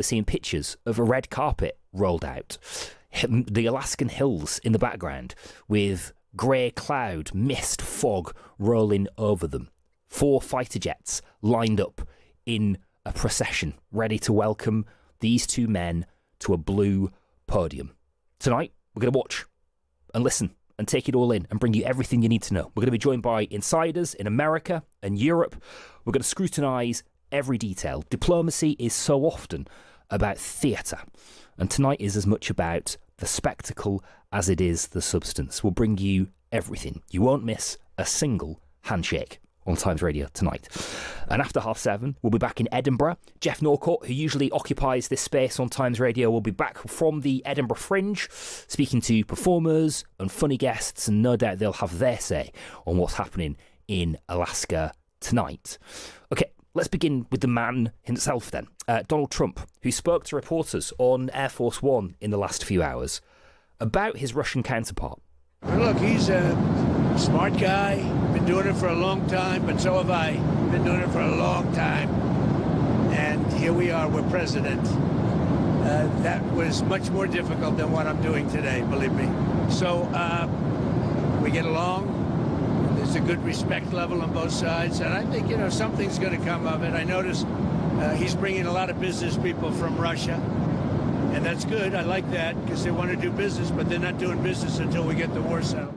are seeing pictures of a red carpet rolled out, the Alaskan hills in the background with grey cloud, mist, fog rolling over them. 4 fighter jets lined up in a procession, ready to welcome these two men to a blue podium. Tonight, we're going to watch and listen and take it all in and bring you everything you need to know. We're going to be joined by insiders in America and Europe. We're going to scrutinise every detail. Diplomacy is so often about theatre, and tonight is as much about the spectacle as it is the substance. We'll bring you everything. You won't miss a single handshake on Times Radio tonight. And after 7:30, we'll be back in Edinburgh. Jeff Norcourt, who usually occupies this space on Times Radio, will be back from the Edinburgh Fringe, speaking to performers and funny guests, and no doubt they'll have their say on what's happening in Alaska tonight. Okay, let's begin with the man himself then, Donald Trump, who spoke to reporters on Air Force One in the last few hours about his Russian counterpart. Look, he's a smart guy, been doing it for a long time, but so have I. Been doing it for a long time. And here we are, we're president. That was much more difficult than what I'm doing today, believe me. So we get along. There's a good respect level on both sides. And I think, something's going to come of it. I noticed he's bringing a lot of business people from Russia. And that's good. I like that because they want to do business, but they're not doing business until we get the war settled.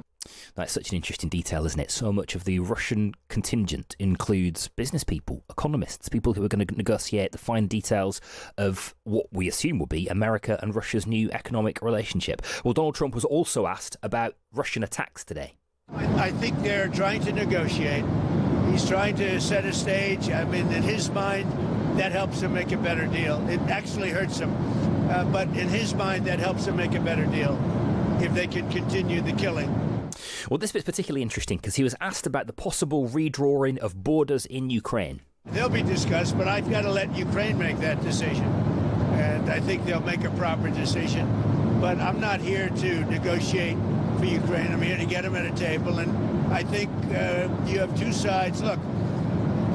That's such an interesting detail, isn't it? So much of the Russian contingent includes business people, economists, people who are going to negotiate the fine details of what we assume will be America and Russia's new economic relationship. Well, Donald Trump was also asked about Russian attacks today. I think they're trying to negotiate. He's trying to set a stage. I mean, in his mind, that helps him make a better deal. It actually hurts him. But in his mind, that helps him make a better deal if they can continue the killing. Well, this bit's particularly interesting because he was asked about the possible redrawing of borders in Ukraine. They'll be discussed, but I've got to let Ukraine make that decision. And I think they'll make a proper decision. But I'm not here to negotiate for Ukraine. I'm here to get them at a table. And I think you have two sides. Look,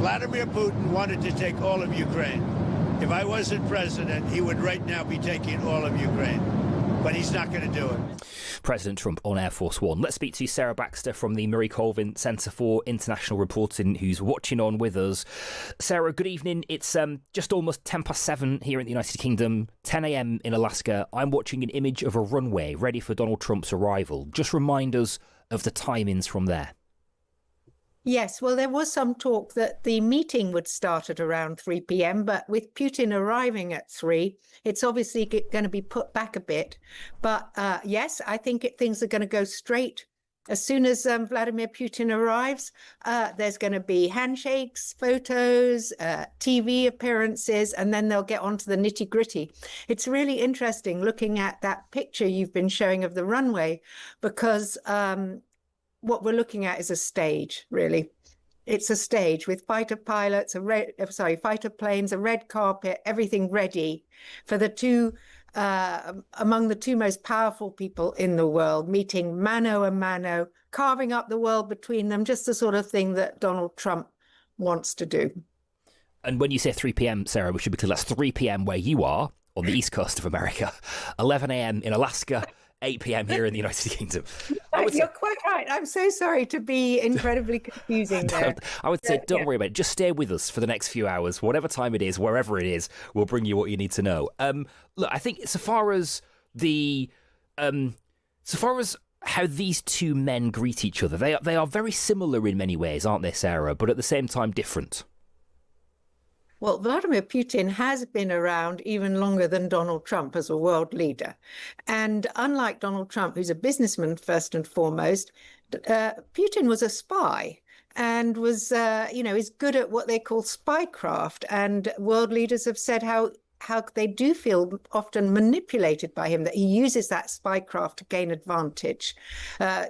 Vladimir Putin wanted to take all of Ukraine. If I wasn't president, he would right now be taking all of Ukraine. But he's not going to do it. President Trump on Air Force One. Let's speak to Sarah Baxter from the Marie Colvin Centre for International Reporting, who's watching on with us. Sarah, good evening. It's just almost 7:10 here in the United Kingdom, 10 a.m. in Alaska. I'm watching an image of a runway ready for Donald Trump's arrival. Just remind us of the timings from there. Yes, well, there was some talk that the meeting would start at around 3 p.m., but with Putin arriving at 3, it's obviously going to be put back a bit. But yes, I think things are going to go straight. As soon as Vladimir Putin arrives, there's going to be handshakes, photos, TV appearances, and then they'll get on to the nitty-gritty. It's really interesting looking at that picture you've been showing of the runway, because what we're looking at is a stage, really. It's a stage with fighter pilots, fighter planes, a red carpet, everything ready for the two, among the two most powerful people in the world, meeting mano a mano, carving up the world between them, just the sort of thing that Donald Trump wants to do. And when you say 3 p.m, Sarah, we should be clear, that's 3 p.m. where you are on the east coast of America, 11 a.m. in Alaska, 8 p.m. here in the United Kingdom. You're quite right. I'm so sorry to be incredibly confusing there. I would say don't worry about it. Just stay with us for the next few hours. Whatever time it is, wherever it is, we'll bring you what you need to know. Look, I think so far as how these two men greet each other, they are very similar in many ways, aren't they, Sarah? But at the same time, different. Well, Vladimir Putin has been around even longer than Donald Trump as a world leader. And unlike Donald Trump, who's a businessman first and foremost, Putin was a spy and was, is good at what they call spycraft. And world leaders have said how they do feel often manipulated by him, that he uses that spycraft to gain advantage.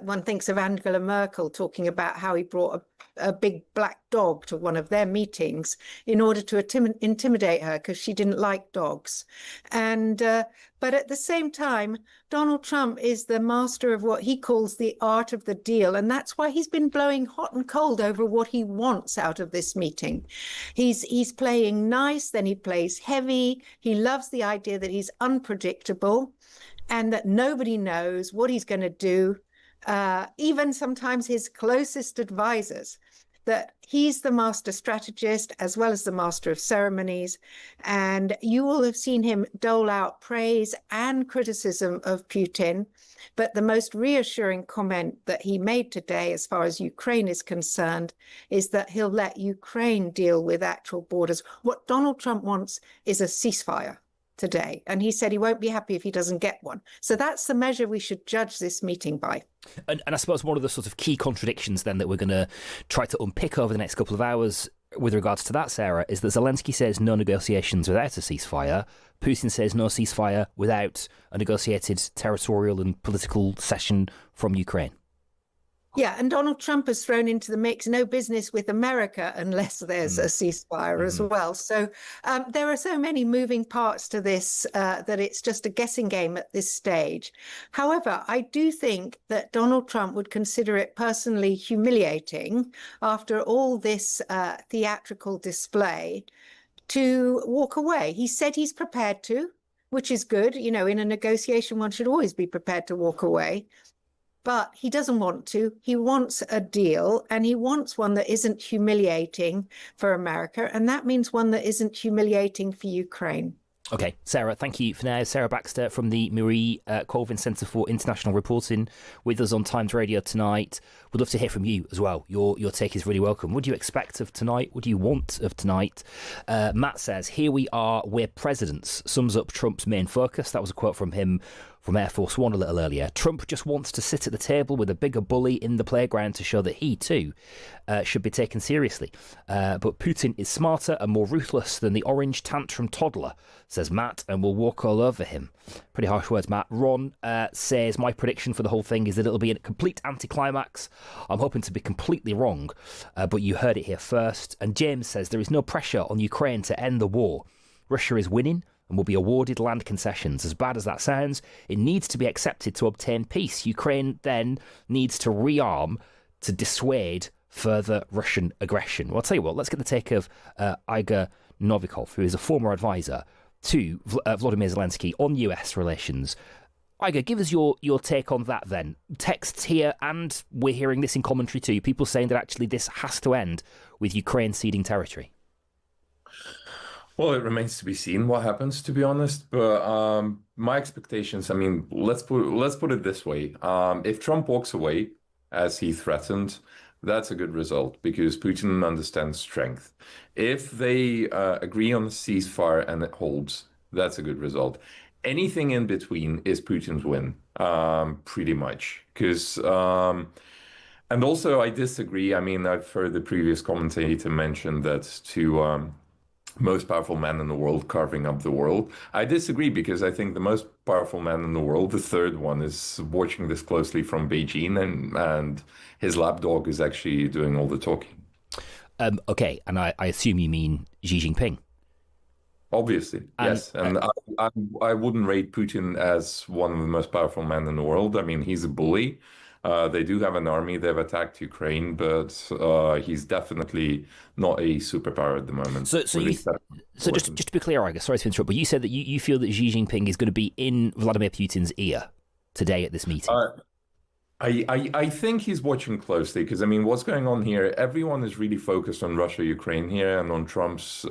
One thinks of Angela Merkel talking about how he brought a big black dog to one of their meetings in order to intimidate her because she didn't like dogs. And but at the same time, Donald Trump is the master of what he calls the art of the deal. And that's why he's been blowing hot and cold over what he wants out of this meeting. He's playing nice, then he plays heavy. He loves the idea that he's unpredictable and that nobody knows what he's going to do. Even sometimes his closest advisors, that he's the master strategist as well as the master of ceremonies. And you will have seen him dole out praise and criticism of Putin. But the most reassuring comment that he made today, as far as Ukraine is concerned, is that he'll let Ukraine deal with actual borders. What Donald Trump wants is a ceasefire today. And he said he won't be happy if he doesn't get one. So that's the measure we should judge this meeting by. And I suppose one of the sort of key contradictions then that we're going to try to unpick over the next couple of hours with regards to that, Sarah, is that Zelensky says no negotiations without a ceasefire. Putin says no ceasefire without a negotiated territorial and political cession from Ukraine. Yeah, and Donald Trump has thrown into the mix no business with America unless there's a ceasefire as well. So there are so many moving parts to this that it's just a guessing game at this stage. However, I do think that Donald Trump would consider it personally humiliating after all this theatrical display to walk away. He said he's prepared to, which is good. You know, in a negotiation, one should always be prepared to walk away. But he doesn't want to. He wants a deal, and he wants one that isn't humiliating for America. And that means one that isn't humiliating for Ukraine. Okay, Sarah, thank you for now. Sarah Baxter from the Marie Colvin Centre for International Reporting with us on Times Radio tonight. We'd love to hear from you as well. Your take is really welcome. What do you expect of tonight? What do you want of tonight? Matt says, here we are, we're presidents. Sums up Trump's main focus. That was a quote from him from Air Force One a little earlier. Trump just wants to sit at the table with a bigger bully in the playground to show that he too should be taken seriously. But Putin is smarter and more ruthless than the orange tantrum toddler, says Matt, and will walk all over him. Pretty harsh words, Matt. Ron says, my prediction for the whole thing is that it'll be a complete anticlimax. I'm hoping to be completely wrong, but you heard it here first. And James says, there is no pressure on Ukraine to end the war. Russia is winning and will be awarded land concessions. As bad as that sounds, it needs to be accepted to obtain peace. Ukraine then needs to rearm to dissuade further Russian aggression. Well, I'll tell you what, let's get the take of Igor Novikov, who is a former advisor to Vladimir Zelensky on US relations. Igor, give us your take on that then. Texts here, and we're hearing this in commentary too, people saying that actually this has to end with Ukraine ceding territory. Well, it remains to be seen what happens, to be honest. But my expectations, I mean, let's put it this way. If Trump walks away, as he threatened, that's a good result because Putin understands strength. If they agree on a ceasefire and it holds, that's a good result. Anything in between is Putin's win, pretty much. Because, and also I disagree. I mean, I've heard the previous commentator mention that to most powerful man in the world carving up the world. I disagree because I think the most powerful man in the world, the third one, is watching this closely from Beijing, and his lapdog is actually doing all the talking. Okay, and I assume you mean Xi Jinping. Obviously, yes. And I wouldn't rate Putin as one of the most powerful men in the world. I mean, he's a bully. They do have an army. They've attacked Ukraine, but he's definitely not a superpower at the moment. So just to be clear, Igor, sorry to interrupt, but you said that you feel that Xi Jinping is going to be in Vladimir Putin's ear today at this meeting. I think he's watching closely because, I mean, what's going on here, everyone is really focused on Russia, Ukraine here and on Trump's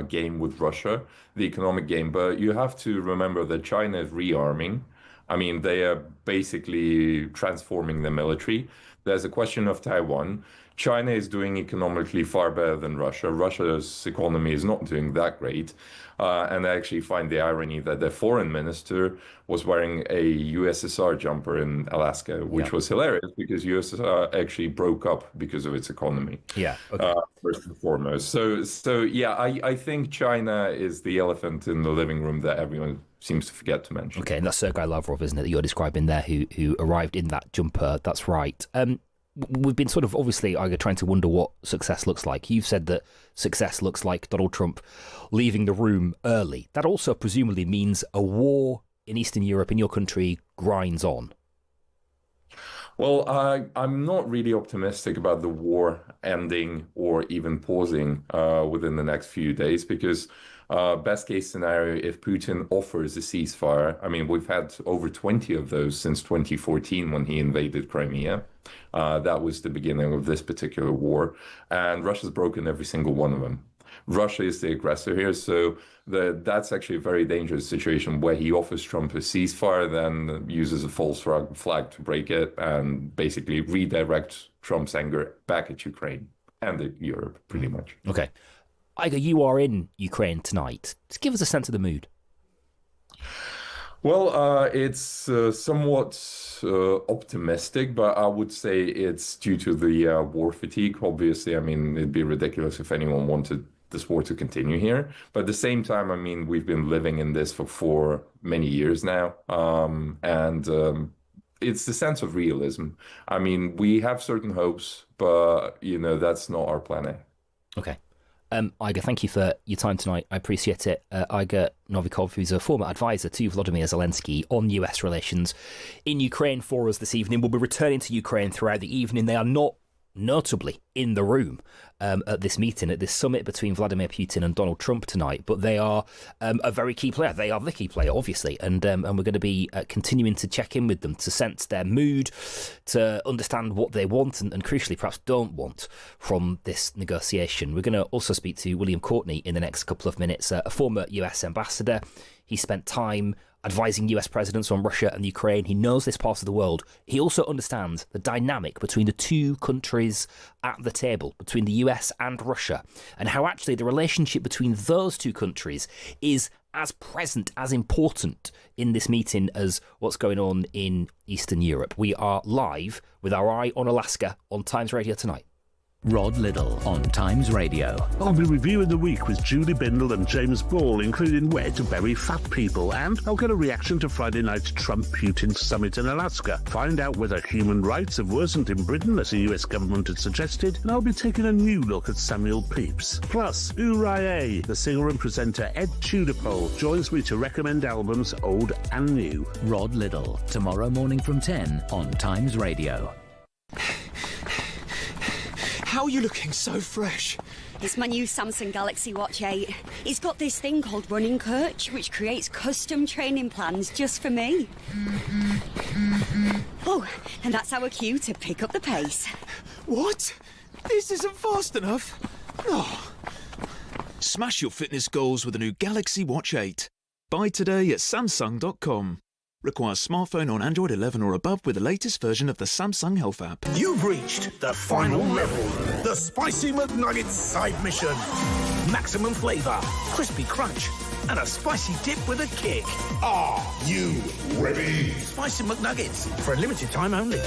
game with Russia, the economic game. But you have to remember that China is rearming. I mean, they are basically transforming the military. There's a question of Taiwan. China is doing economically far better than Russia. Russia's economy is not doing that great. And I actually find the irony that their foreign minister was wearing a USSR jumper in Alaska, which was hilarious because USSR actually broke up because of its economy. Yeah. Okay. First and foremost. So yeah, I think China is the elephant in the living room that everyone seems to forget to mention. Okay, and that's Sergei Lavrov, isn't it, that you're describing there, who arrived in that jumper. That's right. we've been sort of obviously trying to wonder what success looks like. You've said that success looks like Donald Trump leaving the room early. That also presumably means a war in Eastern Europe, in your country, grinds on. Well, I'm not really optimistic about the war ending or even pausing within the next few days because best case scenario, if Putin offers a ceasefire, I mean, we've had over 20 of those since 2014 when he invaded Crimea. That was the beginning of this particular war, and Russia's broken every single one of them. Russia is the aggressor here, so that's actually a very dangerous situation where he offers Trump a ceasefire, then uses a false flag to break it, and basically redirect Trump's anger back at Ukraine and Europe, pretty much. Okay. Iga, you are in Ukraine tonight. Just give us a sense of the mood. Well, it's somewhat optimistic, but I would say it's due to the war fatigue. Obviously, I mean, it'd be ridiculous if anyone wanted this war to continue here. But at the same time, I mean, we've been living in this for many years now. And it's the sense of realism. I mean, we have certain hopes, but, that's not our plan A. Okay. Iga, thank you for your time tonight. I appreciate it. Iga Novikov, who's a former advisor to Volodymyr Zelensky on US relations in Ukraine for us this evening, will be returning to Ukraine throughout the evening. They are not notably in the room at this meeting, at this summit between Vladimir Putin and Donald Trump tonight, but they are a very key player. They are the key player, obviously, and we're going to be continuing to check in with them to sense their mood, to understand what they want and crucially perhaps don't want from this negotiation. We're going to also speak to William Courtney in the next couple of minutes, a former US ambassador. He spent time advising US presidents on Russia and Ukraine. He knows this part of the world. He also understands the dynamic between the two countries at the table, between the US and Russia, and how actually the relationship between those two countries is as present, as important in this meeting as what's going on in Eastern Europe. We are live with our eye on Alaska on Times Radio tonight. Rod Liddle on Times Radio. I'll be reviewing the week with Julie Bindle and James Ball, including where to bury fat people, and I'll get a reaction to Friday night's Trump-Putin summit in Alaska. Find out whether human rights have worsened in Britain, as the US government had suggested, and I'll be taking a new look at Samuel Pepys. Plus, Uriah, the singer and presenter Ed Tudorpole, joins me to recommend albums old and new. Rod Liddle, tomorrow morning from 10 on Times Radio. How are you looking so fresh? It's my new Samsung Galaxy Watch 8. It's got this thing called Running Coach, which creates custom training plans just for me. Oh, and that's our cue to pick up the pace. What? This isn't fast enough. Oh. Smash your fitness goals with a new Galaxy Watch 8. Buy today at Samsung.com. Requires smartphone on Android 11 or above with the latest version of the Samsung Health app. You've reached the final level. The Spicy McNuggets side mission. Maximum flavour, crispy crunch, and a spicy dip with a kick. Are you ready? Spicy McNuggets, for a limited time only.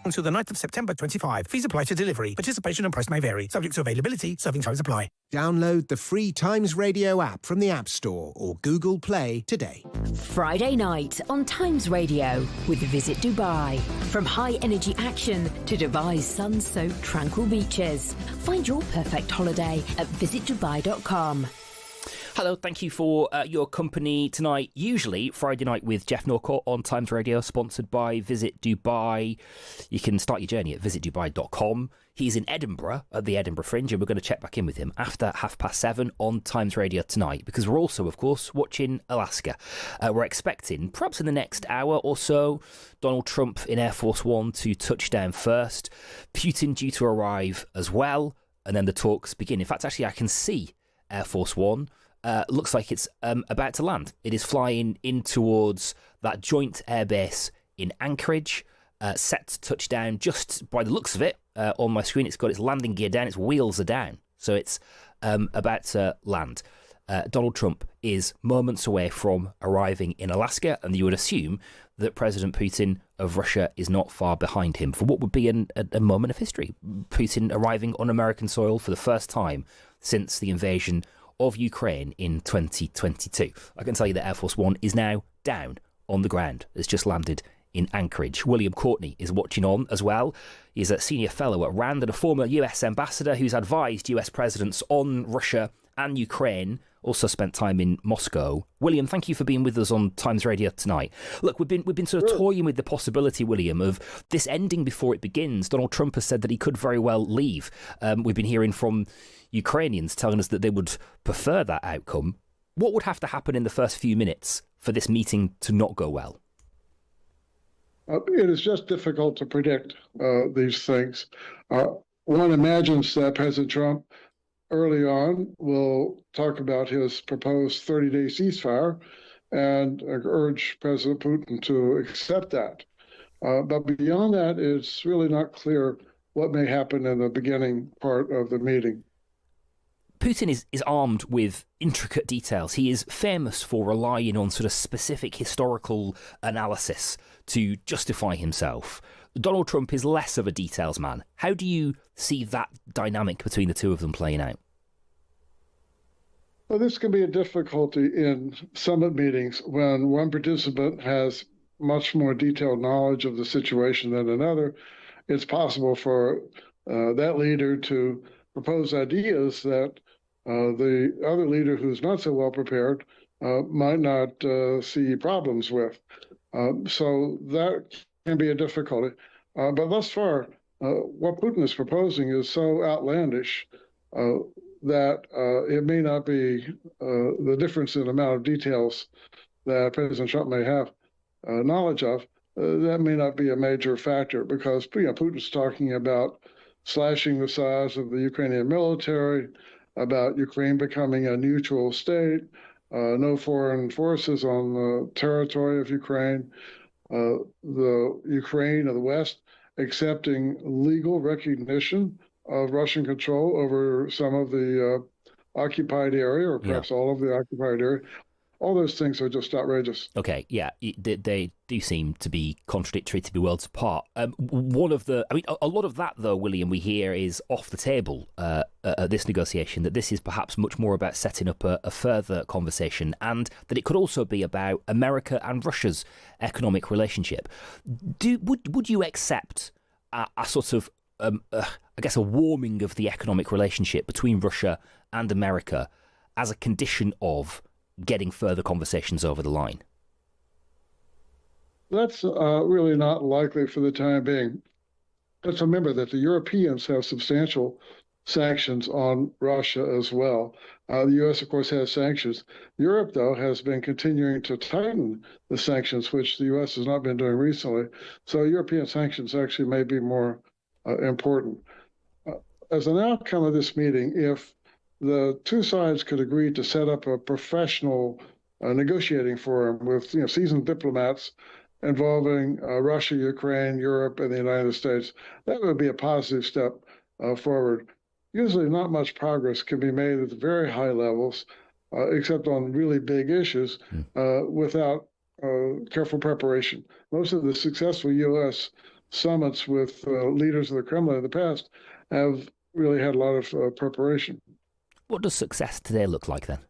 Until the 9th of September 25. Fees apply to delivery. Participation and price may vary. Subject to availability. Serving times apply. Download the free Times Radio app from the App Store or Google Play today. Friday night on Times Radio with Visit Dubai. From high-energy action to Dubai's sun-soaked tranquil beaches. Find your perfect holiday at visitdubai.com. Hello, thank you for your company tonight. Usually Friday night with Jeff Norcott on Times Radio, sponsored by Visit Dubai. You can start your journey at visitdubai.com. He's in Edinburgh at the Edinburgh Fringe, and we're going to check back in with him after 7:30 on Times Radio tonight, because we're also, of course, watching Alaska. We're expecting, perhaps in the next hour or so, Donald Trump in Air Force One to touch down first, Putin due to arrive as well, and then the talks begin. In fact, actually, I can see Air Force One. Looks like it's about to land. It is flying in towards that joint airbase in Anchorage, set to touch down just by the looks of it. On my screen, it's got its landing gear down, its wheels are down. So it's about to land. Donald Trump is moments away from arriving in Alaska, and you would assume that President Putin of Russia is not far behind him for what would be a moment of history. Putin arriving on American soil for the first time since the invasion of Ukraine in 2022. I can tell you that Air Force One is now down on the ground. It's just landed in Anchorage. William Courtney is watching on as well. He's a senior fellow at RAND and a former US ambassador who's advised US presidents on Russia and Ukraine, also spent time in Moscow. William, thank you for being with us on Times Radio tonight. Look, we've been sort of toying with the possibility, William, of this ending before it begins. Donald Trump has said that he could very well leave. We've been hearing from Ukrainians telling us that they would prefer that outcome. What would have to happen in the first few minutes for this meeting to not go well? It is just difficult to predict these things. One imagines that President Trump early on will talk about his proposed 30-day ceasefire and urge President Putin to accept that. But beyond that, it's really not clear what may happen in the beginning part of the meeting. Putin is armed with intricate details. He is famous for relying on sort of specific historical analysis to justify himself. Donald Trump is less of a details man. How do you see that dynamic between the two of them playing out? Well, this can be a difficulty in summit meetings when one participant has much more detailed knowledge of the situation than another. It's possible for that leader to propose ideas that the other leader who's not so well prepared might not see problems with. So that can be a difficulty. But thus far, what Putin is proposing is so outlandish that it may not be the difference in the amount of details that President Trump may have knowledge of. That may not be a major factor because Putin's talking about slashing the size of the Ukrainian military, about Ukraine becoming a neutral state, no foreign forces on the territory of Ukraine, the Ukraine of the West accepting legal recognition of Russian control over some of the occupied area, or perhaps all of the occupied area. All those things are just outrageous. Okay, yeah, they do seem to be contradictory, to be worlds apart. A lot of that, though, William, we hear is off the table at this negotiation, that this is perhaps much more about setting up a further conversation, and that it could also be about America and Russia's economic relationship. Would you accept a sort of, I guess, a warming of the economic relationship between Russia and America as a condition of getting further conversations over the line? That's really not likely for the time being. Let's remember that the Europeans have substantial sanctions on Russia as well. The U.S., of course, has sanctions. Europe, though, has been continuing to tighten the sanctions, which the U.S. has not been doing recently. So European sanctions actually may be more important. As an outcome of this meeting, if the two sides could agree to set up a professional negotiating forum with seasoned diplomats involving Russia, Ukraine, Europe, and the United States, that would be a positive step forward. Usually not much progress can be made at the very high levels, except on really big issues, without careful preparation. Most of the successful U.S. summits with leaders of the Kremlin in the past have really had a lot of preparation. What does success today look like then?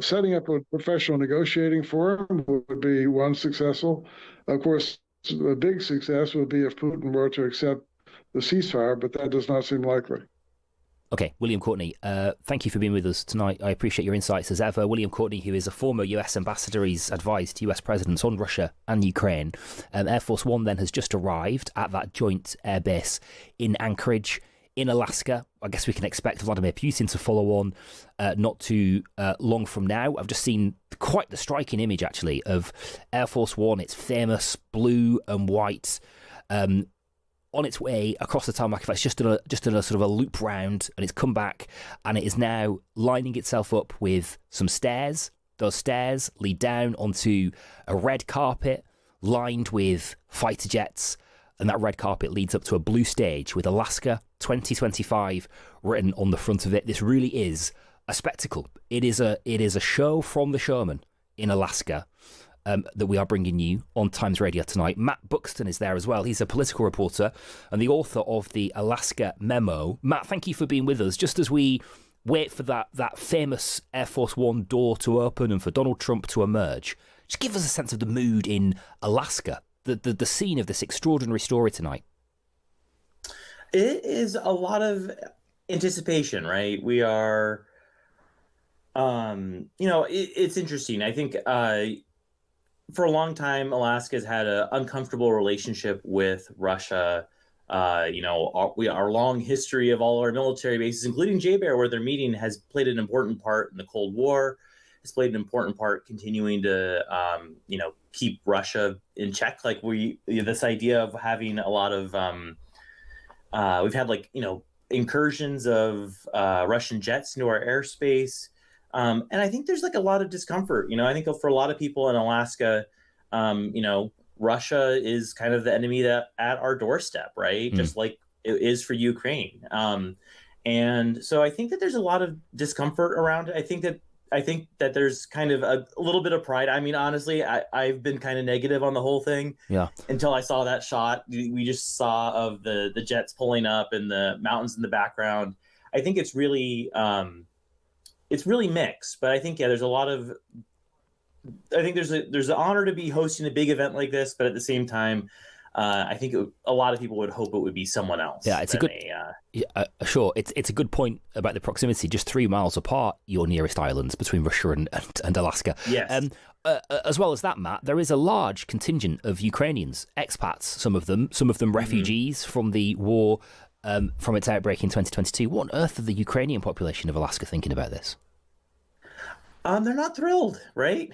Setting up a professional negotiating forum would be one successful. Of course, a big success would be if Putin were to accept the ceasefire, but that does not seem likely. Okay, William Courtney, thank you for being with us tonight. I appreciate your insights as ever. William Courtney, who is a former US ambassador, he's advised US presidents on Russia and Ukraine. Air Force One then has just arrived at that joint air base in Anchorage in Alaska. I guess we can expect Vladimir Putin to follow on not too long from now. I've just seen quite the striking image, actually, of Air Force One. It's famous blue and white, on its way across the tarmac. It's just done a sort of a loop round, and it's come back, and it is now lining itself up with some stairs. Those stairs lead down onto a red carpet lined with fighter jets, and that red carpet leads up to a blue stage with Alaska 2025 written on the front of it. This really is a spectacle. It is a show from the showman in Alaska. That we are bringing you on Times Radio tonight. Matt Buxton is there as well. He's a political reporter and the author of the Alaska Memo. Matt, thank you for being with us. Just as we wait for that famous Air Force One door to open and for Donald Trump to emerge. Just give us a sense of the mood in Alaska, the scene of this extraordinary story tonight. It is a lot of anticipation, right? We are, it's interesting. I think for a long time, Alaska has had an uncomfortable relationship with Russia. Our long history of all our military bases, including JBER, where they're meeting, has played an important part in the Cold War. Has played an important part continuing to, keep Russia in check. Like this idea of having a lot of, we've had incursions of Russian jets into our airspace. And I think there's a lot of discomfort. I think for a lot of people in Alaska, Russia is kind of the enemy that at our doorstep, right? Just like it is for Ukraine. And so I think that there's a lot of discomfort around it. I think that there's kind of a little bit of pride. I mean, honestly, I've been kind of negative on the whole thing. Yeah. Until I saw that shot we just saw of the jets pulling up and the mountains in the background. I think it's really mixed. But I think there's a lot of. I think there's an honor to be hosting a big event like this, but at the same time, I think a lot of people would hope it would be someone else. Yeah, it's a good. Sure, it's a good point about the proximity. Just 3 miles apart, your nearest islands between Russia and Alaska. Yes. As well as that, Matt, there is a large contingent of Ukrainians, expats. Some of them refugees from the war, from its outbreak in 2022. What on earth are the Ukrainian population of Alaska thinking about this? They're not thrilled, right?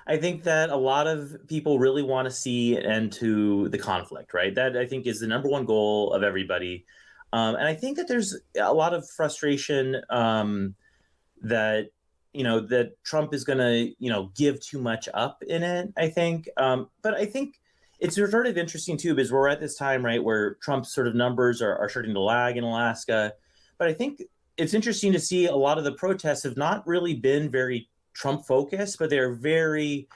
I think that a lot of people really want to see an end to the conflict, right? That I think is the number one goal of everybody. And I think that there's a lot of frustration that Trump is going to, give too much up in it, I think. But I think it's sort of interesting, too, because we're at this time, right, where Trump's sort of numbers are starting to lag in Alaska. But I think it's interesting to see a lot of the protests have not really been very Trump focused, but they're very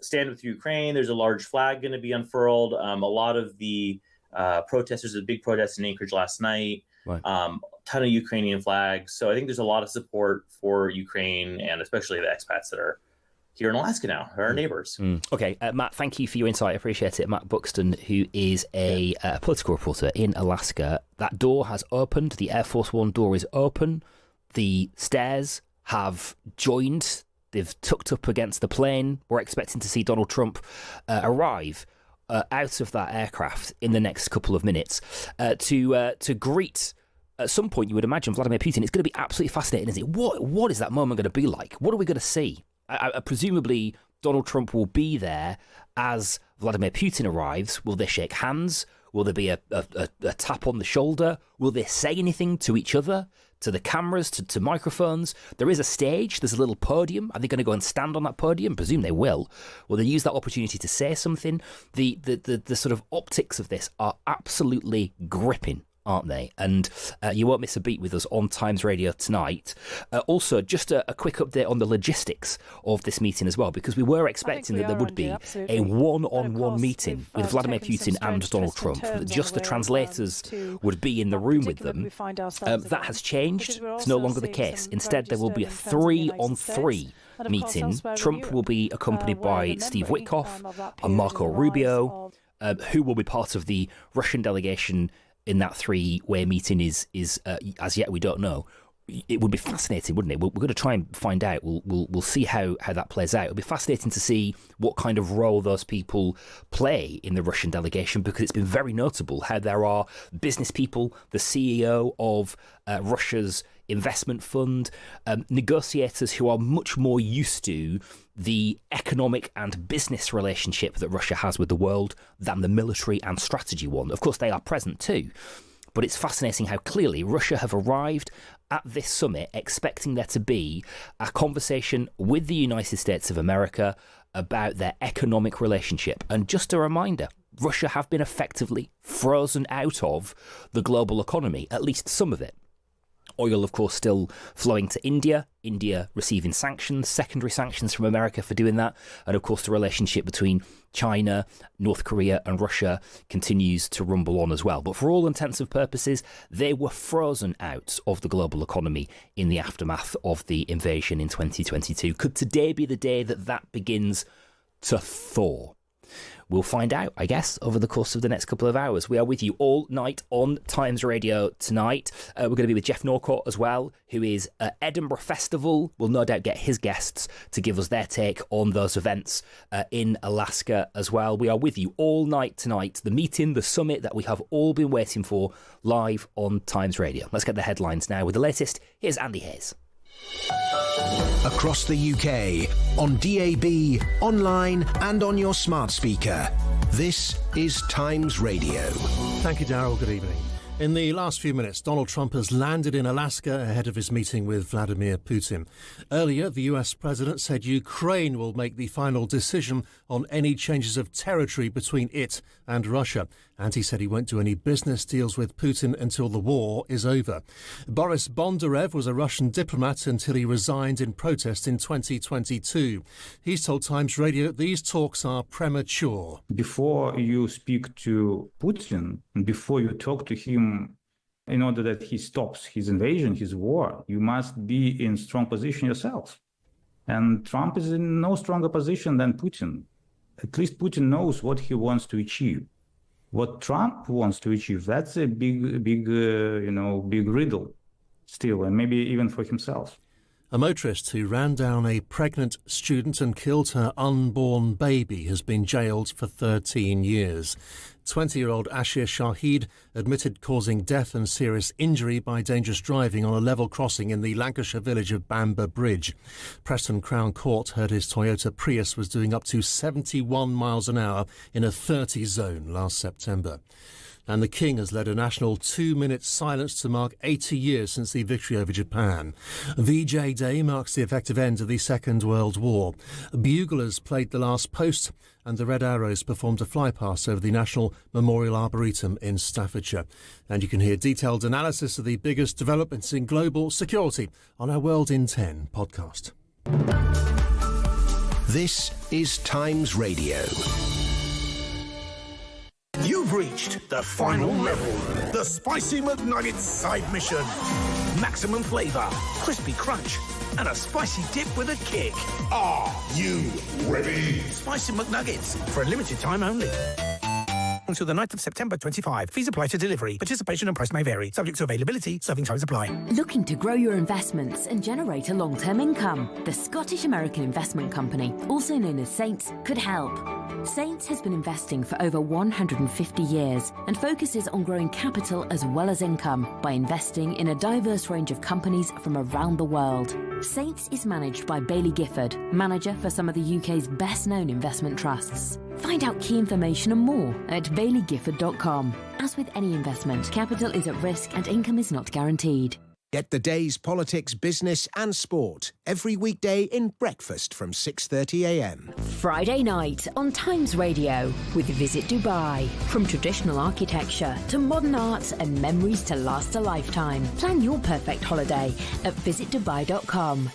stand with Ukraine. There's a large flag going to be unfurled. A lot of the protesters, a big protest in Anchorage last night, right. Ton of Ukrainian flags. So I think there's a lot of support for Ukraine and especially the expats that are here in Alaska now, our neighbors. Okay, Matt, thank you for your insight. I appreciate it. Matt Buxton, who is a political reporter in Alaska. That door has opened. The Air Force One door is open. The stairs have joined. They've tucked up against the plane. We're expecting to see Donald Trump arrive out of that aircraft in the next couple of minutes to greet. At some point, you would imagine Vladimir Putin. It's going to be absolutely fascinating, isn't it? What is that moment going to be like? What are we going to see? Presumably, Donald Trump will be there as Vladimir Putin arrives. Will they shake hands? Will there be a tap on the shoulder? Will they say anything to each other, to the cameras, to microphones? There is a stage. There's a little podium. Are they going to go and stand on that podium? Presume they will. Will they use that opportunity to say something? The sort of optics of this are absolutely gripping, aren't they? And you won't miss a beat with us on Times Radio tonight. Also, just a quick update on the logistics of this meeting as well, because we were expecting that there would be a one-on-one meeting with Vladimir Putin and Donald Trump. Just the translators would be in the room with them. That has changed. It's no longer the case. Instead, there will be a 3-on-3 meeting. Trump will be accompanied by Steve Witkoff and Marco Rubio, who will be part of the Russian delegation in that 3-way meeting is as yet we don't know. It would be fascinating, wouldn't it? We're going to try and find out. We'll see how that plays out. It'll be fascinating to see what kind of role those people play in the Russian delegation, because it's been very notable how there are business people, the CEO of Russia's investment fund, negotiators who are much more used to the economic and business relationship that Russia has with the world than the military and strategy one. Of course, they are present too. But it's fascinating how clearly Russia have arrived at this summit expecting there to be a conversation with the United States of America about their economic relationship. And just a reminder, Russia have been effectively frozen out of the global economy, at least some of it. Oil, of course, still flowing to India. India receiving sanctions, secondary sanctions from America for doing that. And of course, the relationship between China, North Korea and Russia continues to rumble on as well. But for all intents and purposes, they were frozen out of the global economy in the aftermath of the invasion in 2022. Could today be the day that that begins to thaw? We'll find out, I guess, over the course of the next couple of hours. We are with you all night on Times Radio tonight. We're going to be with Jeff Norcott as well, who is at Edinburgh Festival. We'll no doubt get his guests to give us their take on those events in Alaska as well. We are with you all night tonight. The meeting, the summit that we have all been waiting for, live on Times Radio. Let's get the headlines now. With the latest, here's Andy Hayes. Across the UK, on DAB, online and on your smart speaker. This is Times Radio. Thank you, Darryl. Good evening. In the last few minutes, Donald Trump has landed in Alaska ahead of his meeting with Vladimir Putin. Earlier, the US president said Ukraine will make the final decision on any changes of territory between it and Russia. And he said he won't do any business deals with Putin until the war is over. Boris Bondarev was a Russian diplomat until he resigned in protest in 2022. He's told Times Radio these talks are premature. Before you speak to Putin, and before you talk to him, in order that he stops his invasion, his war, you must be in strong position yourself. And Trump is in no stronger position than Putin. At least Putin knows what he wants to achieve. What Trump wants to achieve, that's a big riddle still, and maybe even for himself. A motorist who ran down a pregnant student and killed her unborn baby has been jailed for 13 years. 20-year-old Ashir Shahid admitted causing death and serious injury by dangerous driving on a level crossing in the Lancashire village of Bamber Bridge. Preston Crown Court heard his Toyota Prius was doing up to 71 miles an hour in a 30 zone last September. And the King has led a national 2-minute silence to mark 80 years since the victory over Japan. VJ Day marks the effective end of the Second World War. Buglers played the last post and the Red Arrows performed a flypast over the National Memorial Arboretum in Staffordshire. And you can hear detailed analysis of the biggest developments in global security on our World in 10 podcast. This is Times Radio. You've reached the final level. The Spicy McNuggets side mission. Maximum flavour, crispy crunch, and a spicy dip with a kick. Are you ready? Spicy McNuggets, for a limited time only. Until the 9th of September 25. Fees apply to delivery. Participation and price may vary. Subject to availability. Serving times apply. Looking to grow your investments and generate a long-term income? The Scottish American Investment Company, also known as Saints, could help. Saints has been investing for over 150 years and focuses on growing capital as well as income by investing in a diverse range of companies from around the world. Saints is managed by Bailey Gifford, manager for some of the UK's best-known investment trusts. Find out key information and more at baileygifford.com. As with any investment, capital is at risk and income is not guaranteed. Get the day's politics, business and sport every weekday in breakfast from 6:30am. Friday night on Times Radio with Visit Dubai. From traditional architecture to modern art and memories to last a lifetime. Plan your perfect holiday at visitdubai.com.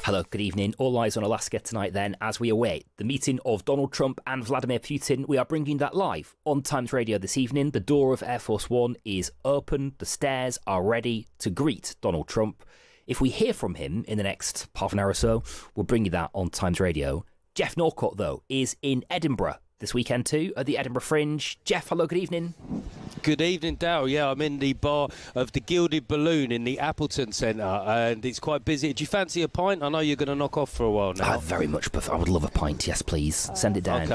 Hello, good evening. All eyes on Alaska tonight then as we await the meeting of Donald Trump and Vladimir Putin. We are bringing that live on Times Radio this evening. The door of Air Force One is open. The stairs are ready to greet Donald Trump. If we hear from him in the next half an hour or so, we'll bring you that on Times Radio. Jeff Norcott, though, is in Edinburgh this weekend too, at the Edinburgh Fringe. Jeff, hello, good evening. Good evening, Darryl. Yeah, I'm in the bar of the Gilded Balloon in the Appleton Centre, and it's quite busy. Do you fancy a pint? I know you're going to knock off for a while now. I very much prefer. I would love a pint. Yes, please. Send it down.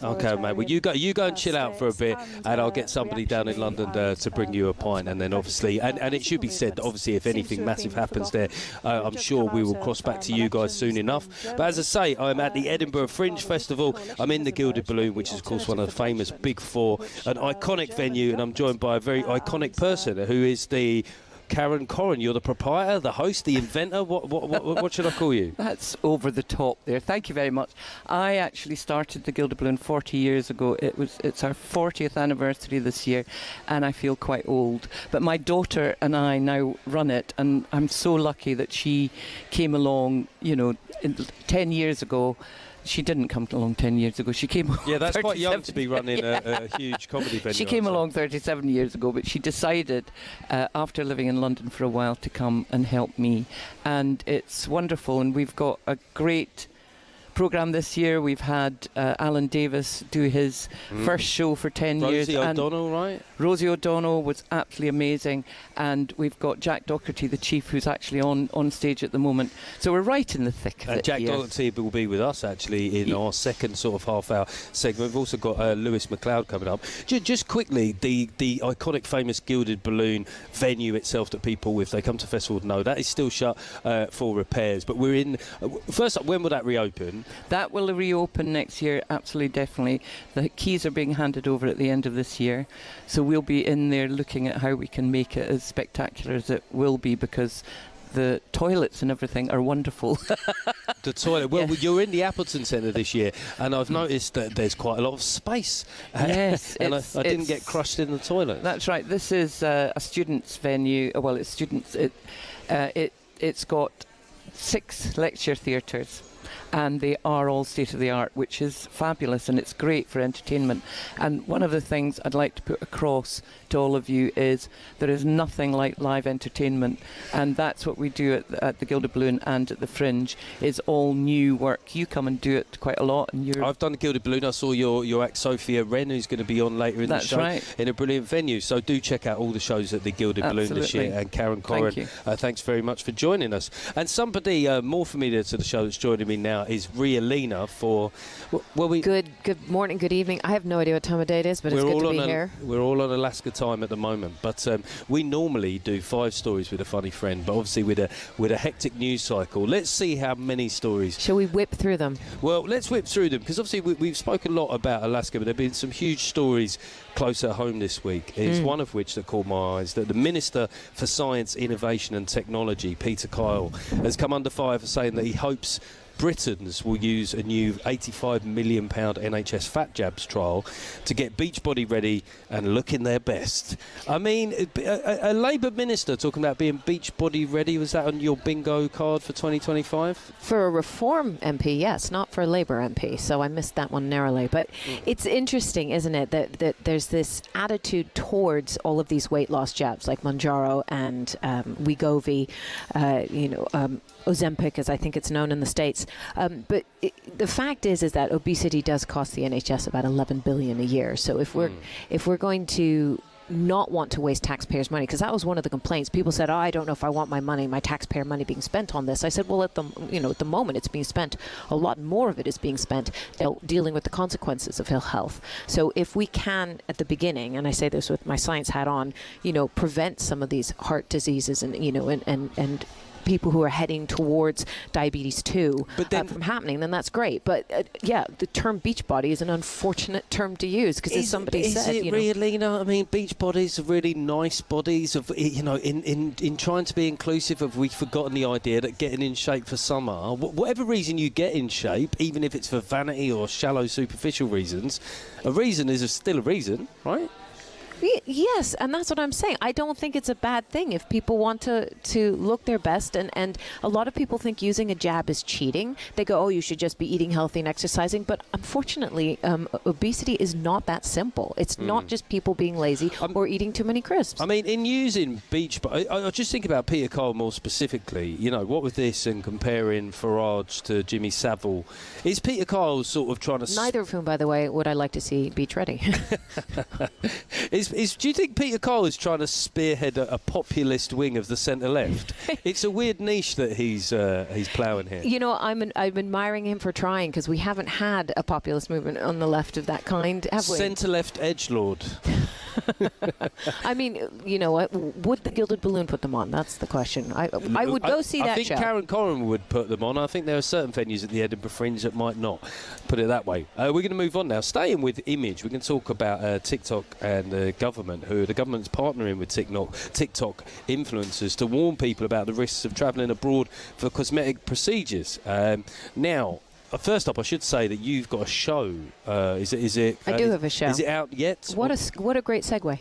Okay, mate. Well, you go and chill out for a bit, and I'll get somebody down in London to bring you a pint. And then, obviously, and it should be said that obviously, if anything massive happens there, I'm sure we will cross back to you guys soon enough. But as I say, I'm at the Edinburgh Fringe Festival. I'm in the Gilded Balloon, which is, of course, one of the famous Big Four, an iconic venue, and I'm joined by a very iconic person who is the Karen Corrin. You're the proprietor, the host, the inventor. What should I call you? That's over the top there. Thank you very much. I actually started the Gilded Balloon 40 years ago. It's our 40th anniversary this year, and I feel quite old. But my daughter and I now run it, and I'm so lucky that she came along, 10 years ago. She didn't come along 10 years ago. She came. Yeah, that's quite young to be running a huge comedy venue. She came along 37 years ago, but she decided, after living in London for a while, to come and help me. And it's wonderful. And we've got a great programme this year. We've had Alan Davis do his first show for 10 years. Rosie O'Donnell, right? Rosie O'Donnell was absolutely amazing. And we've got Jack Docherty, the chief, who's actually on stage at the moment. So we're right in the thick of it. Jack here. Docherty will be with us, actually, in our second sort of half-hour segment. We've also got Lewis McLeod coming up. Just quickly, the iconic, famous Gilded Balloon venue itself that people, if they come to festival, know, that is still shut for repairs. But we're in... first up, when will that reopen? That will reopen next year, absolutely, definitely. The keys are being handed over at the end of this year. So we'll be in there looking at how we can make it as spectacular as it will be, because the toilets and everything are wonderful. The toilet. Well, you're in the Appleton Centre this year, and I've noticed that there's quite a lot of space. Yes. And I didn't get crushed in the toilet. That's right. This is a students' venue. Well, it's students. It's got 6 lecture theatres. And they are all state-of-the-art, which is fabulous, and it's great for entertainment. And one of the things I'd like to put across to all of you is there is nothing like live entertainment, and that's what we do at the Gilded Balloon and at the Fringe. Is all new work. You come and do it quite a lot, and I've done the Gilded Balloon. I saw your act Sophia Wren, who's going to be on later in the show, right, in a brilliant venue. So do check out all the shows at the Gilded Balloon this year. And Karen Corrin, thanks very much for joining us. And somebody more familiar to the show that's joining me now is Rialina for... Good morning, good evening. I have no idea what time of day it is, but it's good to be here. We're all on Alaska time at the moment, but we normally do 5 stories with a funny friend, but obviously with a hectic news cycle. Let's see how many stories. Shall we whip through them? Well, let's whip through them, because obviously we've spoken a lot about Alaska, but there have been some huge stories close at home this week. It's one of which that caught my eyes, that the Minister for Science, Innovation and Technology, Peter Kyle, has come under fire for saying that he hopes Britons will use a new £85 million NHS fat jabs trial to get Beachbody ready and looking their best. I mean, a Labour minister talking about being Beachbody ready, was that on your bingo card for 2025? For a Reform MP, yes, not for a Labour MP, so I missed that one narrowly. But it's interesting, isn't it, that there's this attitude towards all of these weight loss jabs like Mounjaro and Wegovy, Ozempic, as I think it's known in the States. But the fact is that obesity does cost the NHS about $11 billion a year. So if we're going to not want to waste taxpayers' money, because that was one of the complaints. People said, I don't know if I want my taxpayer money being spent on this. I said, well, at the moment it's being spent, a lot more of it is being spent dealing with the consequences of ill health. So if we can, at the beginning, and I say this with my science hat on, prevent some of these heart diseases and people who are heading towards diabetes too from happening, then that's great. But the term Beachbody is an unfortunate term to use, because as somebody said, is it really? I mean, Beachbodies are really nice bodies. In trying to be inclusive, have we forgotten the idea that getting in shape for summer, whatever reason you get in shape, even if it's for vanity or shallow, superficial reasons, a reason is still a reason, right? Yes, and that's what I'm saying. I don't think it's a bad thing if people want to look their best, and a lot of people think using a jab is cheating. They go, oh, you should just be eating healthy and exercising, but unfortunately, obesity is not that simple. It's not just people being lazy or eating too many crisps. I mean, in using I just think about Peter Kyle more specifically, what with this and comparing Farage to Jimmy Savile, is Peter Kyle sort of trying to... Neither of whom, by the way, would I like to see beach ready. Do you think Peter Kyle is trying to spearhead a populist wing of the centre-left? It's a weird niche that he's ploughing here. I'm admiring him for trying, because we haven't had a populist movement on the left of that kind, have we? Centre-left edgelord. I mean, you know what? Would the Gilded Balloon put them on? That's the question. I would go see that show. I think Karen Corrin would put them on. I think there are certain venues at the Edinburgh Fringe that might not. Put it that way. We're going to move on now. Staying with image, we can talk about TikTok and the government, the government's partnering with TikTok influencers to warn people about the risks of travelling abroad for cosmetic procedures. Now, first up, I should say that you've got a show. Is it? I do have a show. Is it out yet? What a great segue.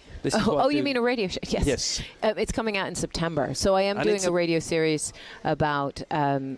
You mean a radio show? Yes. It's coming out in September. So I am doing a radio series about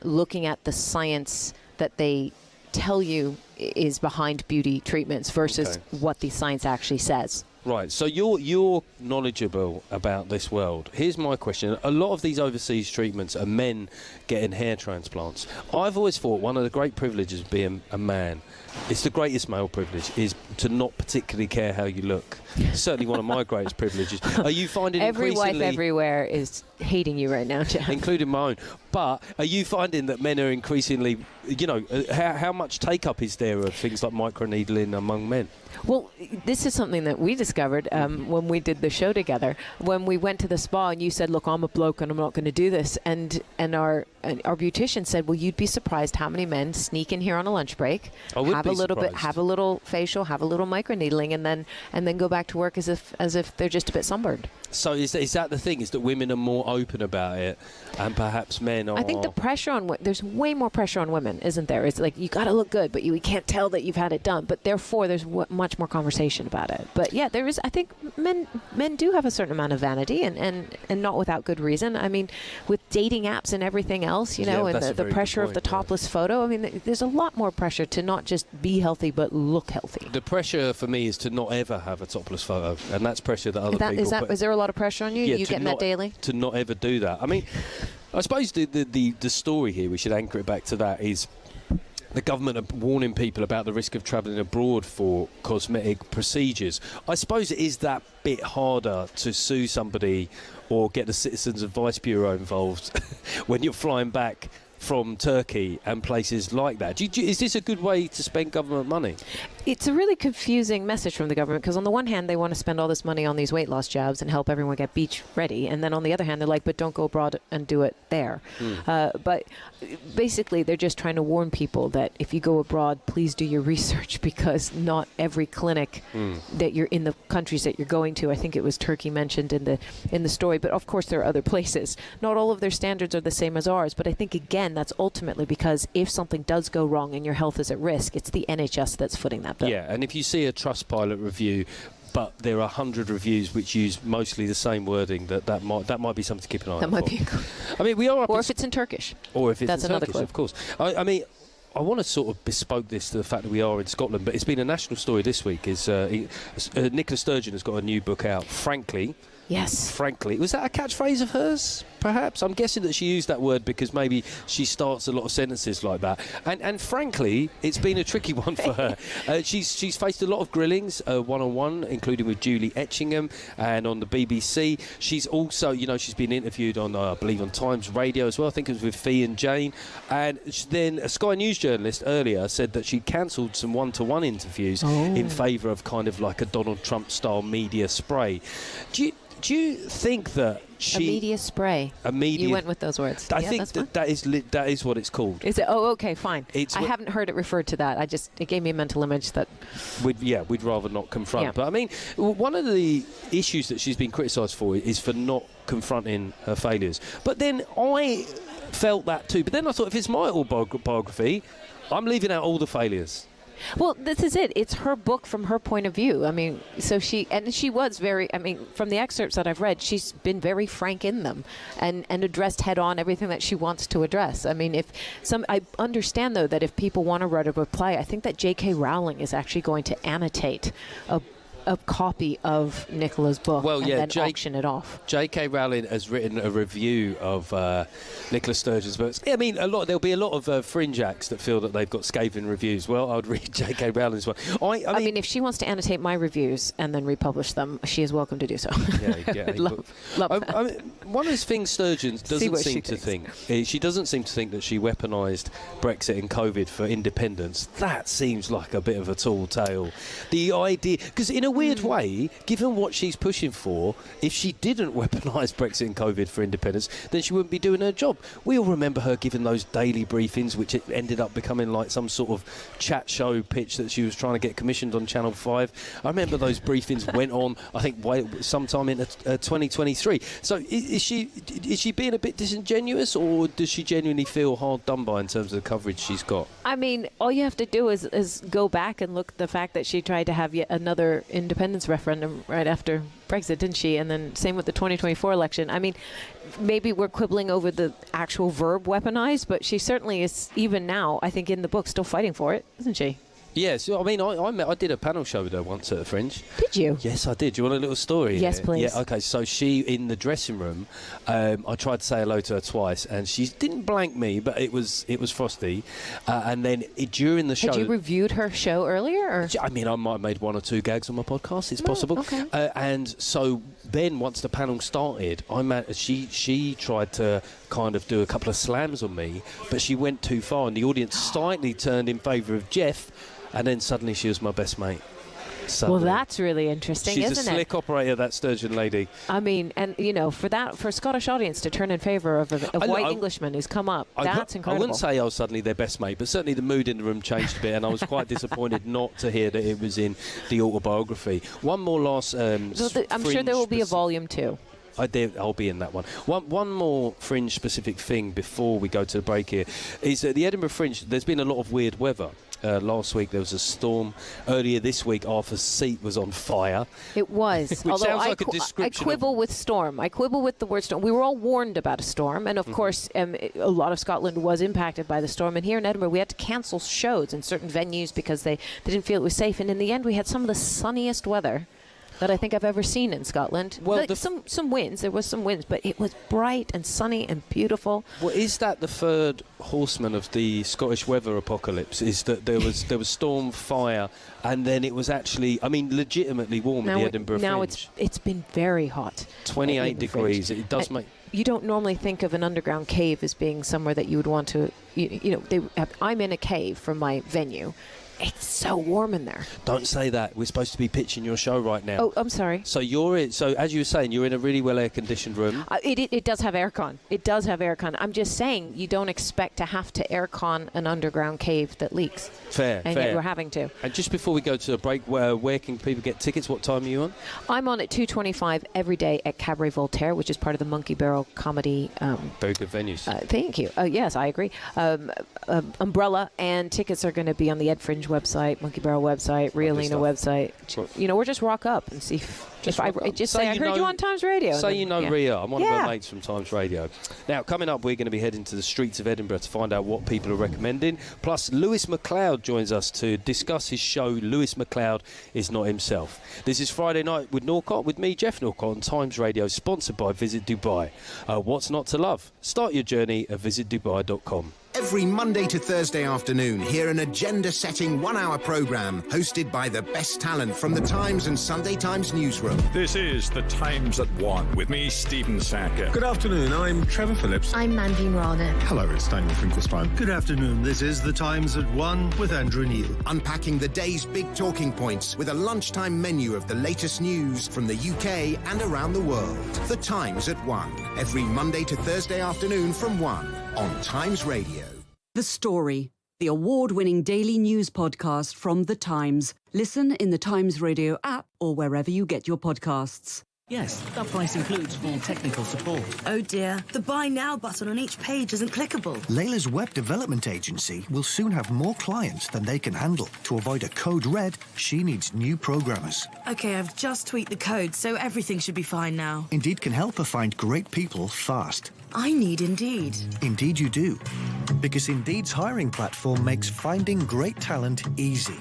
looking at the science that they tell you is behind beauty treatments versus what the science actually says. Right, so you're knowledgeable about this world. Here's my question. A lot of these overseas treatments are men getting hair transplants. I've always thought one of the great privileges of being a man, it's the greatest male privilege, is to not particularly care how you look. Certainly one of my greatest privileges. Are you finding every increasingly... wife everywhere is hating you right now, Jeff. Including my own. But are you finding that men are increasingly, how much take-up is there of things like microneedling among men? Well, this is something that we discovered when we did the show together. When we went to the spa and you said, look, I'm a bloke and I'm not going to do this. And our beautician said, well, you'd be surprised how many men sneak in here on a lunch break, have a little facial, have a little microneedling, and then go back to work as if they're just a bit sunburned. So is that the thing? Is that women are more open about it, and perhaps men are? I think the pressure on there's way more pressure on women, isn't there? It's like you got to look good, but we can't tell that you've had it done. But therefore, there's much more conversation about it. But yeah, there is. I think men do have a certain amount of vanity, and not without good reason. I mean, with dating apps and everything else, and the pressure of the topless photo. I mean, there's a lot more pressure to not just be healthy but look healthy. The pressure for me is to not ever have a topless photo, and that's pressure that other people. Is there a lot of pressure on you? Yeah, you getting that daily? To not ever do that. I mean, I suppose the story here, we should anchor it back to that, is the government are warning people about the risk of travelling abroad for cosmetic procedures. I suppose it is that bit harder to sue somebody or get the Citizens Advice Bureau involved when you're flying back from Turkey and places like that. Is this a good way to spend government money? It's a really confusing message from the government, because on the one hand, they want to spend all this money on these weight loss jabs and help everyone get beach ready. And then on the other hand, they're like, but don't go abroad and do it there. But basically, they're just trying to warn people that if you go abroad, please do your research, because not every clinic that you're in the countries that you're going to, I think it was Turkey mentioned in the story, but of course there are other places. Not all of their standards are the same as ours, but I think, again, that's ultimately because if something does go wrong and your health is at risk, it's the NHS that's footing that bill. Yeah, and if you see a Trustpilot review, but there are 100 reviews which use mostly the same wording, that might be something to keep an eye on. That might be. I mean, we are up. Or if it's in Turkish. Or if it's that's in another Turkish, clue. of course. I mean, I want to sort of bespoke this to the fact that we are in Scotland, but it's been a national story this week. Nicola Sturgeon has got a new book out, Frankly. Yes. Frankly. Was that a catchphrase of hers, perhaps? I'm guessing that she used that word because maybe she starts a lot of sentences like that. And frankly, it's been a tricky one for her. She's faced a lot of grillings, one-on-one, including with Julie Etchingham and on the BBC. She's also, she's been interviewed on, I believe, on Times Radio as well. I think it was with Fee and Jane. And then a Sky News journalist earlier said that she cancelled some one-to-one interviews in favour of kind of like a Donald Trump-style media spray. Do you think that a media spray? You went with those words. I think that is what it's called. Is it? Oh, okay, fine. I haven't heard it referred to that. It gave me a mental image that. We'd rather not confront. Yeah. But I mean, one of the issues that she's been criticised for is for not confronting her failures. But then I felt that too. But then I thought, if it's my autobiography, I'm leaving out all the failures. Well, this is it. It's her book from her point of view. I mean, so she was very, from the excerpts that I've read, she's been very frank in them and addressed head on everything that she wants to address. I mean, I understand, though, that if people want to write a reply, I think that J.K. Rowling is actually going to annotate a copy of Nicola's book and then auction it off. J.K. Rowling has written a review of Nicola Sturgeon's books. I mean, there'll be a lot of fringe acts that feel that they've got scathing reviews. Well, I'd read J.K. Rowling's one. I mean, if she wants to annotate my reviews and then republish them, she is welcome to do so. Yeah, love that. I mean, one of the things Sturgeon doesn't seem to think, she doesn't seem to think that she weaponised Brexit and COVID for independence. That seems like a bit of a tall tale. The idea, because in a weird way, given what she's pushing for, if she didn't weaponise Brexit and COVID for independence, then she wouldn't be doing her job. We all remember her giving those daily briefings, which it ended up becoming like some sort of chat show pitch that she was trying to get commissioned on Channel 5. I remember those briefings went on, I think, sometime in 2023. So is she being a bit disingenuous, or does she genuinely feel hard done by in terms of the coverage she's got? I mean, all you have to do is go back and look at the fact that she tried to have yet another independence referendum right after Brexit, didn't she? And then same with the 2024 election. I mean, maybe we're quibbling over the actual verb weaponized, but she certainly is, even now, I think in the book, still fighting for it, isn't she? Yes, I mean, I did a panel show with her once at the Fringe. Did you? Yes, I did. Do you want a little story? Yes, please. Yeah, okay, so she, in the dressing room, I tried to say hello to her twice, and she didn't blank me, but it was frosty. And then during the show... Had you reviewed her show earlier? Or? I mean, I might have made one or two gags on my podcast, it's possible. Okay. And so then, once the panel started, she tried to kind of do a couple of slams on me, but she went too far, and the audience slightly turned in favour of Jeff. And then suddenly she was my best mate. Suddenly. Well, that's really interesting, isn't it? isn't She's a slick operator, that sturgeon lady. I mean, and, you know, for a Scottish audience to turn in favour of a white Englishman who's come up, that's incredible. I wouldn't say I was suddenly their best mate, but certainly the mood in the room changed a bit, and I was quite disappointed not to hear that it was in the autobiography. One more last... I'm sure there will be a volume 2. I'll be in that one. One more Fringe-specific thing before we go to the break here is that the Edinburgh Fringe, there's been a lot of weird weather. Last week there was a storm. Earlier this week, Arthur's seat was on fire. It was. Which Although sounds like a description I quibble with storm. I quibble with the word storm. We were all warned about a storm, and of course, a lot of Scotland was impacted by the storm. And here in Edinburgh, we had to cancel shows in certain venues because they didn't feel it was safe. And in the end, we had some of the sunniest weather that I think I've ever seen in Scotland. Well, some winds. There was some winds, but it was bright and sunny and beautiful. Well, is that the third horseman of the Scottish weather apocalypse? Is that there was storm, fire, and then it was actually, I mean, legitimately warm at the Edinburgh Fringe. Now it's been very hot. 28 degrees. It does make. You don't normally think of an underground cave as being somewhere that you would want to. I'm in a cave for my venue. It's so warm in there. Don't say that. We're supposed to be pitching your show right now. Oh, I'm sorry. So so as you were saying, you're in a really well air-conditioned room. It does have aircon. It does have aircon. I'm just saying you don't expect to have to aircon an underground cave that leaks. Fair. Yet we're having to. And just before we go to a break, where can people get tickets? What time are you on? I'm on at 2:25 every day at Cabaret Voltaire, which is part of the Monkey Barrel Comedy. Very good venues. Thank you. Yes, I agree. Umbrella, and tickets are going to be on the Ed Fringe website, Monkey Barrel website, Rialina website. We're just rock up and see if I heard you on Times Radio. Say Ria. I'm one of her mates from Times Radio. Now, coming up, we're going to be heading to the streets of Edinburgh to find out what people are recommending. Plus, Lewis McLeod joins us to discuss his show, Lewis McLeod is Not Himself. This is Friday Night with Norcott, with me, Jeff Norcott, on Times Radio, sponsored by Visit Dubai. What's not to love? Start your journey at visitdubai.com. Every Monday to Thursday afternoon, hear an agenda-setting one-hour programme hosted by the best talent from the Times and Sunday Times newsroom. This is The Times at 1 with me, Stephen Sacker. Good afternoon, I'm Trevor Phillips. I'm Mandy Rana. Hello, it's Daniel Finkelstein. Good afternoon, this is The Times at 1 with Andrew Neil. Unpacking the day's big talking points with a lunchtime menu of the latest news from the UK and around the world. The Times at 1, every Monday to Thursday afternoon from 1 on Times Radio. The Story, the award-winning daily news podcast from The Times. Listen in the Times Radio app or wherever you get your podcasts. Yes, that price includes full technical support. Oh dear, the Buy Now button on each page isn't clickable. Layla's web development agency will soon have more clients than they can handle. To avoid a code red, she needs new programmers. Okay, I've just tweaked the code, so everything should be fine now. Indeed can help her find great people fast. I need Indeed. Indeed you do. Because Indeed's hiring platform makes finding great talent easy.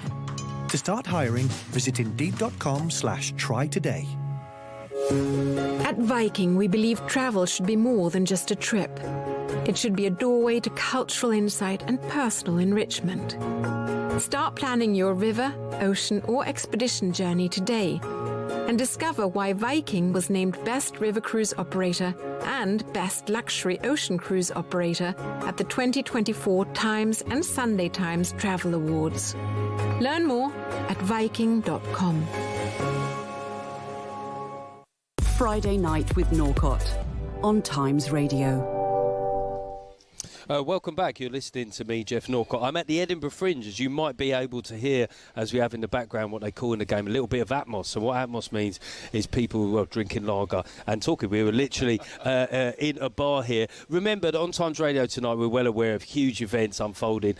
To start hiring, visit Indeed.com/try today. At Viking, we believe travel should be more than just a trip. It should be a doorway to cultural insight and personal enrichment. Start planning your river, ocean, or expedition journey today and discover why Viking was named Best River Cruise Operator and Best Luxury Ocean Cruise Operator at the 2024 Times and Sunday Times Travel Awards. Learn more at Viking.com. Friday Night with Norcott on Times Radio. Welcome back. You're listening to me, Jeff Norcott. I'm at the Edinburgh Fringe, as you might be able to hear, as we have in the background, what they call in the game a little bit of atmos. So what atmos means is people who are drinking lager and talking. We were literally in a bar here. Remember that on Times Radio tonight, we're well aware of huge events unfolding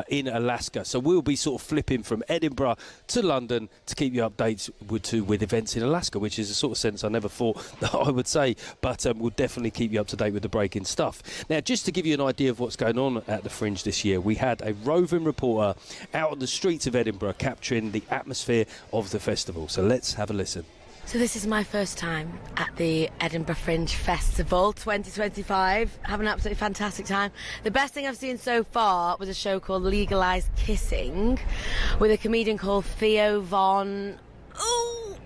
in Alaska. So we'll be sort of flipping from Edinburgh to London to keep you updates with events in Alaska, which is a sort of sentence I never thought that I would say, but we'll definitely keep you up to date with the breaking stuff. Now, just to give you an idea of what's going on at the Fringe this year, we had a roving reporter out on the streets of Edinburgh capturing the atmosphere of the festival. So let's have a listen. So this is my first time at the Edinburgh Fringe Festival 2025. Having an absolutely fantastic time. The best thing I've seen so far was a show called Legalised Kissing with a comedian called Theo Von...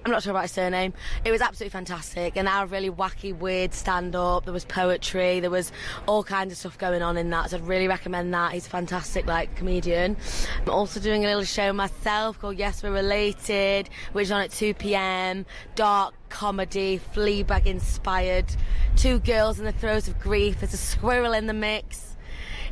I'm not sure about his surname. It was absolutely fantastic. An hour of really wacky, weird stand-up. There was poetry. There was all kinds of stuff going on in that. So I'd really recommend that. He's a fantastic, comedian. I'm also doing a little show myself called Yes, We're Related, which is on at 2 p.m. Dark comedy, Fleabag-inspired. Two girls in the throes of grief. There's a squirrel in the mix.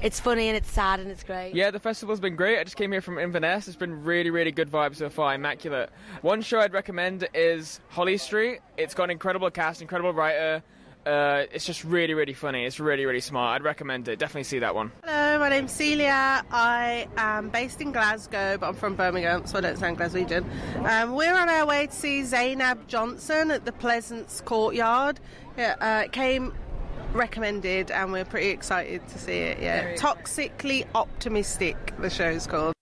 It's funny and it's sad and it's great. Yeah, the festival's been great. I just came here from Inverness. It's been really, really good vibes so far. Immaculate. One show I'd recommend is Holly Street. It's got an incredible cast, incredible writer. It's just really, really funny. It's really, really smart. I'd recommend it. Definitely see that one. Hello, my name's Celia. I am based in Glasgow, but I'm from Birmingham, so I don't sound Glaswegian. We're on our way to see Zainab Johnson at the Pleasance Courtyard. It came recommended and we're pretty excited to see it. Toxically Optimistic, the show's called.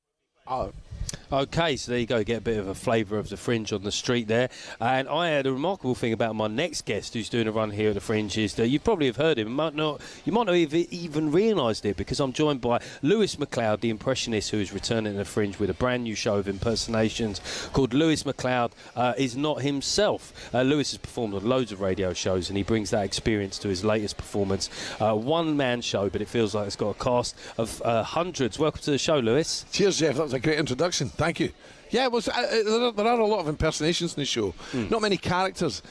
Okay, so there you go, get a bit of a flavour of the Fringe on the street there. And I had a remarkable thing about my next guest who's doing a run here at the Fringe is that you probably have heard him, you might not even realised it, because I'm joined by Lewis MacLeod, the impressionist who is returning to the Fringe with a brand new show of impersonations called Lewis MacLeod Is Not Himself. Lewis has performed on loads of radio shows and he brings that experience to his latest performance. One-man show, but it feels like it's got a cast of hundreds. Welcome to the show, Lewis. Cheers, Jeff. That was a great introduction. Thank you. Yeah, well, there are a lot of impersonations in the show. Not many characters.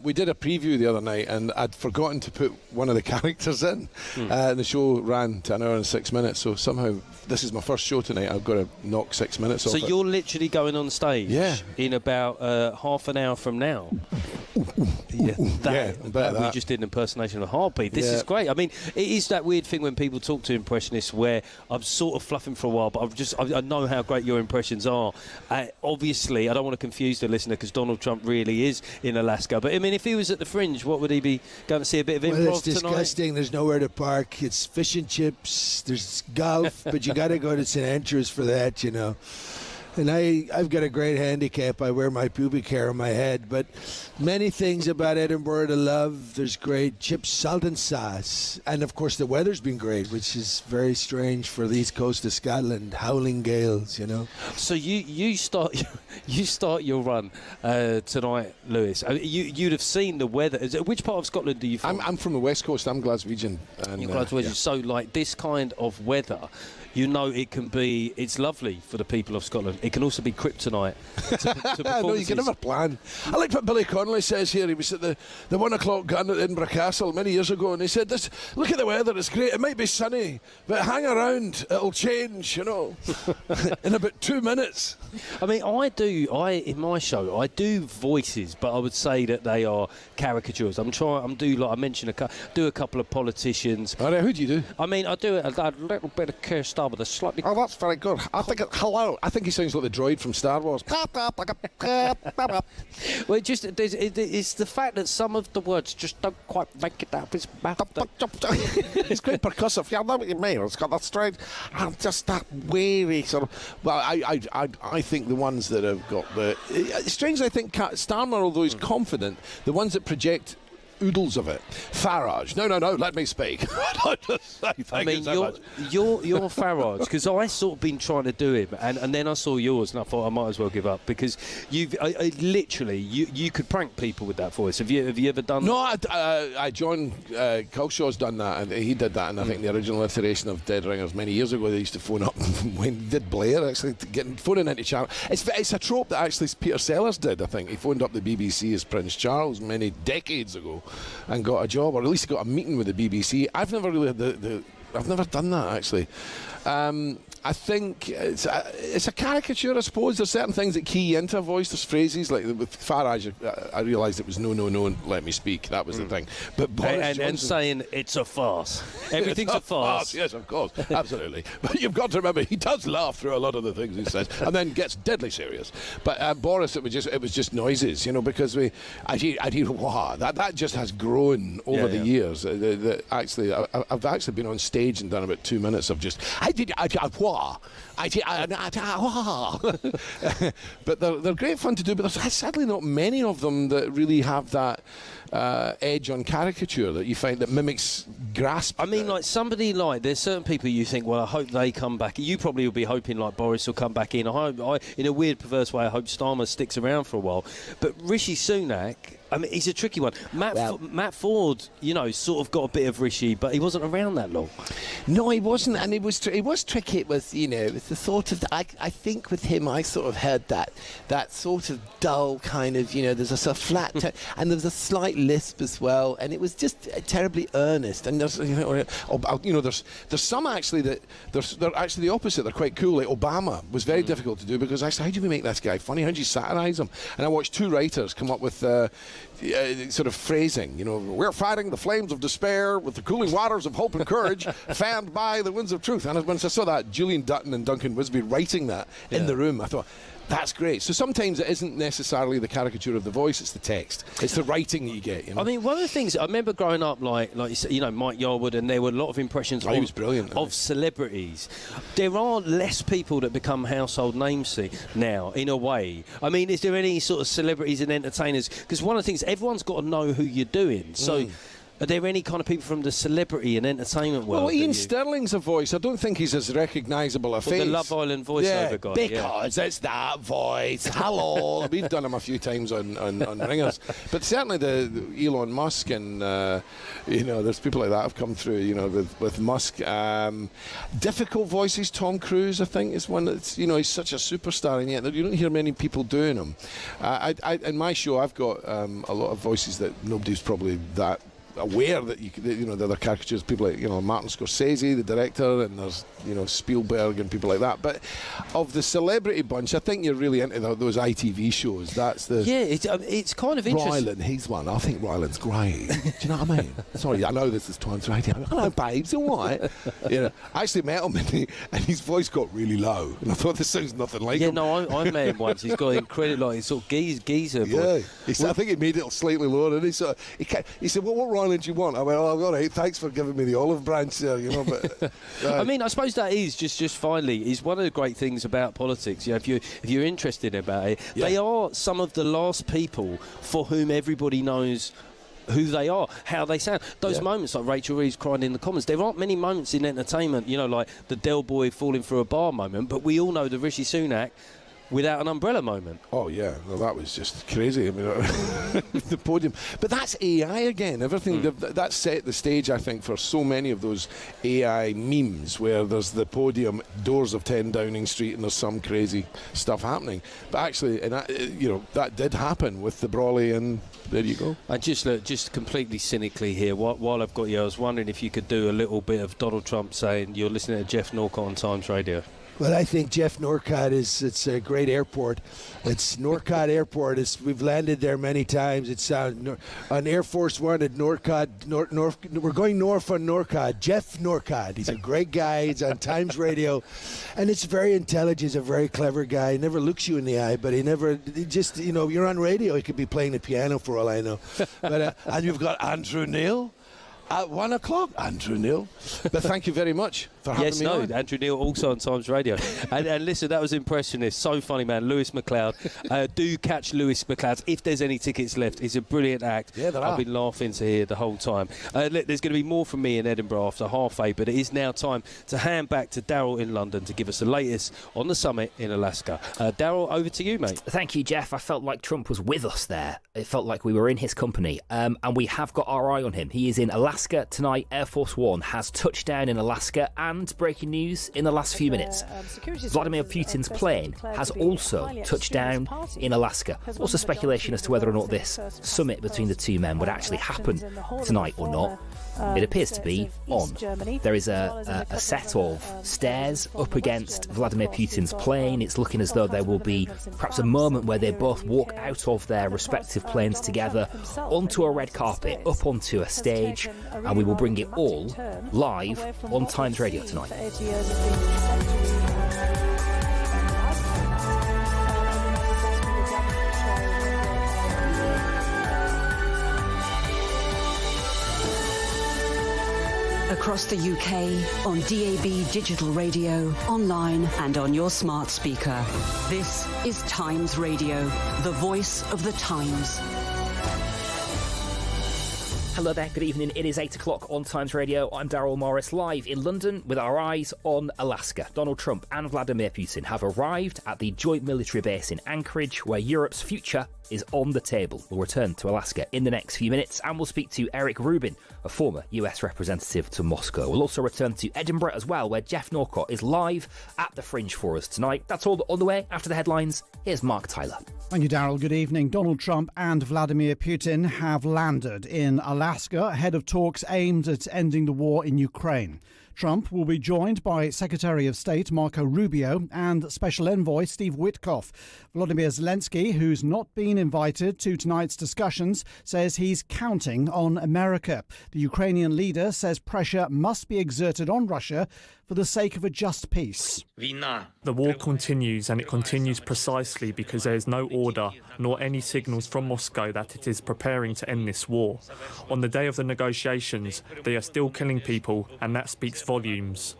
We did a preview the other night and I'd forgotten to put one of the characters in. The show ran to an hour and 6 minutes, so somehow this is my first show tonight. I've got to knock 6 minutes off. So you're literally going on stage in about half an hour from now. We just did an impersonation of Heartbeat. This is great. I mean, it is that weird thing when people talk to impressionists where I'm sort of fluffing for a while, but I know how great your impressions are. Obviously, I don't want to confuse the listener because Donald Trump really is in Alaska. But I mean, if he was at the Fringe, what would he be going to see? A bit of improv tonight? Well, it's disgusting. There's nowhere to park. It's fish and chips. There's golf, but you got to go to St Andrews for that, you know. And I've got a great handicap. I wear my pubic hair on my head. But many things about Edinburgh to love. There's great chips, salt and sauce. And, of course, the weather's been great, which is very strange for the east coast of Scotland. Howling gales, you know. So you start your run tonight, Lewis. You'd have seen the weather. Which part of Scotland do you from? I'm from the west coast. I'm Glaswegian. You're Glaswegian. So, like, this kind of weather, you know, it's lovely for the people of Scotland. It can also be kryptonite to No, you can never plan. I like what Billy Connolly says here. He was at the 1 o'clock gun at Edinburgh Castle many years ago, and he said, look at the weather, it's great. It might be sunny, but hang around, it'll change, you know, in about 2 minutes. I mean, in my show, I do voices, but I would say that they are caricatures. I mentioned do a couple of politicians. All right, who do you do? I mean, I do a little bit of Keir Starmer with a slightly... Oh, that's very good. Hello. I think he sounds like the droid from Star Wars. Well, it's the fact that some of the words just don't quite make it out of his mouth. It's quite percussive. Yeah, I know what you mean. It's got that strange, just that weary sort of... Well, I think the ones that have got the... Strange, I think Starmer, although he's confident, the ones that project oodles of it. Farage. No, let me speak. I mean, you're Farage, because I sort of been trying to do him, and then I saw yours, and I thought I might as well give up, because literally you could prank people with that voice. Have you ever done? No, John Culshaw's done that, and he did that, and I think the original iteration of Dead Ringers many years ago, they used to phone up when did Blair actually phoning into channel. It's a trope that actually Peter Sellers did. I think he phoned up the BBC as Prince Charles many decades ago and got a job, or at least got a meeting with the BBC. I've never really had I've never done that actually. I think it's a caricature, I suppose. There's certain things that key into a voice. There's phrases like with Farage. I realised it was no, let me speak. That was the thing. But Boris and saying it's a farce. Everything's a farce. Yes, of course, absolutely. But you've got to remember, he does laugh through a lot of the things he says, and then gets deadly serious. But Boris, it was just noises, because I'd hear wah. That just has grown over the years. Actually, I've actually been on stage and done about 2 minutes of just but they're great fun to do, but there's sadly not many of them that really have that edge on caricature that you find that mimics grasp. I mean, like somebody there's certain people you think, well, I hope they come back. You probably will be hoping like Boris will come back in. I in a weird, perverse way, I hope Starmer sticks around for a while. But Rishi Sunak, I mean, he's a tricky one. Matt Ford, sort of got a bit of Rishi, but he wasn't around that long. No, he wasn't, and it was tricky. It was, with the sort of, I think with him, I sort of heard that sort of dull kind of, there's a sort of flat tone, and there was a slight lisp as well, and it was just terribly earnest. And there's, there's some actually that they're actually the opposite. They're quite cool. Like Obama was very difficult to do because actually, how do we make this guy funny? How do you satirise him? And I watched two writers come up with sort of phrasing. We're fighting the flames of despair with the cooling waters of hope and courage, fanned by the winds of truth. And when I saw that, Julian Dutton and Duncan Wisby writing that in the room, I thought, that's great. So sometimes it isn't necessarily the caricature of the voice, it's the text. It's the writing that you get. I mean, one of the things, I remember growing up, like you said, Mike Yarwood, and there were a lot of impressions he was brilliant, of celebrities. There are less people that become household names now, in a way. I mean, is there any sort of celebrities and entertainers? Because one of the things, everyone's got to know who you're doing. So are there any kind of people from the celebrity and entertainment world? Well, Ian Sterling's a voice. I don't think he's as recognisable a face. The Love Island voiceover guy. Because it's that voice. Hello. We've done him a few times on Ringers. But certainly the Elon Musk and, there's people like that have come through, with Musk. Difficult voices. Tom Cruise, I think, is one that's, he's such a superstar, and yet you don't hear many people doing him. In my show, I've got a lot of voices that nobody's probably that aware that the other caricatures, people like Martin Scorsese, the director, and there's Spielberg and people like that. But of the celebrity bunch, I think you're really into those ITV shows. That's the it's kind of interesting. Ryland, he's one. I think Ryland's great. Do you know what I mean? Sorry, I know this is Times Radio. Hello, babes, all right. I actually met him and his voice got really low, and I thought this sounds nothing like him. No, I met him once. He's got incredible, sort of geezer voice. Yeah, I think he made it slightly lower, and he said, "Well, what Ryland do you want?" I went, "Oh, all right, thanks for giving me the olive branch there, But I mean, I suppose that is just finally is one of the great things about politics. If you're interested about it, they are some of the last people for whom everybody knows who they are, how they sound. Those moments like Rachel Reeves crying in the Commons, there aren't many moments in entertainment, like the Del Boy falling through a bar moment, but we all know the Rishi Sunak without an umbrella moment. Oh yeah, well, that was just crazy. I mean, the podium. But that's AI again. Everything that set the stage, I think, for so many of those AI memes where there's the podium, doors of 10 Downing Street, and there's some crazy stuff happening. But actually, that did happen with the Brawley, and there you go. I just completely cynically here. While I've got you, I was wondering if you could do a little bit of Donald Trump saying you're listening to Jeff Norcott on Times Radio. Well, I think Jeff Norcott it's a great airport. It's Norcott Airport. We've landed there many times. It's on Air Force One at Norcott. We're going north on Norcott. Jeff Norcott. He's a great guy. He's on Times Radio, and it's very intelligent. He's a very clever guy. He never looks you in the eye, but he just you're on radio. He could be playing the piano for all I know. But and you've got Andrew Neil. At 1 o'clock, Andrew Neil. But thank you very much for having me on. Andrew Neil, also on Times Radio. and listen, that was impressionist. So funny, man. Lewis McLeod. Do catch Lewis McLeod if there's any tickets left. He's a brilliant act. Yeah, there are. I've been laughing to hear the whole time. Look, there's going to be more from me in Edinburgh after 8:30, but it is now time to hand back to Daryl in London to give us the latest on the summit in Alaska. Daryl, over to you, mate. Thank you, Jeff. I felt like Trump was with us there. It felt like we were in his company. And we have got our eye on him. He is in Alaska tonight. Air Force One has touched down in Alaska, and breaking news in the last few minutes. Vladimir Putin's plane has also touched down in Alaska. Also speculation as to whether or not this summit between the two men would actually happen tonight or not. It appears to be on. There is a set of stairs up against Vladimir Putin's plane. It's looking as though there will be perhaps a moment where they both walk out of their respective planes together onto a red carpet, up onto a stage, and we will bring it all live on Times Radio tonight. Across the UK, on DAB digital radio, online and on your smart speaker. This is Times Radio, the voice of the Times. Hello there, good evening. It is 8 o'clock on Times Radio. I'm Daryl Morris, live in London with our eyes on Alaska. Donald Trump and Vladimir Putin have arrived at the joint military base in Anchorage, where Europe's future is on the table. We'll return to Alaska in the next few minutes, and we'll speak to Eric Rubin, a former US representative to Moscow. We'll also return to Edinburgh as well, where Jeff Norcott is live at the Fringe for us tonight. That's all on the way. After the headlines, here's Mark Tyler. Thank you, Daryl. Good evening. Donald Trump and Vladimir Putin have landed in Alaska ahead of talks aimed at ending the war in Ukraine. Trump will be joined by Secretary of State Marco Rubio and Special Envoy Steve Witkoff. Volodymyr Zelensky, who's not been invited to tonight's discussions, says he's counting on America. The Ukrainian leader says pressure must be exerted on Russia for the sake of a just peace. The war continues, and it continues precisely because there is no order nor any signals from Moscow that it is preparing to end this war. On the day of the negotiations, they are still killing people, and that speaks volumes.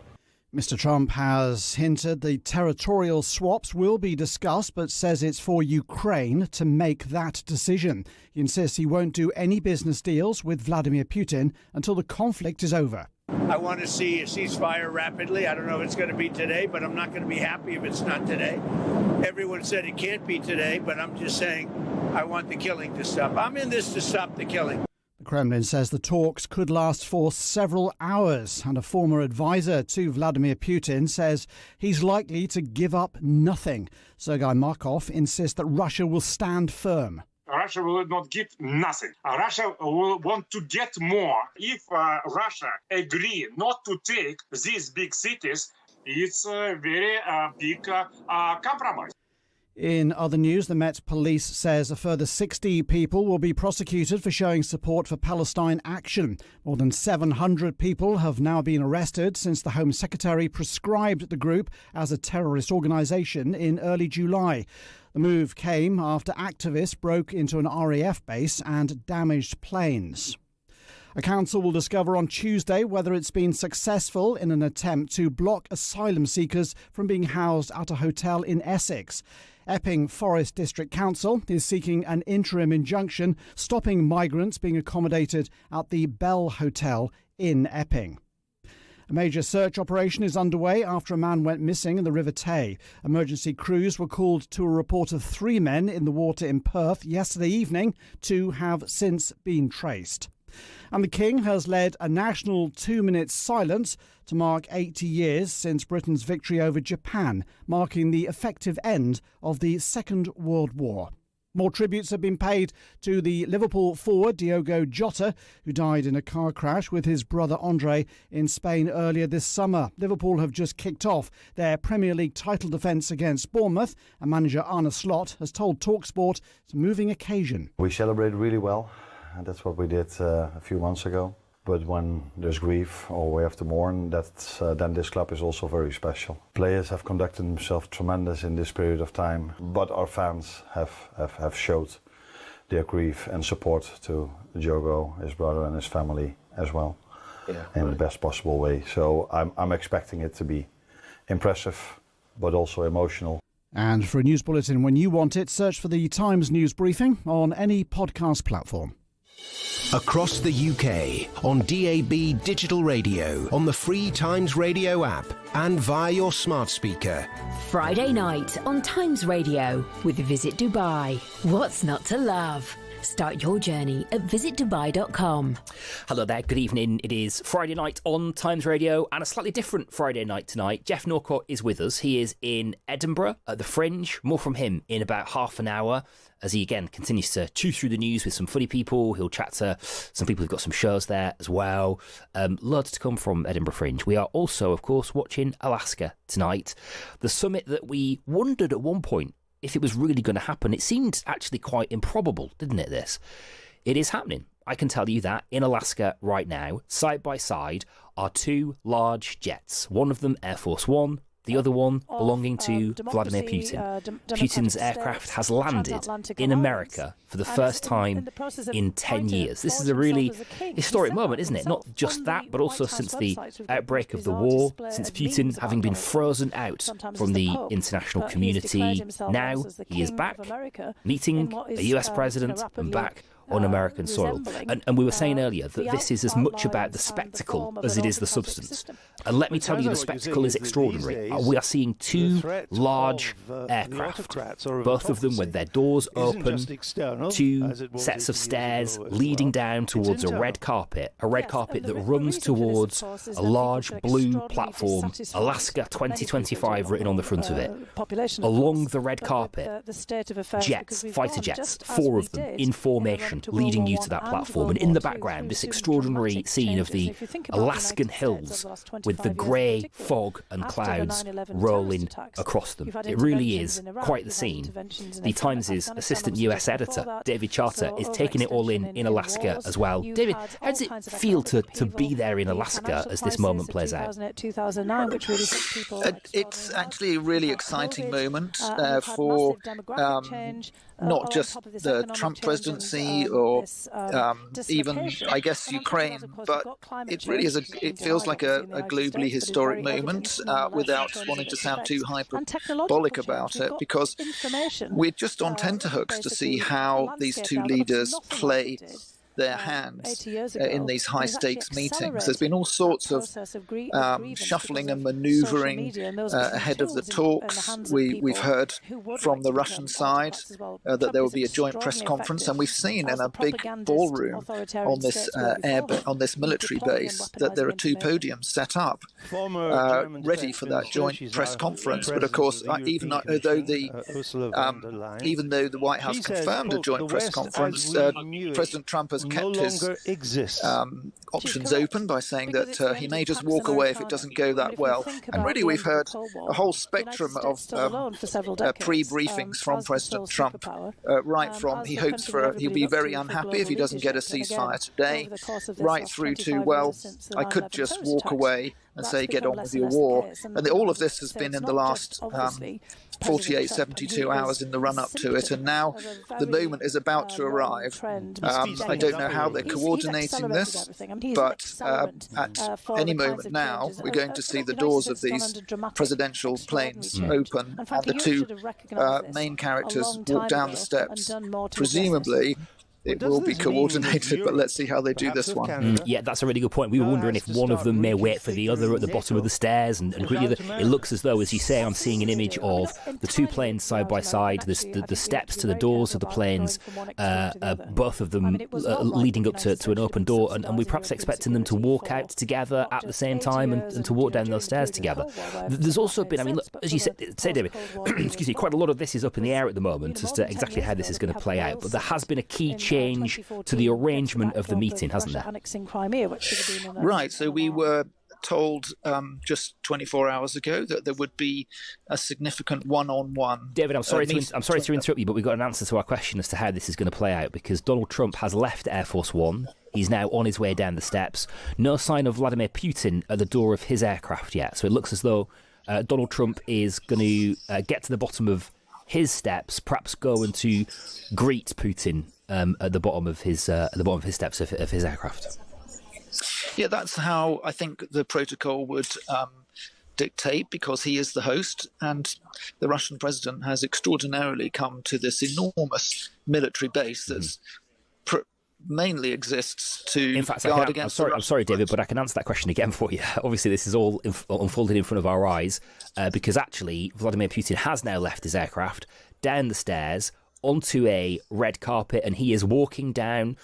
Mr. Trump has hinted the territorial swaps will be discussed, but says it's for Ukraine to make that decision. He insists he won't do any business deals with Vladimir Putin until the conflict is over. I want to see a ceasefire rapidly. I don't know if it's going to be today, but I'm not going to be happy if it's not today. Everyone said it can't be today, but I'm just saying I want the killing to stop. I'm in this to stop the killing. The Kremlin says the talks could last for several hours, and a former advisor to Vladimir Putin says he's likely to give up nothing. Sergei Markov insists that Russia will stand firm. Russia will not give nothing. Russia will want to get more. If Russia agree not to take these big cities, it's a very big compromise. In other news, the Met Police says a further 60 people will be prosecuted for showing support for Palestine Action. More than 700 people have now been arrested since the Home Secretary prescribed the group as a terrorist organisation in early July. The move came after activists broke into an RAF base and damaged planes. A council will discover on Tuesday whether it's been successful in an attempt to block asylum seekers from being housed at a hotel in Essex. Epping Forest District Council is seeking an interim injunction stopping migrants being accommodated at the Bell Hotel in Epping. A major search operation is underway after a man went missing in the River Tay. Emergency crews were called to a report of 3 men in the water in Perth yesterday evening. 2 have since been traced. And the King has led a national 2-minute silence to mark 80 years since Britain's victory over Japan, marking the effective end of the Second World War. More tributes have been paid to the Liverpool forward Diogo Jota, who died in a car crash with his brother Andre in Spain earlier this summer. Liverpool have just kicked off their Premier League title defence against Bournemouth, and manager Arne Slot has told TalkSport it's a moving occasion. We celebrated really well, and that's what we did a few months ago. But when there's grief or we have to mourn, then this club is also very special. Players have conducted themselves tremendous in this period of time, but our fans have showed their grief and support to Diogo, his brother and his family. as well, in the best possible way. So I'm expecting it to be impressive, but also emotional. And for a news bulletin when you want it, search for the Times News Briefing on any podcast platform. Across the UK, on DAB digital radio, on the free Times Radio app, and via your smart speaker. Friday night on Times Radio with Visit Dubai. What's not to love? Start your journey at visitdubai.com. Hello there, good evening. It is Friday night on Times Radio, and a slightly different Friday night tonight. Jeff Norcott is with us. He is in Edinburgh at the Fringe. More from him in about half an hour, as he again continues to chew through the news with some funny people. He'll chat to some people who've got some shows there as well. Loads to come from Edinburgh Fringe. We are also, of course, watching Alaska tonight. The summit that we wondered at one point if it was really going to happen. It seemed actually quite improbable, didn't it, this? It is happening. I can tell you that in Alaska right now, side by side, are two large jets. One of them Air Force One, the other one belonging to Vladimir Putin. Putin's aircraft has landed in America for the first time in 10 years. This is a really historic moment, isn't it? Not just that, but also since the outbreak of the war, since Putin having been frozen out from the international community. Now he is back, meeting a US president and back on American soil. And we were saying earlier that this is as much about the spectacle as it is the substance. And let me tell you, the spectacle is extraordinary. We are seeing two large aircraft, both of them with their doors open, two sets of stairs leading down towards a red carpet that runs towards a large blue platform, Alaska 2025 written on the front of it. Along the red carpet, jets, fighter jets, four of them in formation, leading you to that platform. And in the background, this extraordinary scene of the Alaskan hills with the grey fog and clouds rolling across them. It really is quite the scene. The Times' assistant US editor, David Charter, is taking it all in Alaska as well. David, how does it feel to be there in Alaska as this moment plays out? It's actually a really exciting moment for not just the Trump presidency or even, I guess, Ukraine, but it really is it feels like a globally historic moment without wanting to sound too hyperbolic about it, because we're just on tenterhooks to see how these two leaders play their hands in these high-stakes meetings. There's been all sorts of shuffling and manoeuvring ahead of the talks. We've heard from the Russian side that there will be a joint press conference, and we've seen in a big ballroom on this military base that there are two podiums set up ready for that joint press conference. But of course, even though the White House confirmed a joint press conference, President Trump has kept his options open by saying that he may just walk away if it doesn't go that well. And really, we've heard a whole spectrum of pre-briefings from President Trump, right from he'll be very unhappy if he doesn't get a ceasefire today, right through to, well, I could just walk away and say, get on with your war. And all of this has been in the last 48, 72 hours in the run-up to it, and now the moment is about to arrive. I don't know how they're coordinating this, but at any moment now, we're going to see the doors of these presidential planes open, and the two main characters walk down the steps. Presumably, it will be coordinated, but let's see how they do this one. Yeah, that's a really good point. We were wondering if one of them may wait for the other at the bottom of the stairs, and it looks as though, as you say, I'm seeing an image of the two planes side by side, the steps to the doors of the planes, both of them leading up to an open door, and we're perhaps expecting them to walk out together at the same time and to walk down those stairs together. There's also been, look, as you say, David, excuse me, quite a lot of this is up in the air at the moment as to exactly how this is going to play out, but there has been a key change to the arrangement of the meeting, hasn't there? Right, so we were told just 24 hours ago that there would be a significant one-on-one. David, I'm sorry to interrupt you, but we've got an answer to our question as to how this is going to play out, because Donald Trump has left Air Force One. He's now on his way down the steps. No sign of Vladimir Putin at the door of his aircraft yet. So it looks as though Donald Trump is going to get to the bottom of his steps, perhaps go and to greet Putin at the bottom of his steps of his aircraft. Yeah, that's how I think the protocol would dictate, because he is the host, and the Russian president has extraordinarily come to this enormous military base that's mainly exists to in fact, guard against. I'm sorry, David, but I can answer that question again for you. Obviously, this is all unfolded in front of our eyes, because actually Vladimir Putin has now left his aircraft down the stairs onto a red carpet, and he is walking down,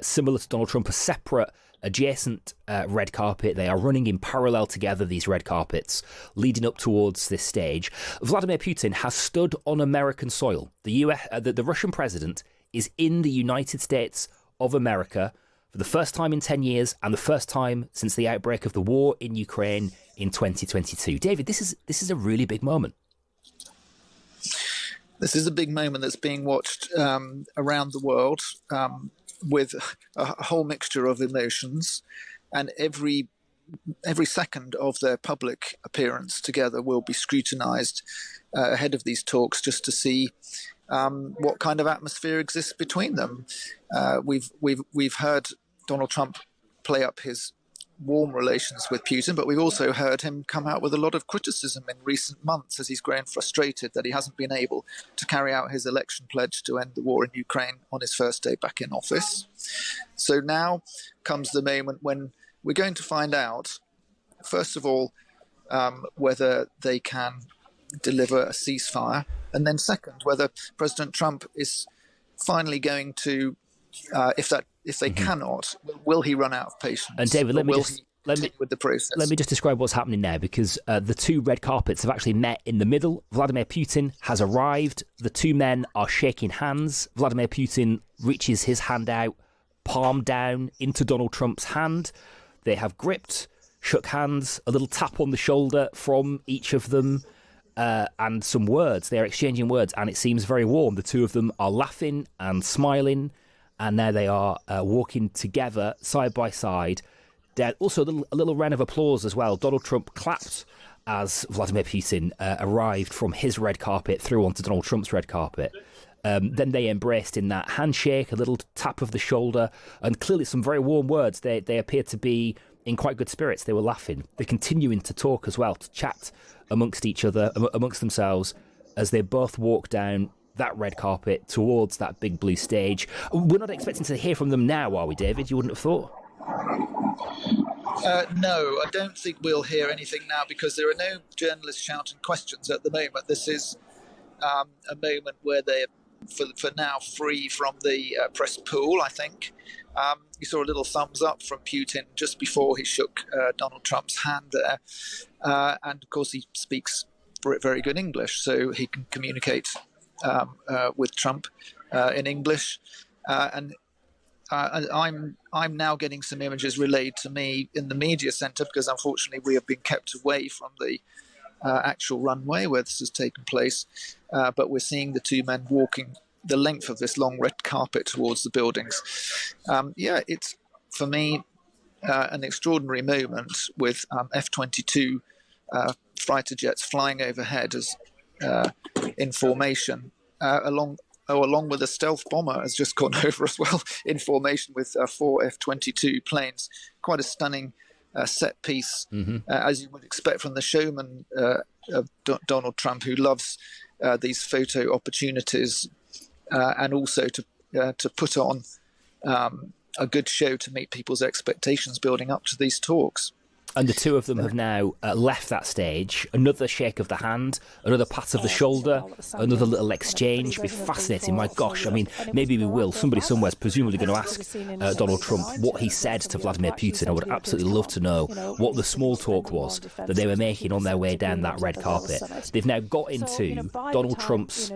similar to Donald Trump, a separate adjacent red carpet. They are running in parallel together, these red carpets, leading up towards this stage. Vladimir Putin has stood on American soil. The Russian president is in the United States of America for the first time in 10 years and the first time since the outbreak of the war in Ukraine in 2022. David, this is a really big moment. This is a big moment that's being watched around the world, with a whole mixture of emotions, and every second of their public appearance together will be scrutinized ahead of these talks, just to see what kind of atmosphere exists between them. We've heard Donald Trump play up his warm relations with Putin, but we've also heard him come out with a lot of criticism in recent months as he's grown frustrated that he hasn't been able to carry out his election pledge to end the war in Ukraine on his first day back in office. So now comes the moment when we're going to find out, first of all, whether they can deliver a ceasefire, and then second, whether President Trump is finally going to, if they cannot, will he run out of patience? And David, let me just describe what's happening now, because the two red carpets have actually met in the middle. Vladimir Putin has arrived. The two men are shaking hands. Vladimir Putin reaches his hand out, palm down, into Donald Trump's hand. They have gripped, shook hands, a little tap on the shoulder from each of them, and some words. They are exchanging words, and it seems very warm. The two of them are laughing and smiling, and now they are walking together side by side. Also, a little round of applause as well. Donald Trump clapped as Vladimir Putin arrived from his red carpet through onto Donald Trump's red carpet. Then they embraced in that handshake, a little tap of the shoulder, and clearly some very warm words. They appeared to be in quite good spirits. They were laughing. They're continuing to talk as well, to chat amongst each other, amongst themselves, as they both walk down that red carpet towards that big blue stage. We're not expecting to hear from them now, are we, David? You wouldn't have thought? No, I don't think we'll hear anything now, because there are no journalists shouting questions at the moment. This is a moment where they're, for now, free from the press pool, I think. You saw a little thumbs up from Putin just before he shook Donald Trump's hand there. And, of course, he speaks very good English, so he can communicate with Trump in English. And I'm now getting some images relayed to me in the media centre, because unfortunately we have been kept away from the actual runway where this has taken place. But we're seeing the two men walking the length of this long red carpet towards the buildings. It's, for me, an extraordinary moment with F-22 fighter jets flying overhead as in formation, along with a stealth bomber has just gone over as well in formation with 4 F-22 planes. Quite a stunning set piece, as you would expect from the showman of Donald Trump, who loves these photo opportunities, and also to put on a good show to meet people's expectations building up to these talks. And the two of them have now left that stage. Another shake of the hand, another pat of the shoulder, another little exchange. It'll be fascinating. My gosh, I mean, maybe we will. Somebody somewhere is presumably going to ask Donald Trump what he said to Vladimir Putin. I would absolutely love to know what the small talk was that they were making on their way down that red carpet. They've now got into Donald Trump's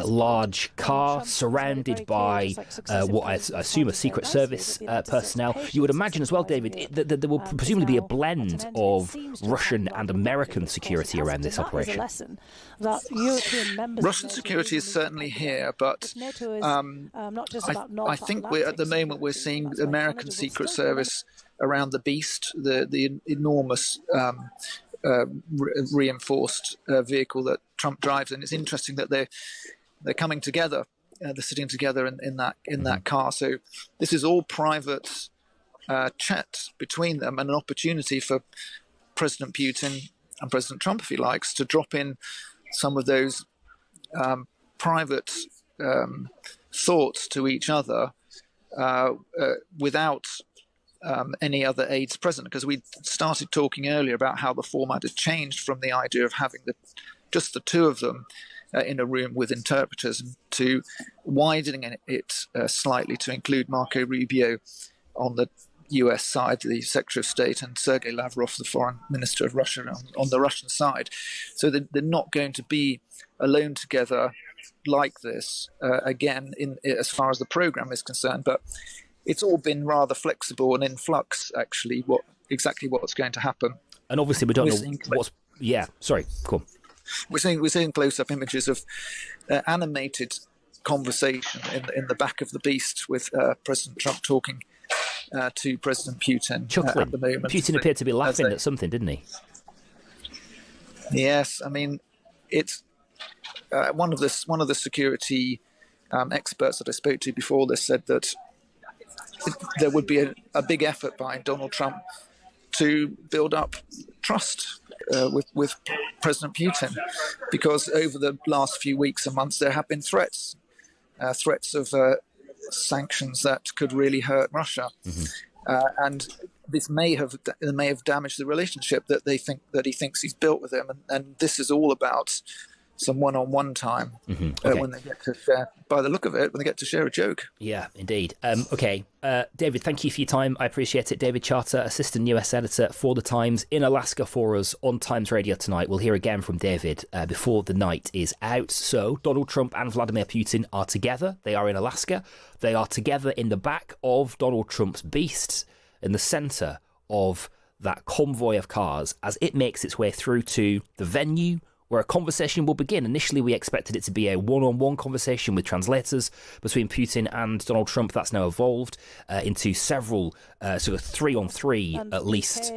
large car, surrounded by what I assume are Secret Service personnel. You would imagine as well, David, that there will presumably be a blend of Russian and American security around this operation. Russian security is certainly here, but I think we're at the moment we're seeing the American Secret Service around the Beast, the enormous reinforced vehicle that Trump drives, and it's interesting that they're coming together. They're sitting together in that car. So this is all private chat between them and an opportunity for President Putin and President Trump, if he likes, to drop in some of those private thoughts to each other without any other aides present. Because we started talking earlier about how the format had changed from the idea of having just the two of them in a room with interpreters to widening it slightly to include Marco Rubio on the US side, the Secretary of State, and Sergei Lavrov, the Foreign Minister of Russia, on the Russian side. So they're not going to be alone together like this again as far as the program is concerned. But it's all been rather flexible and in flux, actually, exactly what's going to happen. And obviously we don't know what's... Yeah, sorry, cool. We're seeing close-up images of animated conversation in the back of the Beast with President Trump talking to President Putin at the moment. Putin appeared to be laughing at something, didn't he? Yes, I mean, it's one of the security experts that I spoke to before this said that there would be a big effort by Donald Trump to build up trust with President Putin, because over the last few weeks and months there have been threats of sanctions that could really hurt Russia, and this may have damaged the relationship that he thinks he's built with him, and this is all about some one-on-one time when they get to share, by the look of it, when they get to share a joke. Yeah, indeed. Okay, David, thank you for your time. I appreciate it. David Charter, Assistant US Editor for The Times in Alaska for us on Times Radio tonight. We'll hear again from David before the night is out. So Donald Trump and Vladimir Putin are together. They are in Alaska. They are together in the back of Donald Trump's Beast, in the centre of that convoy of cars as it makes its way through to the venue where a conversation will begin. Initially, we expected it to be a one-on-one conversation with translators between Putin and Donald Trump. That's now evolved into several sort of three-on-three, at least,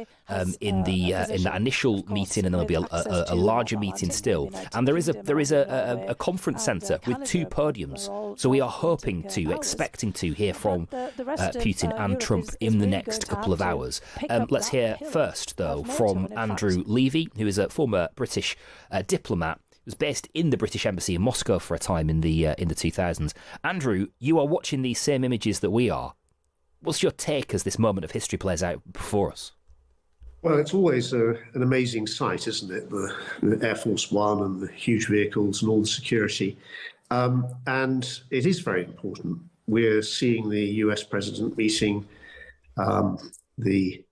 in that initial meeting, and there'll be a larger meeting still. And there is a conference centre with two podiums. So we are expecting to hear from Putin and Trump in the next couple of hours. Let's hear first, though, from Andrew Levy, who is a former British diplomat, was based in the British Embassy in Moscow for a time in the 2000s. Andrew, you are watching these same images that we are. What's your take as this moment of history plays out before us? Well, it's always an amazing sight, isn't it? The Air Force One and the huge vehicles and all the security. And it is very important. We're seeing the US president meeting the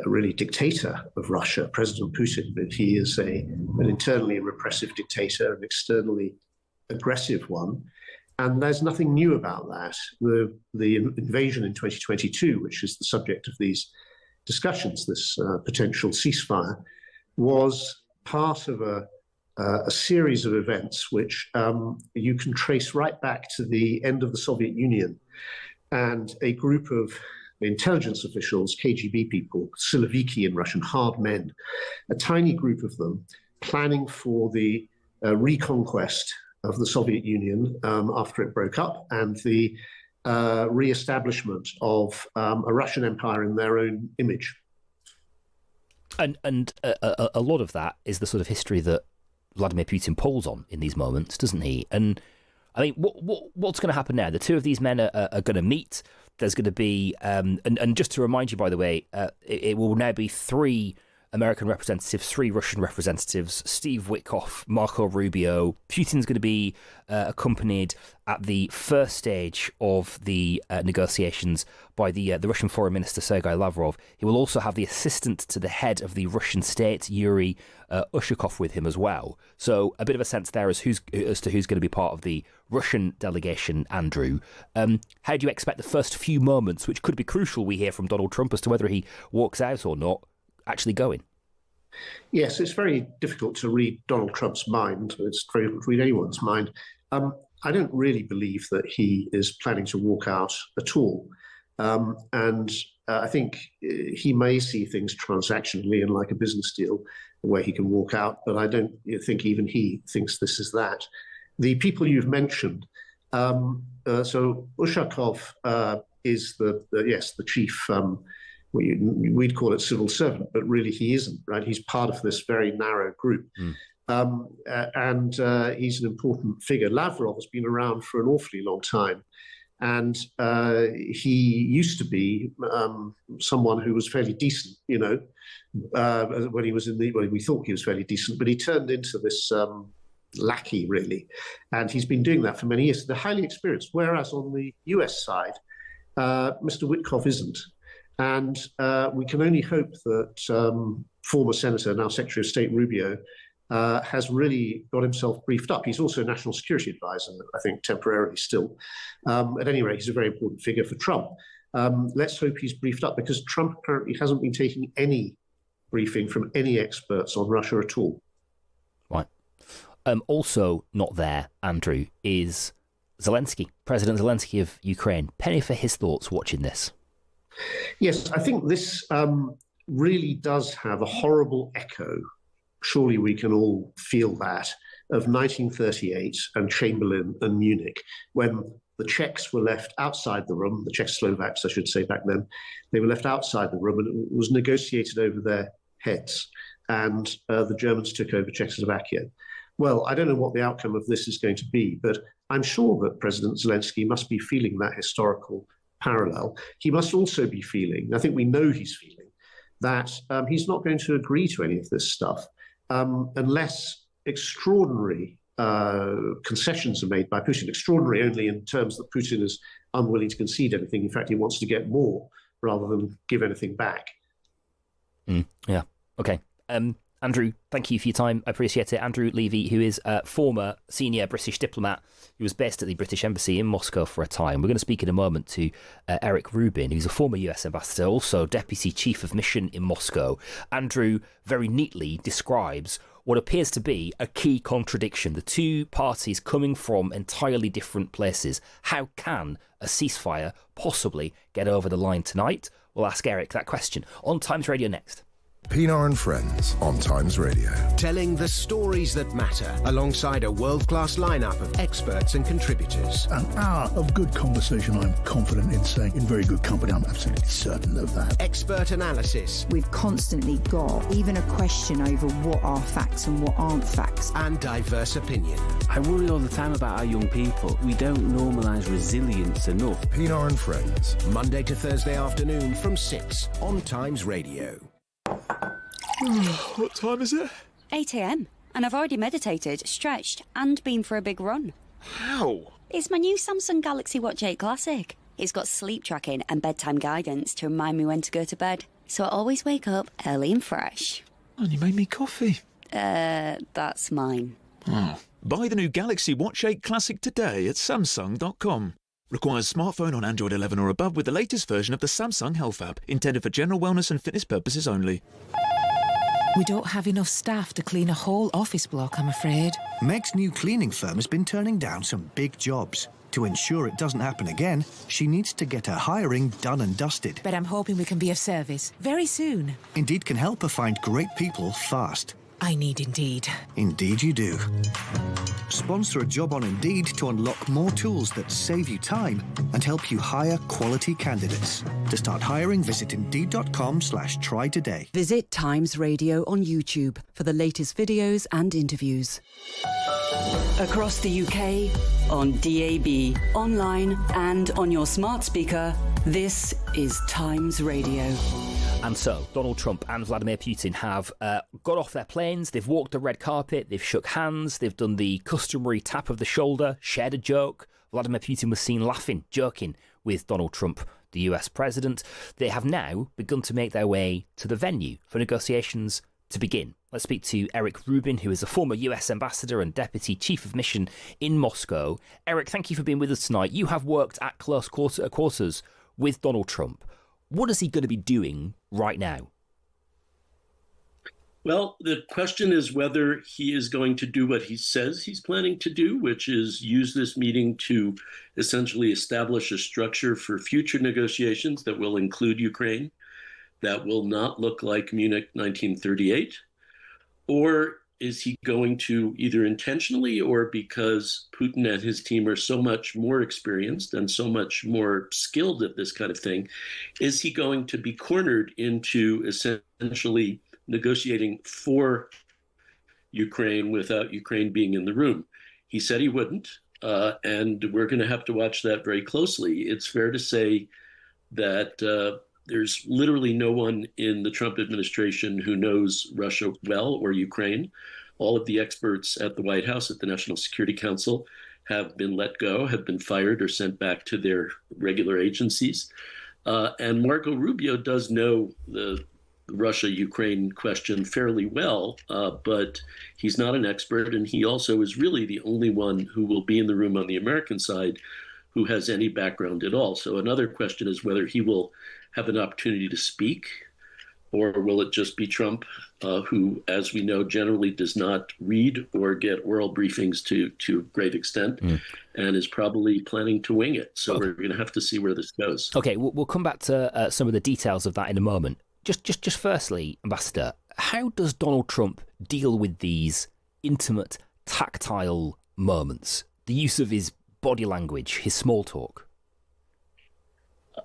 really dictator of Russia, President Putin, but he is an internally repressive dictator, an externally aggressive one. And there's nothing new about that. The invasion in 2022, which is the subject of these discussions, this potential ceasefire, was part of a series of events which you can trace right back to the end of the Soviet Union, and a group of intelligence officials, KGB people, Siloviki in Russian, hard men, a tiny group of them planning for the reconquest of the Soviet Union after it broke up, and the re-establishment of a Russian empire in their own image. And a lot of that is the sort of history that Vladimir Putin pulls on in these moments, doesn't he? And I mean, what's going to happen now? The two of these men are going to meet. There's going to be, and just to remind you, by the way, it will now be 3 American representatives, 3 Russian representatives, Steve Witkoff, Marco Rubio. Putin's going to be accompanied at the first stage of the negotiations by the Russian Foreign Minister, Sergei Lavrov. He will also have the assistant to the head of the Russian state, Yuri Ushakov, with him as well. So a bit of a sense there as to who's going to be part of the Russian delegation, Andrew. How do you expect the first few moments, which could be crucial, we hear from Donald Trump as to whether he walks out or not, actually going? Yes, it's very difficult to read Donald Trump's mind. It's very difficult to read anyone's mind. I don't really believe that he is planning to walk out at all. And I think he may see things transactionally and like a business deal where he can walk out, but I don't think even he thinks this is that. The people you've mentioned, so Ushakov is the chief. We'd call it civil servant, but really he isn't, right? He's part of this very narrow group. And he's an important figure. Lavrov has been around for an awfully long time. And he used to be someone who was fairly decent, when he was we thought he was fairly decent, but he turned into this lackey, really. And he's been doing that for many years. They're highly experienced, whereas on the US side, Mr. Witkoff isn't. And we can only hope that former Senator, now Secretary of State Rubio, has really got himself briefed up. He's also a national security advisor, I think, temporarily still. At any rate, he's a very important figure for Trump. Let's hope he's briefed up, because Trump apparently hasn't been taking any briefing from any experts on Russia at all. Right. Also not there, Andrew, is Zelensky, President Zelensky of Ukraine. Penny for his thoughts watching this. Yes, I think this really does have a horrible echo. Surely we can all feel that, of 1938 and Chamberlain and Munich, when the Czechs were left outside the room, the Czechoslovaks, I should say, back then. They were left outside the room, and it was negotiated over their heads, and the Germans took over Czechoslovakia. Well, I don't know what the outcome of this is going to be, but I'm sure that President Zelensky must be feeling that historical parallel. He must also be feeling, I think we know he's feeling, that he's not going to agree to any of this stuff unless extraordinary concessions are made by Putin. Extraordinary only in terms that Putin is unwilling to concede anything. In fact, he wants to get more rather than give anything back. Yeah. Okay. Andrew, thank you for your time. I appreciate it. Andrew Levy, who is a former senior British diplomat who was based at the British Embassy in Moscow for a time. We're going to speak in a moment to Eric Rubin, who's a former US ambassador, also Deputy Chief of Mission in Moscow. Andrew very neatly describes what appears to be a key contradiction. The two parties coming from entirely different places. How can a ceasefire possibly get over the line tonight? We'll ask Eric that question on Times Radio next. Pinar and Friends on Times Radio. Telling the stories that matter alongside a world-class lineup of experts and contributors. An hour of good conversation, I'm confident in saying. In very good company, I'm absolutely certain of that. Expert analysis. We've constantly got even a question over what are facts and what aren't facts. And diverse opinion. I worry all the time about our young people. We don't normalise resilience enough. Pinar and Friends. Monday to Thursday afternoon from 6 on Times Radio. What time is it? 8 a.m. And I've already meditated, stretched, and been for a big run. How? It's my new Samsung Galaxy Watch 8 Classic. It's got sleep tracking and bedtime guidance to remind me when to go to bed. So I always wake up early and fresh. And you made me coffee. That's mine. Oh. Buy the new Galaxy Watch 8 Classic today at Samsung.com. Requires smartphone on Android 11 or above with the latest version of the Samsung Health app, intended for general wellness and fitness purposes only. We don't have enough staff to clean a whole office block, I'm afraid. Meg's new cleaning firm has been turning down some big jobs. To ensure it doesn't happen again, she needs to get her hiring done and dusted. But I'm hoping we can be of service very soon. Indeed can help her find great people fast. I need Indeed. Indeed you do. Sponsor a job on Indeed to unlock more tools that save you time and help you hire quality candidates. To start hiring, visit Indeed.com/try today. Visit Times Radio on YouTube for the latest videos and interviews. Across the UK, on DAB, online and on your smart speaker, this is Times Radio. And so, Donald Trump and Vladimir Putin have got off their planes, they've walked the red carpet, they've shook hands, they've done the customary tap of the shoulder, shared a joke. Vladimir Putin was seen laughing, joking with Donald Trump, the US president. They have now begun to make their way to the venue for negotiations to begin. Let's speak to Eric Rubin, who is a former US ambassador and deputy chief of mission in Moscow. Eric, thank you for being with us tonight. You have worked at close quarters with Donald Trump. What is he going to be doing right now? Well, the question is whether he is going to do what he says he's planning to do, which is use this meeting to essentially establish a structure for future negotiations that will include Ukraine, that will not look like Munich 1938, or is he going to, either intentionally or because Putin and his team are so much more experienced and so much more skilled at this kind of thing, is he going to be cornered into essentially negotiating for Ukraine without Ukraine being in the room? He said he wouldn't, and we're going to have to watch that very closely. It's fair to say that there's literally no one in the Trump administration who knows Russia well or Ukraine. All of the experts at the White House, at the National Security Council, have been let go, have been fired, or sent back to their regular agencies. And Marco Rubio does know the Russia-Ukraine question fairly well, but he's not an expert, and he also is really the only one who will be in the room on the American side who has any background at all. So another question is whether he will have an opportunity to speak, or will it just be Trump, who, as we know, generally does not read or get oral briefings to a great extent, and is probably planning to wing it. So we're going to have to see where this goes. Okay, we'll come back to some of the details of that in a moment. Just firstly, Ambassador, how does Donald Trump deal with these intimate, tactile moments? The use of his body language, his small talk?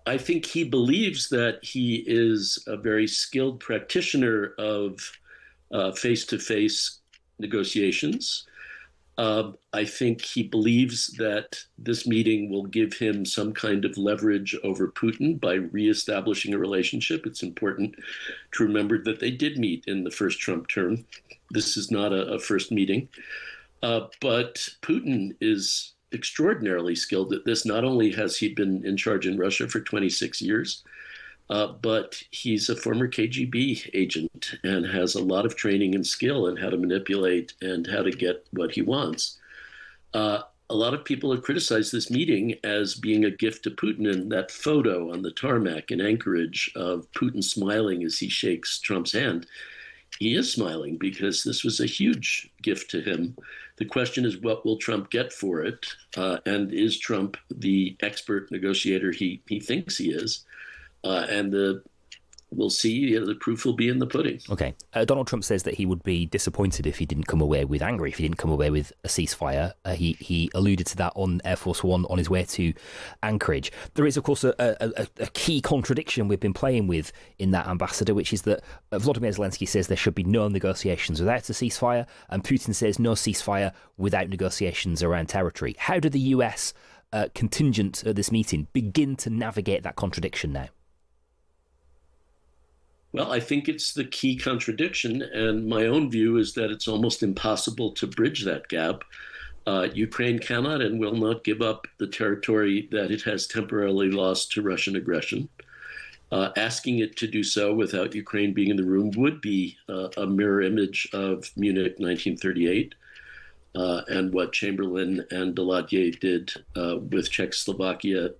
I think he believes that he is a very skilled practitioner of face-to-face negotiations. I think he believes that this meeting will give him some kind of leverage over Putin by reestablishing a relationship. It's important to remember that they did meet in the first Trump term. This is not a first meeting. But Putin is extraordinarily skilled at this. Not only has he been in charge in Russia for 26 years, but he's a former KGB agent and has a lot of training and skill in how to manipulate and how to get what he wants. A lot of people have criticized this meeting as being a gift to Putin, and that photo on the tarmac in Anchorage of Putin smiling as he shakes Trump's hand, he is smiling because this was a huge gift to him. The question is, what will Trump get for it? And is Trump the expert negotiator he thinks he is? We'll see. The proof will be in the pudding. Okay. Donald Trump says that he would be disappointed if he didn't come away with angry, if he didn't come away with a ceasefire. He alluded to that on Air Force One on his way to Anchorage. There is, of course, a key contradiction we've been playing with in that, Ambassador, which is that Volodymyr Zelensky says there should be no negotiations without a ceasefire, and Putin says no ceasefire without negotiations around territory. How did the US contingent at this meeting begin to navigate that contradiction now? Well, I think it's the key contradiction, and my own view is that it's almost impossible to bridge that gap. Ukraine cannot and will not give up the territory that it has temporarily lost to Russian aggression. Asking it to do so without Ukraine being in the room would be a mirror image of Munich 1938 and what Chamberlain and Daladier did with Czechoslovakia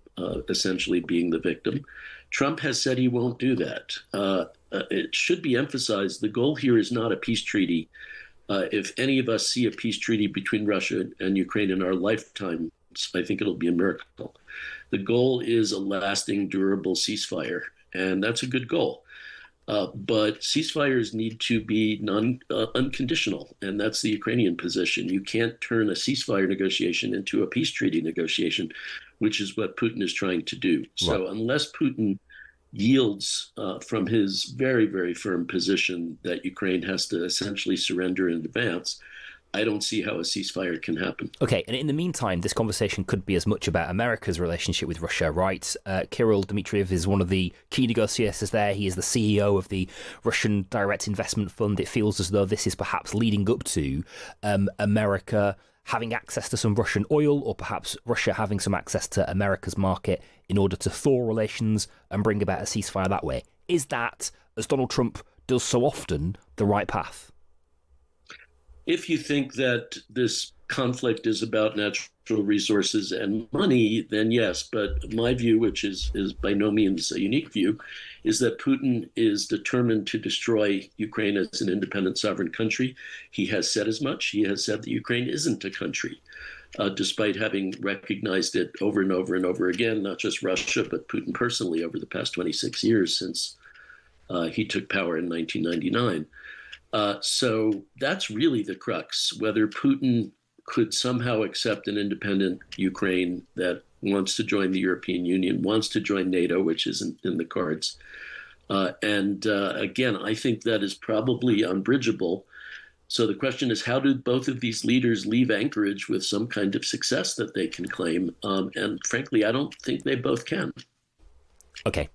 essentially being the victim. Trump has said he won't do that. It should be emphasized the goal here is not a peace treaty. If any of us see a peace treaty between Russia and Ukraine in our lifetime, I think it'll be a miracle. The goal is a lasting, durable ceasefire, and that's a good goal. But ceasefires need to be unconditional, and that's the Ukrainian position. You can't turn a ceasefire negotiation into a peace treaty negotiation, which is what Putin is trying to do. Right. So unless Putin yields from his very, very firm position that Ukraine has to essentially surrender in advance, I don't see how a ceasefire can happen. Okay, and in the meantime, this conversation could be as much about America's relationship with Russia, right? Kirill Dmitriev is one of the key negotiators there. He is the CEO of the Russian Direct Investment Fund. It feels as though this is perhaps leading up to America having access to some Russian oil, or perhaps Russia having some access to America's market in order to thaw relations and bring about a ceasefire that way. Is that, as Donald Trump does so often, the right path? If you think that this conflict is about natural resources and money, then yes. But my view, which is by no means a unique view, is that Putin is determined to destroy Ukraine as an independent sovereign country. He has said as much. He has said that Ukraine isn't a country, despite having recognized it over and over and over again, not just Russia, but Putin personally over the past 26 years since he took power in 1999. So that's really the crux, whether Putin could somehow accept an independent Ukraine that wants to join the European Union, wants to join NATO, which isn't in the cards. Again, I think that is probably unbridgeable. So the question is, how do both of these leaders leave Anchorage with some kind of success that they can claim? And frankly, I don't think they both can. Okay.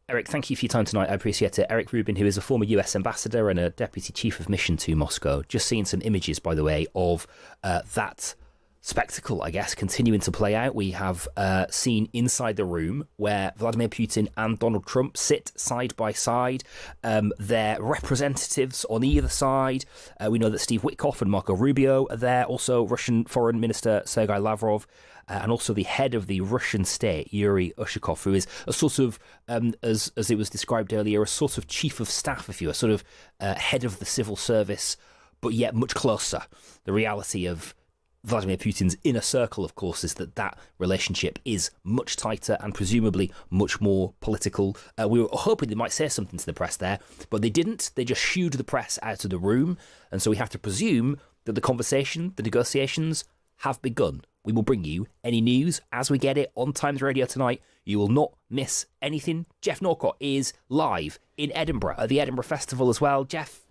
Eric, thank you for your time tonight. I appreciate it. Eric Rubin, who is a former US ambassador and a deputy chief of mission to Moscow. Just seeing some images, by the way, of that spectacle, I guess, continuing to play out. We have seen inside the room where Vladimir Putin and Donald Trump sit side by side. Their representatives on either side. We know that Steve Witkoff and Marco Rubio are there. Also, Russian Foreign Minister Sergei Lavrov. And also the head of the Russian state, Yuri Ushakov, who is a sort of, as it was described earlier, a sort of chief of staff, if you will, sort of head of the civil service, but yet much closer. The reality of Vladimir Putin's inner circle, of course, is that relationship is much tighter and presumably much more political. We were hoping they might say something to the press there, but they didn't. They just shooed the press out of the room. And so we have to presume that the conversation, the negotiations have begun. We will bring you any news as we get it on Times Radio tonight. You will not miss anything. Jeff Norcott is live in Edinburgh at the Edinburgh Festival as well. Jeff?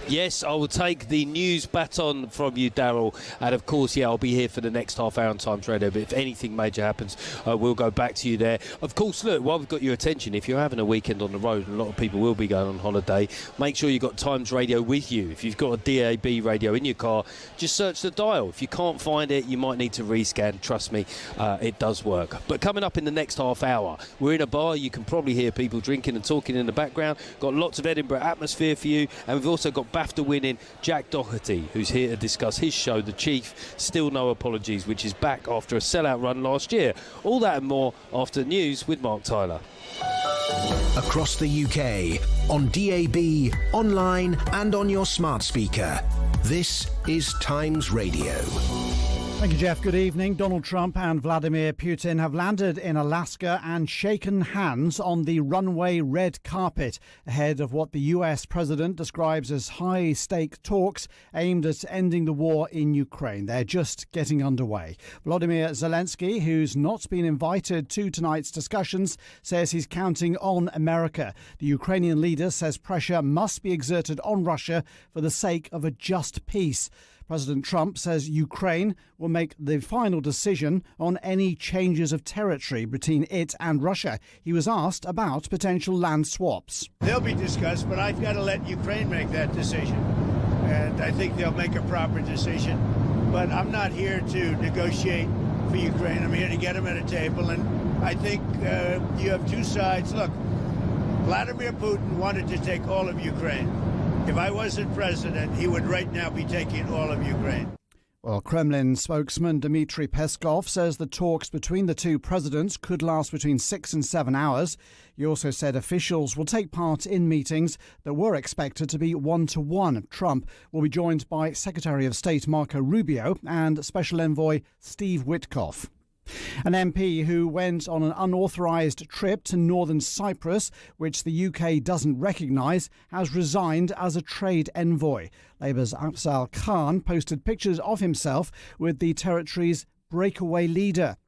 Yes, I will take the news baton from you, Daryl. And of course, I'll be here for the next half hour on Times Radio. But if anything major happens, we'll go back to you there. Of course, look, while we've got your attention, if you're having a weekend on the road, and a lot of people will be going on holiday, make sure you've got Times Radio with you. If you've got a DAB radio in your car, just search the dial. If you can't find it, you might need to rescan. Trust me, it does work. But coming up in the next half hour, we're in a bar. You can probably hear people drinking and talking in the background. Got lots of Edinburgh atmosphere for you. And we've also got BAFTA winning Jack Doherty, who's here to discuss his show, The Chief, Still No Apologies, which is back after a sellout run last year. All that and more after news with Mark Tyler. Across the UK, on DAB, online and on your smart speaker. This is Times Radio. Thank you, Jeff. Good evening. Donald Trump and Vladimir Putin have landed in Alaska and shaken hands on the runway red carpet ahead of what the US president describes as high-stake talks aimed at ending the war in Ukraine. They're just getting underway. Volodymyr Zelensky, who's not been invited to tonight's discussions, says he's counting on America. The Ukrainian leader says pressure must be exerted on Russia for the sake of a just peace. President Trump says Ukraine will make the final decision on any changes of territory between it and Russia. He was asked about potential land swaps. They'll be discussed, but I've got to let Ukraine make that decision. And I think they'll make a proper decision. But I'm not here to negotiate for Ukraine. I'm here to get them at a table. And I think you have two sides. Look, Vladimir Putin wanted to take all of Ukraine. If I wasn't president, he would right now be taking all of Ukraine. Well, Kremlin spokesman Dmitry Peskov says the talks between the two presidents could last between 6 and 7 hours. He also said officials will take part in meetings that were expected to be one-to-one. Trump will be joined by Secretary of State Marco Rubio and Special Envoy Steve Witkoff. An MP who went on an unauthorised trip to northern Cyprus, which the UK doesn't recognise, has resigned as a trade envoy. Labour's Afzal Khan posted pictures of himself with the territory's breakaway leader.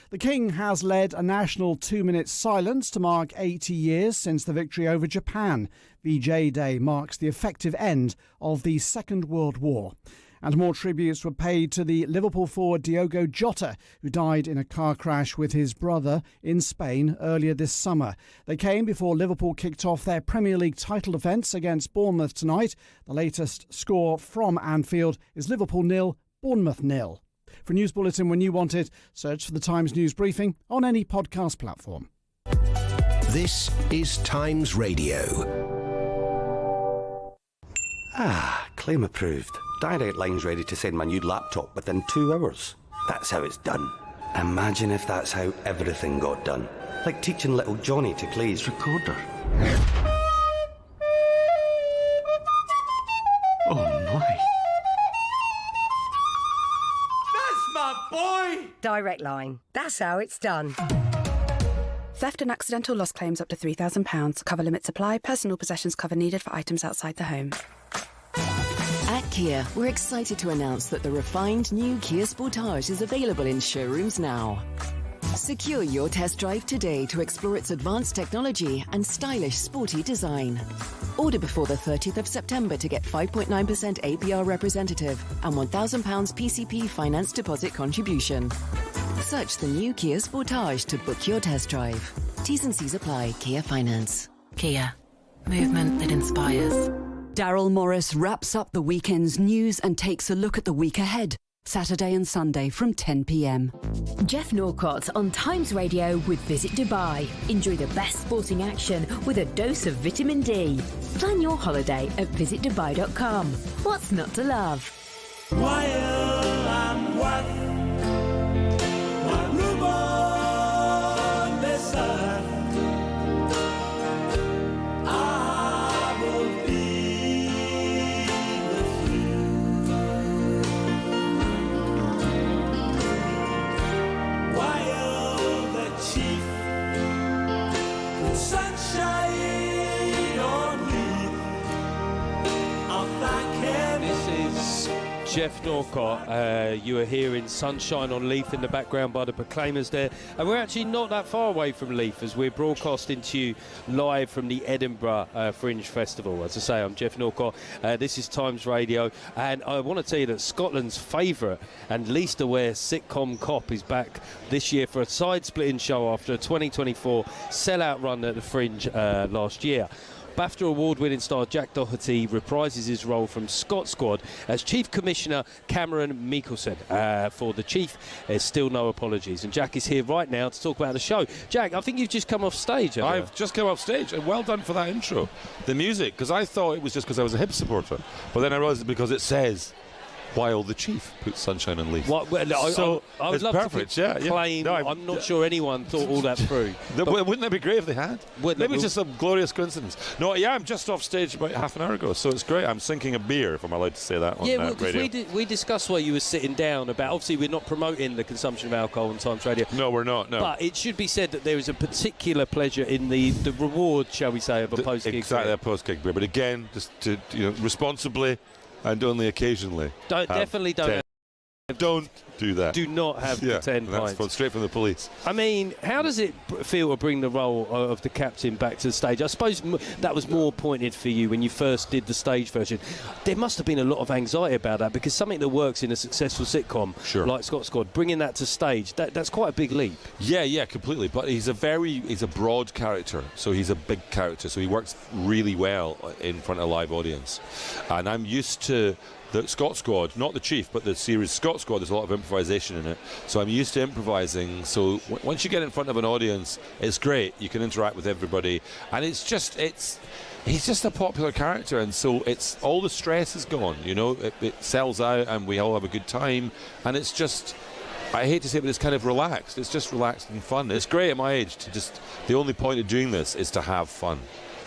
The King has led a national 2-minute silence to mark 80 years since the victory over Japan. VJ Day marks the effective end of the Second World War. And more tributes were paid to the Liverpool forward Diogo Jota, who died in a car crash with his brother in Spain earlier this summer. They came before Liverpool kicked off their Premier League title defence against Bournemouth tonight. The latest score from Anfield is Liverpool 0, Bournemouth 0. For a news bulletin when you want it, search for the Times News Briefing on any podcast platform. This is Times Radio. Claim approved. Direct Line's ready to send my new laptop within 2 hours. That's how it's done. Imagine if that's how everything got done. Like teaching little Johnny to play his recorder. Oh my. That's my boy! Direct Line. That's how it's done. Theft and accidental loss claims up to £3,000. Cover limits apply. Personal possessions cover needed for items outside the home. At Kia, we're excited to announce that the refined new Kia Sportage is available in showrooms now. Secure your test drive today to explore its advanced technology and stylish, sporty design. Order before the 30th of September to get 5.9% APR representative and £1,000 PCP finance deposit contribution. Search the new Kia Sportage to book your test drive. T's and C's apply. Kia Finance. Kia. Movement that inspires. Daryl Morris wraps up the weekend's news and takes a look at the week ahead. Saturday and Sunday from 10 p.m. Jeff Norcott on Times Radio with Visit Dubai. Enjoy the best sporting action with a dose of vitamin D. Plan your holiday at visitdubai.com. What's not to love? While I'm my room on this earth, I will be with you. While the chief puts sunshine on me, I'll thank him. This is Jeff Norcott. You are hearing Sunshine on Leith in the background by the Proclaimers there. And we're actually not that far away from Leith as we're broadcasting to you live from the Edinburgh Fringe Festival. As I say, I'm Jeff Norcott. This is Times Radio. And I want to tell you that Scotland's favourite and least aware sitcom Cop is back this year for a side-splitting show after a 2024 sellout run at the Fringe last year. BAFTA award-winning star Jack Doherty reprises his role from Scot Squad as Chief Commissioner Cameron Mickelson. For the Chief, there's still no apologies. And Jack is here right now to talk about the show. Jack, I think you've just come off stage. I've just come off stage, and well done for that intro. The music, because I thought it was just because I was a Hibs supporter, but then I realised it's because it says while the Chief puts sunshine on Leith. Well, so I would love perfect, to claim. No, I'm not sure anyone thought all that through. Wouldn't that be great if they had? Maybe it's just a glorious coincidence. No, yeah, I'm just off stage about half an hour ago, so it's great. I'm sinking a beer, if I'm allowed to say that on radio. We discussed while you were sitting down about, obviously we're not promoting the consumption of alcohol on Times Radio. No, we're not, no. But it should be said that there is a particular pleasure in the reward, shall we say, of a post-gig beer. Exactly, a post-gig beer. But again, just to, responsibly and only occasionally. Definitely don't. Don't do that. Do not have the 10 pints. That's straight from the police. I mean, how does it feel to bring the role of the captain back to the stage? I suppose that was more pointed for you when you first did the stage version. There must have been a lot of anxiety about that, because something that works in a successful sitcom like Scot Squad, bringing that to stage, that's quite a big leap. Yeah, completely. But he's a broad character, so he's a big character, so he works really well in front of a live audience. And I'm used to the Scot Squad, not the Chief, but the series Scot Squad, there's a lot of improvisation in it. So I'm used to improvising. So once you get in front of an audience, it's great. You can interact with everybody. And he's just a popular character. And so it's all the stress is gone, It sells out and we all have a good time. And it's just, I hate to say it, but it's kind of relaxed. It's just relaxed and fun. It's great at my age to just, the only point of doing this is to have fun.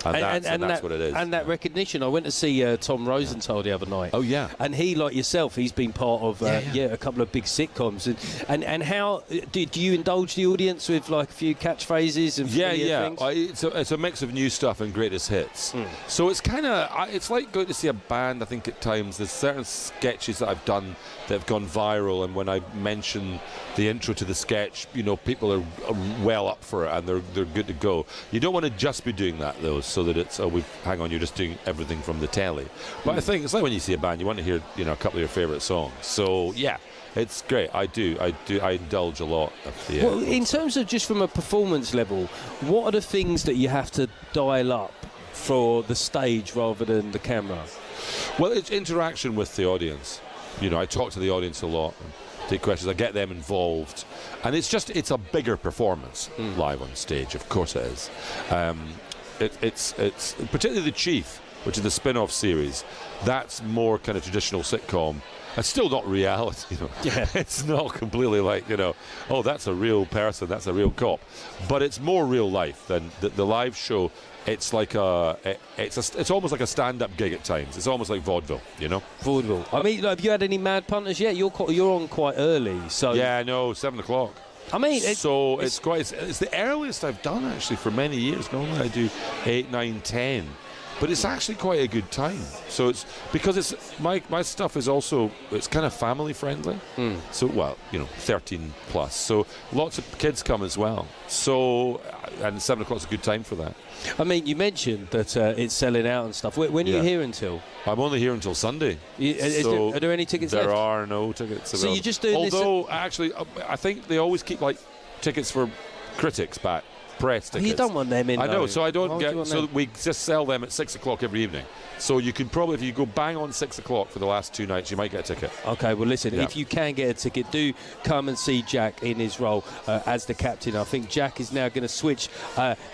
And that's what it is. And that recognition. I went to see Tom Rosenthal the other night. Oh, yeah. And he, like yourself, he's been part of a couple of big sitcoms. And how do you indulge the audience with like a few catchphrases and things? It's a mix of new stuff and greatest hits. So it's kind of, it's like going to see a band, I think, at times. There's certain sketches that I've done that have gone viral, and when I mention the intro to the sketch, people are well up for it and they're good to go. You don't want to just be doing that, though, so that it's, hang on, you're just doing everything from the telly. But I think it's like when you see a band, you want to hear, a couple of your favourite songs. So, yeah. It's great. I indulge a lot of the. Well, in terms of just from a performance level, what are the things that you have to dial up for the stage rather than the camera? Well, it's interaction with the audience. I talk to the audience a lot, and take questions. I get them involved, and it's a bigger performance live on stage. Of course, it is. It's particularly the Chief, which is the spin-off series. That's more kind of traditional sitcom. It's still not reality, Yeah. It's not completely like, oh, that's a real person, that's a real cop. But it's more real life than the live show. It's like it's almost like a stand-up gig at times. It's almost like vaudeville, Vaudeville. I mean, have you had any mad punters yet? You're on quite early, so. Yeah, no, 7 o'clock. I mean, it's the earliest I've done actually for many years. Normally I do 8, 9, 10. But it's actually quite a good time. So it's because it's my stuff is also, it's kind of family friendly. So 13 plus. So lots of kids come as well. So and 7 o'clock's a good time for that. I mean, you mentioned that it's selling out and stuff. When are you here until? I'm only here until Sunday. Are there any tickets left? There are no tickets available. So you're just doing Although, actually, I think they always keep like tickets for critics back. Press tickets. You don't want them in. I know, so I don't Why get. would you So want them? we just sell them at 6 o'clock every evening. So you can probably, if you go bang on 6 o'clock for the last 2 nights, you might get a ticket. Okay, well listen, Yeah. if you can get a ticket, do come and see Jack in his role as the captain. I think Jack is now going to switch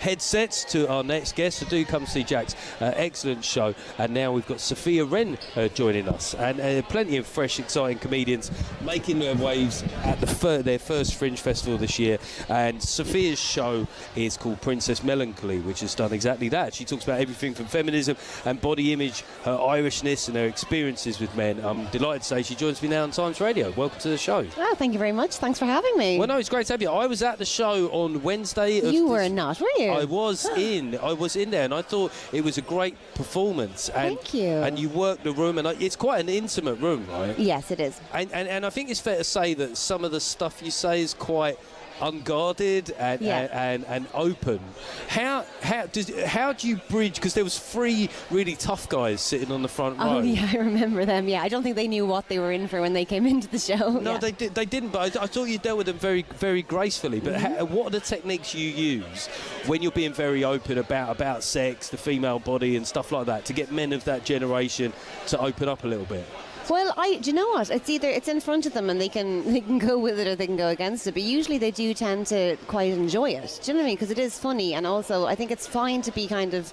headsets to our next guest, so do come see Jack's excellent show. And now we've got Sophia Wren joining us, and plenty of fresh, exciting comedians making their waves at their first Fringe Festival this year. And Sophia's show is called Princess Melancholy, which has done exactly that. She talks about everything from feminism and body image, her Irishness and her experiences with men. I'm delighted to say she joins me now on Times Radio. Welcome to the show. Oh, thank you very much. Thanks for having me. Well, no, it's great to have you. I was at the show on Wednesday. You were not, were you? I was in there, and I thought it was a great performance. And, thank you. And you worked the room, and it's quite an intimate room, right? Yes, it is. And I think it's fair to say that some of the stuff you say is quite unguarded and open. How do you bridge? Because there was 3 really tough guys sitting on the front row. Oh yeah, I remember them. Yeah, I don't think they knew what they were in for when they came into the show. No, they didn't. But I thought you dealt with them very, very gracefully. But what are the techniques you use when you're being very open about sex, the female body, and stuff like that, to get men of that generation to open up a little bit? Well, do you know what? It's either it's in front of them and they can go with it or they can go against it. But usually they do tend to quite enjoy it. Do you know what I mean? Because it is funny, and also I think it's fine to be kind of,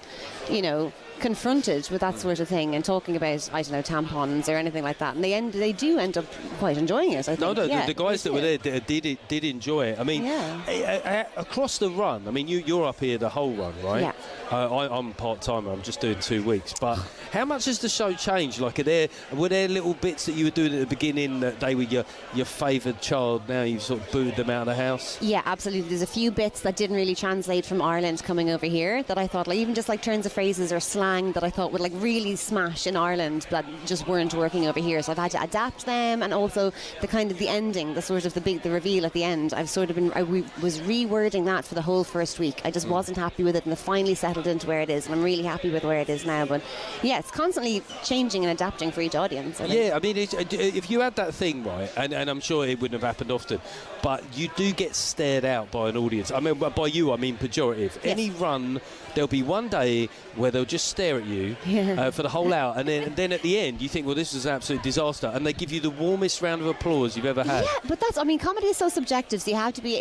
confronted with that sort of thing and talking about, I don't know, tampons or anything like that. And they do end up quite enjoying it, I think. The guys that were there did enjoy it. I mean, across the run, I mean, you're up here the whole run, right? Yeah. I'm part-timer. I'm just doing 2 weeks. But how much has the show changed? Like, were there little bits that you were doing at the beginning that they were your favoured child? Now you've sort of booted them out of the house? Yeah, absolutely. There's a few bits that didn't really translate from Ireland coming over here that I thought, like, even just like turns of phrases or slang that I thought would like really smash in Ireland that just weren't working over here. So I've had to adapt them, and also the ending, the sort of the reveal at the end. I was rewording that for the whole first week. I just wasn't happy with it, and it finally settled into where it is, and I'm really happy with where it is now. But yeah, it's constantly changing and adapting for each audience. I think. Yeah, I mean, if you had that thing right, and I'm sure it wouldn't have happened often, but you do get stared out by an audience. I mean, by you, I mean pejorative. Yes. Any run, there'll be one day where they'll just stare at you for the whole hour, and then at the end you think, well, this is an absolute disaster, and they give you the warmest round of applause you've ever had. Yeah, but comedy is so subjective, so you have to be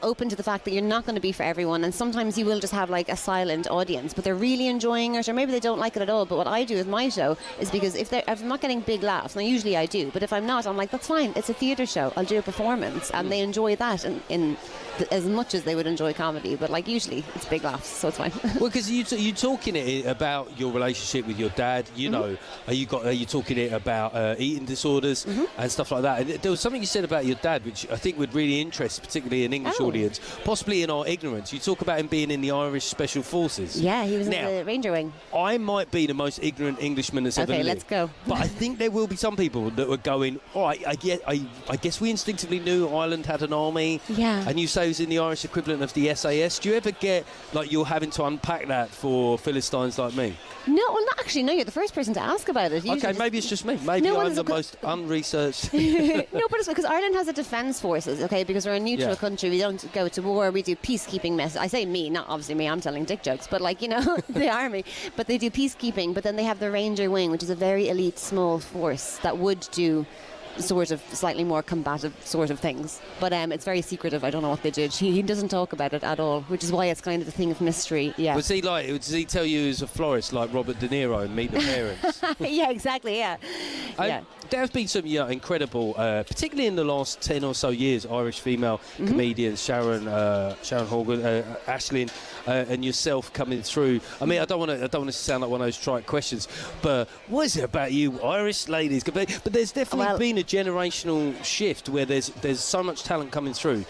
open to the fact that you're not going to be for everyone, and sometimes you will just have like a silent audience, but they're really enjoying it, or maybe they don't like it at all. But what I do with my show is, because if I'm not getting big laughs, now usually I do, but if I'm not, I'm like, that's fine, it's a theatre show, I'll do a performance, and they enjoy that in as much as they would enjoy comedy, but like usually it's big laughs, so it's fine. Well, because you talking about your relationship with your dad, know, are you talking about eating disorders and stuff like that? And there was something you said about your dad which I think would really interest particularly an English audience, possibly in our ignorance. You talk about him being in the Irish Special Forces. Yeah, he was in the Ranger Wing. I might be the most ignorant Englishman that's ever lived. Okay, let's go. But I think there will be some people that were going, all right, I guess we instinctively knew Ireland had an army. Yeah. And you say it was in the Irish equivalent of the SAS. Do you ever get like you're having to unpack that for Philistines like me? No, well, not actually. No, you're the first person to ask about it. Okay, maybe it's just me. Maybe I'm the most unresearched. No, but it's because Ireland has a defence forces, okay? Because we're a neutral country. We don't go to war. We do peacekeeping messages. I say me, not obviously me. I'm telling dick jokes. But the army. But they do peacekeeping. But then they have the Ranger Wing, which is a very elite small force that would do sort of slightly more combative sort of things, but it's very secretive. I don't know what they did. He doesn't talk about it at all, which is why it's kind of a thing of mystery. Yeah. Was he does he tell you he's a florist like Robert De Niro and Meet the Parents? Yeah, exactly. Yeah. there have been some incredible, particularly in the last 10 or so years, Irish female comedians, Sharon Horgan, Aisling, and yourself coming through. I mean, I don't want to sound like one of those trite questions, but what is it about you Irish ladies? But there's definitely been a generational shift where there's so much talent coming through.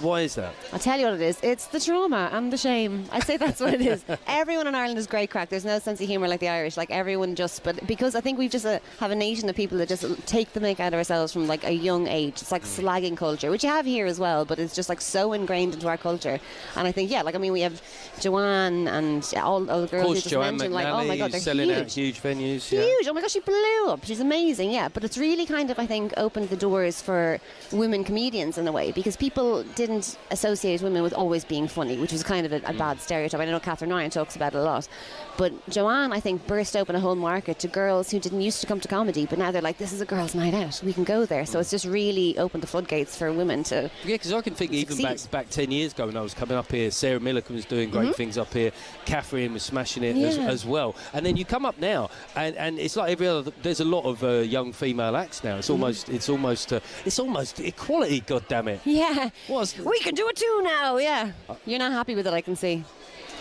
Why is that? I'll tell you what it is. It's the trauma and the shame. I'd say that's what it is. Everyone in Ireland is great crack. There's no sense of humour like the Irish. Like everyone but because I think we've just have a nation of people that just take the mick out of ourselves from like a young age. It's like slagging culture, which you have here as well, but it's just like so ingrained into our culture. And I think, we have Joanne and all the girls you just mentioned. Like, oh my God, they're selling huge. out huge venues. Huge. Oh my gosh, she blew up. She's amazing, yeah. But it's really kind of, I think, opened the doors for women comedians in a way, because people didn't associate women with always being funny, which was kind of a bad stereotype. I know Catherine Ryan talks about it a lot. But Joanne, I think, burst open a whole market to girls who didn't used to come to comedy, but now they're like, this is a girls' night out. We can go there. So it's just really opened the floodgates for women to Yeah, because I can think even back 10 years ago when I was coming up here, Sarah Millican was doing great things up here. Catherine was smashing it as well. And then you come up now, and it's like every other. There's a lot of young female acts now. It's almost equality. God damn it. Yeah. We can do it too now. Yeah. You're not happy with it, I can see.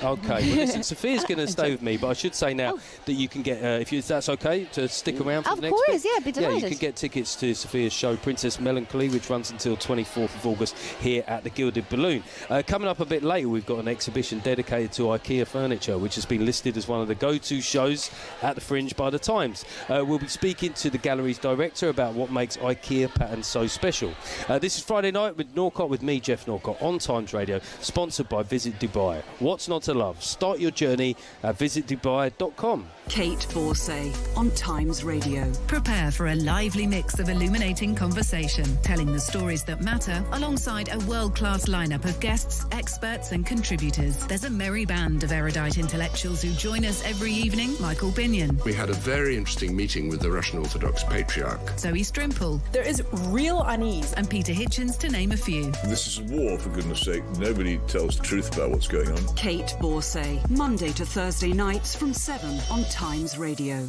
Okay, well listen, Sophia's going to stay with me, but I should say now that you can get, if that's okay, to stick around for the next bit. Of course, yeah, be delighted. Yeah, you can get tickets to Sophia's show, Princess Melancholy, which runs until 24th of August here at the Gilded Balloon. Coming up a bit later, we've got an exhibition dedicated to IKEA furniture, which has been listed as one of the go-to shows at the Fringe by the Times. We'll be speaking to the gallery's director about what makes IKEA patterns so special. This is Friday night with Norcott, with me, Jeff Norcott, on Times Radio, sponsored by Visit Dubai. What's not to love? Start your journey at visitdubai.com. Kate Borsay on Times Radio. Prepare for a lively mix of illuminating conversation, telling the stories that matter alongside a world-class lineup of guests, experts and contributors. There's a merry band of erudite intellectuals who join us every evening. Michael Binion. We had a very interesting meeting with the Russian Orthodox Patriarch. Zoe Strimple. There is real unease. And Peter Hitchens, to name a few. This is war, for goodness sake. Nobody tells the truth about what's going on. Kate Borsay, Monday to Thursday nights from 7 on Times Radio.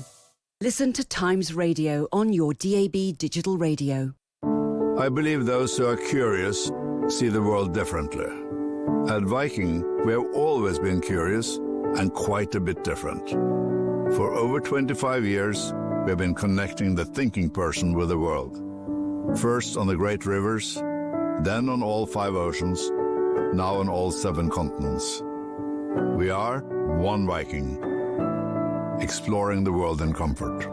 Listen to Times Radio on your DAB digital radio. I believe those who are curious see the world differently. At Viking, we have always been curious and quite a bit different. For over 25 years, we have been connecting the thinking person with the world. First on the great rivers, then on all 5 oceans, now on all 7 continents. We are one Viking, exploring the world in comfort.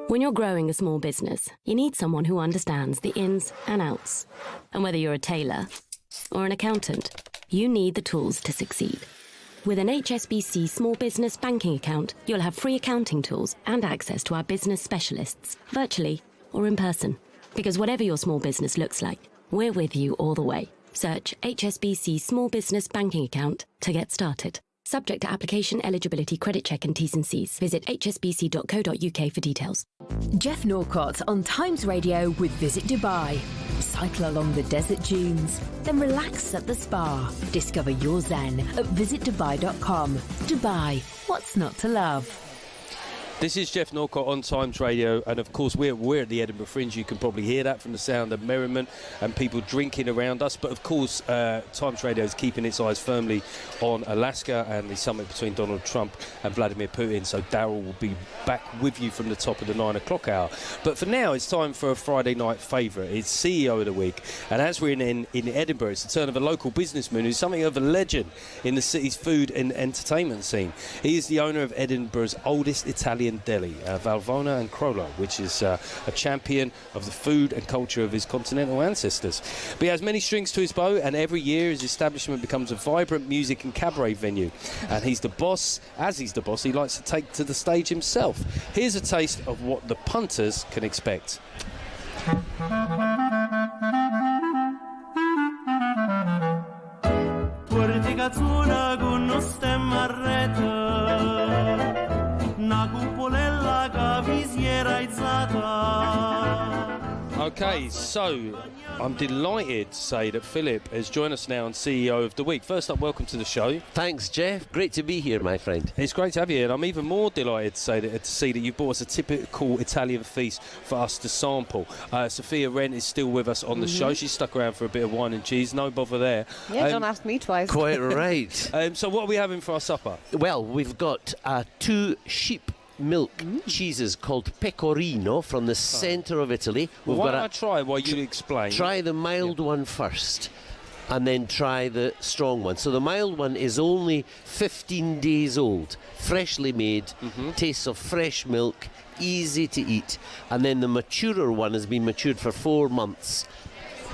When you're growing a small business, you need someone who understands the ins and outs. And whether you're a tailor or an accountant, you need the tools to succeed. With an HSBC Small Business Banking account, you'll have free accounting tools and access to our business specialists, virtually or in person. Because whatever your small business looks like, we're with you all the way. Search HSBC Small Business Banking Account to get started. Subject to application, eligibility, credit check and T's and C's. Visit hsbc.co.uk for details. Jeff Norcott on Times Radio with Visit Dubai. Cycle along the desert dunes, then relax at the spa. Discover your zen at visitdubai.com. Dubai, what's not to love? This is Jeff Norcott on Times Radio, and of course we're at the Edinburgh Fringe. You can probably hear that from the sound of merriment and people drinking around us. But of course, Times Radio is keeping its eyes firmly on Alaska and the summit between Donald Trump and Vladimir Putin. So Daryl will be back with you from the top of the 9 o'clock hour. But for now, it's time for a Friday night favourite. It's CEO of the Week, and as we're in Edinburgh, it's the turn of a local businessman who's something of a legend in the city's food and entertainment scene. He is the owner of Edinburgh's oldest Italian deli, Valvona and Crollo, which is a champion of the food and culture of his continental ancestors. But he has many strings to his bow, and every year his establishment becomes a vibrant music and cabaret venue. And he's the boss. As he's the boss, he likes to take to the stage himself. Here's a taste of what the punters can expect. Una cupolella che vi si era alzata Okay, so I'm delighted to say that Philip has joined us now on CEO of the Week. First up, welcome to the show. Thanks, Jeff. Great to be here, my friend. It's great to have you here, and I'm even more delighted to see that you've brought us a typical Italian feast for us to sample. Sophia Wren is still with us on the show. She's stuck around for a bit of wine and cheese. No bother there. Yeah, don't ask me twice. Quite right. So what are we having for our supper? Well, we've got 2 sheep milk cheeses called pecorino from the centre of Italy. Why don't I try while you explain? Try the mild one first, and then try the strong one. So the mild one is only 15 days old, freshly made, tastes of fresh milk, easy to eat. And then the maturer one has been matured for 4 months.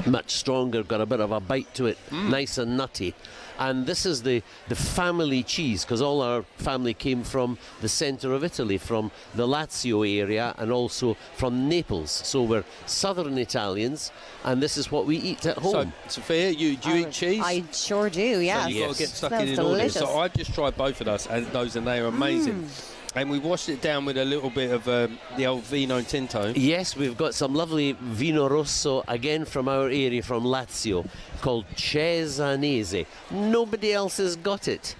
Much stronger, got a bit of a bite to it, nice and nutty. And this is the family cheese, because all our family came from the centre of Italy, from the Lazio area and also from Naples. So we're southern Italians, and this is what we eat at home. So, Sophia, do you eat cheese? I sure do, yeah. So you've got to get stuck in order. So I've just tried both of those, and they are amazing. And we washed it down with a little bit of the old Vino Tinto. Yes, we've got some lovely Vino Rosso, again from our area, from Lazio, called Cesanese. Nobody else has got it,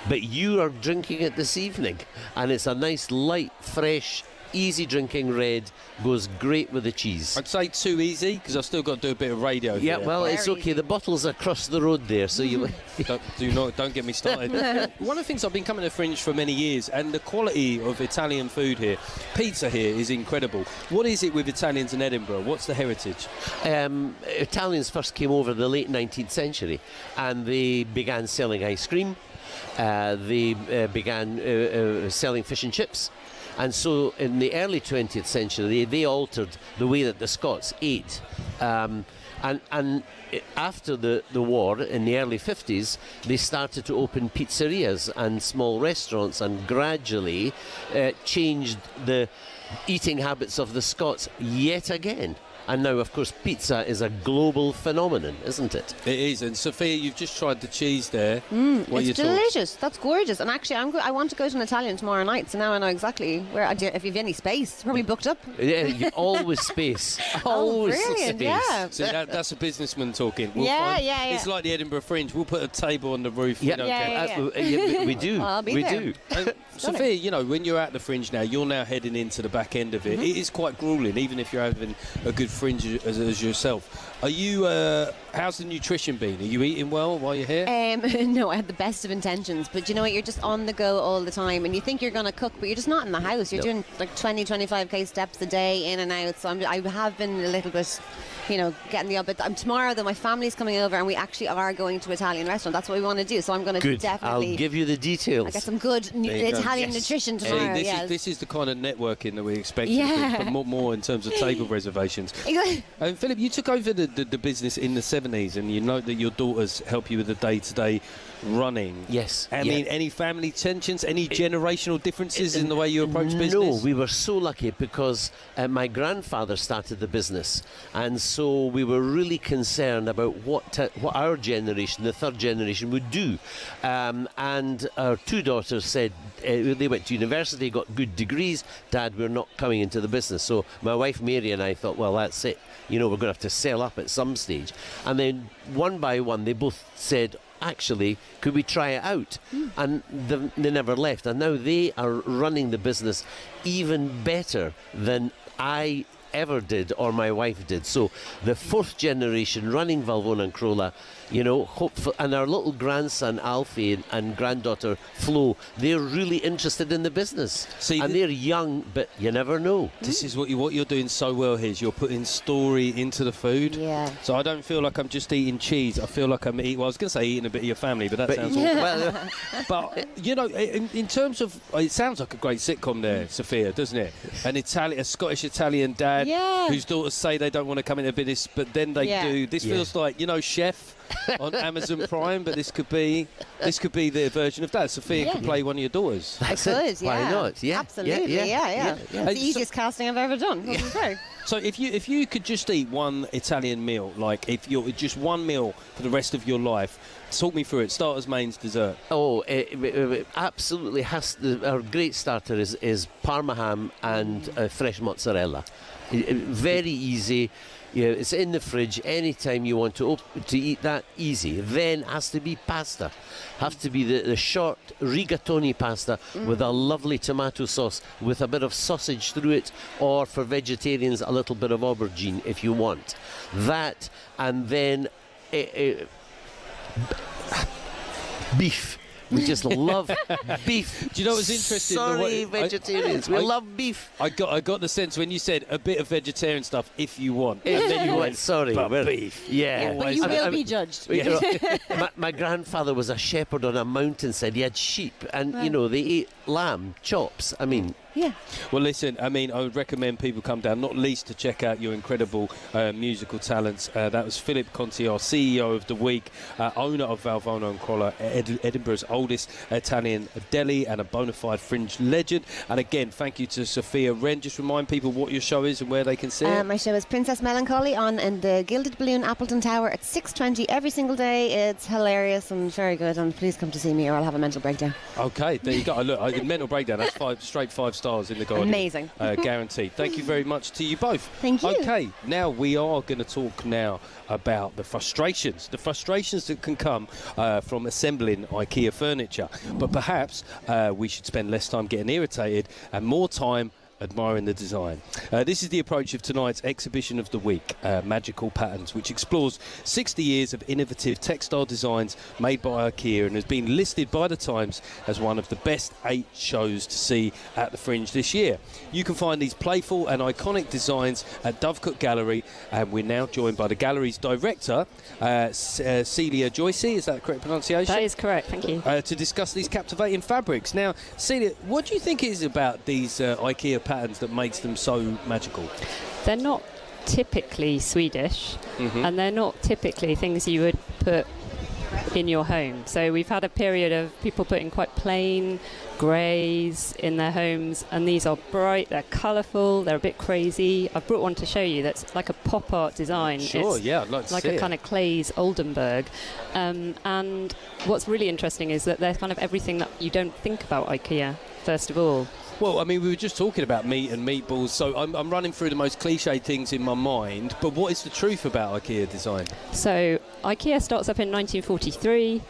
but you are drinking it this evening. And it's a nice, light, fresh, easy drinking red. Goes great with the cheese. I'd say too easy, because I've still got to do a bit of radio Yeah, here. well, it's okay. The bottle's across the road there, so you... Don't get me started. One of the things, I've been coming to Fringe for many years, and the quality of Italian food here, pizza here, is incredible. What is it with Italians in Edinburgh? What's the heritage? Italians first came over in the late 19th century, and they began selling ice cream. They began selling fish and chips. And so in the early 20th century, they altered the way that the Scots ate. And after the war, in the early 50s, they started to open pizzerias and small restaurants, and gradually changed the eating habits of the Scots yet again. And now, of course, pizza is a global phenomenon, isn't it? It is. And Sophia, you've just tried the cheese there. It's delicious. That's gorgeous. And actually, I want to go to an Italian tomorrow night, so now I know exactly where. If you have any space, it's probably booked up. Yeah, always space. Always brilliant, space. yeah. See, that's a businessman talking. Yeah. It's like the Edinburgh Fringe. We'll put a table on the roof. Yeah, we don't care. We do. I'll be we there. do. Sophia, you know, when you're at the Fringe now, you're now heading into the back end of it. It is quite grueling, even if you're having a good Fringe as yourself. Are you? How's the nutrition been? Are you eating well while you're here? No, I had the best of intentions, but you know what? You're just on the go all the time, and you think you're going to cook, but you're just not in the house. You're doing like 20, 25k steps a day in and out. So I have been a little bit, getting the but tomorrow, though, my family's coming over, and we actually are going to an Italian restaurant. That's what we want to do. So I'm going to definitely. I'll give you the details. I get some good Italian nutrition tomorrow. This is the kind of networking that we expect. Yeah. But more in terms of table reservations. Exactly. Philip, you took over the business in the 70s, and you know that your daughters help you with the day-to-day running. Yes. I mean, any family tensions, any generational differences in the way you approach business? No, we were so lucky because my grandfather started the business, and so we were really concerned about what our generation, the third generation, would do. And our 2 daughters said they went to university, got good degrees. Dad, we're not coming into the business. So my wife Mary and I thought, well, that's it. We're going to have to sell up at some stage. And then one by one, they both said, actually, could we try it out? And they never left. And now they are running the business even better than I ever did or my wife did. So the 4th generation running Valvona and Crolla, and our little grandson Alfie and granddaughter Flo, they're really interested in the business. And they're young, but you never know. This is what you're doing so well here, is you're putting story into the food. Yeah. So I don't feel like I'm just eating cheese. I feel like I'm eating, I was going to say eating a bit of your family, but that sounds awful. But, in terms of, it sounds like a great sitcom there, Sophia, doesn't it? A Scottish-Italian dad whose daughters say they don't want to come into business, but then they do. This feels like, Chef on Amazon Prime, but this could be the version of that. Sophia could play one of your daughters. I could, yeah. Why not? Yeah. Absolutely, yeah. It's the easiest casting I've ever done. So if you could just eat one Italian meal, like if you're just one meal for the rest of your life, Talk me through it. Starters, mains, dessert. Oh, it absolutely has to. Our great starter is Parma ham and fresh mozzarella. Very easy. Yeah, it's in the fridge anytime you want to eat that. Easy. Then has to be pasta. Has to be the short rigatoni pasta with a lovely tomato sauce with a bit of sausage through it, or for vegetarians a little bit of aubergine if you want. That, and then beef. We just love beef. Do you know what's interesting? Sorry, vegetarians. We love beef. I got the sense when you said a bit of vegetarian stuff, if you want. If and then you want, sorry. But beef. Yeah. But you will be judged. You know, my grandfather was a shepherd on a mountainside. He had sheep, and Right. you know, they ate lamb chops. I mean, yeah. Well, listen, I mean, I would recommend people come down, not least to check out your incredible musical talents. That was Philip Conti, our CEO of the week, owner of Valvano and Crolla, Edinburgh's oldest Italian deli, and a bona fide fringe legend. And again, thank you to Sophia Wren. Just remind people what your show is and where they can see it. My show is Princess Melancholy on in the Gilded Balloon, Appleton Tower at 6:20 every single day. It's hilarious and very good, and please come to see me or I'll have a mental breakdown. Okay, there you go. Look, mental breakdown, that's 5 stars in the Guardian. Amazing. Guaranteed. Thank you very much to you both. Thank you. Okay, now we are going to talk now about the frustrations that can come from assembling IKEA furniture. But perhaps we should spend less time getting irritated and more time admiring the design. This is the approach of tonight's exhibition of the week, Magical Patterns, which explores 60 years of innovative textile designs made by IKEA and has been listed by the Times as one of the best 8 shows to see at the Fringe this year. You can find these playful and iconic designs at Dovecote Gallery, and we're now joined by the gallery's director, Celia Joyce. Is that the correct pronunciation? That is correct, thank you. To discuss these captivating fabrics. Now, Celia, what do you think it is about these IKEA patterns that makes them so magical? They're not typically Swedish, and they're not typically things you would put in your home. So we've had a period of people putting quite plain greys in their homes, and these are bright, they're colourful, they're a bit crazy. I've brought one to show you that's like a pop art design. Sure, it's yeah, I'd like to like see a it. kind of Clays Oldenburg. And what's really interesting is that they're kind of everything that you don't think about IKEA, first of all. Well, I mean, we were just talking about meat and meatballs, so I'm running through the most cliched things in my mind, but what is the truth about IKEA design? So IKEA starts up in 1943.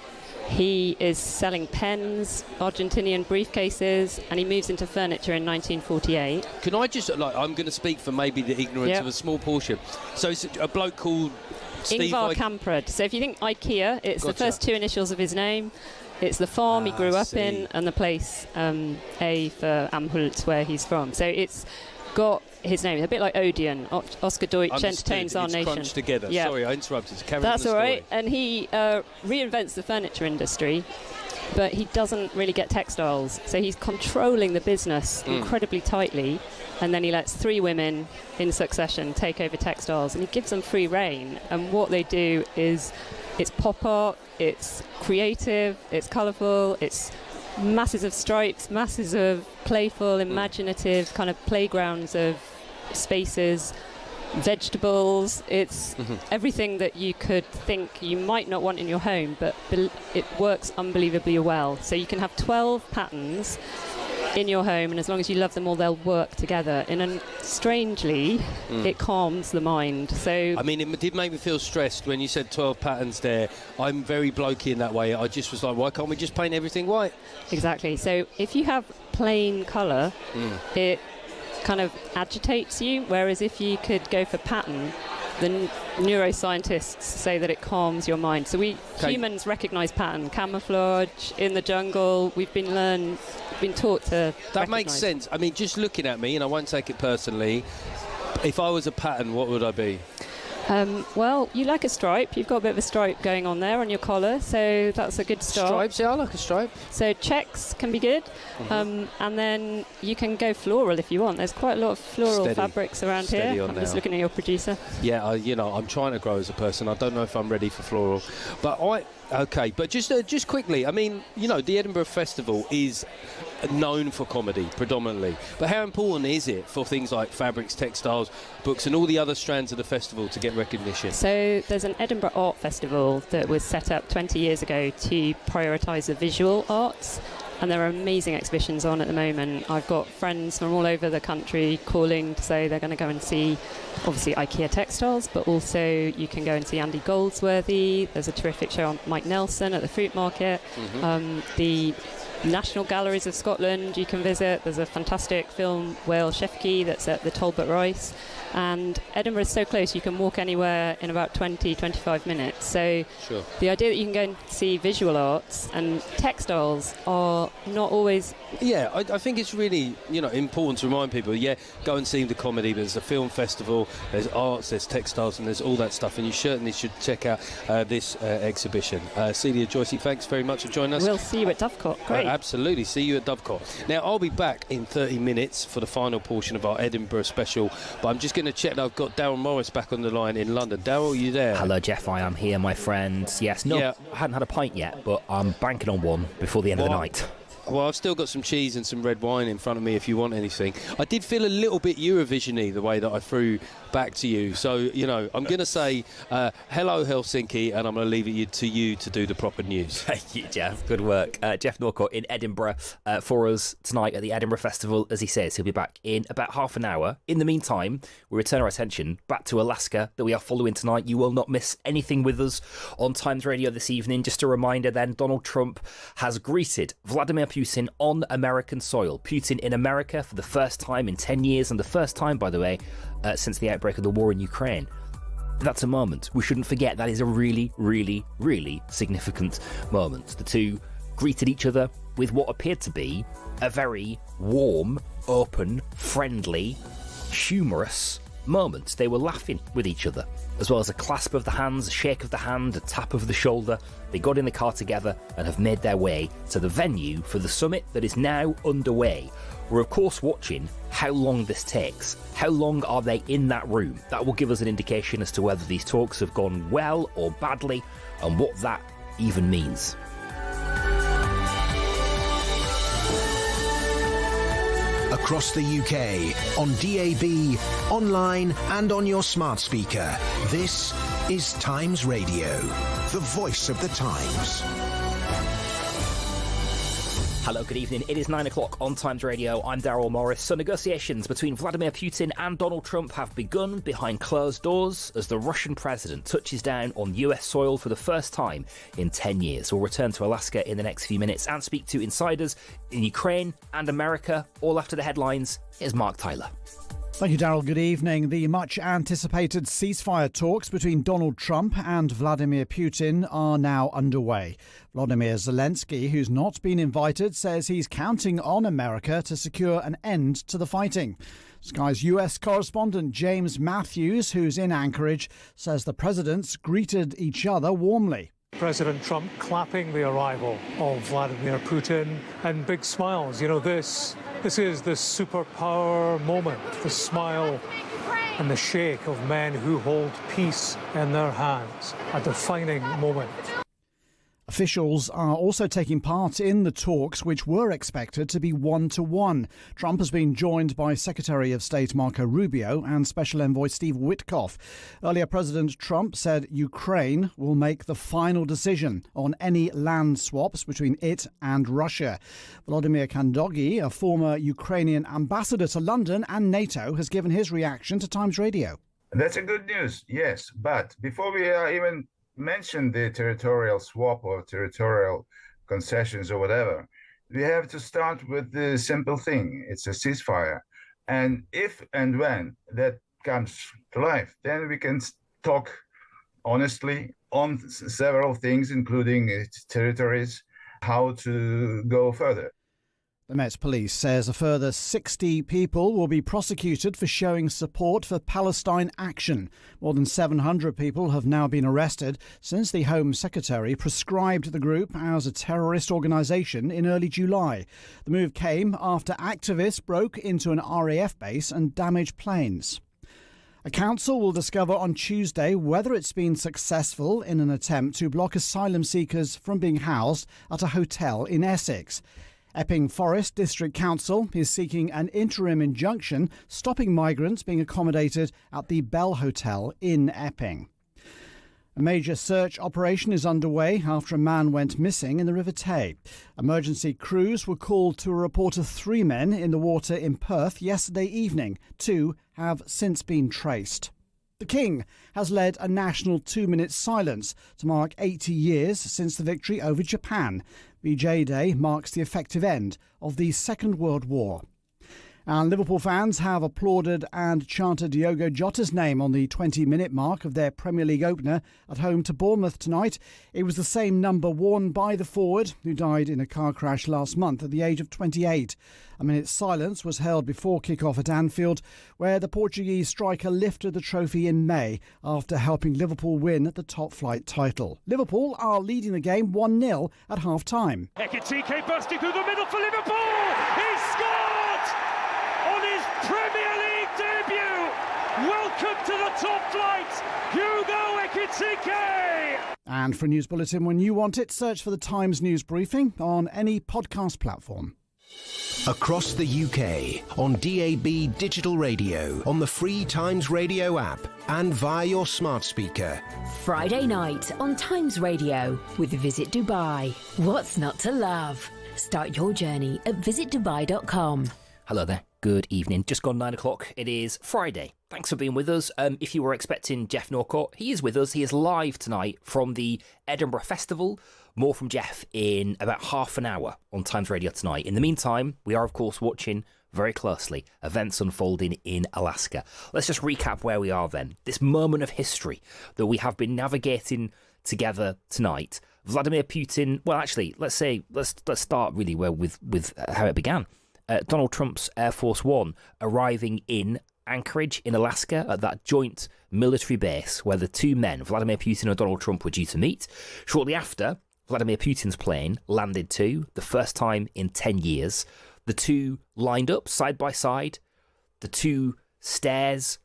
He is selling pens, Argentinian briefcases, and he moves into furniture in 1948. Can I just, I'm going to speak for maybe the ignorance of a small portion. So it's a bloke called Steve Ingvar Kamprad. So if you think IKEA, it's the first 2 initials of his name. It's the farm he grew up in, and the place A for Amhult, where he's from. So it's got his name, a bit like Odeon. Oscar Deutsch entertains our nation. Crunched together. Yeah. Sorry, I interrupted. That's all right. And he reinvents the furniture industry, but he doesn't really get textiles. So he's controlling the business incredibly tightly, and then he lets 3 women in succession take over textiles, and he gives them free rein. And what they do is, it's pop art, it's creative, it's colourful, it's masses of stripes, masses of playful, imaginative kind of playgrounds of spaces, vegetables. It's everything that you could think you might not want in your home, but it works unbelievably well. So you can have 12 patterns in your home, and as long as you love them all, they'll work together. And strangely, it calms the mind. So I mean, it did make me feel stressed when you said 12 patterns there. I'm very blokey in that way. I just was like, why can't we just paint everything white? Exactly. So if you have plain colour, it kind of agitates you, whereas if you could go for pattern, the neuroscientists say that it calms your mind. So humans recognise pattern, camouflage in the jungle. We've been taught to. That makes sense. I mean, just looking at me, and I won't take it personally, if I was a pattern, what would I be? Well, you like a stripe. You've got a bit of a stripe going on there on your collar, so that's a good start. Stripes, yeah, I like a stripe. So checks can be good, and then you can go floral if you want. There's quite a lot of floral fabrics around here. I'm just looking at your producer. Yeah, I'm trying to grow as a person. I don't know if I'm ready for floral, but but just quickly, I mean, the Edinburgh Festival is known for comedy predominantly. But how important is it for things like fabrics, textiles, books and all the other strands of the festival to get recognition? So there's an Edinburgh Art Festival that was set up 20 years ago to prioritise the visual arts. And there are amazing exhibitions on at the moment. I've got friends from all over the country calling to say they're going to go and see, obviously, IKEA textiles, but also you can go and see Andy Goldsworthy. There's a terrific show on Mike Nelson at the Fruit Market. The National Galleries of Scotland you can visit. There's a fantastic film, Whale Shefki, that's at the Talbot Rice. And Edinburgh is so close, you can walk anywhere in about 20-25 minutes. So sure. The idea that you can go and see visual arts and textiles are not always... Yeah, I think it's really, important to remind people, go and see the comedy. There's a film festival, there's arts, there's textiles, and there's all that stuff. And you certainly should check out this exhibition. Celia Joycey, thanks very much for joining us. We'll see you at Dovecot. Great. Absolutely, see you at Dovecot. Now, I'll be back in 30 minutes for the final portion of our Edinburgh special, but I'm just going to check that I've got Daryl Morris back on the line in London. Daryl, are you there? Hello, Jeff. I am here, my friend. Yes, I hadn't had a pint yet, but I'm banking on one before the end of the night. Well, I've still got some cheese and some red wine in front of me if you want anything. I did feel a little bit Eurovision-y the way that I threw back to you. So, I'm going to say hello, Helsinki, and I'm going to leave it to you to do the proper news. Thank you, Jeff. Good work. Jeff Norcott in Edinburgh for us tonight at the Edinburgh Festival. As he says, he'll be back in about half an hour. In the meantime, we return our attention back to Alaska that we are following tonight. You will not miss anything with us on Times Radio this evening. Just a reminder then, Donald Trump has greeted Vladimir Putin on American soil. Putin in America for the first time in 10 years, and the first time, by the way, since the outbreak of the war in Ukraine. That's a moment we shouldn't forget. That is a really, really, really significant moment. The two greeted each other with what appeared to be a very warm, open, friendly, humorous moment. They were laughing with each other, as well as a clasp of the hands, a shake of the hand, a tap of the shoulder. They got in the car together and have made their way to the venue for the summit that is now underway. We're of course watching how long this takes. How long are they in that room? That will give us an indication as to whether these talks have gone well or badly, and what that even means. Across the UK, on DAB, online and on your smart speaker. This is Times Radio, the voice of the Times. Hello, good evening. It is 9 o'clock on Times Radio. I'm Daryl Morris. So negotiations between Vladimir Putin and Donald Trump have begun behind closed doors as the Russian president touches down on US soil for the first time in 10 years. We'll return to Alaska in the next few minutes and speak to insiders in Ukraine and America. All after the headlines. Here's Mark Tyler. Thank you, Daryl. Good evening. The much-anticipated ceasefire talks between Donald Trump and Vladimir Putin are now underway. Volodymyr Zelensky, who's not been invited, says he's counting on America to secure an end to the fighting. Sky's US correspondent James Matthews, who's in Anchorage, says the presidents greeted each other warmly. President Trump clapping the arrival of Vladimir Putin and big smiles. This is the superpower moment, the smile and the shake of men who hold peace in their hands, a defining moment. Officials are also taking part in the talks, which were expected to be one-to-one. Trump has been joined by Secretary of State Marco Rubio and Special Envoy Steve Witkoff. Earlier, President Trump said Ukraine will make the final decision on any land swaps between it and Russia. Volodymyr Kandogi, a former Ukrainian ambassador to London and NATO, has given his reaction to Times Radio. That's a good news, yes. But before we even mention the territorial swap or territorial concessions or whatever, we have to start with the simple thing. It's a ceasefire. And if and when that comes to life, then we can talk honestly on several things, including territories, how to go further. The Met Police says a further 60 people will be prosecuted for showing support for Palestine action. More than 700 people have now been arrested since the Home Secretary prescribed the group as a terrorist organisation in early July. The move came after activists broke into an RAF base and damaged planes. A council will discover on Tuesday whether it's been successful in an attempt to block asylum seekers from being housed at a hotel in Essex. Epping Forest District Council is seeking an interim injunction stopping migrants being accommodated at the Bell Hotel in Epping. A major search operation is underway after a man went missing in the River Tay. Emergency crews were called to a report of 3 men in the water in Perth yesterday evening. 2 have since been traced. The King has led a national 2-minute silence to mark 80 years since the victory over Japan. VJ Day marks the effective end of the Second World War. And Liverpool fans have applauded and chanted Diogo Jota's name on the 20-minute mark of their Premier League opener at home to Bournemouth tonight. It was the same number worn by the forward, who died in a car crash last month at the age of 28. A minute's silence was held before kick-off at Anfield, where the Portuguese striker lifted the trophy in May after helping Liverpool win the top-flight title. Liverpool are leading the game 1-0 at half-time. Ekitike bursting through the middle for Liverpool. He scored on his Premier League debut. Welcome to the top flight, Hugo Ekitike. And for a news bulletin when you want it, search for the Times News Briefing on any podcast platform. Across the UK, on DAB digital radio, on the free Times Radio app, and via your smart speaker. Friday night on Times Radio with Visit Dubai. What's not to love? Start your journey at visitdubai.com. Hello there. Good evening. Just gone 9 o'clock. It is Friday. Thanks for being with us. If you were expecting Jeff Norcott, he is with us. He is live tonight from the Edinburgh Festival. More from Jeff in about half an hour on Times Radio tonight. In the meantime, we are, of course, watching very closely events unfolding in Alaska. Let's just recap where we are then. This moment of history that we have been navigating together tonight. Vladimir Putin, well, actually, let's start really with how it began. Donald Trump's Air Force One arriving in Anchorage in Alaska at that joint military base where the 2 men, Vladimir Putin and Donald Trump, were due to meet. Shortly after, Vladimir Putin's plane landed too, the first time in 10 years. The 2 lined up side by side, the 2 stairs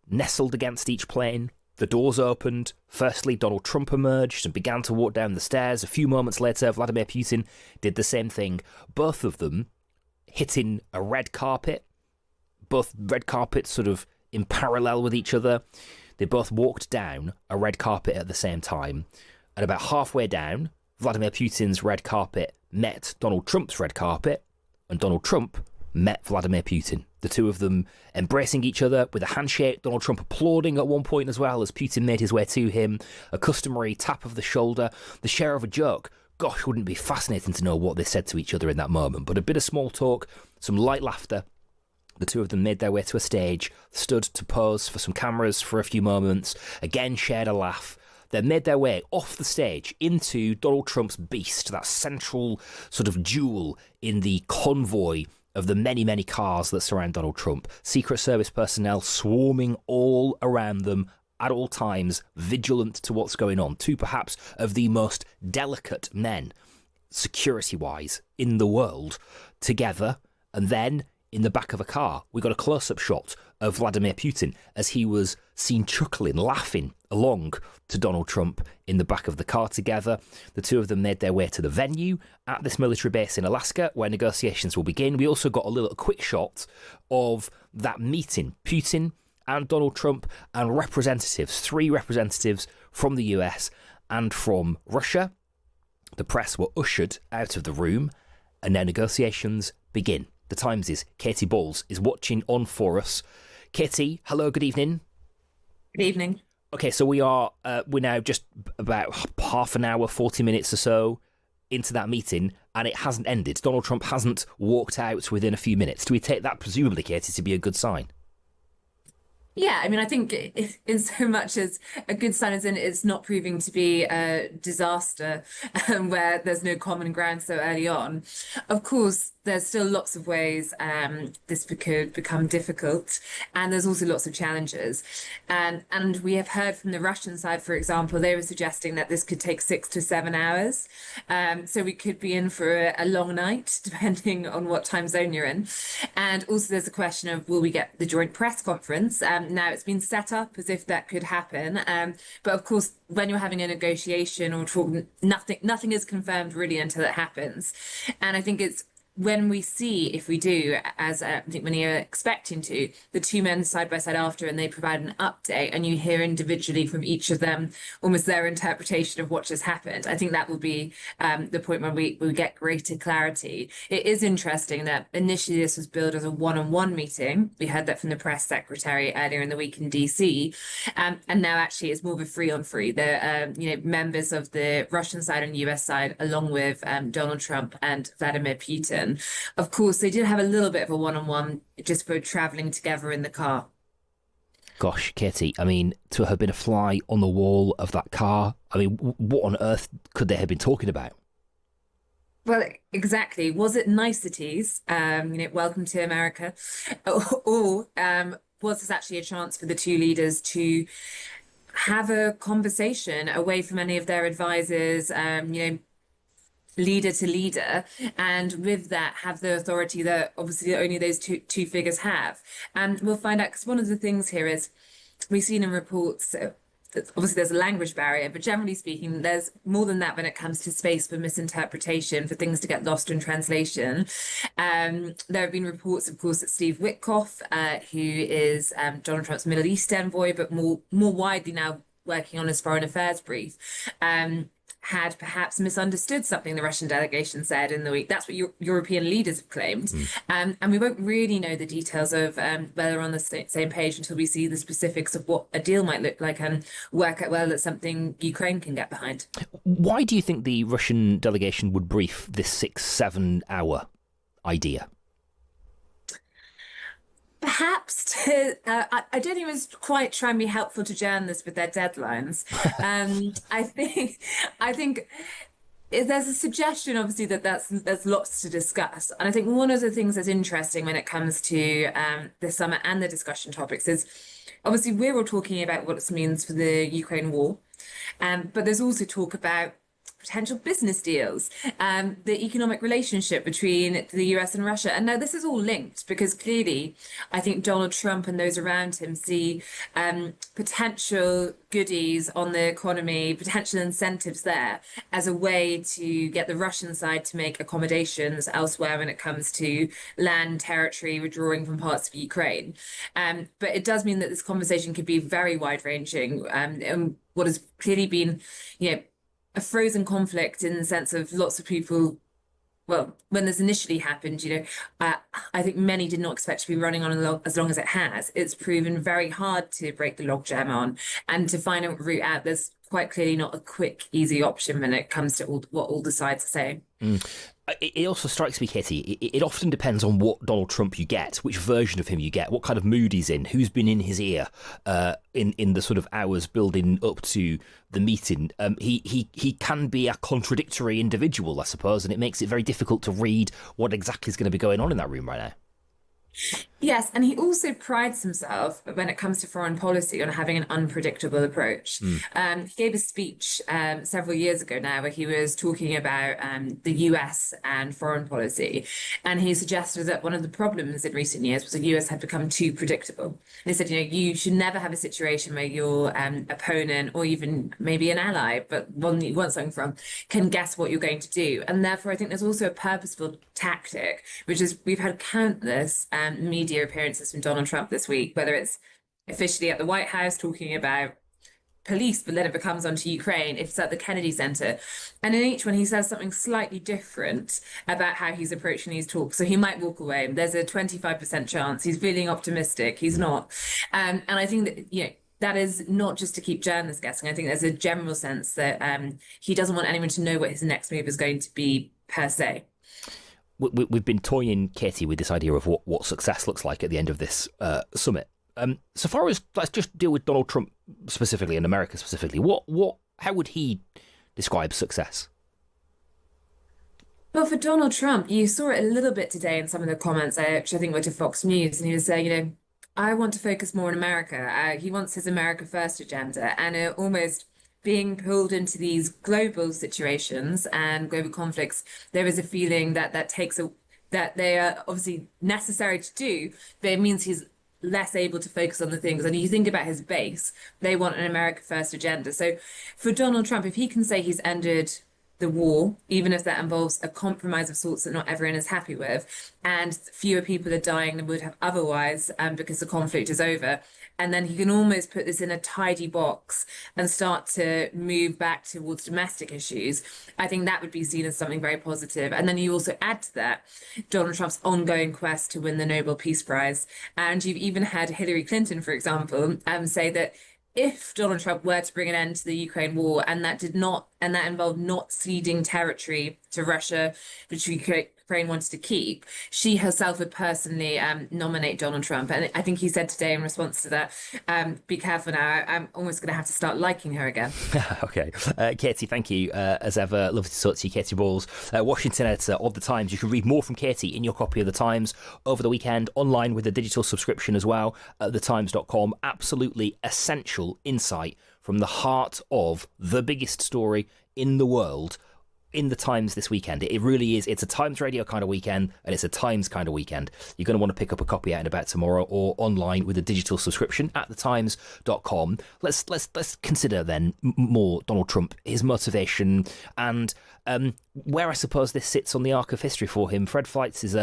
nestled against each plane. The doors opened. Firstly, Donald Trump emerged and began to walk down the stairs. A few moments later, Vladimir Putin did the same thing. Both of them hitting a red carpet, both red carpets sort of in parallel with each other. They both walked down a red carpet at the same time. And about halfway down, Vladimir Putin's red carpet met Donald Trump's red carpet, and Donald Trump met Vladimir Putin. The 2 of them embracing each other with a handshake, Donald Trump applauding at one point as well as Putin made his way to him, a customary tap of the shoulder, the share of a joke. Gosh, wouldn't it be fascinating to know what they said to each other in that moment? But a bit of small talk, some light laughter. The 2 of them made their way to a stage, stood to pose for some cameras for a few moments, again shared a laugh, then made their way off the stage into Donald Trump's beast, that central sort of jewel in the convoy of the many, many cars that surround Donald Trump. Secret Service personnel swarming all around them at all times, vigilant to what's going on. 2 perhaps of the most delicate men, security-wise, in the world, together. And then, in the back of a car, we got a close-up shot of Vladimir Putin as he was seen chuckling, laughing along to Donald Trump in the back of the car together. The 2 of them made their way to the venue at this military base in Alaska where negotiations will begin. We also got a little quick shot of that meeting, Putin and Donald Trump and representatives, 3 representatives from the US and from Russia. The press were ushered out of the room and their negotiations begin. The Times' Katie Bowles is watching on for us. Katie, hello, good evening. Good evening. Okay, so we're now just about half an hour, 40 minutes or so into that meeting, and it hasn't ended. Donald Trump hasn't walked out within a few minutes. Do we take that, presumably, Katie, to be a good sign? Yeah, I mean, I think in so much as a good sign as in it's not proving to be a disaster where there's no common ground so early on. Of course, there's still lots of ways this could become difficult, and there's also lots of challenges. And we have heard from the Russian side, for example, they were suggesting that this could take 6 to 7 hours. So we could be in for a long night, depending on what time zone you're in. And also there's a question of, will we get the joint press conference? Now it's been set up as if that could happen. But of course, when you're having a negotiation or talking, nothing is confirmed really until it happens. And I think it's when we see, if we do, as I think many are expecting to, the two men side by side after, and they provide an update, and you hear individually from each of them almost their interpretation of what just happened, I think that will be the point when we get greater clarity. It is interesting that initially this was billed as a one-on-one meeting. We heard that from the press secretary earlier in the week in DC, and now actually it's more of a free-on-free. The members of the Russian side and US side, along with Donald Trump and Vladimir Putin. Of course, they did have a little bit of a one-on-one just for traveling together in the car. Gosh, Katie, I mean, to have been a fly on the wall of that car, I mean, what on earth could they have been talking about? Well, exactly. Was it niceties, welcome to America, or was this actually a chance for the two leaders to have a conversation away from any of their advisors, leader to leader, and with that have the authority that obviously only those two figures have? And we'll find out, because one of the things here is we've seen in reports that obviously there's a language barrier, but generally speaking, there's more than that when it comes to space for misinterpretation, for things to get lost in translation. There have been reports, of course, that Steve Witkoff, who is Donald Trump's Middle East envoy, but more widely now working on his foreign affairs brief, had perhaps misunderstood something the Russian delegation said in the week. That's what European leaders have claimed. And we won't really know the details of whether they're on the same page until we see the specifics of what a deal might look like and work out whether that's something Ukraine can get behind. Why do you think the Russian delegation would brief this 6-7 hour idea? Perhaps to, I don't think it was quite trying to be helpful to journalists with their deadlines. I think there's a suggestion, obviously, that there's lots to discuss. And I think one of the things that's interesting when it comes to the summit and the discussion topics is, obviously, we're all talking about what this means for the Ukraine war. But there's also talk about potential business deals, the economic relationship between the US and Russia. And now this is all linked, because clearly I think Donald Trump and those around him see potential goodies on the economy, potential incentives there as a way to get the Russian side to make accommodations elsewhere when it comes to land, territory, withdrawing from parts of Ukraine. But it does mean that this conversation could be very wide-ranging, and what has clearly been, a frozen conflict in the sense of lots of people, well, when this initially happened, I think many did not expect to be running on as long as it has. It's proven very hard to break the logjam on, and to find a route out. There's quite clearly not a quick, easy option when it comes to what all the sides are saying. It also strikes me, Kitty, it often depends on what Donald Trump you get, which version of him you get, what kind of mood he's in, who's been in his ear in the sort of hours building up to the meeting. He can be a contradictory individual, I suppose, and it makes it very difficult to read what exactly is going to be going on in that room right now. Yes, and he also prides himself when it comes to foreign policy on having an unpredictable approach. He gave a speech several years ago now where he was talking about the US and foreign policy, and he suggested that one of the problems in recent years was the US had become too predictable. And he said, you should never have a situation where your opponent, or even maybe an ally, but one that you want something from, can guess what you're going to do. And therefore, I think there's also a purposeful tactic, which is we've had countless media appearances from Donald Trump this week, whether it's officially at the White House talking about police, but then it becomes onto Ukraine, if it's at the Kennedy Center. And in each one, he says something slightly different about how he's approaching these talks. So he might walk away. There's a 25% chance. He's feeling optimistic. He's not. And I think that, that is not just to keep journalists guessing. I think there's a general sense that he doesn't want anyone to know what his next move is going to be, per se. We've been toying, Katie, with this idea of what success looks like at the end of this summit. So far as, let's just deal with Donald Trump specifically and America specifically. How would he describe success? Well, for Donald Trump, you saw it a little bit today in some of the comments, which I think were to Fox News, and he was saying, I want to focus more on America. He wants his America First agenda, and almost being pulled into these global situations and global conflicts, there is a feeling that that they are obviously necessary to do, but it means he's less able to focus on the things. And you think about his base, they want an America First agenda. So for Donald Trump, if he can say he's ended the war, even if that involves a compromise of sorts that not everyone is happy with, and fewer people are dying than would have otherwise because the conflict is over. And then he can almost put this in a tidy box and start to move back towards domestic issues. I think that would be seen as something very positive. And then you also add to that Donald Trump's ongoing quest to win the Nobel Peace Prize. And you've even had Hillary Clinton, for example, say that if Donald Trump were to bring an end to the Ukraine war, and that involved not ceding territory to Russia, which Ukraine wanted to keep, she herself would personally nominate Donald Trump. And I think he said today in response to that, be careful now, I'm almost going to have to start liking her again. Okay. Katie, thank you. As ever, lovely to talk to you, Katie Balls, Washington editor of The Times. You can read more from Katie in your copy of The Times over the weekend, online with a digital subscription as well at thetimes.com. Absolutely essential insight from the heart of the biggest story in the world in the Times this weekend. It really is. It's a Times Radio kind of weekend, and it's a Times kind of weekend. You're going to want to pick up a copy out and about tomorrow, or online with a digital subscription at thetimes.com. Let's consider then more Donald Trump, his motivation, and where I suppose this sits on the arc of history for him. Fred Fleitz is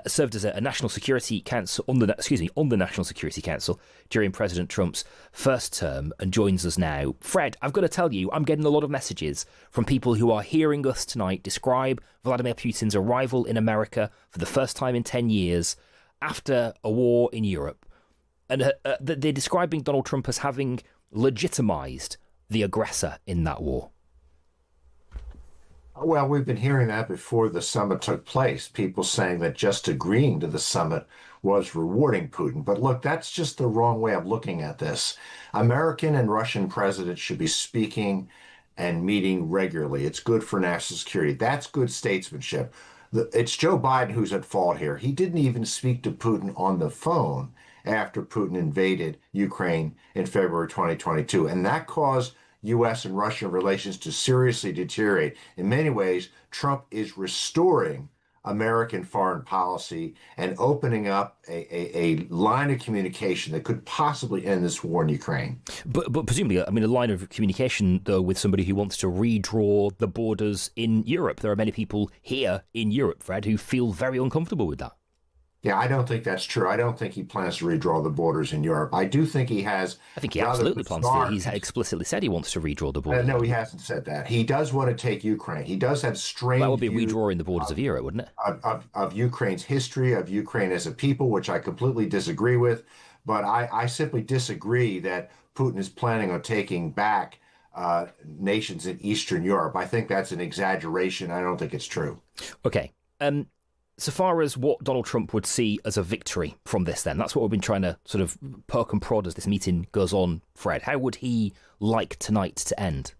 served as a National Security Council on the National Security Council during President Trump's first term, and joins us now. Fred, I've got to tell you, I'm getting a lot of messages from people who are hearing us tonight describe Vladimir Putin's arrival in America for the first time in 10 years after a war in Europe, and they're describing Donald Trump as having legitimised the aggressor in that war. Well, we've been hearing that before the summit took place, people saying that just agreeing to the summit was rewarding Putin. But look, that's just the wrong way of looking at this. American and Russian presidents should be speaking and meeting regularly. It's good for national security. That's good statesmanship. It's Joe Biden who's at fault here. He didn't even speak to Putin on the phone after Putin invaded Ukraine in February 2022. And that caused U.S. and Russian relations to seriously deteriorate. In many ways, Trump is restoring American foreign policy and opening up a line of communication that could possibly end this war in Ukraine. But presumably, I mean, a line of communication, though, with somebody who wants to redraw the borders in Europe. There are many people here in Europe, Fred, who feel very uncomfortable with that. Yeah, I don't think that's true. I don't think he plans to redraw the borders in Europe. I do think he has... I think he absolutely plans to. He's explicitly said he wants to redraw the borders. No, he hasn't said that. He does want to take Ukraine. He does have strange... That would be redrawing the borders of Europe, wouldn't it? Of Ukraine's history, of Ukraine as a people, which I completely disagree with. But I simply disagree that Putin is planning on taking back nations in Eastern Europe. I think that's an exaggeration. I don't think it's true. Okay. So far as what Donald Trump would see as a victory from this, then, that's what we've been trying to sort of poke and prod as this meeting goes on, Fred. How would he like tonight to end?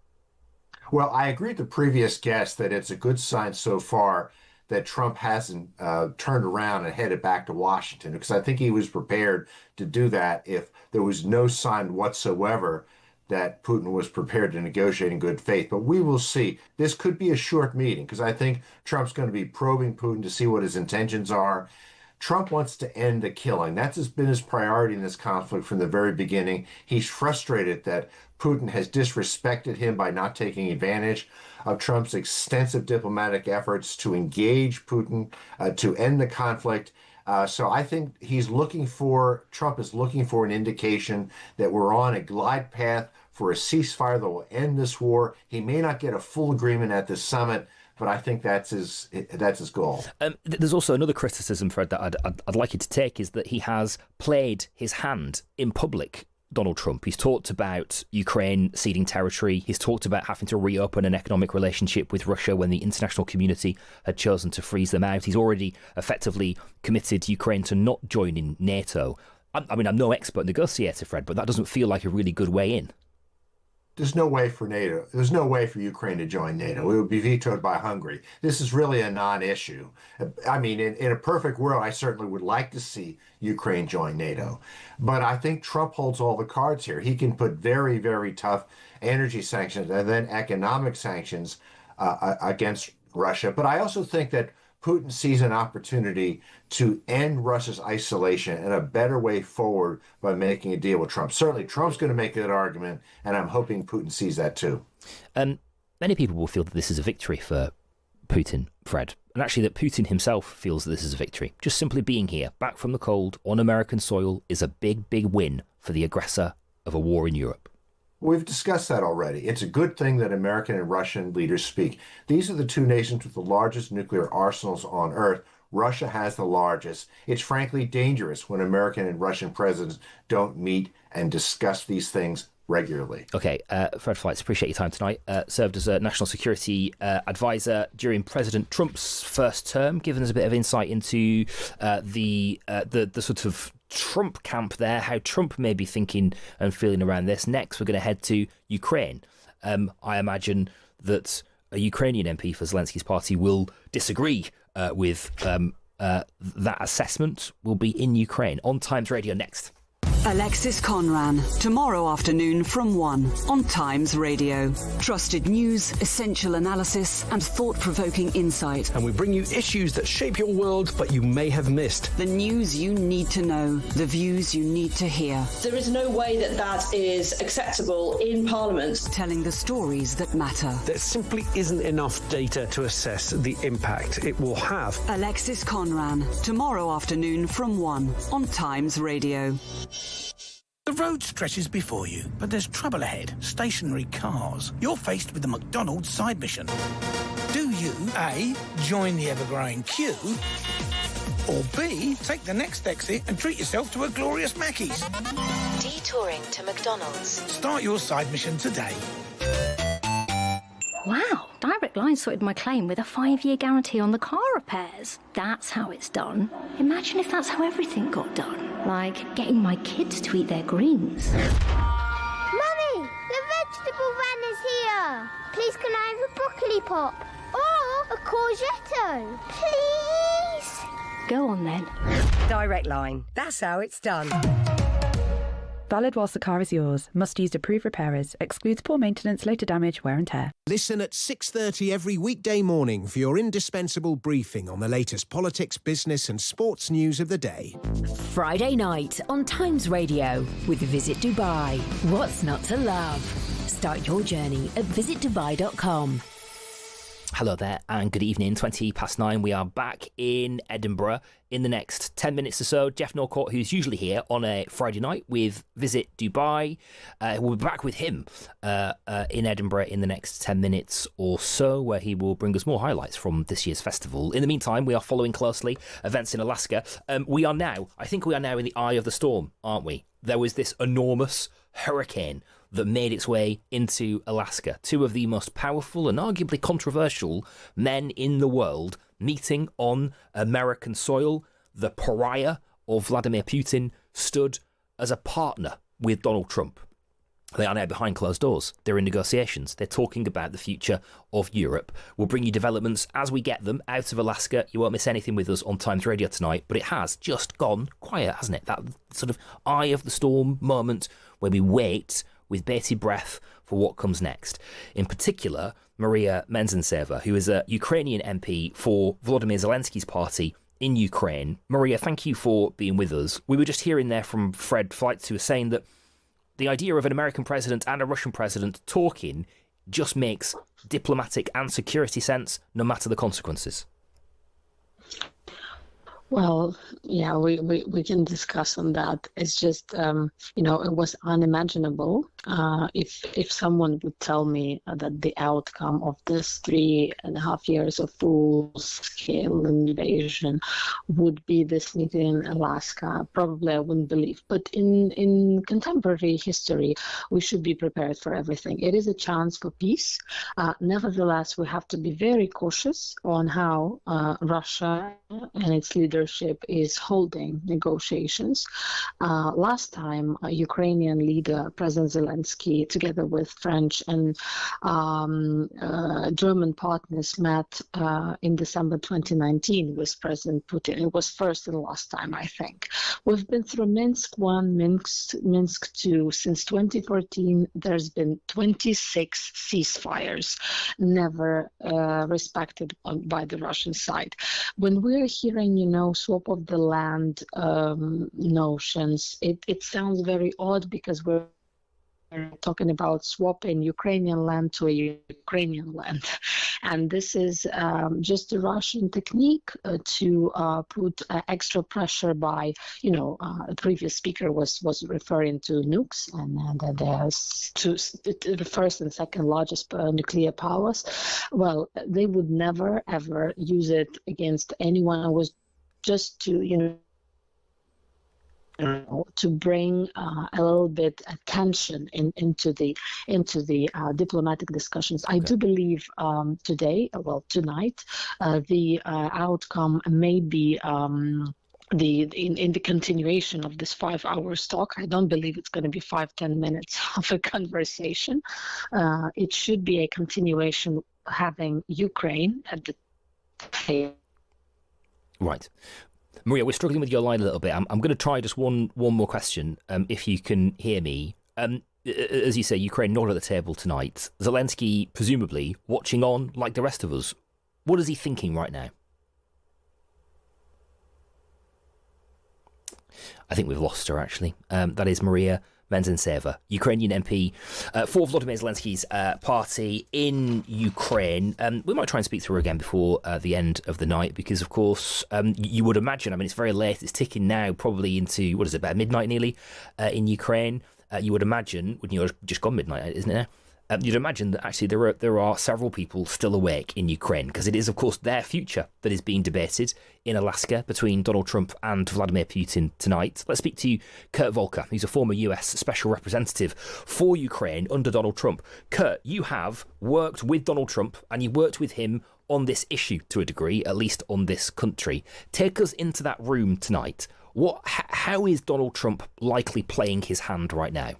Well, I agree with the previous guest that it's a good sign so far that Trump hasn't turned around and headed back to Washington, because I think he was prepared to do that if there was no sign whatsoever that Putin was prepared to negotiate in good faith. But we will see. This could be a short meeting, because I think Trump's going to be probing Putin to see what his intentions are. Trump wants to end the killing. That's been his priority in this conflict from the very beginning. He's frustrated that Putin has disrespected him by not taking advantage of Trump's extensive diplomatic efforts to engage Putin, to end the conflict. So I think Trump is looking for an indication that we're on a glide path for a ceasefire that will end this war. He may not get a full agreement at this summit, but I think that's his goal. There's also another criticism, Fred, that I'd like you to take, is that he has played his hand in public. Donald Trump. He's talked about Ukraine ceding territory. He's talked about having to reopen an economic relationship with Russia when the international community had chosen to freeze them out. He's already effectively committed Ukraine to not joining NATO. I mean, I'm no expert negotiator, Fred, but that doesn't feel like a really good way in. There's no way for NATO. There's no way for Ukraine to join NATO. It would be vetoed by Hungary. This is really a non-issue. I mean, in a perfect world, I certainly would like to see Ukraine join NATO. But I think Trump holds all the cards here. He can put very, very tough energy sanctions and then economic sanctions against Russia. But I also think that Putin sees an opportunity to end Russia's isolation and a better way forward by making a deal with Trump. Certainly, Trump's going to make that argument, and I'm hoping Putin sees that too. Now, many people will feel that this is a victory for Putin, Fred, and actually that Putin himself feels that this is a victory. Just simply being here, back from the cold, on American soil, is a big, big win for the aggressor of a war in Europe. We've discussed that already. It's a good thing that American and Russian leaders speak. These are the two nations with the largest nuclear arsenals on Earth. Russia has the largest. It's frankly dangerous when American and Russian presidents don't meet and discuss these things regularly. Okay, Fred Flights, appreciate your time tonight. Served as a national security advisor during President Trump's first term, giving us a bit of insight into the sort of Trump camp there, how Trump may be thinking and feeling around this. Next, we're going to head to Ukraine. I imagine that a Ukrainian MP for Zelensky's party will disagree with that assessment. Will be in Ukraine. On Times Radio next. Alexis Conran, tomorrow afternoon from 1 on Times Radio. Trusted news, essential analysis and thought-provoking insight. And we bring you issues that shape your world but you may have missed. The news you need to know, the views you need to hear. There is no way that that is acceptable in Parliament. Telling the stories that matter. There simply isn't enough data to assess the impact it will have. Alexis Conran, tomorrow afternoon from 1 on Times Radio. The road stretches before you, but there's trouble ahead. Stationary cars. You're faced with the McDonald's side mission. Do you, A, join the ever-growing queue, or B, take the next exit and treat yourself to a glorious Mackey's? Detouring to McDonald's. Start your side mission today. Wow, Direct Line sorted my claim with a 5-year guarantee on the car repairs. That's how it's done. Imagine if that's how everything got done. Like getting my kids to eat their greens. Mummy, the vegetable van is here. Please can I have a broccoli pop? Or a courgette? Please? Go on then. Direct Line. That's how it's done. Valid whilst the car is yours. Must use approved repairers. Excludes poor maintenance, later damage, wear and tear. Listen at 6:30 every weekday morning for your indispensable briefing on the latest politics, business and sports news of the day. Friday night on Times Radio with Visit Dubai. What's not to love? Start your journey at visitdubai.com. Hello there and good evening. 9:20. We are back in Edinburgh in the next 10 minutes or so. Jeff Norcourt, who's usually here on a Friday night with Visit Dubai, we'll be back with him in Edinburgh in the next 10 minutes or so, where he will bring us more highlights from this year's festival. In the meantime, we are following closely events in Alaska. I think we are now in the eye of the storm, aren't we? There was this enormous hurricane that made its way into Alaska. Two of the most powerful and arguably controversial men in the world meeting on American soil. The pariah of Vladimir Putin stood as a partner with Donald Trump. They are now behind closed doors. They're in negotiations. They're talking about the future of Europe. We'll bring you developments as we get them out of Alaska. You won't miss anything with us on Times Radio tonight, but it has just gone quiet, hasn't it? That sort of eye of the storm moment where we wait with bated breath for what comes next. In particular, Maria Menzenseva, who is a Ukrainian MP for Volodymyr Zelensky's party in Ukraine. Maria, thank you for being with us. We were just hearing there from Fred Flights, who was saying that the idea of an American president and a Russian president talking just makes diplomatic and security sense, no matter the consequences. Well, yeah, we can discuss on that. It's just, it was unimaginable if someone would tell me that the outcome of this 3.5 years of full-scale invasion would be this meeting in Alaska. Probably I wouldn't believe. But in contemporary history, we should be prepared for everything. It is a chance for peace. Nevertheless, we have to be very cautious on how Russia and its leadership is holding negotiations. Last time, Ukrainian leader, President Zelensky, together with French and German partners, met in December 2019 with President Putin. It was first and last time, I think. We've been through Minsk 1, Minsk 2. Since 2014, there's been 26 ceasefires, never respected by the Russian side. When we're hearing, swap of the land notions, it sounds very odd because we're talking about swapping Ukrainian land to a Ukrainian land. And this is just a Russian technique to put extra pressure by, the previous speaker was referring to nukes, and there's the first and second largest nuclear powers. Well, they would never, ever use it against anyone. It was just to, to bring a little bit tension into the diplomatic discussions. I do believe tonight, the outcome may be in the continuation of this 5 hours talk. I don't believe it's going to be 5-10 minutes of a conversation. It should be a continuation having Ukraine at the table. Right. Maria, we're struggling with your line a little bit. I'm going to try just one more question, if you can hear me. As you say, Ukraine not at the table tonight. Zelensky, presumably, watching on like the rest of us. What is he thinking right now? I think we've lost her, actually. That is Maria Menzenseva, Ukrainian MP for Volodymyr Zelensky's party in Ukraine. We might try and speak through her again before the end of the night, because, of course, you would imagine, it's very late, it's ticking now, probably into, about midnight nearly in Ukraine. You would imagine, just gone midnight, isn't it now? You'd imagine that actually there are several people still awake in Ukraine, because it is, of course, their future that is being debated in Alaska between Donald Trump and Vladimir Putin tonight. Let's speak to Kurt Volker, who's a former US special representative for Ukraine under Donald Trump. Kurt, you have worked with Donald Trump and you worked with him on this issue to a degree, at least on this country. Take us into that room tonight. How is Donald Trump likely playing his hand right now?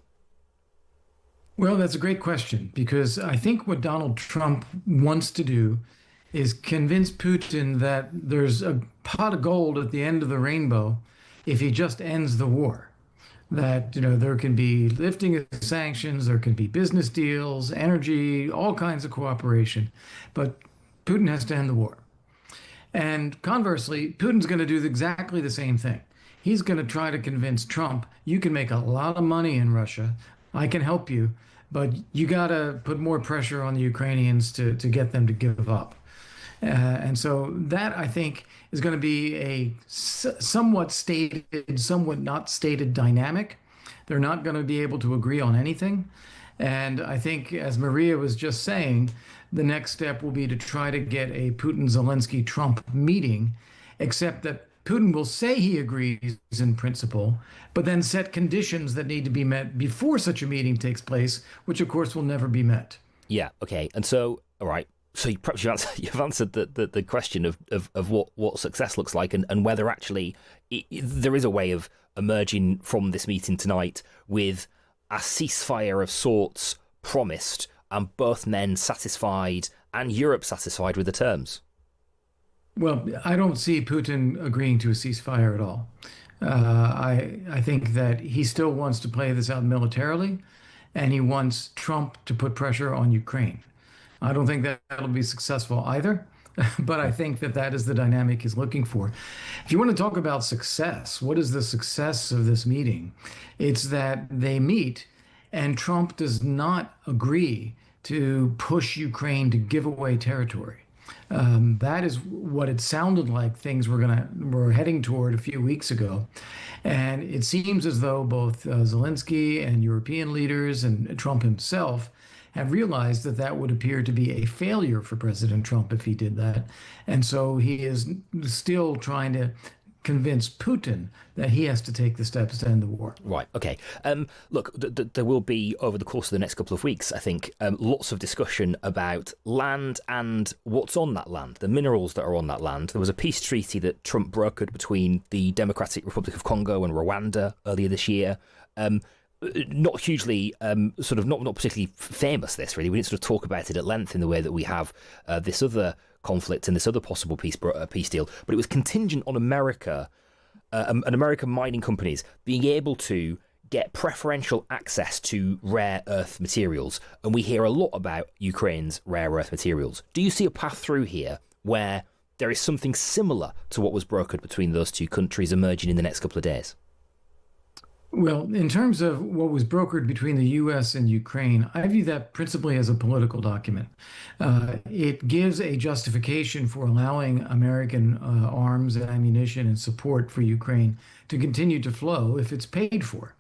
Well, that's a great question, because I think what Donald Trump wants to do is convince Putin that there's a pot of gold at the end of the rainbow if he just ends the war. That, there can be lifting of sanctions, there can be business deals, energy, all kinds of cooperation, but Putin has to end the war. And conversely, Putin's going to do exactly the same thing. He's going to try to convince Trump, you can make a lot of money in Russia, I can help you, but you got to put more pressure on the Ukrainians to get them to give up. And so that, I think, is going to be a somewhat stated, somewhat not stated dynamic. They're not going to be able to agree on anything. And I think, as Maria was just saying, the next step will be to try to get a Putin-Zelensky-Trump meeting, except that Putin will say he agrees in principle, but then set conditions that need to be met before such a meeting takes place, which of course will never be met. Yeah, okay. And so, all right, so you've answered the question of what success looks like, and whether actually there is a way of emerging from this meeting tonight with a ceasefire of sorts promised, and both men satisfied and Europe satisfied with the terms. Well, I don't see Putin agreeing to a ceasefire at all. I think that he still wants to play this out militarily, and he wants Trump to put pressure on Ukraine. I don't think that that'll be successful either, but I think that is the dynamic he's looking for. If you want to talk about success, what is the success of this meeting? It's that they meet, and Trump does not agree to push Ukraine to give away territory. That is what it sounded like things were heading toward a few weeks ago. And it seems as though both Zelensky and European leaders and Trump himself have realized that would appear to be a failure for President Trump if he did that. And so he is still trying to convince Putin that he has to take the steps to end the war. Right, okay. Look, there will be, over the course of the next couple of weeks, I think, lots of discussion about land and what's on that land, the minerals that are on that land. There was a peace treaty that Trump brokered between the Democratic Republic of Congo and Rwanda earlier this year. Not hugely, not particularly famous, this, really. We didn't sort of talk about it at length in the way that we have this other conflict and this other possible peace deal, but it was contingent on America and American mining companies being able to get preferential access to rare earth materials. And we hear a lot about Ukraine's rare earth materials. Do you see a path through here where there is something similar to what was brokered between those two countries emerging in the next couple of days? Well, in terms of what was brokered between the U.S. and Ukraine, I view that principally as a political document. It gives a justification for allowing American arms and ammunition and support for Ukraine to continue to flow if it's paid for.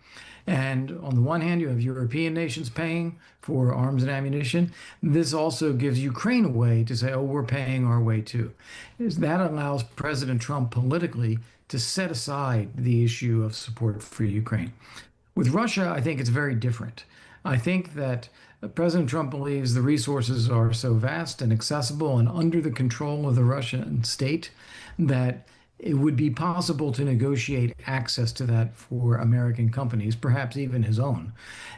And on the one hand, you have European nations paying for arms and ammunition. This also gives Ukraine a way to say, oh, we're paying our way too. That allows President Trump politically to set aside the issue of support for Ukraine. With Russia, I think it's very different. I think that President Trump believes the resources are so vast and accessible and under the control of the Russian state that it would be possible to negotiate access to that for American companies, perhaps even his own.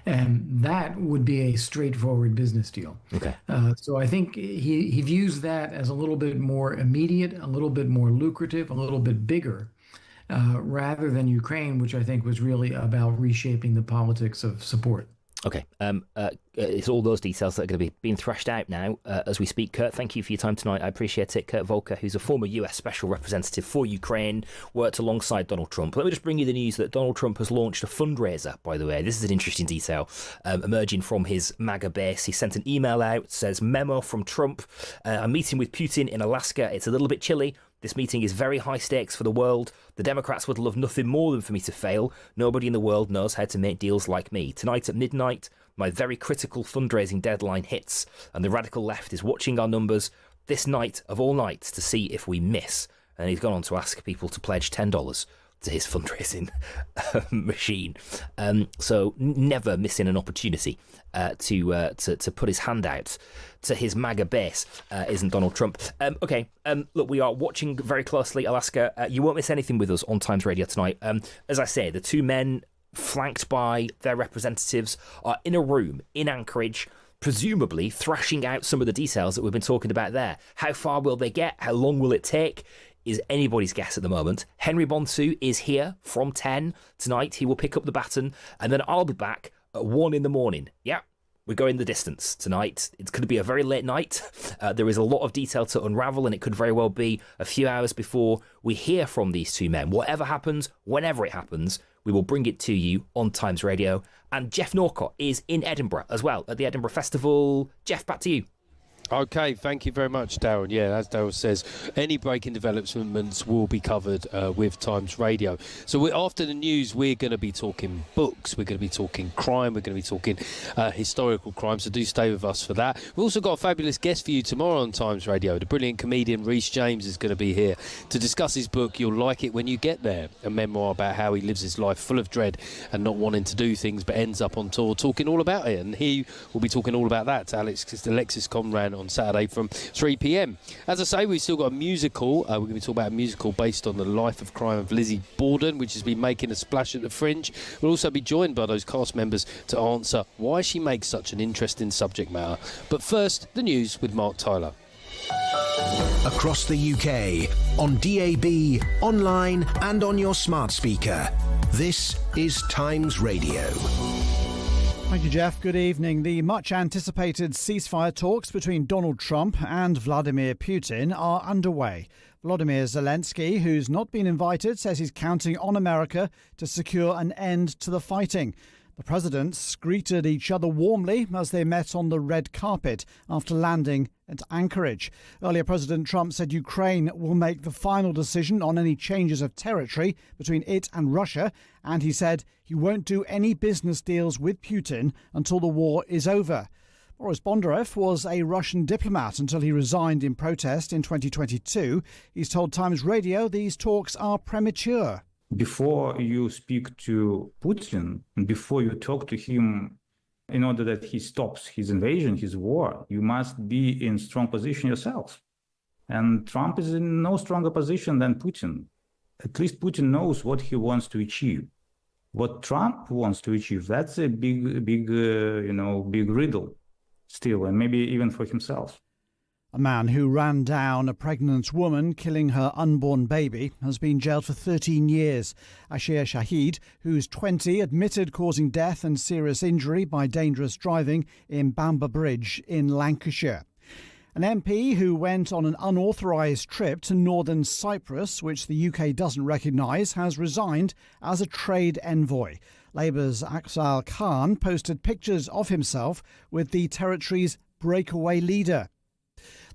And that would be a straightforward business deal. Okay. So I think he views that as a little bit more immediate, a little bit more lucrative, a little bit bigger, rather than Ukraine, which I think was really about reshaping the politics of support. Okay. It's all those details that are going to be being thrashed out now as we speak. Kurt, thank you for your time tonight. I appreciate it. Kurt Volker, who's a former US Special Representative for Ukraine, worked alongside Donald Trump. Let me just bring you the news that Donald Trump has launched a fundraiser, by the way. This is an interesting detail emerging from his MAGA base. He sent an email out, says, memo from Trump. I'm meeting with Putin in Alaska. It's a little bit chilly. This meeting is very high stakes for the world. The Democrats would love nothing more than for me to fail. Nobody in the world knows how to make deals like me. Tonight at midnight, my very critical fundraising deadline hits, and the radical left is watching our numbers this night of all nights to see if we miss. And he's gone on to ask people to pledge $10 to his fundraising machine. So never missing an opportunity to put his hand out to his MAGA base, isn't Donald Trump. Look, we are watching very closely Alaska. You won't miss anything with us on Times Radio tonight. As I say, the two men flanked by their representatives are in a room in Anchorage, presumably thrashing out some of the details that we've been talking about there. How far will they get? How long will it take? Is anybody's guess at the moment. Henry Bonsu is here from 10 tonight. He will pick up the baton, and then I'll be back at 1 in the morning. Yeah, we're going the distance tonight. It's going to be a very late night. There is a lot of detail to unravel, and it could very well be a few hours before we hear from these two men. Whatever happens, whenever it happens, we will bring it to you on Times Radio. And Jeff Norcott is in Edinburgh as well at the Edinburgh Festival. Jeff, back to you. Okay, thank you very much, Darren. Yeah, as Darren says, any breaking developments will be covered with Times Radio. So after the news, we're going to be talking books, we're going to be talking crime, we're going to be talking historical crime, so do stay with us for that. We've also got a fabulous guest for you tomorrow on Times Radio. The brilliant comedian Rhys James is going to be here to discuss his book, You'll Like It When You Get There, a memoir about how he lives his life full of dread and not wanting to do things, but ends up on tour talking all about it. And he will be talking all about that to Alexis Conran on Saturday from 3 p.m. As I say, we've still got a musical. We're going to be talking about a musical based on the life of crime of Lizzie Borden, which has been making a splash at the Fringe. We'll also be joined by those cast members to answer why she makes such an interesting subject matter. But first, the news with Mark Tyler. Across the UK, on DAB, online and on your smart speaker. This is Times Radio. Thank you, Jeff. Good evening. The much-anticipated ceasefire talks between Donald Trump and Vladimir Putin are underway. Volodymyr Zelensky, who's not been invited, says he's counting on America to secure an end to the fighting. The presidents greeted each other warmly as they met on the red carpet after landing at Anchorage. Earlier, President Trump said Ukraine will make the final decision on any changes of territory between it and Russia, and he said he won't do any business deals with Putin until the war is over. Boris Bondarev was a Russian diplomat until he resigned in protest in 2022. He's told Times Radio these talks are premature. Before you speak to Putin, before you talk to him in order that he stops his invasion, his war, you must be in strong position yourself. And Trump is in no stronger position than Putin. At least Putin knows what he wants to achieve. What Trump wants to achieve, that's a big riddle still, and maybe even for himself. A man who ran down a pregnant woman, killing her unborn baby, has been jailed for 13 years. Ashir Shahid, who's 20, admitted causing death and serious injury by dangerous driving in Bamber Bridge in Lancashire. An MP who went on an unauthorised trip to northern Cyprus, which the UK doesn't recognise, has resigned as a trade envoy. Labour's Aksal Khan posted pictures of himself with the territory's breakaway leader.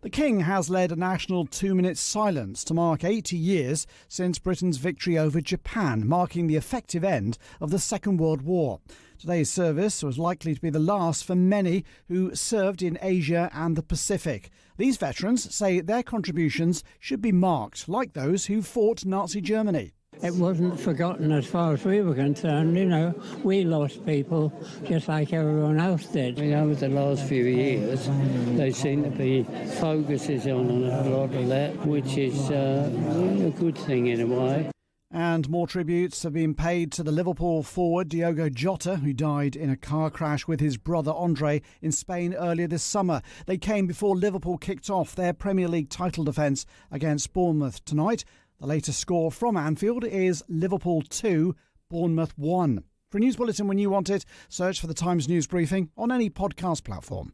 The King has led a national 2-minute silence to mark 80 years since Britain's victory over Japan, marking the effective end of the Second World War. Today's service was likely to be the last for many who served in Asia and the Pacific. These veterans say their contributions should be marked, like those who fought Nazi Germany. It wasn't forgotten as far as we were concerned. You know, we lost people just like everyone else did. Over the last few years, they seem to be focuses on a lot of that, which is a good thing in a way. And more tributes have been paid to the Liverpool forward Diogo Jota, who died in a car crash with his brother Andre in Spain earlier this summer. They came before Liverpool kicked off their Premier League title defence against Bournemouth tonight. The latest score from Anfield is Liverpool 2, Bournemouth 1. For a news bulletin when you want it, search for the Times News Briefing on any podcast platform.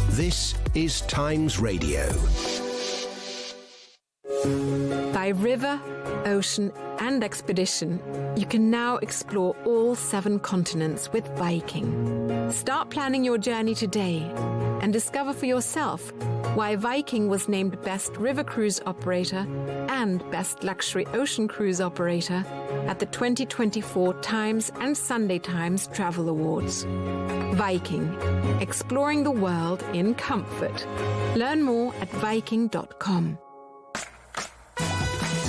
This is Times Radio. By river, ocean and expedition, you can now explore all 7 continents with Viking. Start planning your journey today and discover for yourself why Viking was named Best River Cruise Operator and Best Luxury Ocean Cruise Operator at the 2024 Times and Sunday Times Travel Awards. Viking, exploring the world in comfort. Learn more at Viking.com.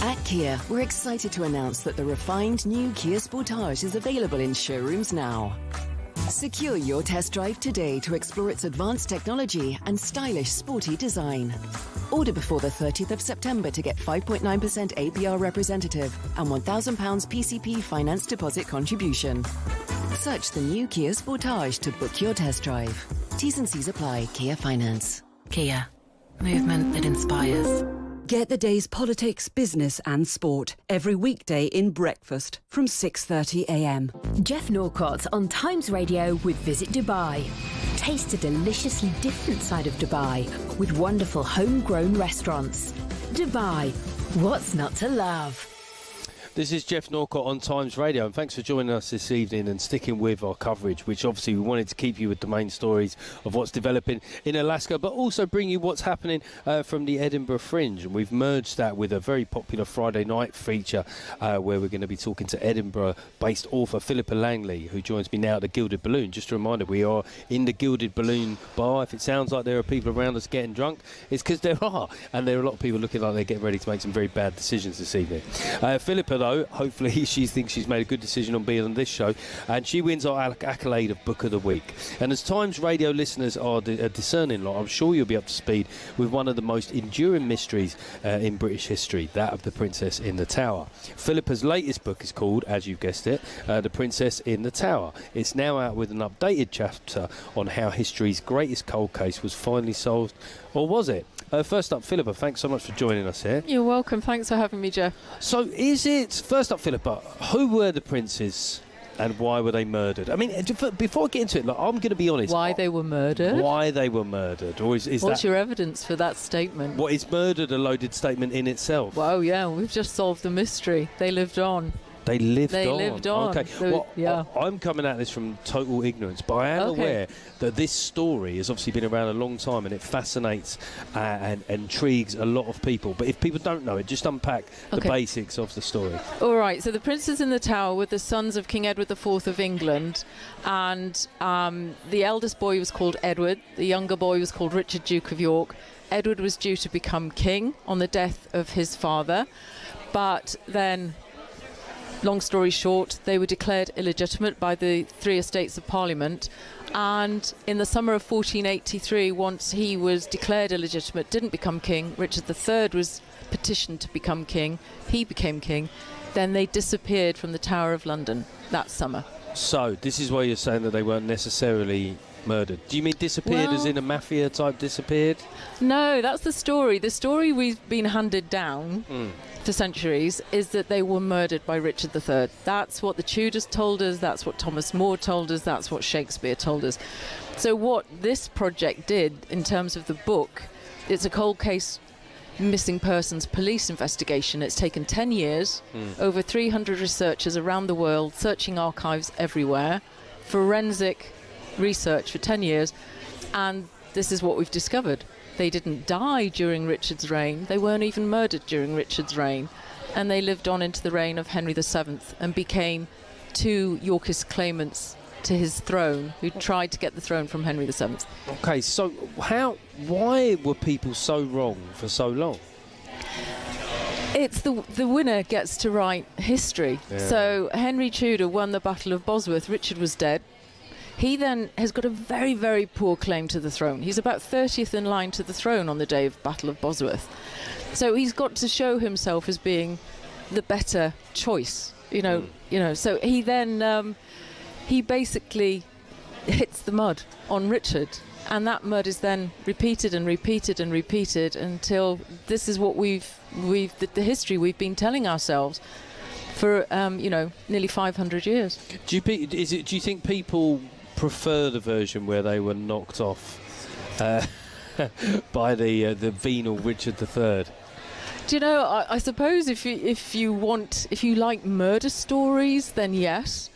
At Kia, we're excited to announce that the refined new Kia Sportage is available in showrooms now. Secure your test drive today to explore its advanced technology and stylish, sporty design. Order before the 30th of September to get 5.9% APR representative and £1,000 PCP finance deposit contribution. Search the new Kia Sportage to book your test drive. T's and C's apply. Kia Finance. Kia. Movement that inspires. Get the day's politics, business and sport every weekday in breakfast from 6:30 a.m. Jeff Norcott on Times Radio with Visit Dubai. Taste a deliciously different side of Dubai with wonderful homegrown restaurants. Dubai, what's not to love? This is Jeff Norcott on Times Radio, and thanks for joining us this evening and sticking with our coverage, which obviously we wanted to keep you with the main stories of what's developing in Alaska, but also bring you what's happening from the Edinburgh Fringe. And we've merged that with a very popular Friday night feature where we're going to be talking to Edinburgh-based author Philippa Langley, who joins me now at the Gilded Balloon. Just a reminder, we are in the Gilded Balloon bar. If it sounds like there are people around us getting drunk, it's because there are, and there are a lot of people looking like they're getting ready to make some very bad decisions this evening. Philippa, though, hopefully she thinks she's made a good decision on being on this show, and she wins our accolade of Book of the Week. And as Times Radio listeners are a discerning lot, I'm sure you'll be up to speed with one of the most enduring mysteries in British history, that of The Princess in the Tower. Philippa's latest book is called, as you've guessed it, The Princess in the Tower. It's now out with an updated chapter on how history's greatest cold case was finally solved, or was it? First up, Philippa, thanks so much for joining us here. You're welcome. Thanks for having me, Jeff. So first up, Philippa, who were the princes and why were they murdered? I mean, before I get into it, I'm going to be honest. Why they were murdered? Why they were murdered? Or is What's your evidence for that statement? What, is murdered a loaded statement in itself? Well, yeah, we've just solved the mystery. They lived on. They lived on. Okay. Well, yeah. I'm coming at this from total ignorance, but I am aware that this story has obviously been around a long time and it fascinates and intrigues a lot of people. But if people don't know it, just unpack the basics of the story. All right. So the Princes in the Tower were the sons of King Edward IV of England, and the eldest boy was called Edward. The younger boy was called Richard, Duke of York. Edward was due to become king on the death of his father, but then, long story short, they were declared illegitimate by the 3 Estates of Parliament, and in the summer of 1483, once he was declared illegitimate, didn't become king, Richard III was petitioned to become king, he became king, then they disappeared from the Tower of London that summer. So this is why you're saying that they weren't necessarily murdered. Do you mean disappeared as in a mafia type disappeared? No, that's the story. The story we've been handed down for centuries is that they were murdered by Richard III. That's what the Tudors told us, that's what Thomas More told us, that's what Shakespeare told us. So what this project did in terms of the book, it's a cold case missing persons police investigation. It's taken 10 years, over 300 researchers around the world, searching archives everywhere, forensic research for 10 years, and this is what we've discovered. They didn't die during Richard's reign. They weren't even murdered during Richard's reign. And they lived on into the reign of Henry VII and became two Yorkist claimants to his throne who tried to get the throne from Henry VII. Okay, so why were people so wrong for so long? It's the winner gets to write history. Yeah. So Henry Tudor won the Battle of Bosworth. Richard was dead. He then has got a very, very poor claim to the throne. He's about 30th in line to the throne on the day of Battle of Bosworth. So he's got to show himself as being the better choice, you know. So he then he basically hits the mud on Richard, and that mud is then repeated and repeated and repeated until this is what the history we've been telling ourselves for nearly 500 years. Do you think people prefer the version where they were knocked off by the venal Richard III? Do you know, I suppose if you like murder stories, then yes.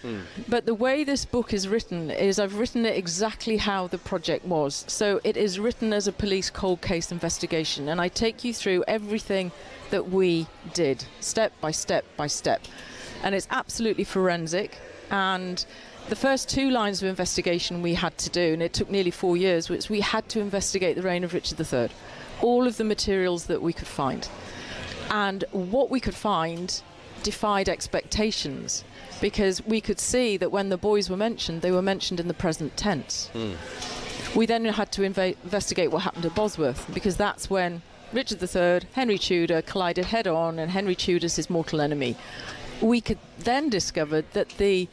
But the way this book is written is I've written it exactly how the project was. So it is written as a police cold case investigation, and I take you through everything that we did, step by step by step. And it's absolutely forensic. And the first 2 lines of investigation we had to do, and it took nearly 4 years, was we had to investigate the reign of Richard III. All of the materials that we could find. And what we could find defied expectations, because we could see that when the boys were mentioned, they were mentioned in the present tense. We then had to investigate what happened at Bosworth, because that's when Richard III, Henry Tudor collided head-on, and Henry Tudor's his mortal enemy. We could then discover that the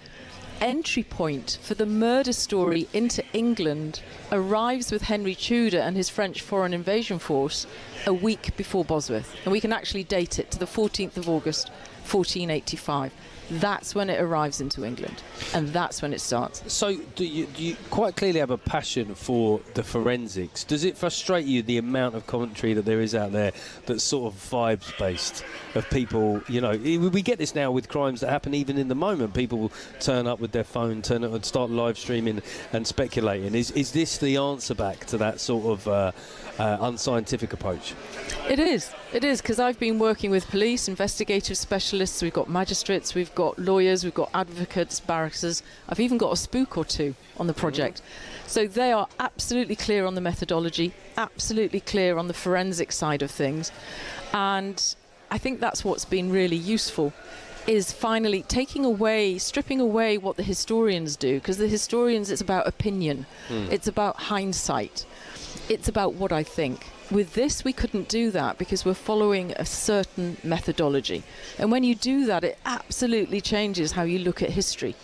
entry point for the murder story into England arrives with Henry Tudor and his French foreign invasion force a week before Bosworth, and we can actually date it to the 14th of August 1485. That's when it arrives into England, and that's when it starts. So do you quite clearly have a passion for the forensics? Does it frustrate you the amount of commentary that there is out there that's sort of vibes based, of people, we get this now with crimes that happen even in the moment. People will turn up with their phone, turn up and start live streaming and speculating. Is this the answer back to that sort of unscientific approach? It is, because I've been working with police, investigative specialists, we've got magistrates, we've got lawyers, we've got advocates, barristers. I've even got a spook or two on the project. So they are absolutely clear on the methodology, absolutely clear on the forensic side of things. And I think that's what's been really useful, is finally stripping away what the historians do, because the historians, it's about opinion, it's about hindsight, it's about what I think. With this, we couldn't do that because we're following a certain methodology. And when you do that, it absolutely changes how you look at history.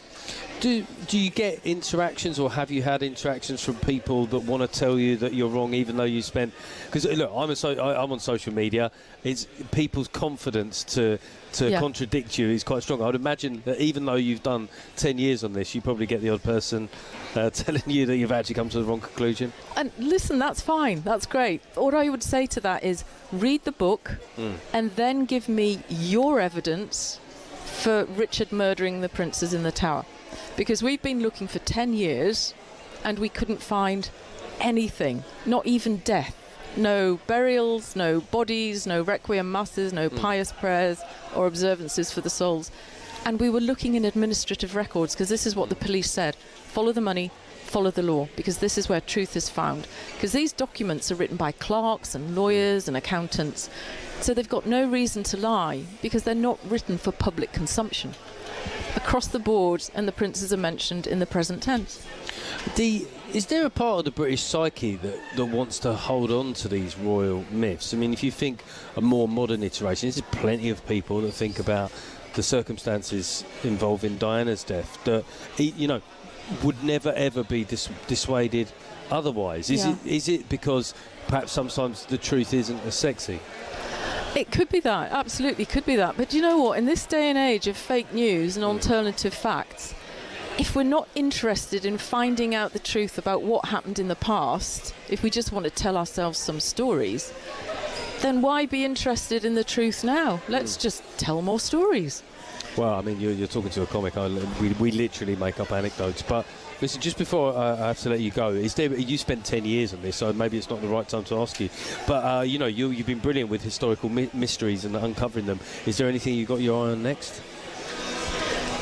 Do you get interactions, or have you had interactions from people that want to tell you that you're wrong, even though you spent... Because, look, I'm on social media. It's people's confidence to contradict you is quite strong. I would imagine that even though you've done 10 years on this, you probably get the odd person telling you that you've actually come to the wrong conclusion. And listen, that's fine. That's great. What I would say to that is read the book and then give me your evidence for Richard murdering the princes in the Tower. Because we've been looking for 10 years and we couldn't find anything, not even death. No burials, no bodies, no requiem masses, no pious prayers or observances for the souls. And we were looking in administrative records, because this is what the police said. Follow the money, follow the law, because this is where truth is found. Because these documents are written by clerks and lawyers and accountants. So they've got no reason to lie, because they're not written for public consumption. Across the board, and the princes are mentioned in the present tense. Is there a part of the British psyche that wants to hold on to these royal myths? I mean, if you think a more modern iteration, there's plenty of people that think about the circumstances involving Diana's death that, would never ever be dissuaded otherwise. Is it because perhaps sometimes the truth isn't as sexy? It could be that, absolutely could be that. But you know what? In this day and age of fake news and alternative facts, if we're not interested in finding out the truth about what happened in the past, if we just want to tell ourselves some stories, then why be interested in the truth now? Let's just tell more stories. Well, I mean, you're talking to a comic. We literally make up anecdotes. But listen, just before I have to let you go, you spent 10 years on this, so maybe it's not the right time to ask you. But, you've been brilliant with historical mysteries and uncovering them. Is there anything you got your eye on next?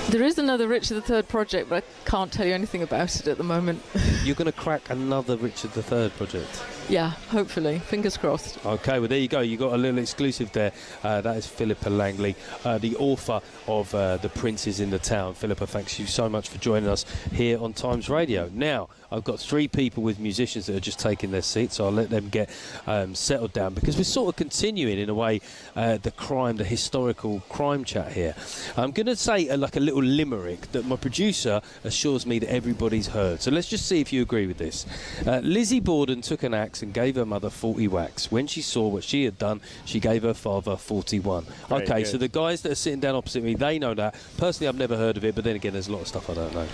There is another Richard III project, but I can't tell you anything about it at the moment. You're going to crack another Richard III project? Yeah, hopefully. Fingers crossed. OK, well, there you go. You got a little exclusive there. That is Philippa Langley, the author of The Princes in the Town. Philippa, thanks you so much for joining us here on Times Radio. Now, I've got 3 people with musicians that are just taking their seats, so I'll let them get settled down, because we're sort of continuing, in a way, the historical crime chat here. I'm going to say like a little limerick that my producer assures me that everybody's heard. So let's just see if you agree with this. Lizzie Borden took an axe and gave her mother 40 whacks. When she saw what she had done, she gave her father 41. Very okay, good. so the guys that are sitting down opposite me, they know that. Personally, I've never heard of it, but then again, there's a lot of stuff I don't know.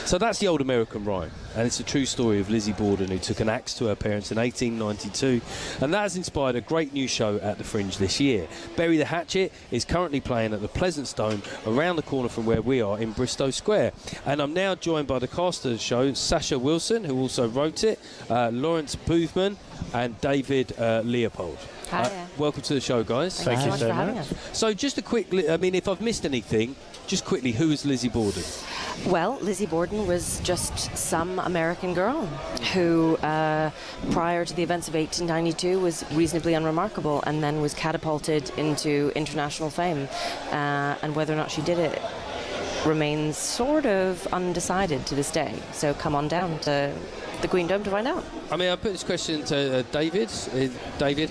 So that's the old American rhyme, and it's a true story of Lizzie Borden, who took an axe to her parents in 1892, and that has inspired a great new show at the Fringe this year. Bury the Hatchet is currently playing at the Pleasant Stone, around the corner from where we are in Bristow Square. And I'm now joined by the cast of the show, Sasha Wilson, who also wrote it, Lawrence Boothman, and David Leopold. Hi. Welcome to the show, guys. Thank you so much. So just a quick, if I've missed anything, just quickly, who is Lizzie Borden? Well, Lizzie Borden was just some American girl who, prior to the events of 1892, was reasonably unremarkable and then was catapulted into international fame. And whether or not she did it remains sort of undecided to this day. So come on down to the Queen Dome to find out. I mean, I put this question to David. David,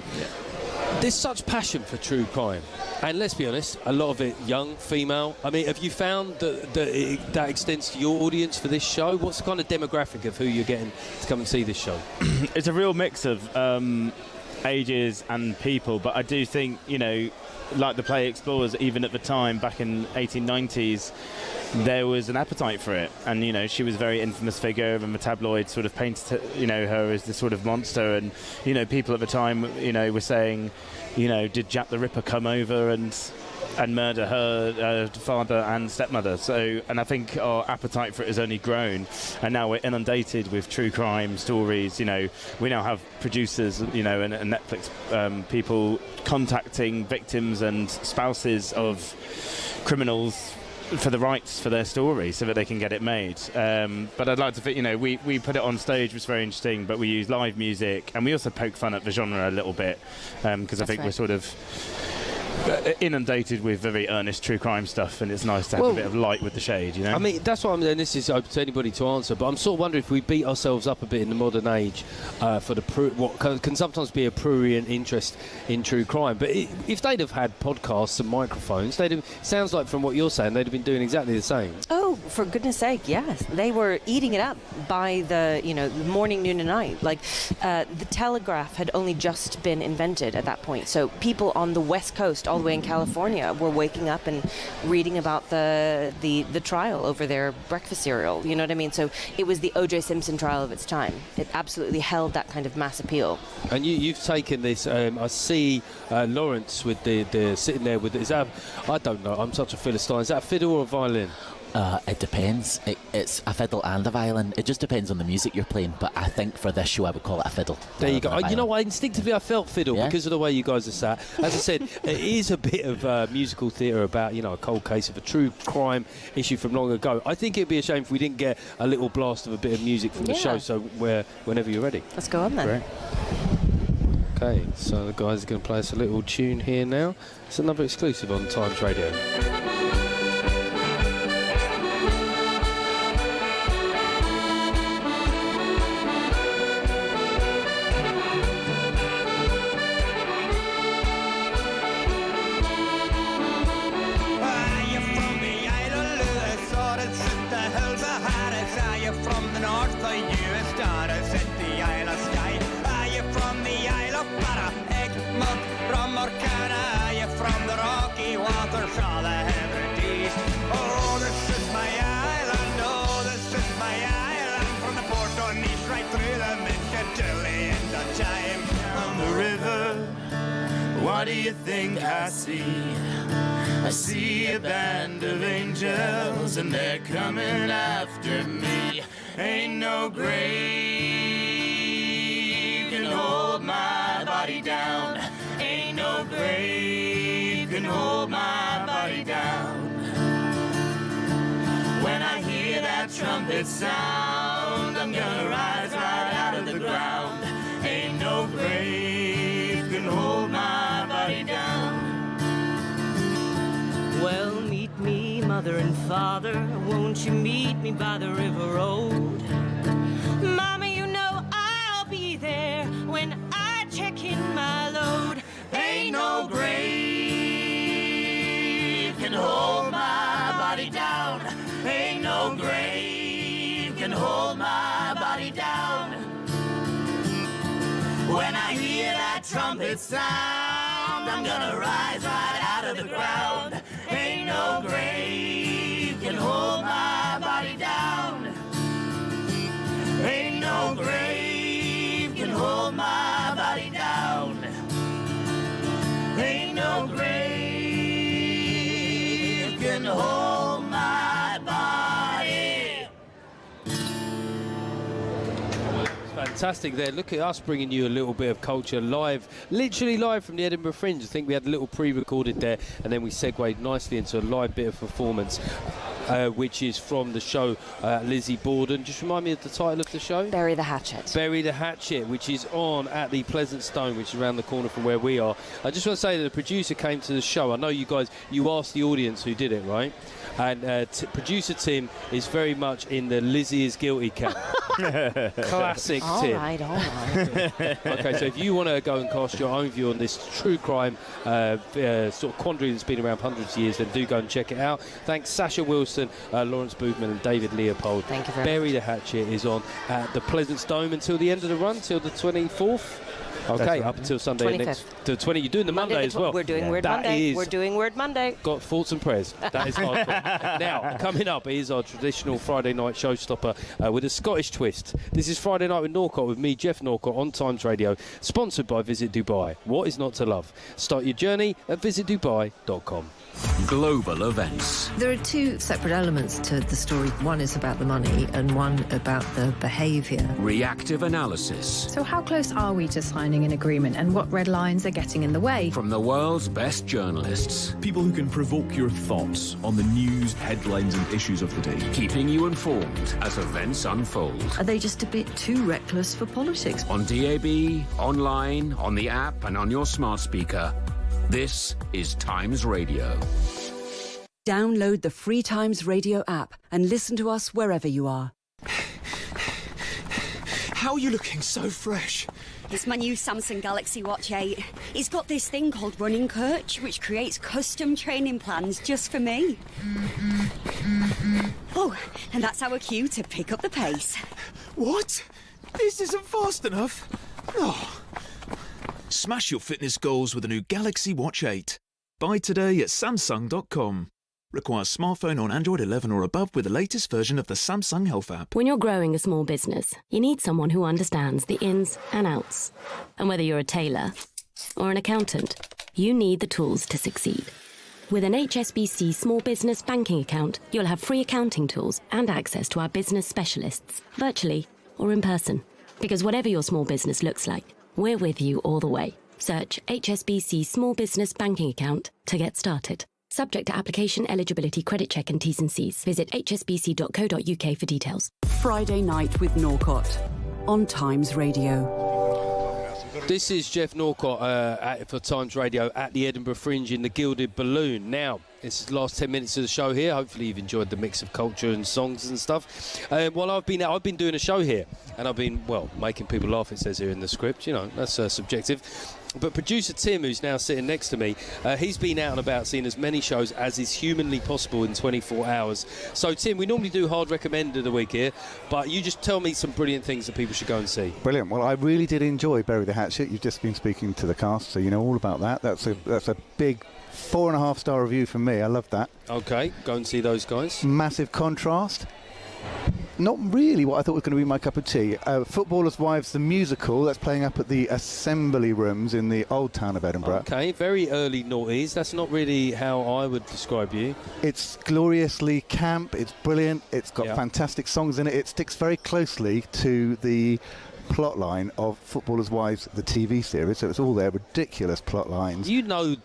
there's such passion for true crime. And let's be honest, a lot of it young, female. I mean, have you found that extends to your audience for this show? What's the kind of demographic of who you're getting to come and see this show? It's a real mix of ages and people, but I do think, like the play Explorers, even at the time, back in 1890s, there was an appetite for it. And, she was a very infamous figure, and the tabloids sort of painted, her as this sort of monster. And, people at the time, were saying, did Jack the Ripper come over and murder her father and stepmother? So, and I think our appetite for it has only grown, and now we're inundated with true crime stories. We now have producers, and Netflix people contacting victims and spouses of criminals for the rights for their story so that they can get it made. But I'd like to think, we put it on stage, which was very interesting, but we use live music, and we also poke fun at the genre a little bit, because I think we're sort of inundated with very earnest true crime stuff, and it's nice to have a bit of light with the shade, I mean, that's what I'm saying. This is open to anybody to answer, but I'm sort of wondering if we beat ourselves up a bit in the modern age for what can sometimes be a prurient interest in true crime. But if they'd have had podcasts and microphones, sounds like from what you're saying, they'd have been doing exactly the same. Oh, for goodness sake, yes. They were eating it up by the morning, noon and night. Like, the telegraph had only just been invented at that point. So people on the West Coast, all the way in California, were waking up and reading about the trial over their breakfast cereal. You know what I mean? So it was the O.J. Simpson trial of its time. It absolutely held that kind of mass appeal. And you've taken this. I see Lawrence with the sitting there with. Is that? I don't know. I'm such a Philistine. Is that a fiddle or a violin? It depends. It's a fiddle and a violin. It just depends on the music you're playing, but I think for this show I would call it a fiddle. There you go. You know what? Instinctively I felt fiddle because of the way you guys are sat. As I said, it is a bit of musical theatre about, a cold case of a true crime issue from long ago. I think it'd be a shame if we didn't get a little blast of a bit of music from the show, so whenever you're ready. Let's go on then. Great. Okay, so the guys are going to play us a little tune here now. It's another exclusive on Times Radio. What do you think I see? I see a band of angels and they're coming after me. Ain't no grave can hold my body down. Ain't no grave can hold my body down. When I hear that trumpet sound, I'm gonna rise right out of the ground. Ain't no grave can hold my body down. Well, meet me, mother and father. Won't you meet me by the river road? Mama, you know I'll be there when I check in my load. Ain't no grave can hold my body down. Ain't no grave can hold my body down. When I hear that trumpet sound, I'm gonna rise right out of the ground. Ain't no grave can hold my body down. Ain't no grave can hold my body down. Ain't no grave can hold my body. Fantastic there. Look at us bringing you a little bit of culture live, literally live from the Edinburgh Fringe. I think we had a little pre-recorded there, and then we segued nicely into a live bit of performance, which is from the show Lizzie Borden. Just remind me of the title of the show. Bury the Hatchet. Bury the Hatchet, which is on at the Pleasant Stone, which is around the corner from where we are. I just want to say that the producer came to the show. I know you guys, you asked the audience who did it, right? And producer Tim is very much in the Lizzie is guilty camp. Classic Tim. All right. Okay, so if you want to go and cast your own view on this true crime sort of quandary that's been around for hundreds of years, then do go and check it out. Thanks Sasha Wilson, Lawrence Boofman and David Leopold. Thank you very Bury much. the Hatchet is on at the Pleasance Dome until the end of the run, till the 24th. Okay, right. up until Sunday 25th. next. To 20. You're doing the Monday as well. We're doing Word That Monday. is- We're doing Word Monday. Got thoughts and prayers. That is hardcore. Now, coming up is our traditional Friday night showstopper with a Scottish twist. This is Friday Night with Norcott with me, Jeff Norcott, on Times Radio, sponsored by Visit Dubai. What is not to love? Start your journey at visitdubai.com. Global events. There are two separate elements to the story. One is about the money and one about the behaviour. Reactive analysis. So how close are we to signing an agreement and what red lines are getting in the way? From the world's best journalists. People who can provoke your thoughts on the news, headlines and issues of the day. Keeping you informed as events unfold. Are they just a bit too reckless for politics? On DAB, online, on the app and on your smart speaker. This is Times Radio. Download the free Times Radio app and listen to us wherever you are. How are you looking so fresh? It's my new Samsung Galaxy Watch 8. It's got this thing called Running Coach, which creates custom training plans just for me. Oh, and that's our cue to pick up the pace. What? This isn't fast enough. Oh. Smash your fitness goals with a new Galaxy Watch 8. Buy today at Samsung.com. Requires smartphone on Android 11 or above with the latest version of the Samsung Health app. When you're growing a small business, you need someone who understands the ins and outs. And whether you're a tailor or an accountant, you need the tools to succeed. With an HSBC small business banking account, you'll have free accounting tools and access to our business specialists, virtually or in person. Because whatever your small business looks like, we're with you all the way. Search HSBC Small Business Banking Account to get started. Subject to application, eligibility, credit check and T's and C's. Visit hsbc.co.uk for details. Friday Night with Norcott on Times Radio. This is Jeff Norcott for Times Radio at the Edinburgh Fringe in the Gilded Balloon. Now, this is the last 10 minutes of the show here. Hopefully you've enjoyed the mix of culture and songs and stuff. While I've been doing a show here, and I've been, well, making people laugh, it says here in the script. You know, that's subjective. But producer Tim, who's now sitting next to me, he's been out and about seeing as many shows as is humanly possible in 24 hours. So, Tim, we normally do hard recommend of the week here, but you just tell me some brilliant things that people should go and see. Brilliant. Well, I really did enjoy Bury the Hatchet. You've just been speaking to the cast, so you know all about that. That's a big 4.5-star review from me. I love that. Okay, go and see those guys. Massive contrast. not really what I thought was going to be my cup of tea. Footballers' Wives, the musical, that's playing up at the Assembly Rooms in the Old Town of Edinburgh. Okay, very early noughties. That's not really how I would describe you. It's gloriously camp, it's brilliant, it's got fantastic songs in it. It sticks very closely to the plot line of Footballers' Wives, the TV series, so it's all their ridiculous plot lines. You know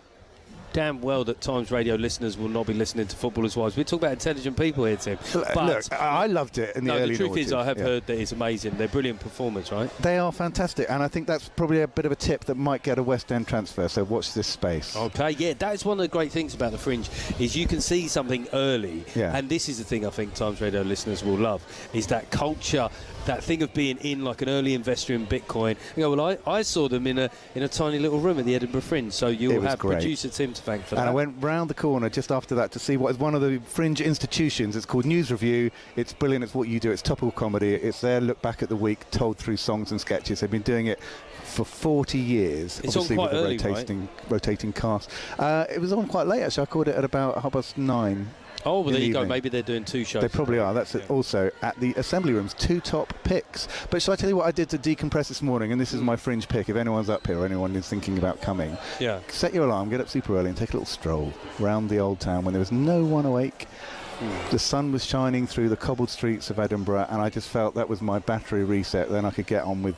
damn well that Times Radio listeners will not be listening to Footballers' Wives. We talk about intelligent people here, Tim. But look, I loved it in the early the truth is, noughties. I have heard that it's amazing. They're brilliant performers, right? They are fantastic, and I think that's probably a bit of a tip that might get a West End transfer, so watch this space. Okay, yeah, that's one of the great things about the Fringe, is you can see something early, and this is the thing I think Times Radio listeners will love, is that culture, that thing of being in like an early investor in Bitcoin. You know, well, I saw them in a tiny little room at the Edinburgh Fringe, so you'll have great. producer Tim to thank for that. And I went round the corner just after that to see what is one of the Fringe institutions. It's called News Review. It's brilliant. It's what you do. It's topical comedy. It's their look back at the week told through songs and sketches. They've been doing it for 40 years, it's obviously on quite with the early, rotating cast. It was on quite late, actually. I called it at about 9:30. Oh, well, there you go. Maybe they're doing two shows. They probably are. That's it. Also at the Assembly Rooms, 2 top picks. But shall I tell you what I did to decompress this morning? And this is my Fringe pick. If anyone's up here or anyone is thinking about coming, set your alarm, get up super early and take a little stroll round the Old Town when there was no one awake. The sun was shining through the cobbled streets of Edinburgh, and I just felt that was my battery reset. Then I could get on with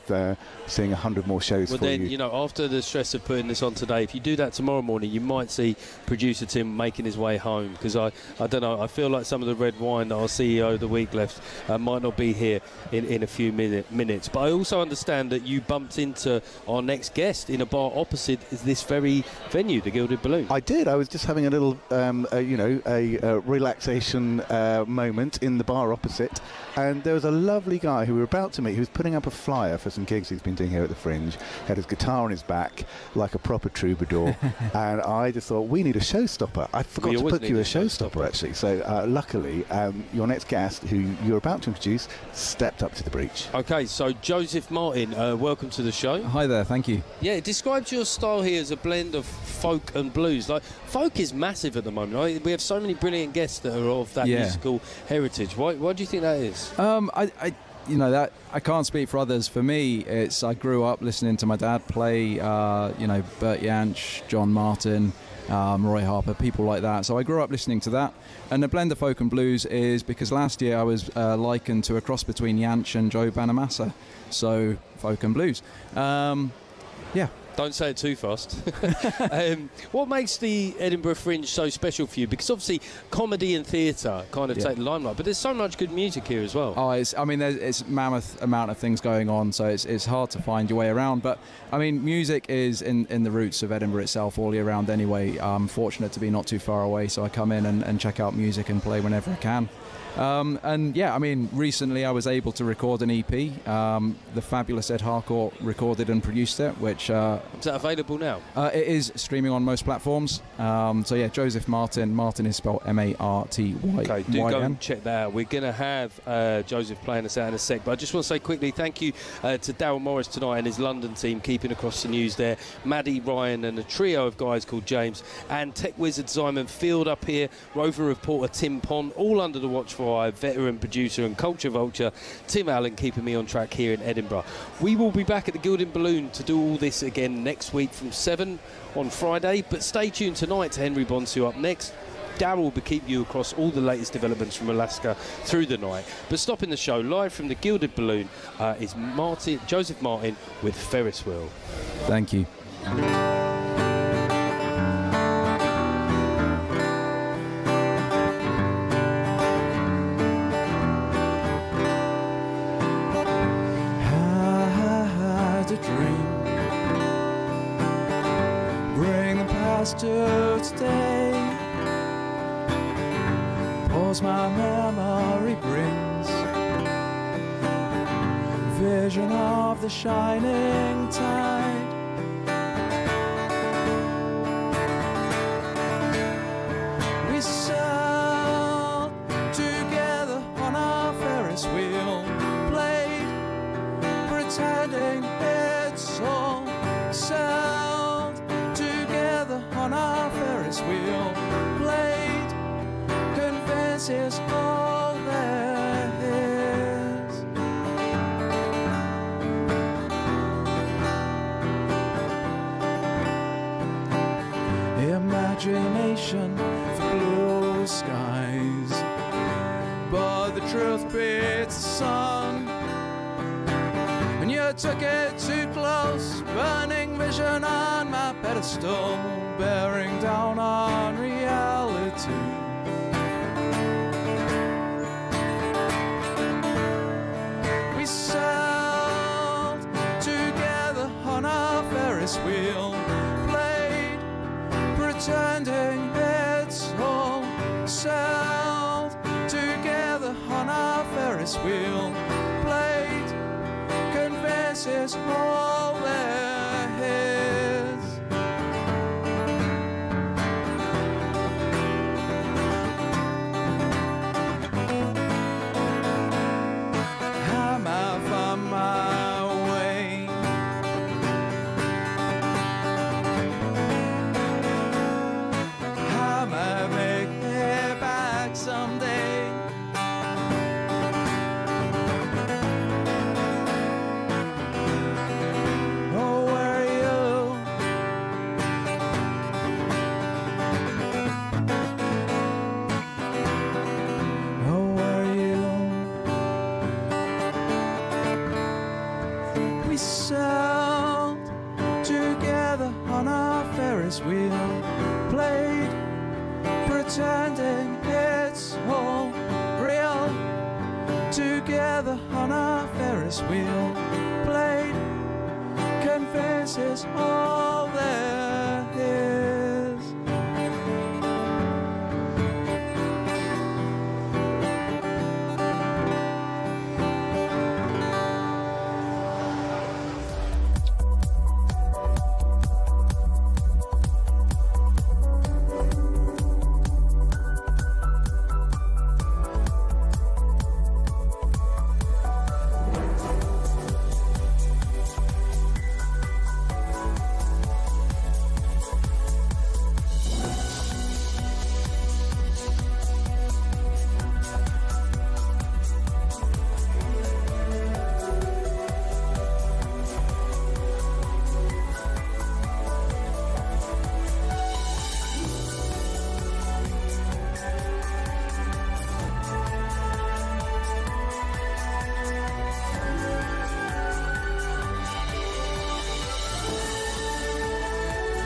seeing 100 more shows well, for then, you. you know, after the stress of putting this on today, if you do that tomorrow morning, you might see producer Tim making his way home, because I don't know, I feel like some of the red wine that our CEO of the week left might not be here in a few minutes. But I also understand that you bumped into our next guest in a bar opposite this very venue, the Gilded Balloon. I did. I was just having a little, a relaxation moment in the bar opposite, and there was a lovely guy who we were about to meet. He was putting up a flyer for some gigs he's been doing here at the Fringe, had his guitar on his back like a proper troubadour, and I just thought, we need a showstopper. I forgot to book you a showstopper actually, so luckily your next guest, who you're about to introduce, stepped up to the breach. Okay, so Joseph Martin, welcome to the show. Hi there, thank you. Yeah, it describes your style here as a blend of folk and blues. Like, folk is massive at the moment, right? We have so many brilliant guests that are of that musical heritage. Why do you think that is? I can't speak for others. For me, it's I grew up listening to my dad play, Bert Jansch, John Martin, Roy Harper, people like that. So I grew up listening to that. And the blend of folk and blues is because last year I was likened to a cross between Jansch and Joe Bonamassa. So folk and blues. Don't say it too fast. What makes the Edinburgh Fringe so special for you? Because obviously comedy and theatre kind of take the limelight, but there's so much good music here as well. Oh, it's mammoth amount of things going on, so it's hard to find your way around. But I mean, music is in the roots of Edinburgh itself all year round anyway. I'm fortunate to be not too far away, so I come in and check out music and play whenever I can. Recently I was able to record an EP. The fabulous Ed Harcourt recorded and produced it, which... is that available now? It is streaming on most platforms. Joseph Martin. Martin is spelled M-A-R-T-Y-N. Okay, do go and check that out. We're going to have Joseph playing us out in a sec, but I just want to say quickly thank you to Darryl Morris tonight and his London team keeping across the news there. Maddie, Ryan and a trio of guys called James, and tech wizard Simon Field up here, Rover reporter Tim Pond, all under the watch for our veteran producer and culture vulture Tim Allen, keeping me on track here in Edinburgh. We will be back at the Gilded Balloon to do all this again next week from 7 on Friday, but stay tuned tonight to Henry Bonsu up next. Darryl will keep you across all the latest developments from Alaska through the night. But stopping the show live from the Gilded Balloon is Joseph Martin with Ferris Wheel. Thank you. To today, pause my memory brings vision of the shining tide. We sailed together on our Ferris wheel, played pretending it's all sailed together on our Ferris wheel, played convinces all there is. it's the sun. And you took it too close, burning vision on my pedestal, bearing down on reality. We sailed together on our Ferris wheel, played pretending it's all. Sailed together on our Ferris wheel, played convinces all there is. I'm out on my way. I might make it back someday. Oh, where are you? Oh, where are you? We sailed together on our Ferris wheel, played pretending it's all real. Together on our Ferris wheel, played convinces all there is.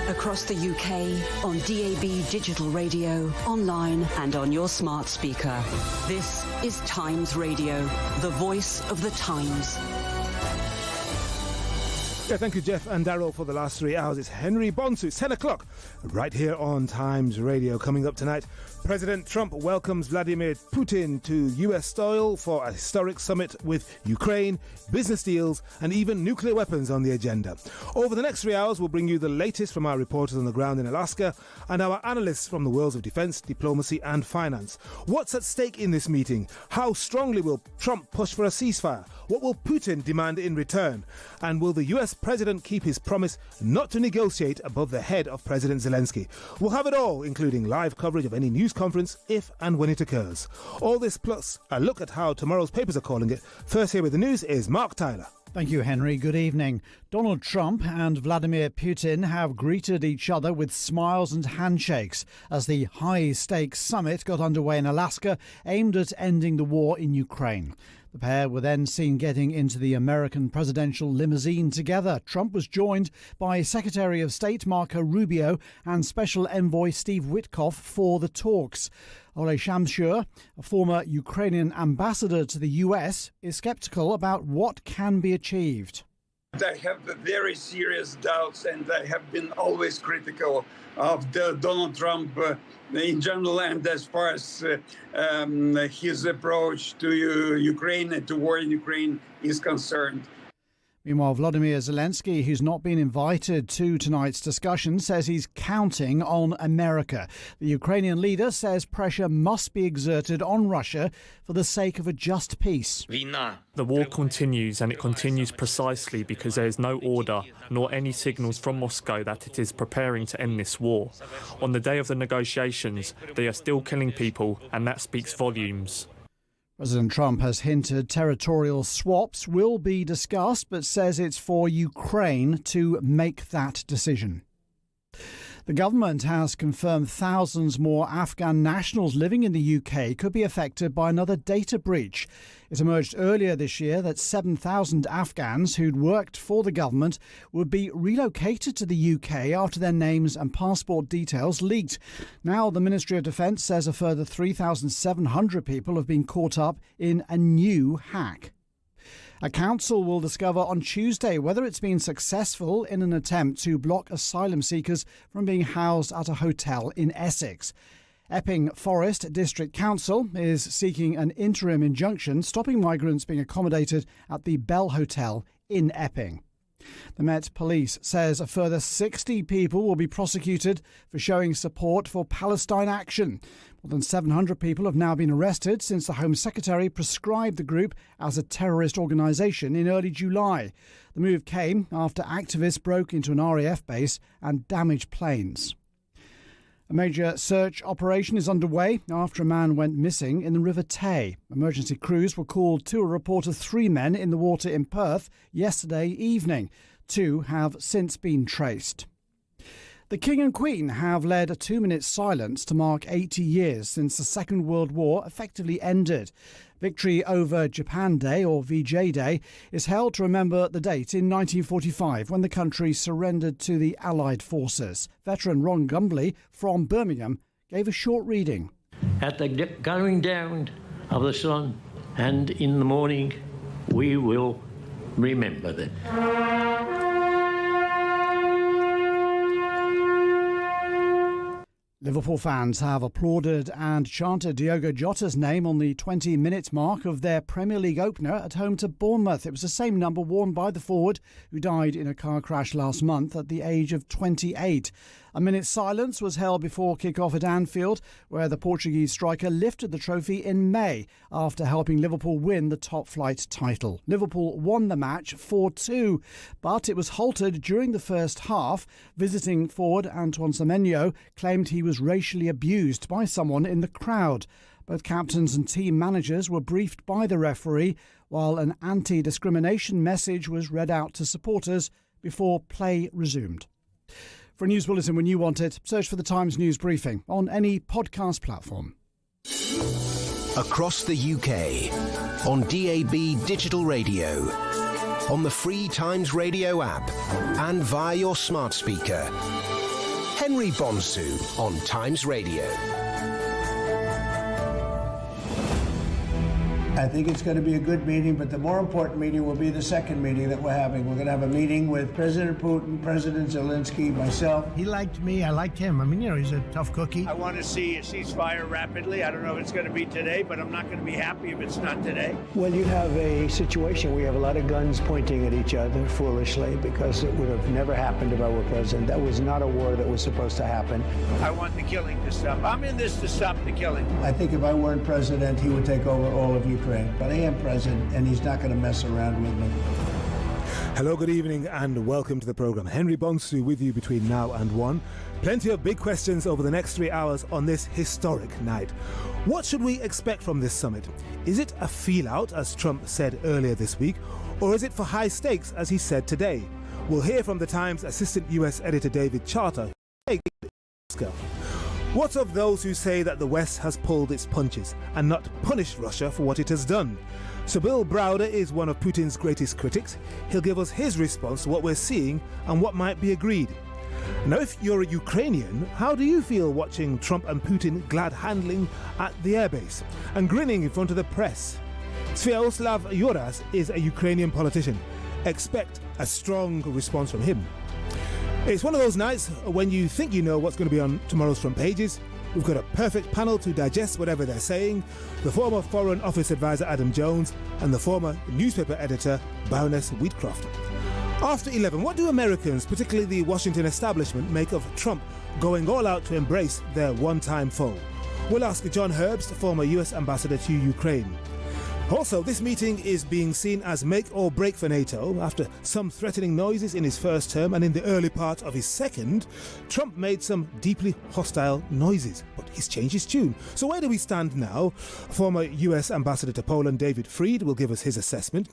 Across the UK, on DAB digital radio, online and on your smart speaker. This is Times Radio, the voice of the times. Yeah, thank you, Jeff and Daryl, for the last 3 hours. It's Henry Bonsu. It's 10 o'clock, right here on Times Radio. Coming up tonight, President Trump welcomes Vladimir Putin to US soil for a historic summit with Ukraine, business deals, and even nuclear weapons on the agenda. Over the next 3 hours, we'll bring you the latest from our reporters on the ground in Alaska and our analysts from the worlds of defence, diplomacy, and finance. What's at stake in this meeting? How strongly will Trump push for a ceasefire? What will Putin demand in return? And will the US president keep his promise not to negotiate above the head of President Zelensky? We'll have it all, including live coverage of any news conference if and when it occurs. All this plus a look at how tomorrow's papers are calling it. First here with the news is Mark Tyler. Thank you, Henry. Good evening. Donald Trump and Vladimir Putin have greeted each other with smiles and handshakes as the high-stakes summit got underway in Alaska, aimed at ending the war in Ukraine. The pair were then seen getting into the American presidential limousine together. Trump was joined by Secretary of State Marco Rubio and Special Envoy Steve Witkoff for the talks. Ole Shamshur, a former Ukrainian ambassador to the US, is sceptical about what can be achieved. I have very serious doubts, and I have been always critical of Donald Trump in general, and as far as his approach to Ukraine and to war in Ukraine is concerned. Meanwhile, Volodymyr Zelensky, who's not been invited to tonight's discussion, says he's counting on America. The Ukrainian leader says pressure must be exerted on Russia for the sake of a just peace. The war continues, and it continues precisely because there is no order nor any signals from Moscow that it is preparing to end this war. On the day of the negotiations, they are still killing people, and that speaks volumes. President Trump has hinted territorial swaps will be discussed, but says it's for Ukraine to make that decision. The government has confirmed thousands more Afghan nationals living in the UK could be affected by another data breach. It emerged earlier this year that 7,000 Afghans who'd worked for the government would be relocated to the UK after their names and passport details leaked. Now the Ministry of Defence says a further 3,700 people have been caught up in a new hack. A council will discover on Tuesday whether it's been successful in an attempt to block asylum seekers from being housed at a hotel in Essex. Epping Forest District Council is seeking an interim injunction stopping migrants being accommodated at the Bell Hotel in Epping. The Met Police says a further 60 people will be prosecuted for showing support for Palestine Action. More than 700 people have now been arrested since the Home Secretary prescribed the group as a terrorist organisation in early July. The move came after activists broke into an RAF base and damaged planes. A major search operation is underway after a man went missing in the River Tay. Emergency crews were called to a report of 3 men in the water in Perth yesterday evening. 2 have since been traced. The King and Queen have led a 2-minute silence to mark 80 years since the Second World War effectively ended. Victory over Japan Day, or VJ Day, is held to remember the date in 1945 when the country surrendered to the Allied forces. Veteran Ron Gumbley from Birmingham gave a short reading. At the going down of the sun and in the morning, we will remember them. Liverpool fans have applauded and chanted Diogo Jota's name on the 20-minute mark of their Premier League opener at home to Bournemouth. It was the same number worn by the forward who died in a car crash last month at the age of 28. A minute's silence was held before kick-off at Anfield, where the Portuguese striker lifted the trophy in May after helping Liverpool win the top-flight title. Liverpool won the match 4-2, but it was halted during the first half. Visiting forward Antoine Semenyo claimed he was racially abused by someone in the crowd. Both captains and team managers were briefed by the referee, while an anti-discrimination message was read out to supporters before play resumed. For a news bulletin when you want it, search for the Times News Briefing on any podcast platform. Across the UK, on DAB digital radio, on the free Times Radio app, and via your smart speaker. Henry Bonsu on Times Radio. I think it's going to be a good meeting, but the more important meeting will be the second meeting that we're having. We're going to have a meeting with President Putin, President Zelensky, myself. He liked me, I liked him. I mean, he's a tough cookie. I want to see a ceasefire rapidly. I don't know if it's going to be today, but I'm not going to be happy if it's not today. Well, you have a situation where you have a lot of guns pointing at each other foolishly, because it would have never happened if I were president. That was not a war that was supposed to happen. I want the killing to stop. I'm in this to stop the killing. I think if I weren't president, he would take over all of Ukraine. But I am president, and he's not going to mess around with me. Hello, good evening, and welcome to the programme. Henry Bonsu with you between now and 1. Plenty of big questions over the next 3 hours on this historic night. What should we expect from this summit? Is it a feel-out, as Trump said earlier this week, or is it for high stakes, as he said today? We'll hear from the Times assistant US editor David Charter. What of those who say that the West has pulled its punches and not punished Russia for what it has done? So Bill Browder is one of Putin's greatest critics. He'll give us his response to what we're seeing and what might be agreed. Now, if you're a Ukrainian, how do you feel watching Trump and Putin glad-handling at the airbase and grinning in front of the press? Sviatoslav Yuras is a Ukrainian politician. Expect a strong response from him. It's one of those nights when you think you know what's going to be on tomorrow's front pages. We've got a perfect panel to digest whatever they're saying. The former Foreign Office advisor Adam Jones and the former newspaper editor Baroness Wheatcroft. After 11, what do Americans, particularly the Washington establishment, make of Trump going all out to embrace their one-time foe? We'll ask John Herbst, former US ambassador to Ukraine. Also, this meeting is being seen as make or break for NATO. After some threatening noises in his first term and in the early part of his second, Trump made some deeply hostile noises, but he's changed his tune. So where do we stand now? Former US Ambassador to Poland, David Fried, will give us his assessment.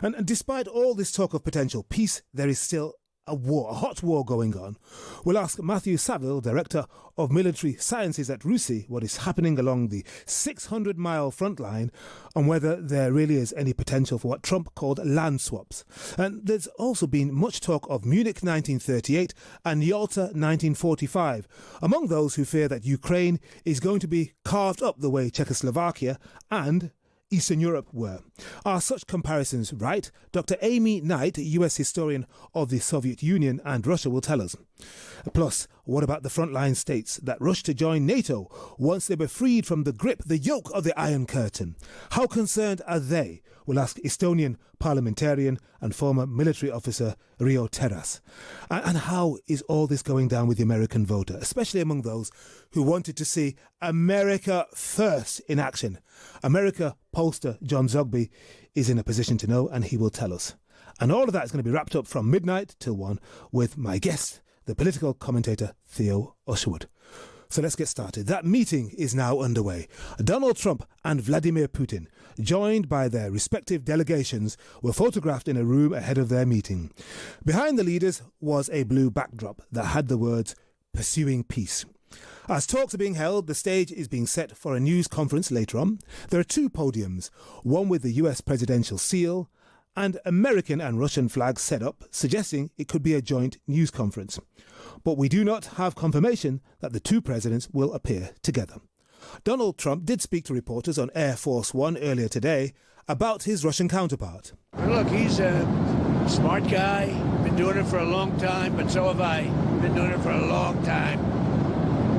And despite all this talk of potential peace, there is still a hot war going on. We'll ask Matthew Saville, Director of Military Sciences at RUSI, what is happening along the 600-mile front line and whether there really is any potential for what Trump called land swaps. And there's also been much talk of Munich 1938 and Yalta 1945, among those who fear that Ukraine is going to be carved up the way Czechoslovakia and Eastern Europe were. Are such comparisons right? Dr. Amy Knight, US historian of the Soviet Union and Russia, will tell us. Plus, what about the frontline states that rushed to join NATO once they were freed from the yoke of the Iron Curtain? How concerned are they? We'll ask Estonian parliamentarian and former military officer Rio Terras. And how is all this going down with the American voter, especially among those who wanted to see America first in action? America pollster John Zogby is in a position to know, and he will tell us. And all of that is going to be wrapped up from midnight till 1 with my guest, the political commentator Theo Usherwood. So let's get started. That meeting is now underway. Donald Trump and Vladimir Putin, joined by their respective delegations, were photographed in a room ahead of their meeting. Behind the leaders was a blue backdrop that had the words, "Pursuing Peace." As talks are being held, the stage is being set for a news conference later on. There are two podiums, one with the US presidential seal and American and Russian flags set up, suggesting it could be a joint news conference. But we do not have confirmation that the two presidents will appear together. Donald Trump did speak to reporters on Air Force One earlier today about his Russian counterpart. Look, he's a smart guy, been doing it for a long time, but so have I. Been doing it for a long time.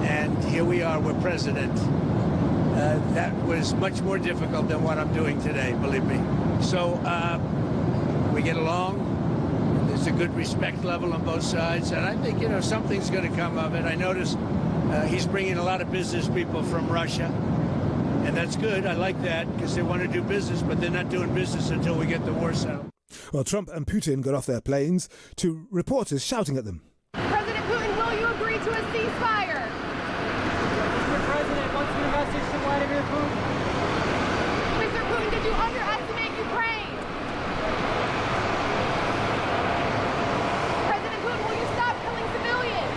And here we are, we're president. That was much more difficult than what I'm doing today, believe me. So we get along. There's a good respect level on both sides. And I think, something's going to come of it. I noticed he's bringing a lot of business people from Russia. And that's good. I like that because they want to do business, but they're not doing business until we get the war settled. Well, Trump and Putin got off their planes to reporters shouting at them. President Putin, will you agree to a ceasefire? Mr. President, what's your message to Vladimir Putin? Mr. Putin, did you underestimate Ukraine? President Putin, will you stop killing civilians?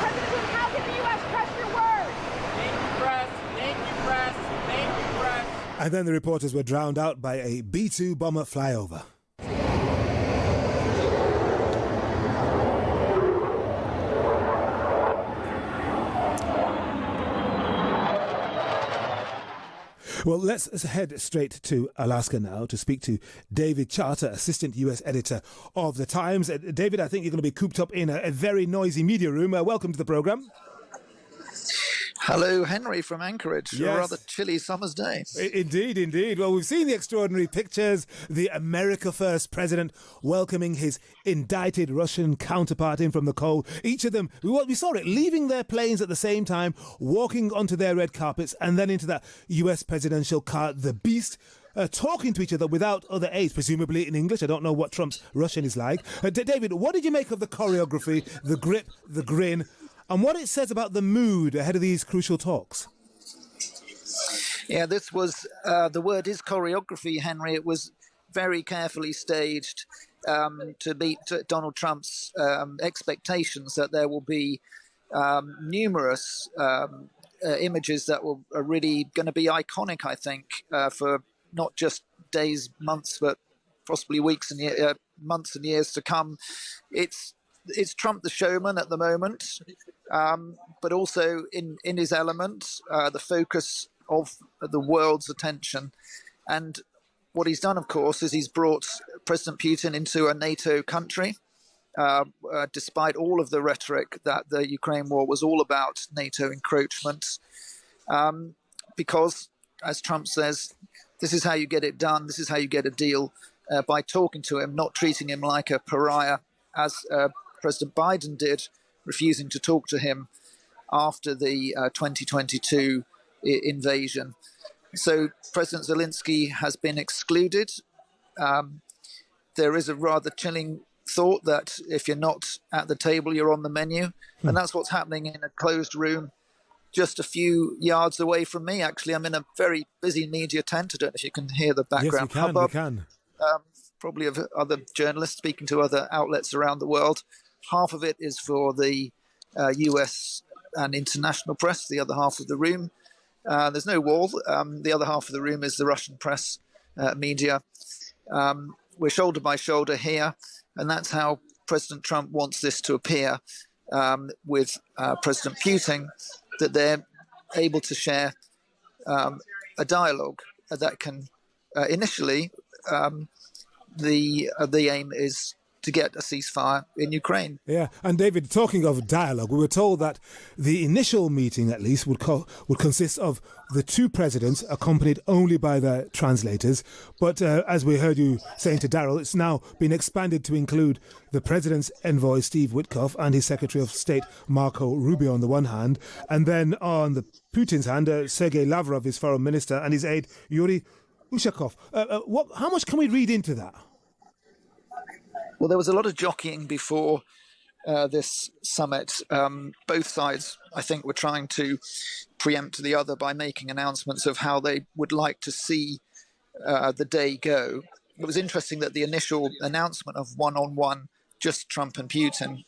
President Putin, how can the U.S. trust your word? Thank you, press. Thank you, press. Thank you, press. And then the reporters were drowned out by a B-2 bomber flyover. Well, let's head straight to Alaska now to speak to David Charter, Assistant US Editor of The Times. David, I think you're going to be cooped up in a very noisy media room. Welcome to the programme. Hello, Henry from Anchorage. Yes. A rather chilly summer's day. Indeed, indeed. Well, we've seen the extraordinary pictures, the America First president welcoming his indicted Russian counterpart in from the cold. Each of them, we saw it, leaving their planes at the same time, walking onto their red carpets, and then into that US presidential car, the Beast, talking to each other without other aids, presumably in English. I don't know what Trump's Russian is like. David, what did you make of the choreography, the grip, the grin, and what it says about the mood ahead of these crucial talks? Yeah, this was, the word is choreography, Henry. It was very carefully staged to meet Donald Trump's expectations that there will be numerous images that are really going to be iconic, I think, for not just days, months, but possibly weeks and months and years to come. It's Trump the showman at the moment, but also in his element, the focus of the world's attention. And what he's done, of course, is he's brought President Putin into a NATO country, despite all of the rhetoric that the Ukraine war was all about NATO encroachment, because, as Trump says, this is how you get it done, this is how you get a deal, by talking to him, not treating him like a pariah, as President Biden did, refusing to talk to him after the 2022 invasion. So President Zelensky has been excluded. There is a rather chilling thought that if you're not at the table, you're on the menu. And that's what's happening in a closed room just a few yards away from me. Actually, I'm in a very busy media tent. I don't know if you can hear the background hubbub. We can. Probably of other journalists speaking to other outlets around the world. Half of it is for the US and international press, the other half of the room. There's no wall. The other half of the room is the Russian press media. We're shoulder by shoulder here, and that's how President Trump wants this to appear with President Putin, that they're able to share a dialogue that can initially the aim is to get a ceasefire in Ukraine. Yeah, and David, talking of dialogue, we were told that the initial meeting, at least, would consist of the two presidents, accompanied only by their translators. But as we heard you saying to Daryl, it's now been expanded to include the president's envoy, Steve Witkoff, and his Secretary of State, Marco Rubio, on the one hand, and then on the Putin's hand, Sergei Lavrov, his foreign minister, and his aide, Yuri Ushakov. How much can we read into that? Well, there was a lot of jockeying before this summit. Both sides, I think, were trying to preempt the other by making announcements of how they would like to see the day go. It was interesting that the initial announcement of one-on-one, just Trump and Putin,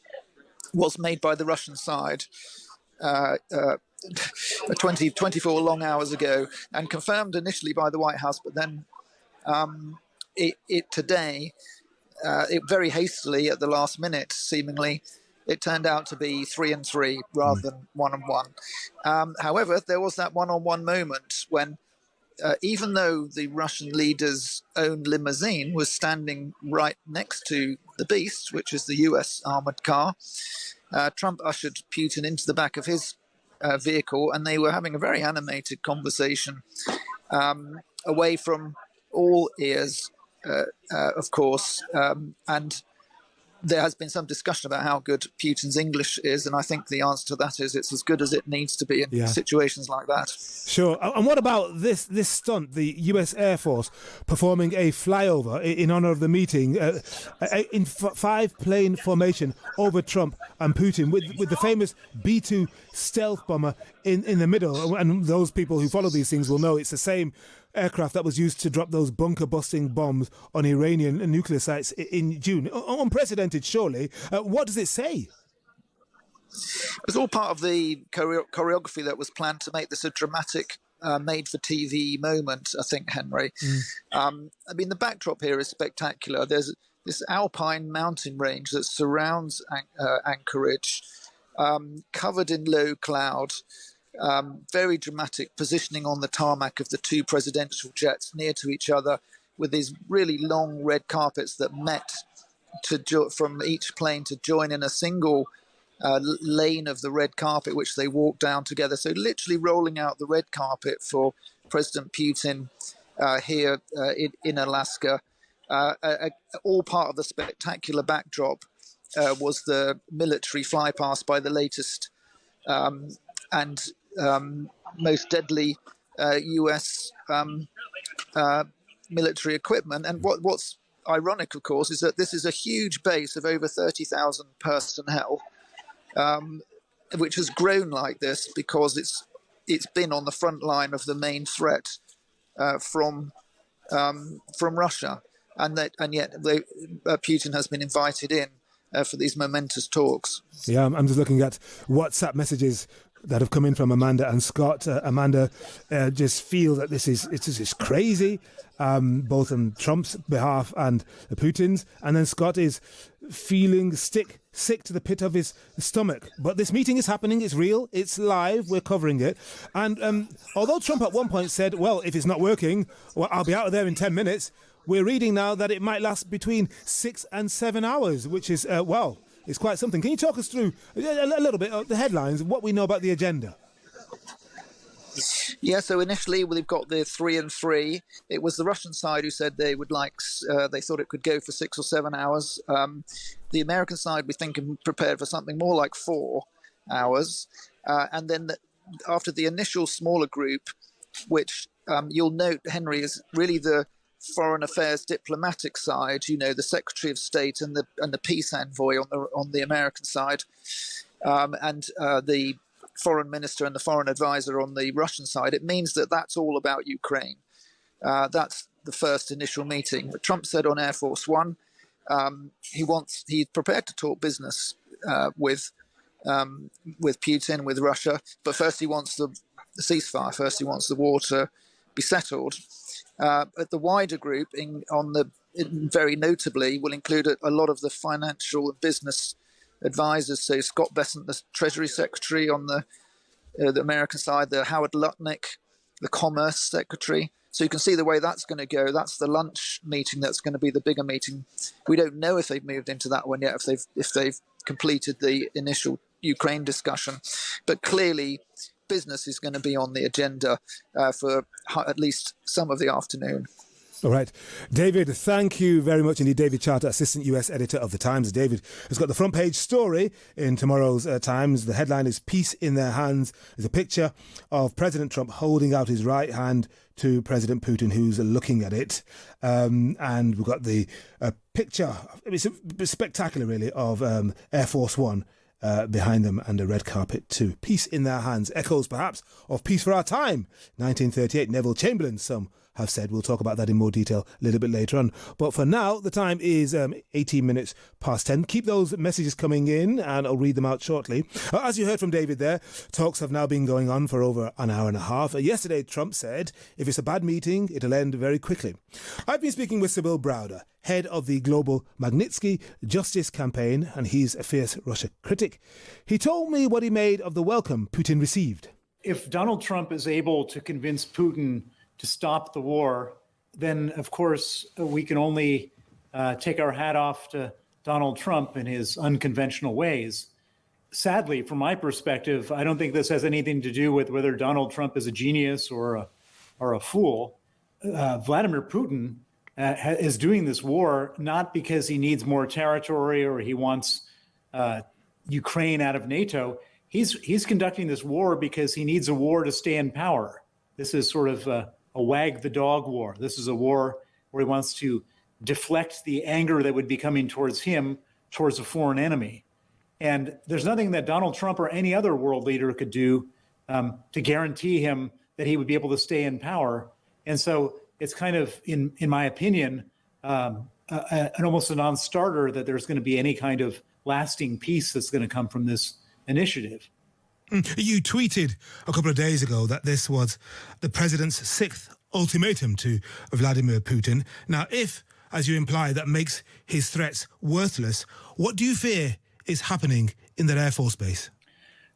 was made by the Russian side 24 long hours ago and confirmed initially by the White House, but then today, it very hastily at the last minute, seemingly, it turned out to be 3-3 rather than 1-on-1. However, there was that one-on-one moment when, even though the Russian leader's own limousine was standing right next to the Beast, which is the US armored car, Trump ushered Putin into the back of his vehicle, and they were having a very animated conversation away from all ears. Of course, and there has been some discussion about how good Putin's English is, and I think the answer to that is it's as good as it needs to be in situations like that. Sure. And what about this stunt, the US Air Force performing a flyover in honor of the meeting in five-plane formation over Trump and Putin with the famous B-2 stealth bomber in the middle? And those people who follow these things will know it's the same aircraft that was used to drop those bunker-busting bombs on Iranian nuclear sites in June. Unprecedented, surely. What does it say? It was all part of the choreography that was planned to make this a dramatic, made-for-TV moment, I think, Henry. I mean, the backdrop here is spectacular. There's this alpine mountain range that surrounds Anchorage, covered in low cloud. Very dramatic positioning on the tarmac of the two presidential jets near to each other, with these really long red carpets that met from each plane to join in a single lane of the red carpet, which they walked down together. So literally rolling out the red carpet for President Putin here in Alaska. All part of the spectacular backdrop was the military flypast by the latest and most deadly US military equipment. And what's ironic, of course, is that this is a huge base of over 30,000 personnel, which has grown like this because it's been on the front line of the main threat from Russia, and yet Putin has been invited in for these momentous talks. Yeah, I'm just looking at WhatsApp messages that have come in from Amanda and Scott. Amanda just feel that this is crazy, both on Trump's behalf and Putin's. And then Scott is feeling sick to the pit of his stomach. But this meeting is happening, it's real, it's live, we're covering it. And although Trump at one point said, well, if it's not working, well, I'll be out of there in 10 minutes, we're reading now that it might last between 6 and 7 hours, which is, it's quite something. Can you talk us through a little bit of the headlines, what we know about the agenda? Yeah, so initially we've got the 3-3. It was the Russian side who said they would they thought it could go for 6 or 7 hours. The American side, we think, prepared for something more like 4 hours. And then after the initial smaller group, which you'll note, Henry, is really the foreign affairs diplomatic side, the Secretary of State and the peace envoy on the American side, and the foreign minister and the foreign advisor on the Russian side, it means that that's all about Ukraine. That's the first initial meeting. But Trump said on Air Force One, he's prepared to talk business with Putin, with Russia, but first he wants the ceasefire. First he wants the war to be settled. But the wider group, very notably, will include a lot of the financial and business advisors. So Scott Bessent, the Treasury Secretary on the American side, the Howard Lutnick, the Commerce Secretary. So you can see the way that's going to go. That's the lunch meeting. That's going to be the bigger meeting. We don't know if they've moved into that one yet, if they've completed the initial Ukraine discussion. But clearly, business is going to be on the agenda for at least some of the afternoon. All right. David, thank you very much indeed. David Charter, Assistant US Editor of The Times. David has got the front page story in tomorrow's Times. The headline is Peace in Their Hands. There's a picture of President Trump holding out his right hand to President Putin, who's looking at it. And we've got the picture, it's spectacular really, of Air Force One behind them, and a red carpet too. Peace in their hands. Echoes perhaps of Peace for Our Time, 1938. Neville Chamberlain, some have said. We'll talk about that in more detail a little bit later on. But for now, the time is 18 minutes past 10. Keep those messages coming in and I'll read them out shortly. As you heard from David there, talks have now been going on for over an hour and a half. Yesterday, Trump said, if it's a bad meeting, it'll end very quickly. I've been speaking with Sybil Browder, head of the global Magnitsky Justice Campaign, and he's a fierce Russia critic. He told me what he made of the welcome Putin received. If Donald Trump is able to convince Putin to stop the war, then, of course, we can only take our hat off to Donald Trump and his unconventional ways. Sadly, from my perspective, I don't think this has anything to do with whether Donald Trump is a genius or a fool. Vladimir Putin is doing this war not because he needs more territory or he wants Ukraine out of NATO. He's conducting this war because he needs a war to stay in power. This is sort of a wag the dog war. This is a war where he wants to deflect the anger that would be coming towards him, towards a foreign enemy. And there's nothing that Donald Trump or any other world leader could do to guarantee him that he would be able to stay in power. And so it's kind of, in my opinion, almost a non-starter that there's going to be any kind of lasting peace that's going to come from this initiative. You tweeted a couple of days ago that this was the president's sixth ultimatum to Vladimir Putin. Now, if, as you imply, that makes his threats worthless, what do you fear is happening in that Air Force base?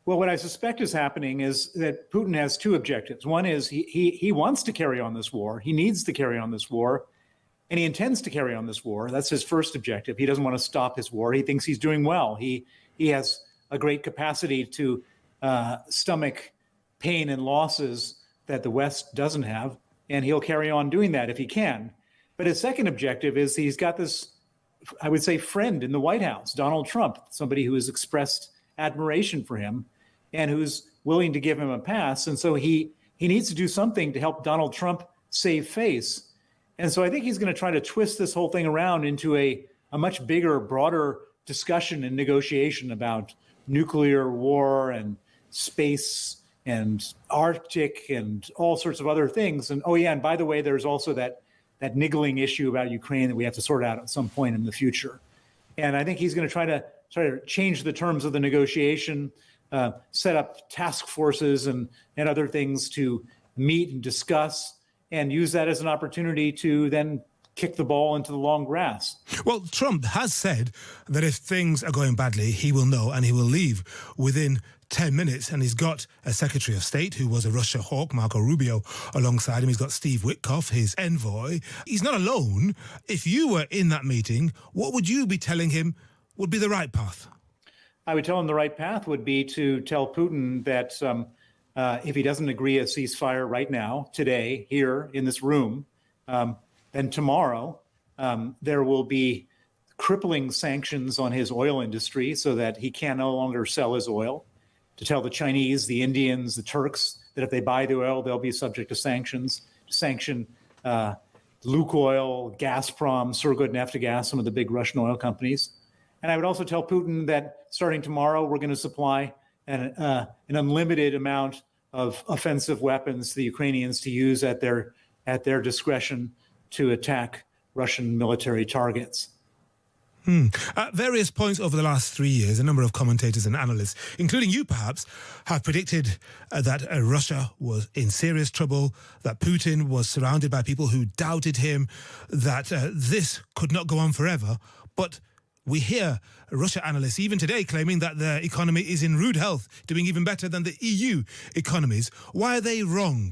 Well, what I suspect is happening is that Putin has two objectives. One is he wants to carry on this war. He needs to carry on this war, and he intends to carry on this war. That's his first objective. He doesn't want to stop his war. He thinks he's doing well. He has a great capacity to stomach pain and losses that the West doesn't have, and he'll carry on doing that if he can. But his second objective is he's got this, I would say, friend in the White House, Donald Trump, somebody who has expressed admiration for him and who's willing to give him a pass. And so he needs to do something to help Donald Trump save face. And so I think he's going to try to twist this whole thing around into a much bigger, broader discussion and negotiation about nuclear war and space and Arctic and all sorts of other things. And oh yeah, and by the way, there's also that niggling issue about Ukraine that we have to sort out at some point in the future. And I think he's going to try to change the terms of the negotiation, set up task forces and other things to meet and discuss, and use that as an opportunity to then kick the ball into the long grass. Well, Trump has said that if things are going badly, he will know and he will leave within 10 minutes. And he's got a Secretary of State who was a Russia hawk, Marco Rubio, alongside him. He's got Steve Witkoff, his envoy. He's not alone. If you were in that meeting, what would you be telling him would be the right path? I would tell him the right path would be to tell Putin that if he doesn't agree a ceasefire right now, today, here in this room, then tomorrow there will be crippling sanctions on his oil industry so that he can no longer sell his oil. To tell the Chinese, the Indians, the Turks that if they buy the oil, they'll be subject to sanctions. To sanction Lukoil, Gazprom, Surgutneftegas, some of the big Russian oil companies. And I would also tell Putin that starting tomorrow, we're going to supply an unlimited amount of offensive weapons to the Ukrainians to use at their discretion to attack Russian military targets. At various points over the last 3 years, a number of commentators and analysts, including you perhaps, have predicted that Russia was in serious trouble, that Putin was surrounded by people who doubted him, that this could not go on forever. But we hear Russia analysts even today claiming that their economy is in rude health, doing even better than the EU economies. Why are they wrong?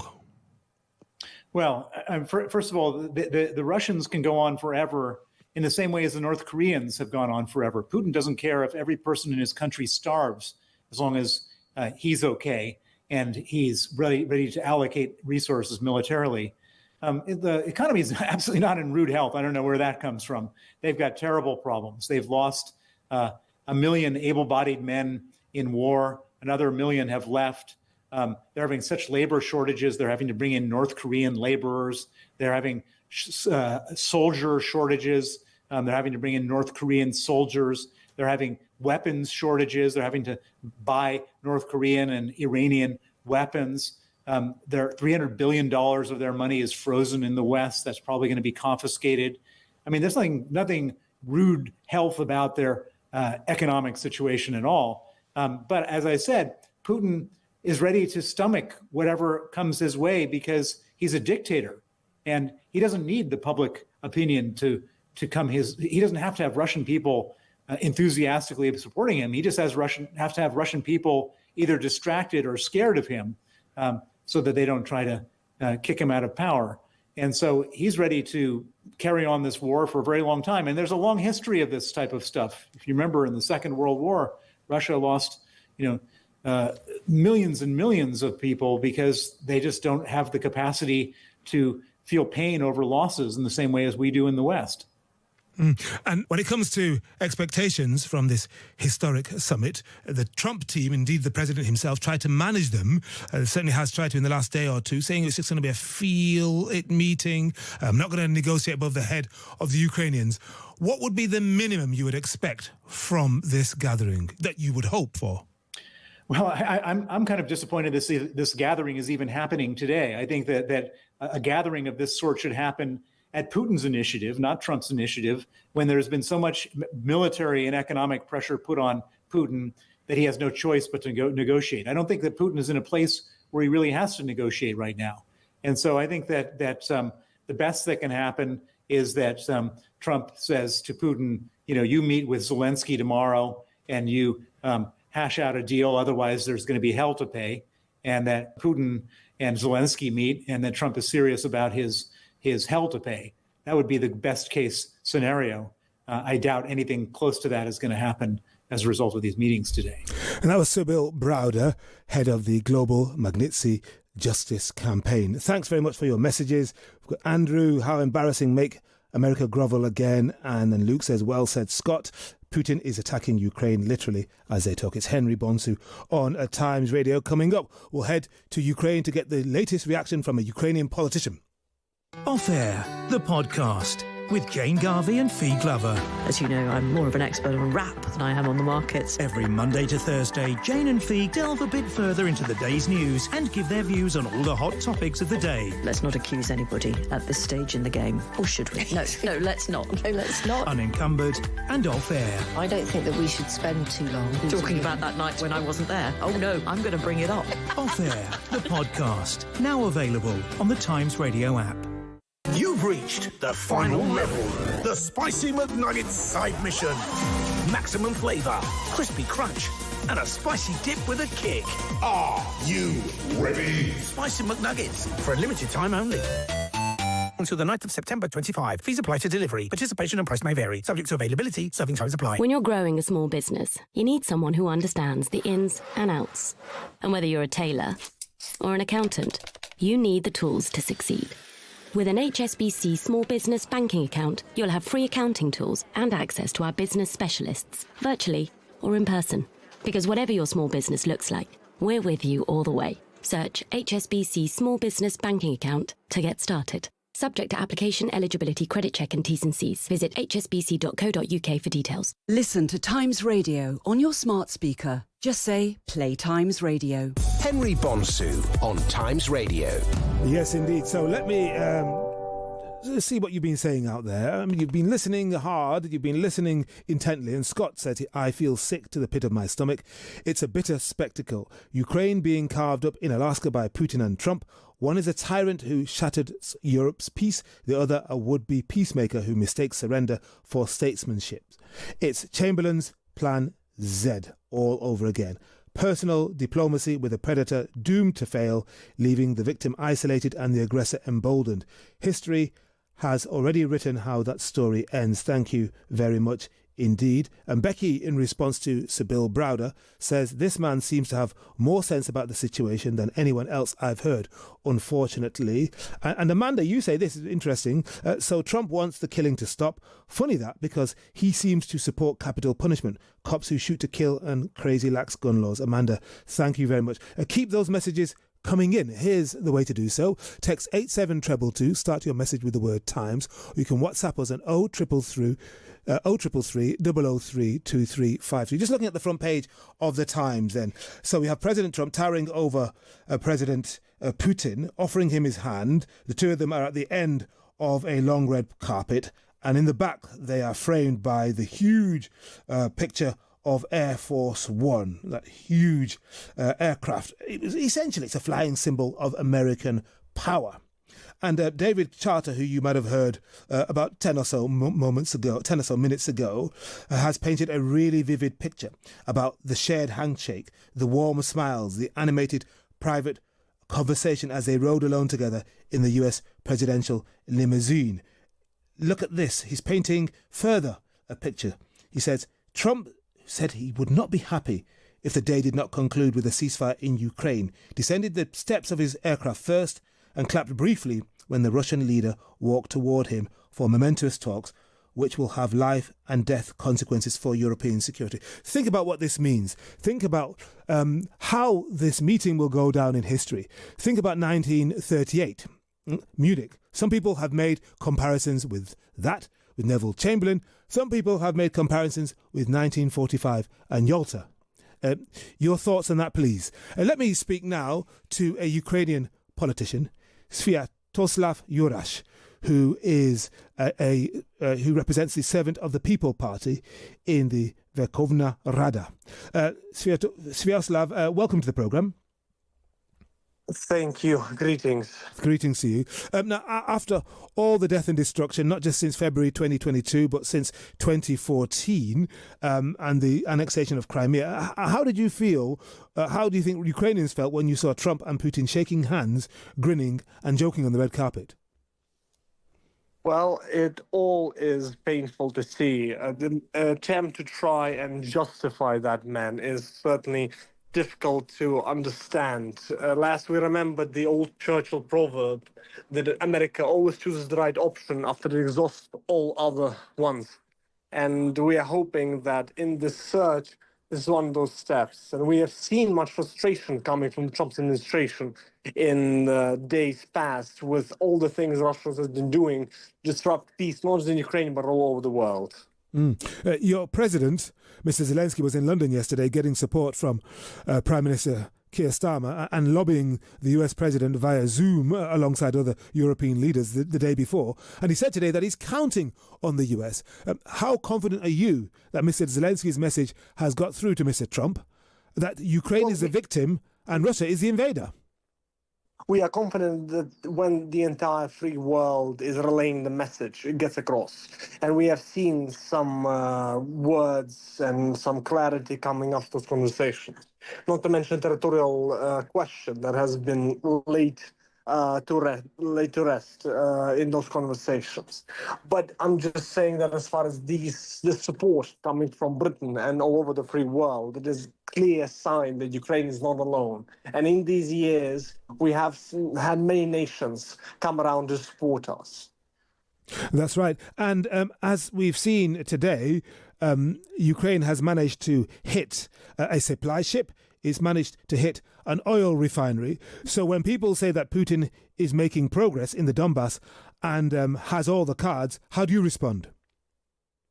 Well, first of all, the Russians can go on forever in the same way as the North Koreans have gone on forever. Putin doesn't care if every person in his country starves, as long as he's okay and he's ready to allocate resources militarily. The economy is absolutely not in rude health. I don't know where that comes from. They've got terrible problems. They've lost 1 million able-bodied men in war. Another 1 million have left. They're having such labor shortages. They're having to bring in North Korean laborers. They're having soldier shortages. They're having to bring in North Korean soldiers. They're having weapons shortages. They're having to buy North Korean and Iranian weapons. Their $300 billion of their money is frozen in the West. That's probably going to be confiscated. I mean, there's nothing rude health about their economic situation at all. But as I said, Putin is ready to stomach whatever comes his way because he's a dictator. And he doesn't need the public opinion to come he doesn't have to have Russian people enthusiastically supporting him. He just have to have Russian people either distracted or scared of him so that they don't try to kick him out of power. And so he's ready to carry on this war for a very long time. And there's a long history of this type of stuff. If you remember in the Second World War, Russia lost, millions and millions of people because they just don't have the capacity to feel pain over losses in the same way as we do in the West. And when it comes to expectations from this historic summit, the Trump team, indeed the president himself, tried to manage them, certainly has tried to in the last day or two, saying it's just going to be a feel-it meeting, not going to negotiate above the head of the Ukrainians. What would be the minimum you would expect from this gathering that you would hope for? Well, I'm kind of disappointed this gathering is even happening today. I think that a gathering of this sort should happen at Putin's initiative, not Trump's initiative, when there's been so much military and economic pressure put on Putin that he has no choice but to negotiate. I don't think that Putin is in a place where he really has to negotiate right now. And so I think that the best that can happen is that Trump says to Putin, you meet with Zelensky tomorrow and you hash out a deal, otherwise there's going to be hell to pay, and that Putin and Zelensky meet and that Trump is serious about his hell to pay. That would be the best case scenario. I doubt anything close to that is going to happen as a result of these meetings today. And that was Sybil Browder, head of the Global Magnitsky Justice Campaign. Thanks very much for your messages. We've got Andrew, how embarrassing, make America grovel again. And then Luke says, well said, Scott. Putin is attacking Ukraine literally as they talk. It's Henry Bonsu on Times Radio. Coming up, we'll head to Ukraine to get the latest reaction from a Ukrainian politician. Off Air, the podcast with Jane Garvey and Fee Glover. As you know, I'm more of an expert on rap than I am on the markets. Every Monday to Thursday, Jane and Fee delve a bit further into the day's news and give their views on all the hot topics of the day. Let's not accuse anybody at this stage in the game. Or should we? No, let's not. No, let's not. Unencumbered and off air. I don't think that we should spend too long talking about that night when I wasn't there. Oh no, I'm going to bring it up. Off Air, the podcast, now available on the Times Radio app. You've reached the final level. The Spicy McNuggets side mission. Maximum flavour, crispy crunch, and a spicy dip with a kick. Are you ready? Spicy McNuggets, for a limited time only. Until the 9th of September 25. Fees apply to delivery. Participation and price may vary. Subject to availability. Serving times apply. When you're growing a small business, you need someone who understands the ins and outs. And whether you're a tailor or an accountant, you need the tools to succeed. With an HSBC small business banking account, you'll have free accounting tools and access to our business specialists, virtually or in person. Because whatever your small business looks like, we're with you all the way. Search HSBC small business banking account to get started. Subject to application, eligibility, credit check and T's and C's. Visit hsbc.co.uk for details. Listen to Times Radio on your smart speaker. Just say, play Times Radio. Henry Bonsu on Times Radio. Yes, indeed. So let me see what you've been saying out there. I mean, you've been listening hard, you've been listening intently, and Scott said, I feel sick to the pit of my stomach. It's a bitter spectacle. Ukraine being carved up in Alaska by Putin and Trump. One is a tyrant who shattered Europe's peace, the other a would-be peacemaker who mistakes surrender for statesmanship. It's Chamberlain's Plan Z all over again. Personal diplomacy with a predator doomed to fail, leaving the victim isolated and the aggressor emboldened. History has already written how that story ends. Thank you very much indeed. And Becky, in response to Sybil Browder, says this man seems to have more sense about the situation than anyone else I've heard, unfortunately. And Amanda, you say this is interesting. So Trump wants the killing to stop. Funny that, because he seems to support capital punishment. Cops who shoot to kill and crazy lax gun laws. Amanda, thank you very much. Keep those messages coming in. Here's the way to do so. Text 87222, start your message with the word Times, or you can WhatsApp us on 0333 003 2353. Just looking at the front page of the Times then. So we have President Trump towering over President Putin, offering him his hand. The two of them are at the end of a long red carpet, and in the back they are framed by the huge picture of Air Force One, that huge aircraft. It's a flying symbol of American power. And David Charter, who you might have heard about 10 or so minutes ago, has painted a really vivid picture about the shared handshake, the warm smiles, the animated private conversation as they rode alone together in the US presidential limousine. Look at this. He's painting further a picture. He says, Trump said he would not be happy if the day did not conclude with a ceasefire in Ukraine, descended the steps of his aircraft first and clapped briefly when the Russian leader walked toward him for momentous talks which will have life and death consequences for European security. Think about what this means. Think about how this meeting will go down in history. Think about 1938, Munich. Some people have made comparisons with that, with Neville Chamberlain. Some people have made comparisons with 1945 and Yalta. Your thoughts on that, please. Let me speak now to a Ukrainian politician, Sviatoslav Yurash, who is who represents the Servant of the People Party in the Verkhovna Rada. Sviatoslav, welcome to the programme. Thank you. Greetings. Greetings to you. Now, after all the death and destruction, not just since February 2022, but since 2014 and the annexation of Crimea, how did you feel, how do you think Ukrainians felt when you saw Trump and Putin shaking hands, grinning and joking on the red carpet? Well, it all is painful to see. The attempt to try and justify that man is certainly difficult to understand. Last we remembered the old Churchill proverb that America always chooses the right option after it exhausts all other ones. And we are hoping that in this search, this is one of those steps. And we have seen much frustration coming from Trump's administration in days past with all the things Russia has been doing to disrupt peace, not just in Ukraine, but all over the world. Your president, Mr. Zelensky, was in London yesterday getting support from Prime Minister Keir Starmer and lobbying the US president via Zoom alongside other European leaders the day before. And he said today that he's counting on the US. How confident are you that Mr. Zelensky's message has got through to Mr. Trump, that Ukraine is the victim and Russia is the invader? We are confident that when the entire free world is relaying the message, it gets across. And we have seen some words and some clarity coming after those conversations. Not to mention the territorial question that has been laid to rest in those conversations. But I'm just saying that as far as this support coming from Britain and all over the free world, it is a clear sign that Ukraine is not alone. And in these years, we have had many nations come around to support us. That's right. And as we've seen today, Ukraine has managed to hit a supply ship. It's managed to hit an oil refinery. So when people say that Putin is making progress in the Donbass and has all the cards, how do you respond?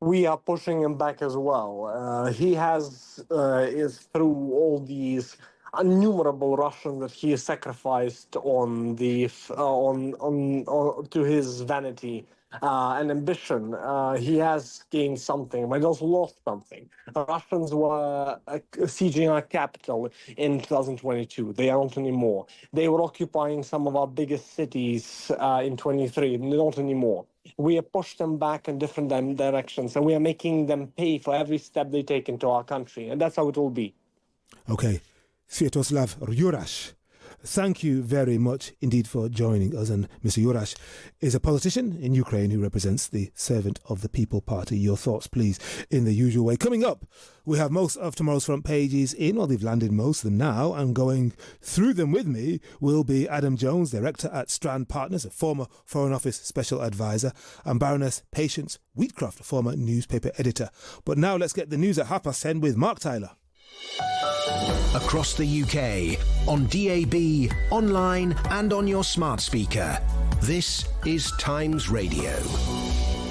We are pushing him back as well. He is through all these innumerable Russians that he has sacrificed on to his vanity and ambition. He has gained something, but also lost something. Russians were sieging our capital in 2022. They aren't anymore. They were occupying some of our biggest cities in 23. Not anymore. We have pushed them back in different directions, and we are making them pay for every step they take into our country, and that's how it will be. Okay. Sviatoslav Jurash, thank you very much indeed for joining us. And Mr. Jurash is a politician in Ukraine who represents the Servant of the People Party. Your thoughts, please, in the usual way. Coming up, we have most of tomorrow's front pages in, or they've landed most of them now, and going through them with me will be Adam Jones, Director at Strand Partners, a former Foreign Office Special Advisor, and Baroness Patience Wheatcroft, a former newspaper editor. But now let's get the news at 10:30 with Mark Tyler. Across the UK, on DAB, online and on your smart speaker. This is Times Radio.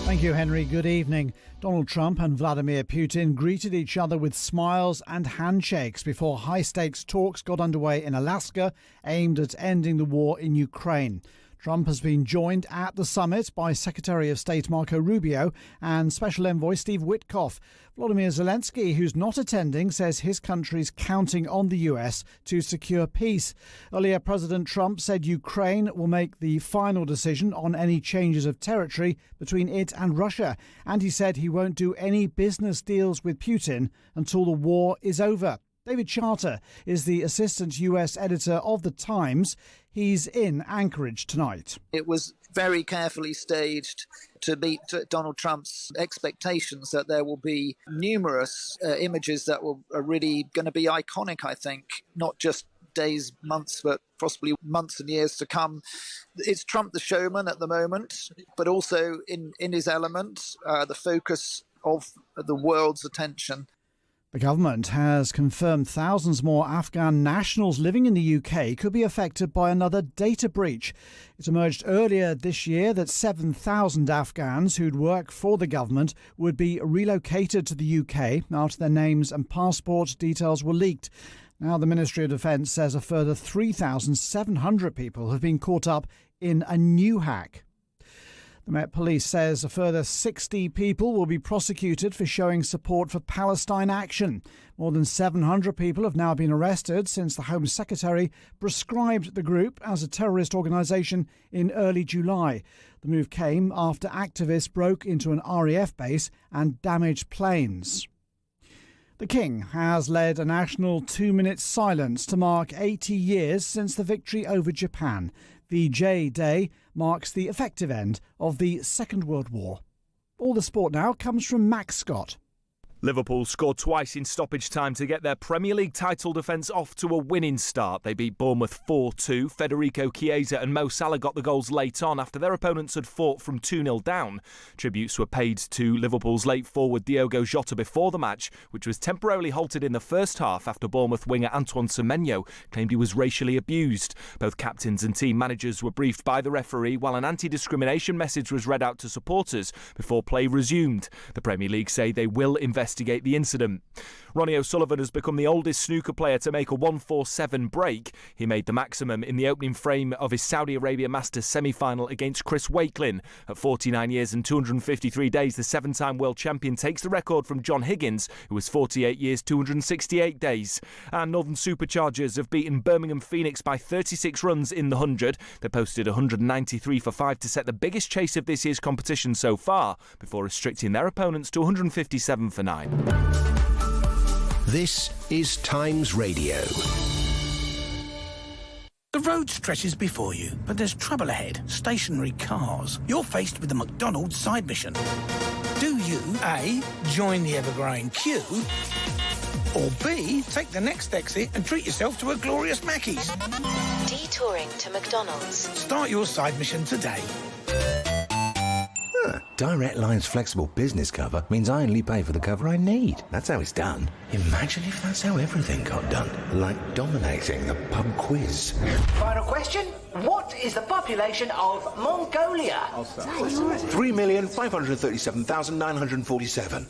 Thank you, Henry. Good evening. Donald Trump and Vladimir Putin greeted each other with smiles and handshakes before high-stakes talks got underway in Alaska aimed at ending the war in Ukraine. Trump has been joined at the summit by Secretary of State Marco Rubio and Special Envoy Steve Witkoff. Volodymyr Zelensky, who's not attending, says his country's counting on the US to secure peace. Earlier, President Trump said Ukraine will make the final decision on any changes of territory between it and Russia. And he said he won't do any business deals with Putin until the war is over. David Charter is the assistant US editor of The Times. He's in Anchorage tonight. It was very carefully staged to meet Donald Trump's expectations that there will be numerous images that are really going to be iconic, I think, not just days, months, but possibly months and years to come. It's Trump the showman at the moment, but also in his element, the focus of the world's attention. The government has confirmed thousands more Afghan nationals living in the UK could be affected by another data breach. It emerged earlier this year that 7,000 Afghans who'd work for the government would be relocated to the UK after their names and passport details were leaked. Now the Ministry of Defence says a further 3,700 people have been caught up in a new hack. The Met Police says a further 60 people will be prosecuted for showing support for Palestine action. More than 700 people have now been arrested since the Home Secretary prescribed the group as a terrorist organisation in early July. The move came after activists broke into an RAF base and damaged planes. The King has led a national 2-minute silence to mark 80 years since the victory over Japan. VJ Day marks the effective end of the Second World War. All the sport now comes from Max Scott. Liverpool scored twice in stoppage time to get their Premier League title defence off to a winning start. They beat Bournemouth 4-2. Federico Chiesa and Mo Salah got the goals late on after their opponents had fought from 2-0 down. Tributes were paid to Liverpool's late forward Diogo Jota before the match, which was temporarily halted in the first half after Bournemouth winger Antoine Semenyo claimed he was racially abused. Both captains and team managers were briefed by the referee while an anti-discrimination message was read out to supporters before play resumed. The Premier League say they will investigate the incident. Ronnie O'Sullivan has become the oldest snooker player to make a 147 break. He made the maximum in the opening frame of his Saudi Arabia Masters semi-final against Chris Wakelin. At 49 years and 253 days, the 7-time world champion takes the record from John Higgins, who was 48 years, 268 days. And Northern Superchargers have beaten Birmingham Phoenix by 36 runs in the 100. They posted 193 for 5 to set the biggest chase of this year's competition so far, before restricting their opponents to 157 for 9. This is Times Radio. The road stretches before you, but there's trouble ahead. Stationary cars. You're faced with the McDonald's side mission. Do you, A, join the Evergreen queue, or B, take the next exit and treat yourself to a glorious Mackey's? Detouring to McDonald's. Start your side mission today. Direct Line's flexible business cover means I only pay for the cover I need. That's how it's done. Imagine if that's how everything got done. Like dominating the pub quiz. Final question. What is the population of Mongolia? 3,537,947.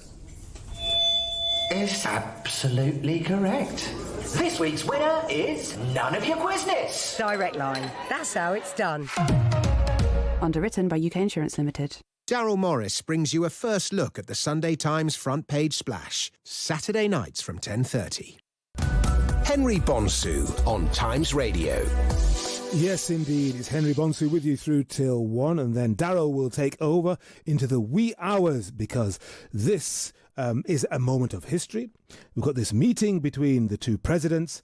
Is absolutely correct. This week's winner is none of your quizness. Direct Line. That's how it's done. Underwritten by UK Insurance Limited. Daryl Morris brings you a first look at the Sunday Times front page splash. Saturday nights from 10:30. Henry Bonsu on Times Radio. Yes, indeed. It's Henry Bonsu with you through till 1, and then Daryl will take over into the wee hours because this is a moment of history. We've got this meeting between the two presidents.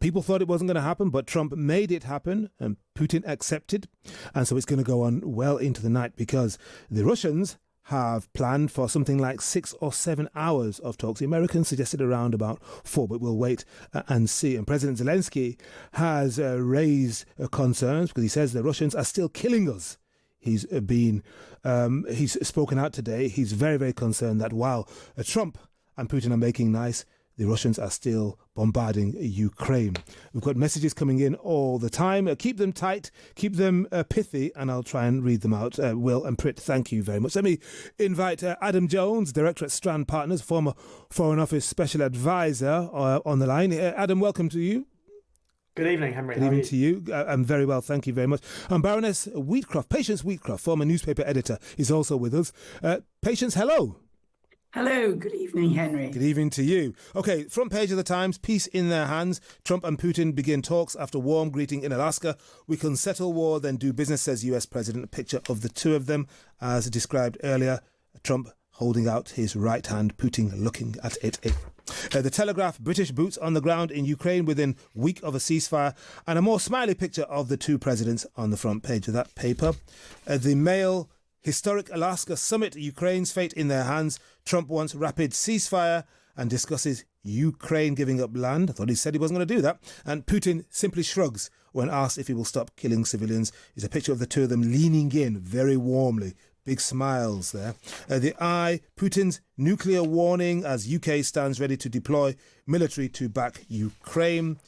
People thought it wasn't going to happen, but Trump made it happen and Putin accepted. And so it's going to go on well into the night because the Russians have planned for something like 6 or 7 hours of talks. The Americans suggested around about 4, but we'll wait and see. And President Zelensky has raised concerns because he says the Russians are still killing us. He's spoken out today. He's very, very concerned that while Trump and Putin are making nice, the Russians are still bombarding Ukraine. We've got messages coming in all the time. Keep them tight, keep them pithy, and I'll try and read them out. Will and Prit, thank you very much. Let me invite Adam Jones, Director at Strand Partners, former Foreign Office Special Advisor, on the line. Adam, welcome to you. Good evening, Henry. Good evening to you. I'm very well, thank you very much. And Baroness Wheatcroft, Patience Wheatcroft, former newspaper editor, is also with us. Patience, hello. Hello, good evening, Henry. Good evening to you. OK, front page of the Times, peace in their hands. Trump and Putin begin talks after warm greeting in Alaska. We can settle war, then do business, says US President. A picture of the two of them, as described earlier. Trump holding out his right hand, Putin looking at it. The Telegraph, British boots on the ground in Ukraine within week of a ceasefire, and a more smiley picture of the two presidents on the front page of that paper. The Mail, historic Alaska summit, Ukraine's fate in their hands. Trump wants rapid ceasefire and discusses Ukraine giving up land. I thought he said he wasn't going to do that. And Putin simply shrugs when asked if he will stop killing civilians. It's a picture of the two of them leaning in very warmly. Big smiles there. The Eye, Putin's nuclear warning as UK stands ready to deploy military to back Ukraine.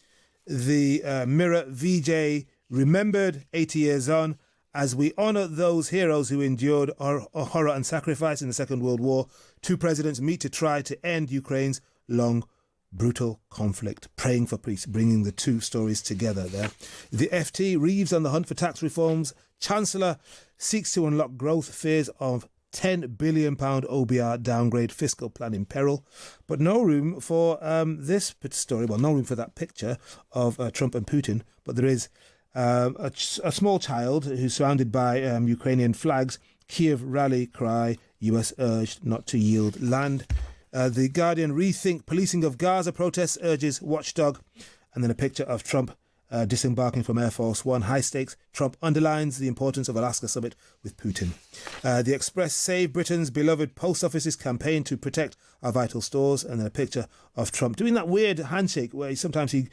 The Mirror, VJ, remembered 80 years on. As we honour those heroes who endured horror and sacrifice in the Second World War, two presidents meet to try to end Ukraine's long, brutal conflict, praying for peace, bringing the two stories together there. The FT, Reeves on the hunt for tax reforms. Chancellor seeks to unlock growth, fears of £10 billion OBR downgrade, fiscal plan in peril. But no room for this story, well, no room for that picture of Trump and Putin, but there is a small child who's surrounded by Ukrainian flags. Kiev rally cry, US urged not to yield land. The Guardian, rethink policing of Gaza, protests urges watchdog. And then a picture of Trump disembarking from Air Force One. High stakes. Trump underlines the importance of Alaska summit with Putin. The Express, save Britain's beloved post office's campaign to protect our vital stores. And then a picture of Trump doing that weird handshake where sometimes he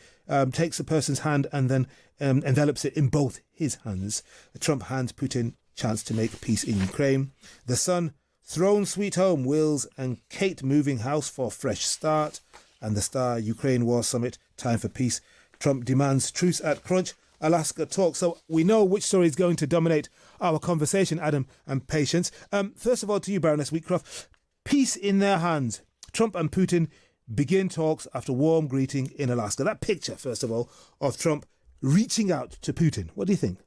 takes a person's hand and then envelops it in both his hands. Trump hands Putin chance to make peace in Ukraine. The Sun, throne sweet home, Wills and Kate moving house for fresh start. And the Star, Ukraine war summit, time for peace. Trump demands truce at Crunch, Alaska talk. So we know which story is going to dominate our conversation, Adam and Patience. First of all, to you, Baroness Wheatcroft, peace in their hands. Trump and Putin begin talks after warm greeting in Alaska. That picture, first of all, of Trump reaching out to Putin. What do you think?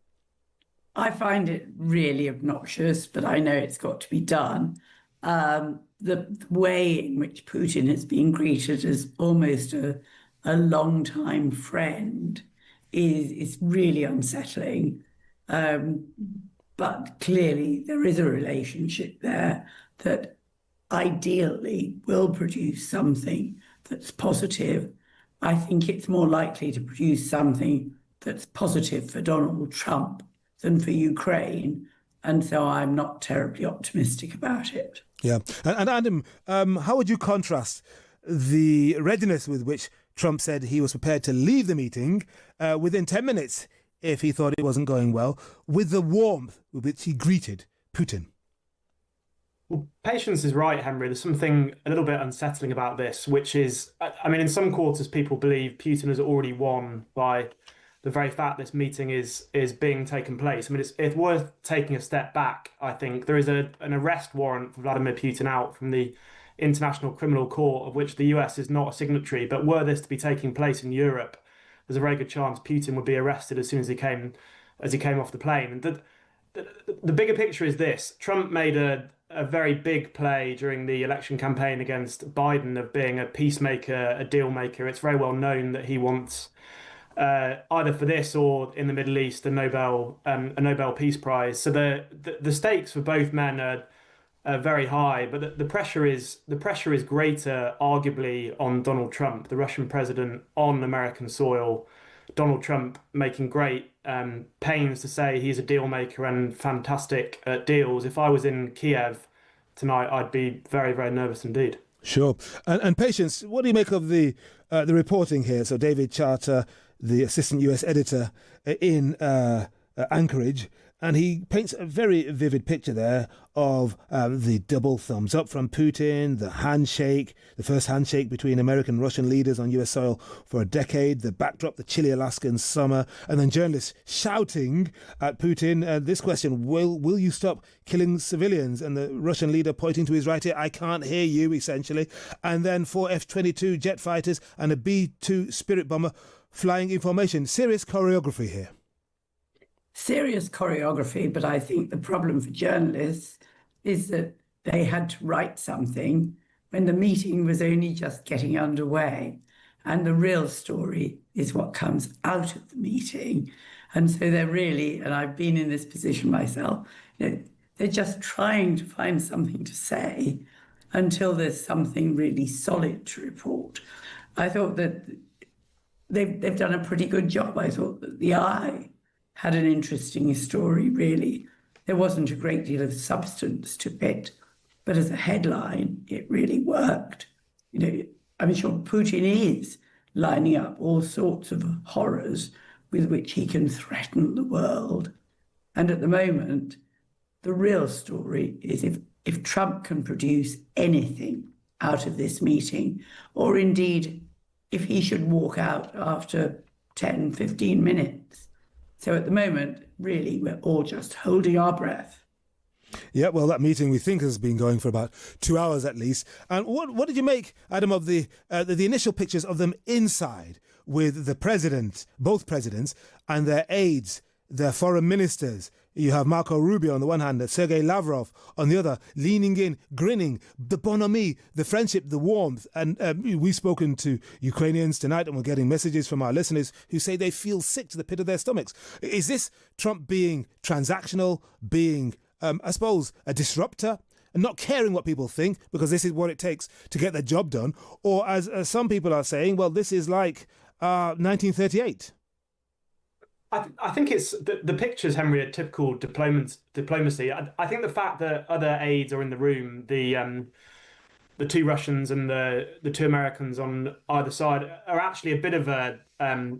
I find it really obnoxious, but I know it's got to be done. The way in which Putin has been greeted as almost a long-time friend is really unsettling. But clearly there is a relationship there that ideally will produce something that's positive. I think it's more likely to produce something that's positive for Donald Trump than for Ukraine. And so I'm not terribly optimistic about it. Yeah. And Adam, how would you contrast the readiness with which Trump said he was prepared to leave the meeting within 10 minutes if he thought it wasn't going well, with the warmth with which he greeted Putin? Well, Patience is right, Henry. There's something a little bit unsettling about this, which is, I mean, in some quarters, people believe Putin has already won by the very fact this meeting is being taken place. I mean, it's worth taking a step back. I think there is an arrest warrant for Vladimir Putin out from the International Criminal Court, of which the US is not a signatory. But were this to be taking place in Europe, there's a very good chance Putin would be arrested as soon as he came off the plane. And the bigger picture is this: Trump made a very big play during the election campaign against Biden of being a peacemaker, a deal maker. It's very well known that he wants either for this or in the Middle East a Nobel Peace Prize. So the stakes for both men are very high, but the pressure is greater, arguably, on Donald Trump, the Russian president, on American soil. Donald Trump making great pains to say he's a deal maker and fantastic at deals. If I was in Kiev tonight, I'd be very, very nervous indeed. Sure. And Patience, what do you make of the reporting here? So David Charter, the assistant US editor in Anchorage, and he paints a very vivid picture there of the double thumbs up from Putin, the handshake, the first handshake between American and Russian leaders on US soil for a decade, the backdrop, the chilly Alaskan summer, and then journalists shouting at Putin this question: will you stop killing civilians? And the Russian leader pointing to his right ear, I can't hear you, essentially. And then 4 F-22 jet fighters and a B-2 Spirit bomber flying in formation. Serious choreography here. Serious choreography, but I think the problem for journalists is that they had to write something when the meeting was only just getting underway. And the real story is what comes out of the meeting. And so they're really, and I've been in this position myself, they're just trying to find something to say until there's something really solid to report. I thought that they've done a pretty good job. I thought that the Eye had an interesting story, really. There wasn't a great deal of substance to it, but as a headline, it really worked. I'm sure Putin is lining up all sorts of horrors with which he can threaten the world. And at the moment, the real story is if Trump can produce anything out of this meeting, or indeed if he should walk out after 10, 15 minutes. So at the moment, really, we're all just holding our breath. Yeah, well, that meeting we think has been going for about 2 hours at least. And what did you make, Adam, of the initial pictures of them inside with the president, both presidents, and their aides, their foreign ministers? You have Marco Rubio on the one hand, Sergei Lavrov on the other, leaning in, grinning, the bonhomie, the friendship, the warmth. And we've spoken to Ukrainians tonight, and we're getting messages from our listeners who say they feel sick to the pit of their stomachs. Is this Trump being transactional, being, I suppose, a disruptor, and not caring what people think because this is what it takes to get the job done? Or as some people are saying, well, this is like 1938. I think it's the pictures, Henry, are typical diplomacy. I think the fact that other aides are in the room, the two Russians and the two Americans on either side, are actually a bit of a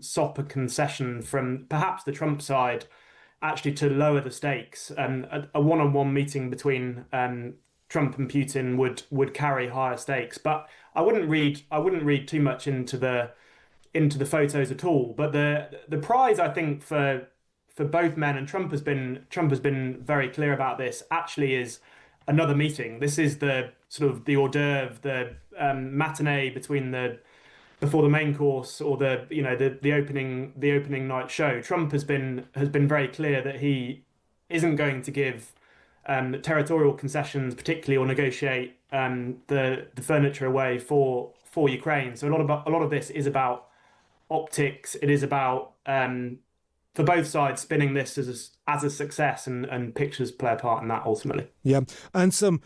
sopper concession from perhaps the Trump side, actually to lower the stakes. A one-on-one meeting between Trump and Putin would carry higher stakes. But I wouldn't read too much into the photos at all. But the prize, I think, for both men, and Trump has been very clear about this, actually is another meeting. This is the sort of the hors d'oeuvre, the matinee before the main course, or the opening night show. Trump has been very clear that he isn't going to give territorial concessions, particularly, or negotiate the furniture away for Ukraine. So a lot of this is about optics. It is about for both sides spinning this as a success, and pictures play a part in that ultimately. Yeah, and some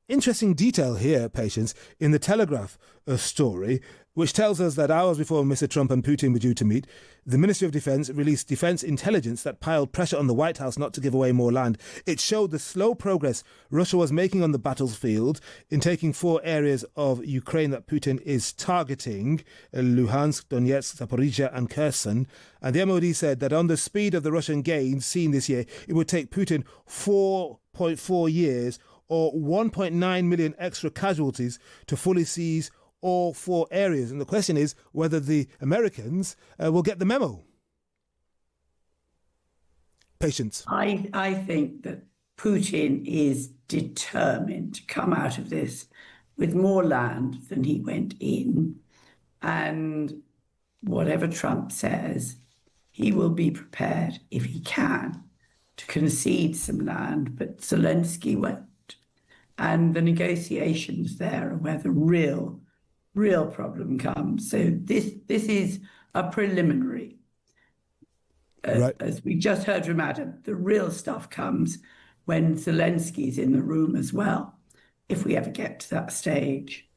interesting detail here, Patience, in the Telegraph story, which tells us that hours before Mr. Trump and Putin were due to meet, the Ministry of Defense released defense intelligence that piled pressure on the White House not to give away more land. It showed the slow progress Russia was making on the battlefield in taking 4 areas of Ukraine that Putin is targeting: Luhansk, Donetsk, Zaporizhia and Kherson. And the MOD said that on the speed of the Russian gains seen this year, it would take Putin 4.4 years or 1.9 million extra casualties to fully seize all 4 areas. And the question is whether the Americans will get the memo. Patience. I think that Putin is determined to come out of this with more land than he went in. And whatever Trump says, he will be prepared, if he can, to concede some land, but Zelensky won't. And the negotiations there are where the real problem comes. So this is a preliminary. Right. As we just heard from Adam, the real stuff comes when Zelensky's in the room as well, if we ever get to that stage.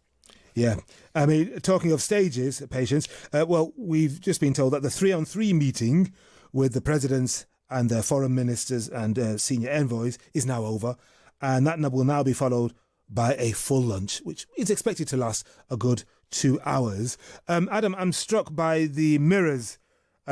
Yeah. I mean, talking of stages, Patience, well, we've just been told that the 3-on-3 meeting with the presidents and their foreign ministers and senior envoys is now over. And that will now be followed by a full lunch, which is expected to last a good 2 hours. Adam, I'm struck by the Mirror's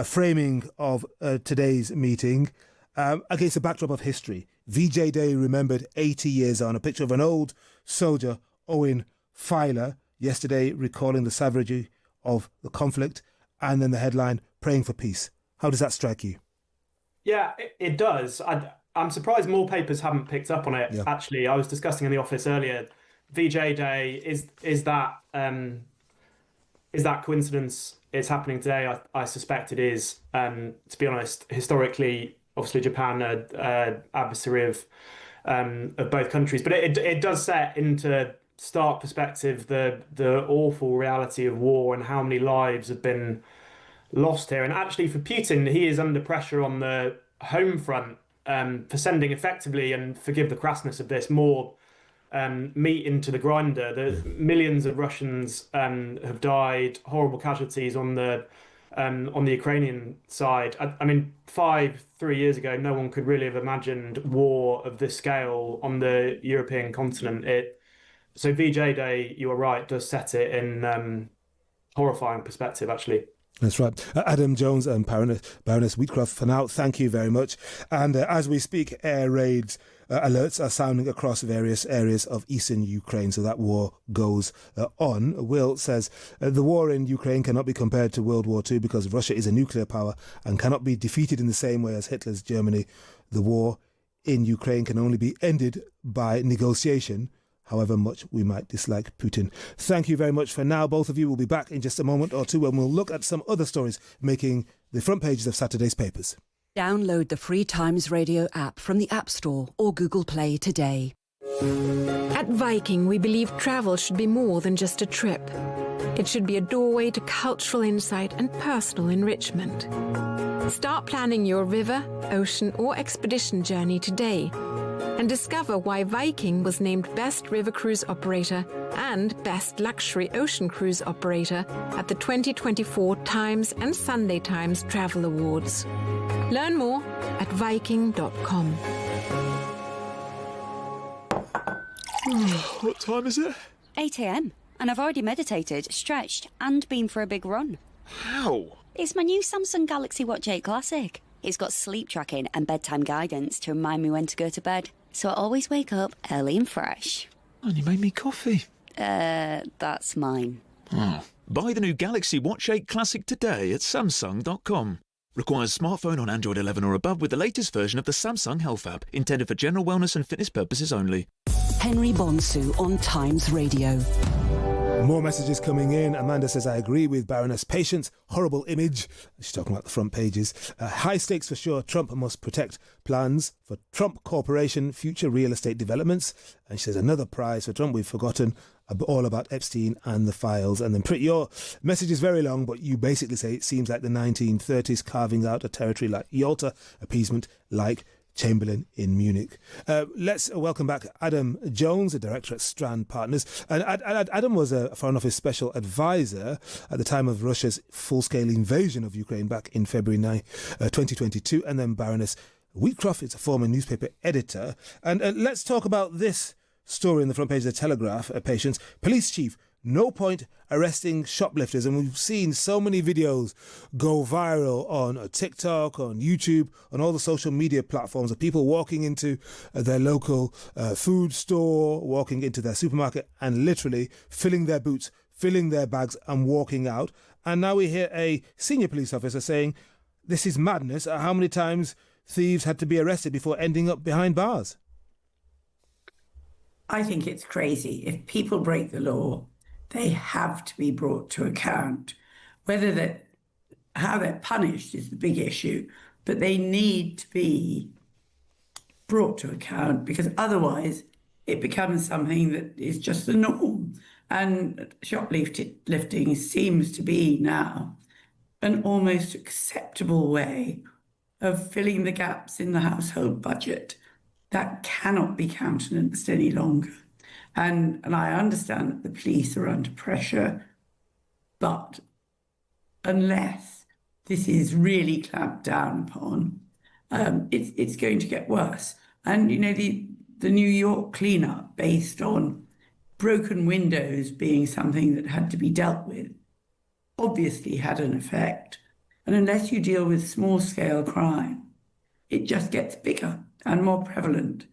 framing of today's meeting against a backdrop of history. VJ Day remembered 80 years on, a picture of an old soldier, Owen Filer, yesterday recalling the savagery of the conflict, and then the headline, Praying for Peace. How does that strike you? Yeah, it does. I'm surprised more papers haven't picked up on it. Yeah. Actually, I was discussing in the office earlier. VJ Day is that coincidence? It's happening today. I suspect it is. To be honest, historically, obviously Japan, adversary of both countries, but it does set into stark perspective the awful reality of war and how many lives have been lost here. And actually, for Putin, he is under pressure on the home front for sending effectively, and forgive the crassness of this, more meat into the grinder. The millions of Russians have died, horrible casualties on the Ukrainian side. I mean, 3 years ago, no one could really have imagined war of this scale on the European continent. So VJ Day, you are right, does set it in horrifying perspective, actually. That's right. Adam Jones and Baroness Wheatcroft, for now, thank you very much. And as we speak, air raids alerts are sounding across various areas of eastern Ukraine, so that war goes on. Will says the war in Ukraine cannot be compared to World War II because Russia is a nuclear power and cannot be defeated in the same way as Hitler's Germany. The war in Ukraine can only be ended by negotiation, however much we might dislike Putin. Thank you very much for now. Both of you will be back in just a moment or two, and we'll look at some other stories making the front pages of Saturday's papers. Download the free Times Radio app from the App Store or Google Play today. At Viking, we believe travel should be more than just a trip. It should be a doorway to cultural insight and personal enrichment. Start planning your river, ocean, or expedition journey today, and discover why Viking was named Best River Cruise Operator and Best Luxury Ocean Cruise Operator at the 2024 Times and Sunday Times Travel Awards. Learn more at Viking.com. What time is it? 8 a.m. And I've already meditated, stretched, and been for a big run. How? It's my new Samsung Galaxy Watch 8 Classic. It's got sleep tracking and bedtime guidance to remind me when to go to bed. So I always wake up early and fresh. And you made me coffee. That's mine. Buy the new Galaxy Watch 8 Classic today at Samsung.com. Requires smartphone on Android 11 or above with the latest version of the Samsung Health app, intended for general wellness and fitness purposes only. Henry Bonsu on Times Radio. More messages coming in. Amanda says, I agree with Baroness Patience. Horrible image. She's talking about the front pages. High stakes for sure. Trump must protect plans for Trump Corporation future real estate developments. And she says, another prize for Trump. We've forgotten all about Epstein and the files. And then your message is very long, but you basically say it seems like the 1930s carving out a territory like Yalta, appeasement like Chamberlain in Munich. Let's welcome back Adam Jones, a director at Strand Partners. And Adam was a Foreign Office special advisor at the time of Russia's full-scale invasion of Ukraine back in February 2022. And then Baroness Wheatcroft is a former newspaper editor. And let's talk about this story in the front page of the Telegraph. Patience. Police chief no point arresting shoplifters. And we've seen so many videos go viral on TikTok, on YouTube, on all the social media platforms of people walking into their local food store, walking into their supermarket and literally filling their boots, filling their bags and walking out. And now we hear a senior police officer saying, this is madness. How many times thieves had to be arrested before ending up behind bars? I think it's crazy. If people break the law, they have to be brought to account. How they're punished is the big issue, but they need to be brought to account, because otherwise it becomes something that is just the norm. And shoplifting seems to be now an almost acceptable way of filling the gaps in the household budget. That cannot be countenanced any longer. And I understand that the police are under pressure, but unless this is really clamped down upon, it's going to get worse. And, the New York cleanup based on broken windows being something that had to be dealt with obviously had an effect. And unless you deal with small-scale crime, it just gets bigger and more prevalent.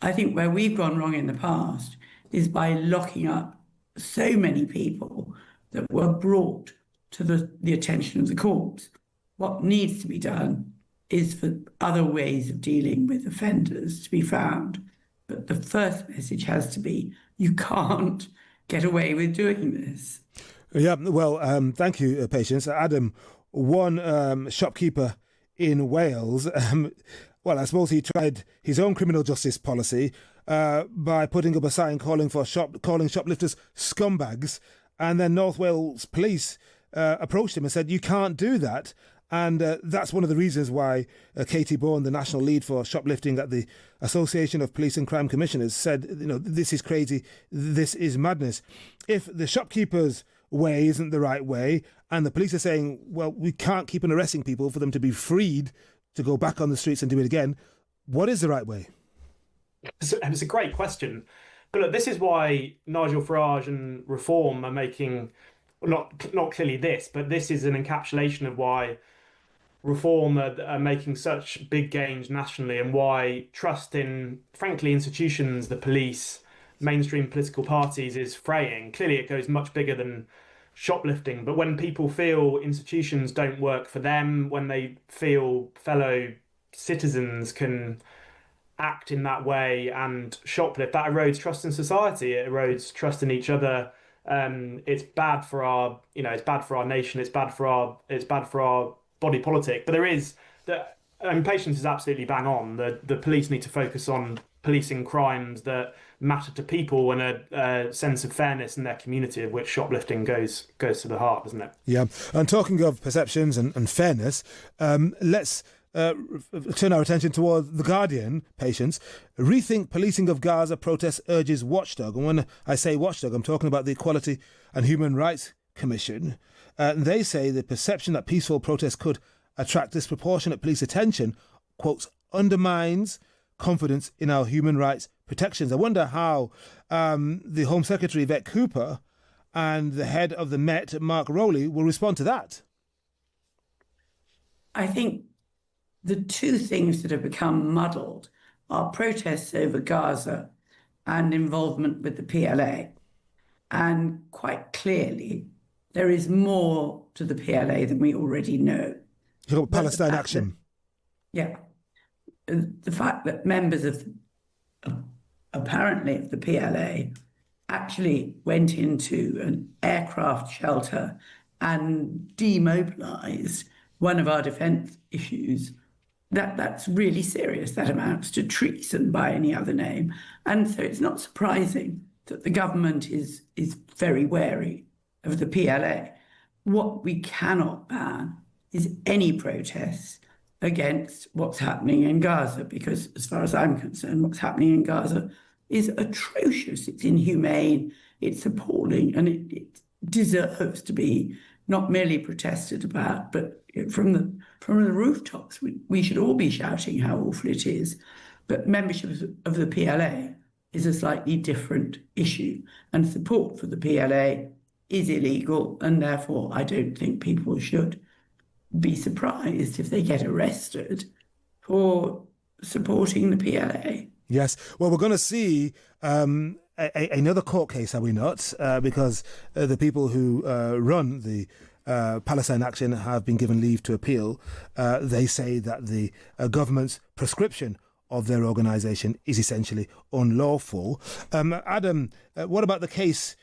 I think where we've gone wrong in the past is by locking up so many people that were brought to the attention of the courts. What needs to be done is for other ways of dealing with offenders to be found. But the first message has to be, you can't get away with doing this. Yeah, well, thank you, Patience. Adam, one shopkeeper in Wales, well, I suppose he tried his own criminal justice policy by putting up a sign calling shoplifters scumbags, and then North Wales police approached him and said, you can't do that. And that's one of the reasons why Katie Bourne, the national lead for shoplifting at the Association of Police and Crime Commissioners, said, this is crazy, this is madness. If the shopkeepers' way isn't the right way, and the police are saying, well, we can't keep on arresting people for them to be freed to go back on the streets and do it again, what is the right way? It's a great question. But look, this is why Nigel Farage and Reform are making, not clearly this, but this is an encapsulation of why Reform are making such big gains nationally, and why trust in, frankly, institutions, the police, mainstream political parties is fraying. Clearly it goes much bigger than shoplifting, but when people feel institutions don't work for them, when they feel fellow citizens can act in that way and shoplift, that erodes trust in society, it erodes trust in each other. It's bad for our, it's bad for our nation, it's bad for our body politic. But Patience is absolutely bang on. The police need to focus on policing crimes that matter to people and a sense of fairness in their community, of which shoplifting goes to the heart, doesn't it? Yeah. And talking of perceptions and fairness, let's turn our attention toward The Guardian, Patience. Rethink Policing of Gaza protests urges watchdog. And when I say watchdog, I'm talking about the Equality and Human Rights Commission. They say the perception that peaceful protests could attract disproportionate police attention, quotes, undermines confidence in our human rights protections. I wonder how the Home Secretary, Yvette Cooper, and the head of the Met, Mark Rowley, will respond to that. I think the two things that have become muddled are protests over Gaza and involvement with the PLA. And quite clearly, there is more to the PLA than we already know. You know, Palestine Action. Yeah. The fact that members of apparently of the PLA actually went into an aircraft shelter and demobilized one of our defense issues, that's really serious. That amounts to treason by any other name. And so it's not surprising that the government is very wary of the PLA. What we cannot ban is any protests against what's happening in Gaza, because as far as I'm concerned, what's happening in Gaza is atrocious. It's inhumane, it's appalling, and it deserves to be not merely protested about, but from the rooftops, we should all be shouting how awful it is. But membership of the PLA is a slightly different issue, and support for the PLA is illegal, and therefore I don't think people should be surprised if they get arrested for supporting the PLA. Yes. Well, we're going to see another court case, are we not? Because the people who run the Palestine Action have been given leave to appeal. They say that the government's prescription of their organisation is essentially unlawful. Adam, what about the case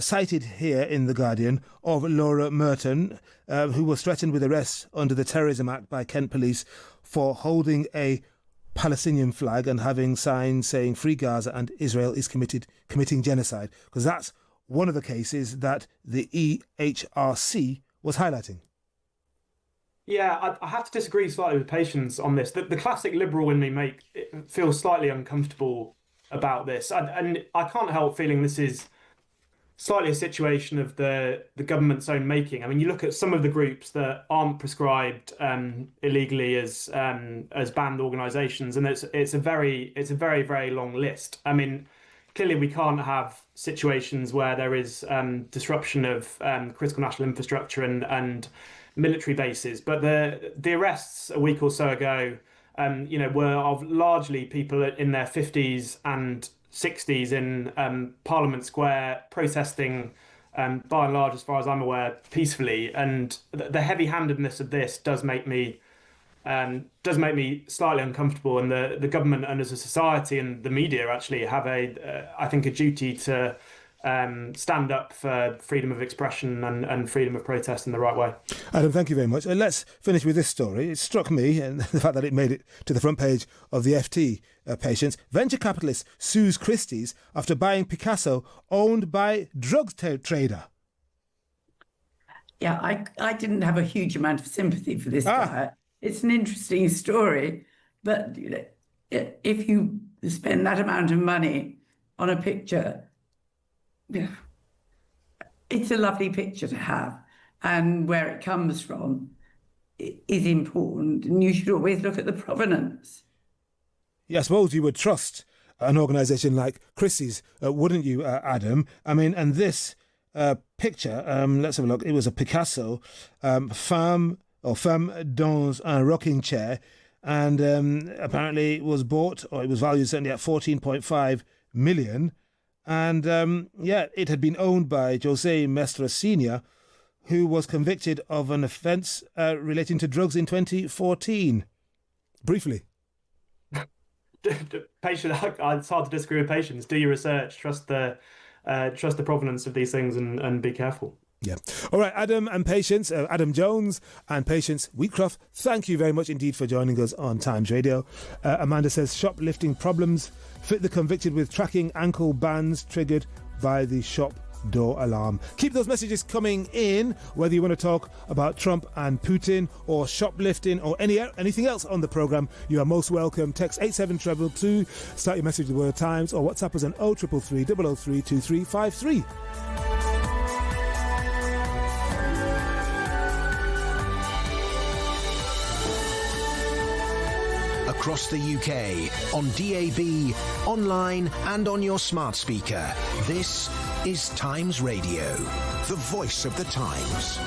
cited here in The Guardian of Laura Merton, who was threatened with arrest under the Terrorism Act by Kent Police for holding a Palestinian flag and having signs saying Free Gaza and Israel is committing genocide? Because that's one of the cases that the EHRC was highlighting. Yeah, I have to disagree slightly with Patience on this. The classic liberal in me feels slightly uncomfortable about this. And I can't help feeling this is slightly a situation of the government's own making. I mean, you look at some of the groups that aren't prescribed illegally as banned organisations, and it's a very, very long list. I mean, clearly we can't have situations where there is disruption of critical national infrastructure and military bases. But the arrests a week or so ago, were of largely people in their 50s and 60s in Parliament Square protesting, by and large, as far as I'm aware, peacefully. And the heavy-handedness of this does make me slightly uncomfortable. And the government and as a society and the media actually have I think a duty to stand up for freedom of expression and freedom of protest in the right way. Adam, thank you very much. And let's finish with this story. It struck me, and the fact that it made it to the front page of the FT, Patience. Venture capitalist sues Christie's after buying Picasso owned by drugs trader. Yeah, I didn't have a huge amount of sympathy for this guy. It's an interesting story, but if you spend that amount of money on a picture, it's a lovely picture to have, and where it comes from is important, and you should always look at the provenance. Yeah, I suppose you would trust an organisation like Christie's, wouldn't you, Adam? I mean, and this picture, let's have a look. It was a Picasso, Femme dans un rocking chair, and apparently it was bought, or it was valued certainly at 14.5 million. And it had been owned by Jose Mestre Sr., who was convicted of an offence relating to drugs in 2014. Briefly. Patience, it's hard to disagree with Patience. Do your research, trust the provenance of these things, and be careful. Yeah. All right, Adam and Patience, Adam Jones and Patience Wheatcroft, thank you very much indeed for joining us on Times Radio. Amanda says shoplifting problems fit the convicted with tracking ankle bands triggered by the shop door alarm. Keep those messages coming in, whether you want to talk about Trump and Putin or shoplifting or anything else on the programme. You are most welcome. Text 87222, start your message with the word Times, or WhatsApp us on 0333 003 2353. Across the UK, on DAB, online and on your smart speaker. This is Times Radio, the voice of the Times.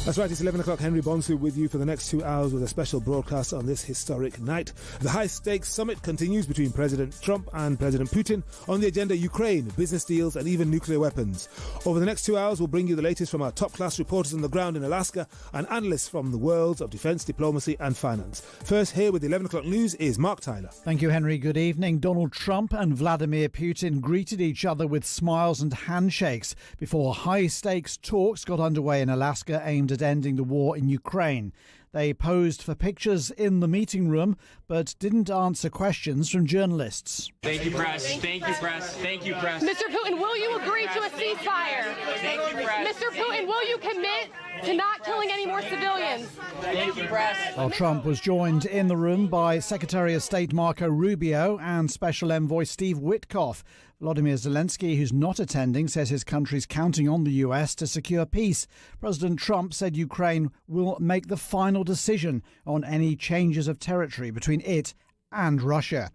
That's right, it's 11 o'clock. Henry Bonsu with you for the next 2 hours with a special broadcast on this historic night. The high-stakes summit continues between President Trump and President Putin. On the agenda, Ukraine, business deals and even nuclear weapons. Over the next 2 hours, we'll bring you the latest from our top-class reporters on the ground in Alaska and analysts from the worlds of defence, diplomacy and finance. First, here with the 11 o'clock news is Mark Tyler. Thank you, Henry. Good evening. Donald Trump and Vladimir Putin greeted each other with smiles and handshakes before high-stakes talks got underway in Alaska aimed at ending the war in Ukraine. They posed for pictures in the meeting room, but didn't answer questions from journalists. Thank you, press. Thank you, press. Thank you, press. Mr. Putin, will you agree to a ceasefire? Thank you, press. Mr. Putin, will you commit to not killing any more civilians? Thank you, press. Well, Trump was joined in the room by Secretary of State Marco Rubio and Special Envoy Steve Witkoff. Volodymyr Zelensky, who's not attending, says his country's counting on the US to secure peace. President Trump said Ukraine will make the final decision on any changes of territory between it and Russia.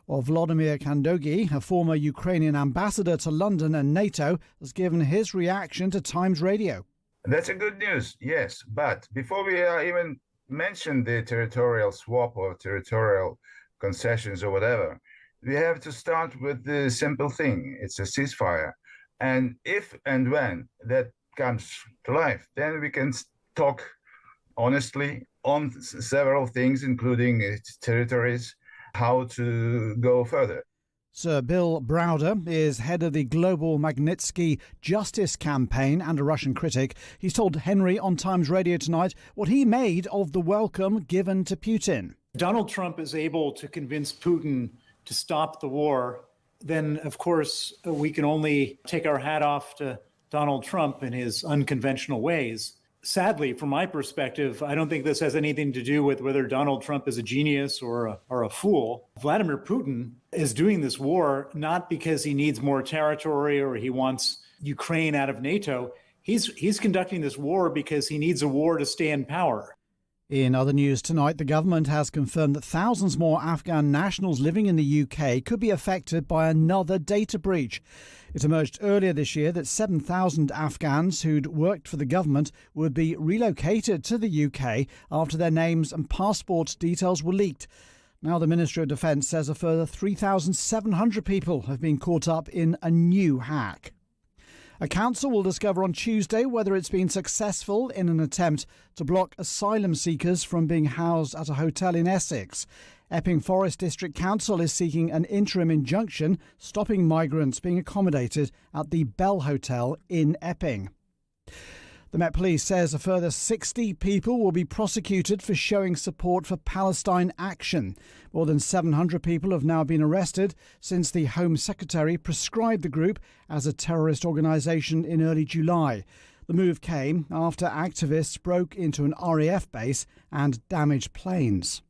Well, Volodymyr Kandogi, a former Ukrainian ambassador to London and NATO, has given his reaction to Times Radio. That's a good news, yes. But before we even mention the territorial swap or territorial concessions or whatever, we have to start with the simple thing. It's a ceasefire. And if and when that comes to life, then we can talk honestly on several things, including territories, how to go further. Sir Bill Browder is head of the Global Magnitsky Justice Campaign and a Russian critic. He's told Henry on Times Radio tonight what he made of the welcome given to Putin. Donald Trump is able to convince Putin to stop the war, then, of course, we can only take our hat off to Donald Trump and his unconventional ways. Sadly, from my perspective, I don't think this has anything to do with whether Donald Trump is a genius or a fool. Vladimir Putin is doing this war not because he needs more territory or he wants Ukraine out of NATO. He's conducting this war because he needs a war to stay in power. In other news tonight, the government has confirmed that thousands more Afghan nationals living in the UK could be affected by another data breach. It emerged earlier this year that 7,000 Afghans who'd worked for the government would be relocated to the UK after their names and passport details were leaked. Now the Ministry of Defence says a further 3,700 people have been caught up in a new hack. A council will discover on Tuesday whether it's been successful in an attempt to block asylum seekers from being housed at a hotel in Essex. Epping Forest District Council is seeking an interim injunction stopping migrants being accommodated at the Bell Hotel in Epping. The Met Police says a further 60 people will be prosecuted for showing support for Palestine Action. More than 700 people have now been arrested since the Home Secretary prescribed the group as a terrorist organisation in early July. The move came after activists broke into an RAF base and damaged planes.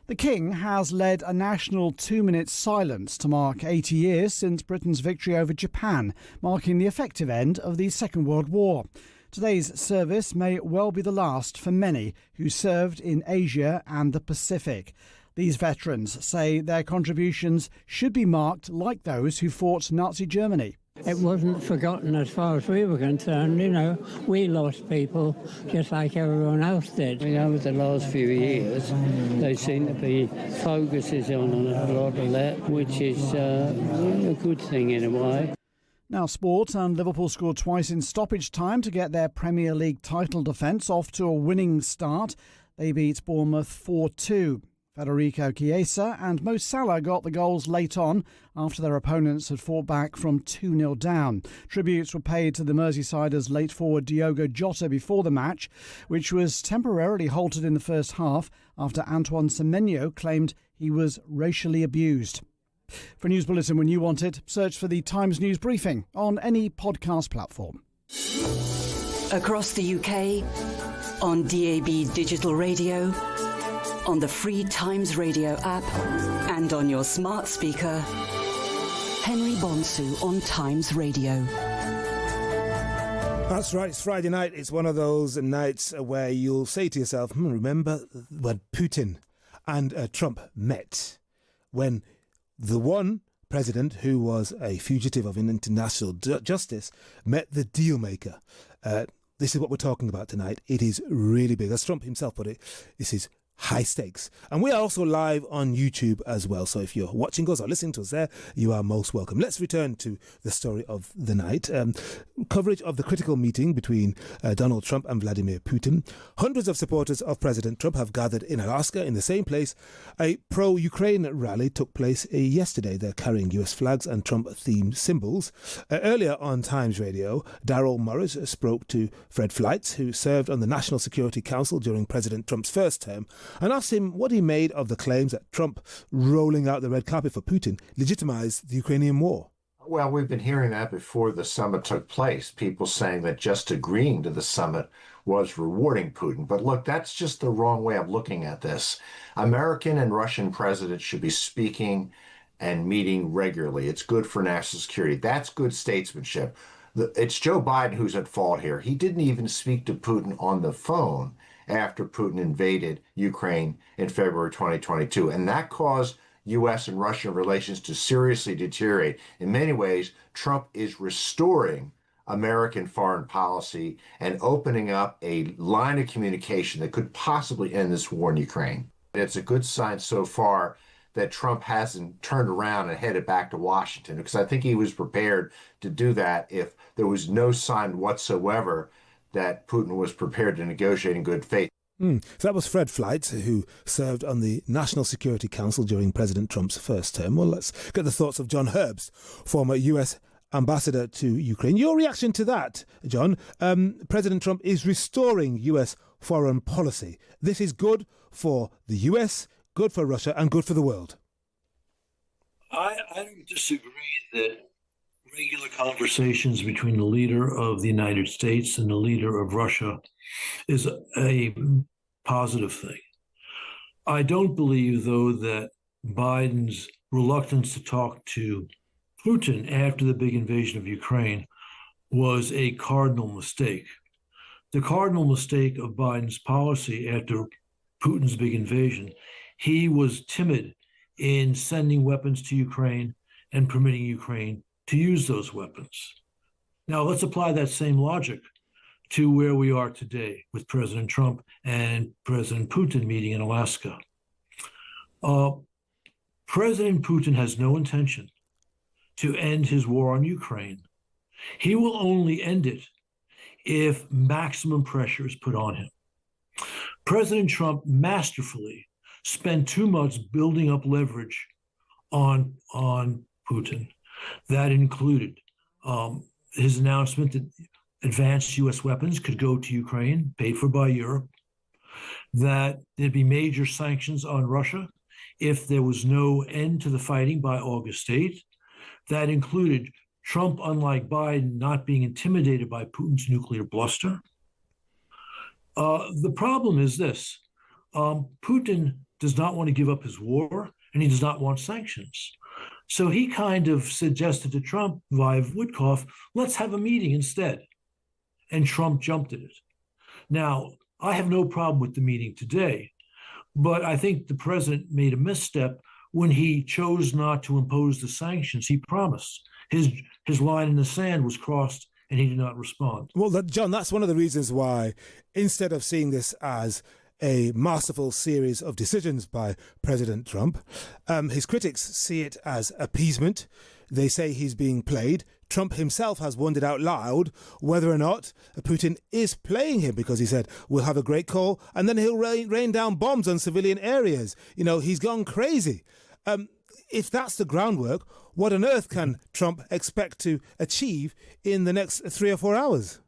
The King has led a national 2-minute silence to mark 80 years since Britain's victory over Japan, marking the effective end of the Second World War. Today's service may well be the last for many who served in Asia and the Pacific. These veterans say their contributions should be marked like those who fought Nazi Germany. It wasn't forgotten as far as we were concerned, you know. We lost people just like everyone else did. Over the last few years, they seem to be focuses on a lot of that, which is a good thing in a way. Now sport, and Liverpool scored twice in stoppage time to get their Premier League title defence off to a winning start. They beat Bournemouth 4-2. Federico Chiesa and Mo Salah got the goals late on after their opponents had fought back from 2-0 down. Tributes were paid to the Merseysiders' late forward Diogo Jota before the match, which was temporarily halted in the first half after Antoine Semenyo claimed he was racially abused. For a news bulletin when you want it, search for the Times News Briefing on any podcast platform. Across the UK, on DAB digital radio, on the free Times Radio app, and on your smart speaker, Henry Bonsu on Times Radio. That's right, it's Friday night. It's one of those nights where you'll say to yourself, remember when Putin and Trump met, when the one president who was a fugitive of international justice met the deal maker. This is what we're talking about tonight. It is really big. As Trump himself put it, this is high stakes. And we are also live on YouTube as well. So if you're watching us or listening to us there, you are most welcome. Let's return to the story of the night. Coverage of the critical meeting between Donald Trump and Vladimir Putin. Hundreds of supporters of President Trump have gathered in Alaska in the same place. A pro-Ukraine rally took place yesterday. They're carrying US flags and Trump-themed symbols. Earlier on Times Radio, Darrell Morris spoke to Fred Fleitz, who served on the National Security Council during President Trump's first term, and asked him what he made of the claims that Trump rolling out the red carpet for Putin legitimized the Ukrainian war. Well, we've been hearing that before the summit took place, people saying that just agreeing to the summit was rewarding Putin. But look, that's just the wrong way of looking at this. American and Russian presidents should be speaking and meeting regularly. It's good for national security. That's good statesmanship. It's Joe Biden who's at fault here. He didn't even speak to Putin on the phone after Putin invaded Ukraine in February 2022. And that caused U.S. and Russian relations to seriously deteriorate. In many ways, Trump is restoring American foreign policy and opening up a line of communication that could possibly end this war in Ukraine. It's a good sign so far that Trump hasn't turned around and headed back to Washington, because I think he was prepared to do that if there was no sign whatsoever that Putin was prepared to negotiate in good faith. So that was Fred Flight, who served on the National Security Council during President Trump's first term. Well, let's get the thoughts of John Herbst, former US ambassador to Ukraine. Your reaction to that, John? President Trump is restoring US foreign policy. This is good for the US, good for Russia, and good for the world. I don't disagree that regular conversations between the leader of the United States and the leader of Russia is a positive thing. I don't believe, though, that Biden's reluctance to talk to Putin after the big invasion of Ukraine was a cardinal mistake. The cardinal mistake of Biden's policy after Putin's big invasion, he was timid in sending weapons to Ukraine and permitting Ukraine to use those weapons. Now, let's apply that same logic to where we are today with President Trump and President Putin meeting in Alaska. President Putin has no intention to end his war on Ukraine. He will only end it if maximum pressure is put on him. President Trump masterfully spent 2 months building up leverage on Putin. That included his announcement that advanced U.S. weapons could go to Ukraine, paid for by Europe, that there'd be major sanctions on Russia if there was no end to the fighting by August 8th. That included Trump, unlike Biden, not being intimidated by Putin's nuclear bluster. The problem is this. Putin does not want to give up his war, and he does not want sanctions. So he kind of suggested to Trump via Witkoff, let's have a meeting instead. And Trump jumped at it. Now, I have no problem with the meeting today, but I think the president made a misstep when he chose not to impose the sanctions he promised. His line in the sand was crossed, and he did not respond. Well, John, that's one of the reasons why, instead of seeing this as a masterful series of decisions by President Trump, his critics see it as appeasement. They say he's being played. Trump himself has wondered out loud whether or not Putin is playing him, because he said, we'll have a great call and then he'll rain down bombs on civilian areas. You know, he's gone crazy. If that's the groundwork, what on earth can Trump expect to achieve in the next 3 or 4 hours?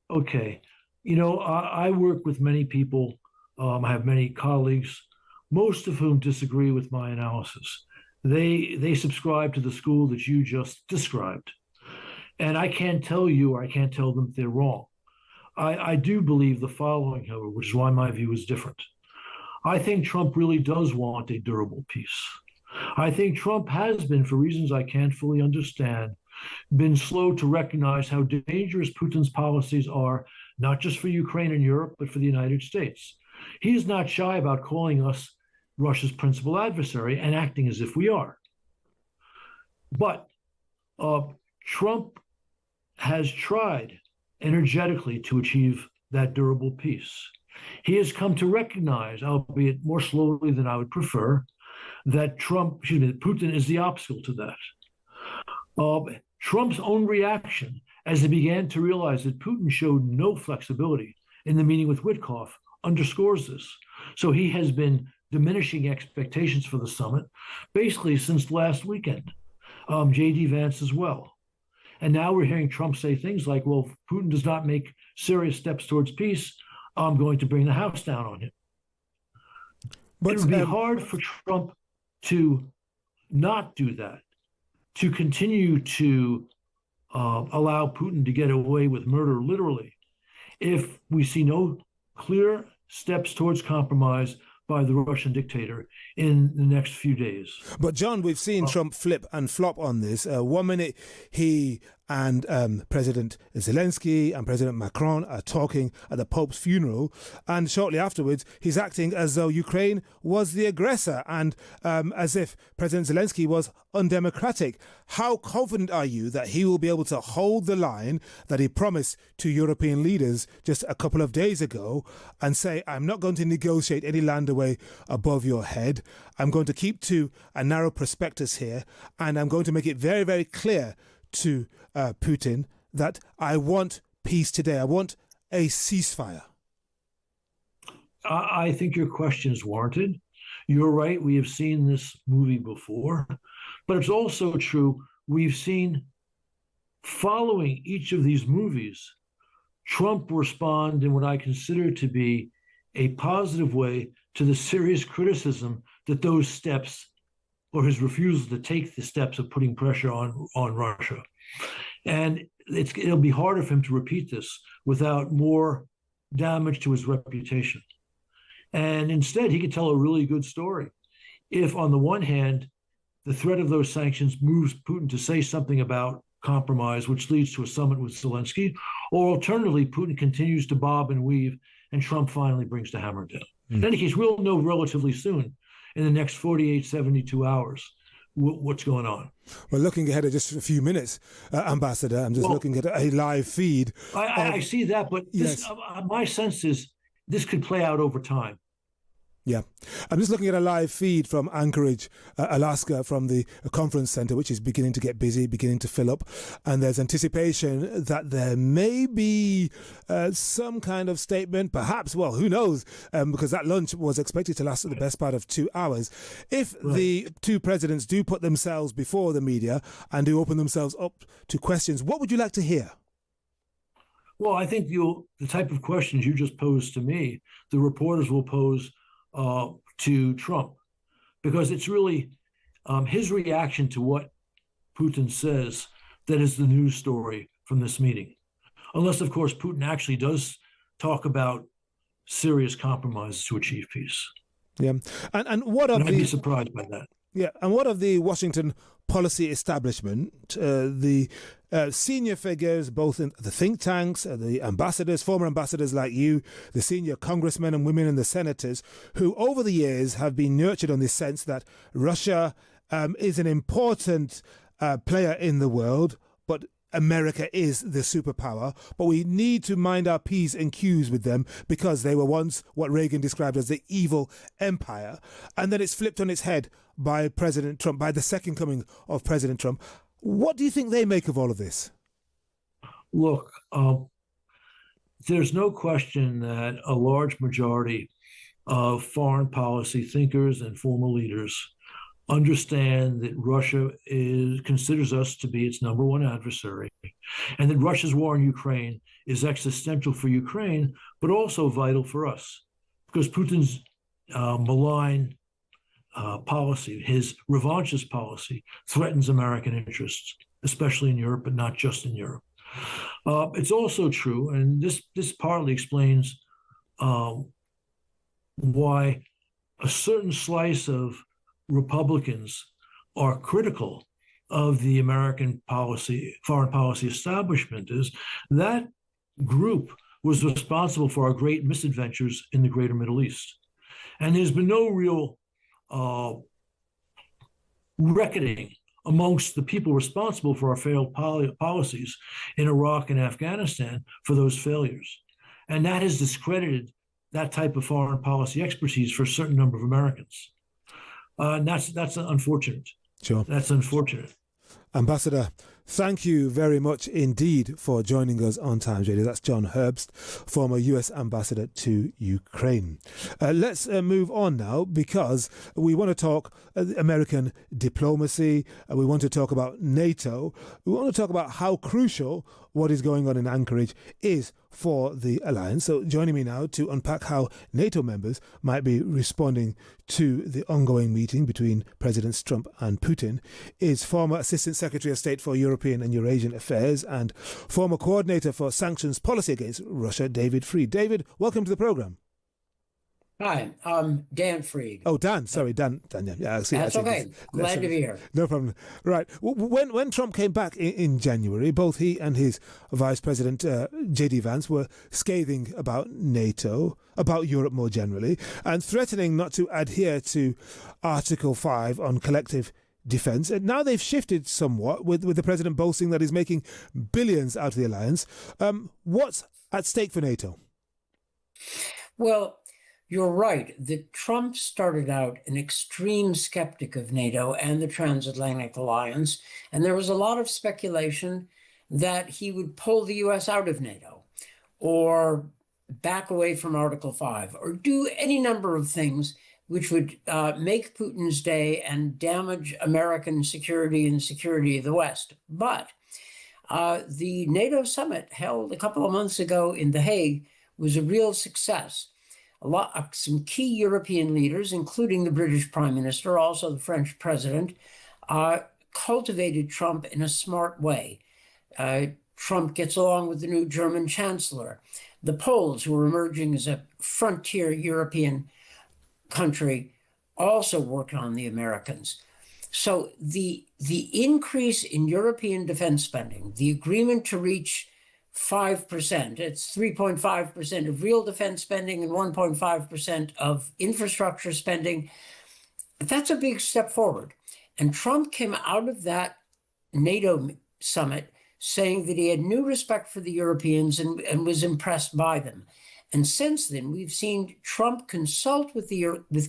Okay. You know, I work with many people. I have many colleagues, most of whom disagree with my analysis. They subscribe to the school that you just described. And I can't tell you, or I can't tell them if they're wrong. I do believe the following, however, which is why my view is different. I think Trump really does want a durable peace. I think Trump has been, for reasons I can't fully understand, been slow to recognize how dangerous Putin's policies are, not just for Ukraine and Europe, but for the United States. He is not shy about calling us Russia's principal adversary and acting as if we are. But Trump has tried energetically to achieve that durable peace. He has come to recognize, albeit more slowly than I would prefer, that Putin is the obstacle to that. Trump's own reaction, as he began to realize that Putin showed no flexibility in the meeting with Witkoff, underscores this. So he has been diminishing expectations for the summit basically since last weekend. J.D. Vance as well. And now we're hearing Trump say things like, well, if Putin does not make serious steps towards peace, I'm going to bring the house down on him. But it would be hard for Trump to not do that, to continue to allow Putin to get away with murder, literally, if we see no clear steps towards compromise by the Russian dictator in the next few days. But John, we've seen Trump flip and flop on this. 1 minute he and President Zelensky and President Macron are talking at the Pope's funeral, and shortly afterwards he's acting as though Ukraine was the aggressor and as if President Zelensky was undemocratic. How confident are you that he will be able to hold the line that he promised to European leaders just a couple of days ago and say, I'm not going to negotiate any land away above your head. I'm going to keep to a narrow prospectus here, and I'm going to make it very, very clear to Putin that I want peace today. I want a ceasefire. I think your question is warranted. You're right. We have seen this movie before, but it's also true. We've seen, following each of these movies, Trump respond in what I consider to be a positive way to the serious criticism that those steps, or his refusal to take the steps of putting pressure on Russia. And it'll be harder for him to repeat this without more damage to his reputation. And instead, he could tell a really good story. If, on the one hand, the threat of those sanctions moves Putin to say something about compromise, which leads to a summit with Zelensky, or alternatively, Putin continues to bob and weave, and Trump finally brings the hammer down. In any case, we'll know relatively soon, in the next 48, 72 hours, what's going on. Well, looking ahead at just a few minutes, Ambassador, I'm just looking at a live feed. I see that, but this, my sense is this could play out over time. Yeah. I'm just looking at a live feed from Anchorage, Alaska, from the conference center, which is beginning to get busy, beginning to fill up. And there's anticipation that there may be some kind of statement, perhaps, well, who knows, because that lunch was expected to last the best part of 2 hours. If the two presidents do put themselves before the media and do open themselves up to questions, what would you like to hear? Well, I think the type of questions you just posed to me, the reporters will pose to Trump, because it's really his reaction to what Putin says that is the news story from this meeting. Unless, of course, Putin actually does talk about serious compromises to achieve peace. Yeah. And what of I'd be surprised by that. Yeah. And what of the Washington policy establishment, the senior figures, both in the think tanks, the ambassadors, former ambassadors like you, the senior congressmen and women and the senators, who over the years have been nurtured on this sense that Russia is an important player in the world, but America is the superpower, but we need to mind our P's and Q's with them because they were once what Reagan described as the evil empire. And then it's flipped on its head by President Trump, by the second coming of President Trump. What do you think they make of all of this? Look, there's no question that a large majority of foreign policy thinkers and former leaders understand that Russia considers us to be its number one adversary, and that Russia's war in Ukraine is existential for Ukraine, but also vital for us, because Putin's malign policy, his revanchist policy, threatens American interests, especially in Europe, but not just in Europe. It's also true, and this partly explains why a certain slice of Republicans are critical of the American foreign policy establishment, is that group was responsible for our great misadventures in the greater Middle East. And there's been no real reckoning amongst the people responsible for our failed policies in Iraq and Afghanistan for those failures. And that has discredited that type of foreign policy expertise for a certain number of Americans. And that's unfortunate. Sure. That's unfortunate. Ambassador, thank you very much indeed for joining us on Times Radio. That's John Herbst, former US Ambassador to Ukraine. Let's move on now, because we want to talk American diplomacy. We want to talk about NATO. We want to talk about how crucial what is going on in Anchorage is for the alliance. So joining me now to unpack how NATO members might be responding to the ongoing meeting between Presidents Trump and Putin is former Assistant Secretary of State for European and Eurasian Affairs and former Coordinator for Sanctions Policy Against Russia, David Freed. David, welcome to the programme. Hi, Dan Freed. Oh, Dan. Sorry, Dan. Yeah, I see. That's okay. Glad to be here. No problem. Right. When Trump came back in January, both he and his Vice President J.D. Vance were scathing about NATO, about Europe more generally, and threatening not to adhere to Article 5 on collective defence. And now they've shifted somewhat with the president boasting that he's making billions out of the alliance. What's at stake for NATO? Well, you're right that Trump started out an extreme skeptic of NATO and the transatlantic alliance, and there was a lot of speculation that he would pull the U.S. out of NATO or back away from Article 5 or do any number of things which would make Putin's day and damage American security and security of the West. But the NATO summit held a couple of months ago in The Hague was a real success. Some key European leaders, including the British Prime Minister, also the French President, cultivated Trump in a smart way. Trump gets along with the new German Chancellor. The Poles, who are emerging as a frontier European country, also work on the Americans. So the increase in European defense spending, the agreement to reach 5%, it's 3.5% of real defense spending and 1.5% of infrastructure spending. That's a big step forward. And Trump came out of that NATO summit saying that he had new respect for the Europeans and was impressed by them. And since then, we've seen Trump consult with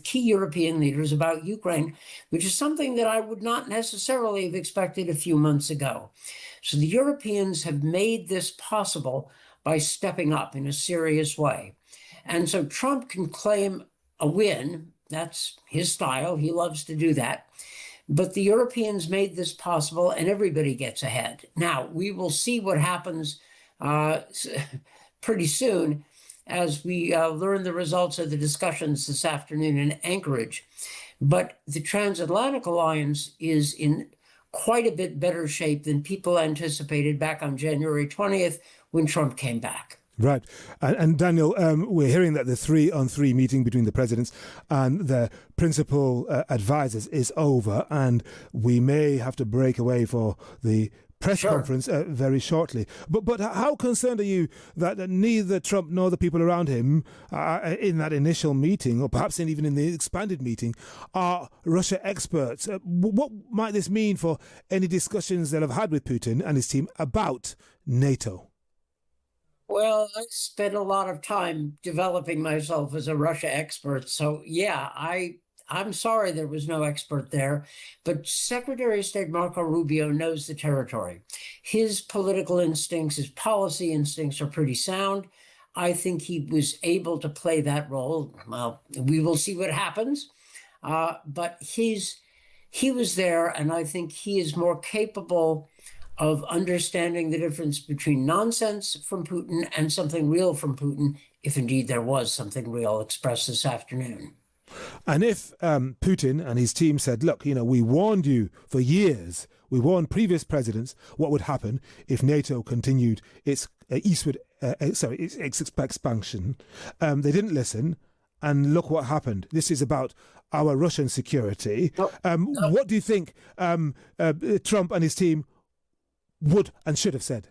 key European leaders about Ukraine, which is something that I would not necessarily have expected a few months ago. So the Europeans have made this possible by stepping up in a serious way. And so Trump can claim a win. That's his style. He loves to do that. But the Europeans made this possible, and everybody gets ahead. Now, we will see what happens pretty soon as we learn the results of the discussions this afternoon in Anchorage. But the transatlantic alliance is in quite a bit better shape than people anticipated back on January 20th when Trump came back. Right. And Daniel, we're hearing that the 3-on-3 meeting between the presidents and the principal advisors is over, and we may have to break away for the press conference very shortly. But how concerned are you that neither Trump nor the people around him in that initial meeting, or perhaps even in the expanded meeting, are Russia experts? What might this mean for any discussions they'll have had with Putin and his team about NATO? Well, I spent a lot of time developing myself as a Russia expert. So, yeah, I'm sorry there was no expert there, but Secretary of State Marco Rubio knows the territory. His political instincts, his policy instincts are pretty sound. I think he was able to play that role. Well, we will see what happens. But he was there, and I think he is more capable of understanding the difference between nonsense from Putin and something real from Putin, if indeed there was something real expressed this afternoon. And if Putin and his team said, look, we warned you for years, we warned previous presidents what would happen if NATO continued its expansion, they didn't listen, and look what happened. This is about our Russian security. What do you think Trump and his team would and should have said?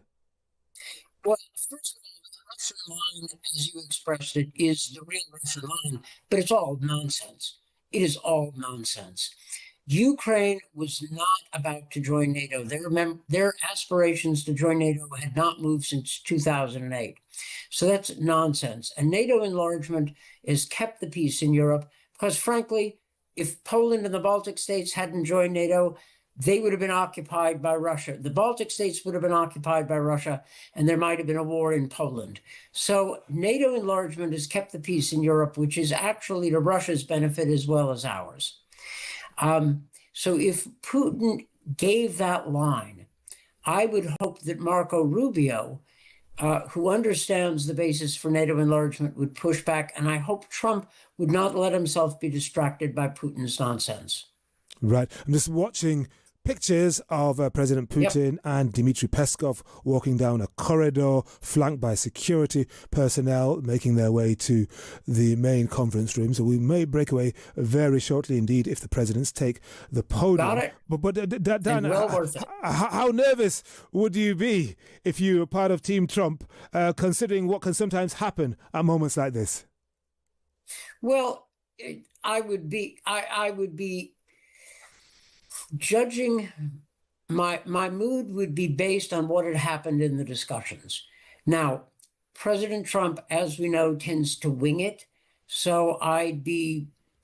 Well, first of all, the Russian line, as you expressed it, is the real Russian line, but it's all nonsense. It is all nonsense. Ukraine was not about to join NATO. Their aspirations to join NATO had not moved since 2008. So that's nonsense. And NATO enlargement has kept the peace in Europe because, frankly, if Poland and the Baltic states hadn't joined NATO, they would have been occupied by Russia. The Baltic states would have been occupied by Russia, and there might have been a war in Poland. So NATO enlargement has kept the peace in Europe, which is actually to Russia's benefit as well as ours. So if Putin gave that line, I would hope that Marco Rubio, who understands the basis for NATO enlargement, would push back, and I hope Trump would not let himself be distracted by Putin's nonsense. Right. I'm just watching pictures of President Putin and Dmitry Peskov walking down a corridor flanked by security personnel making their way to the main conference room. So we may break away very shortly indeed if the presidents take the podium. Got it. But Dan, well worth it. how nervous would you be if you were part of Team Trump, considering what can sometimes happen at moments like this? Well, I would be judging. My mood would be based on what had happened in the discussions. Now, President Trump, as we know, tends to wing it. So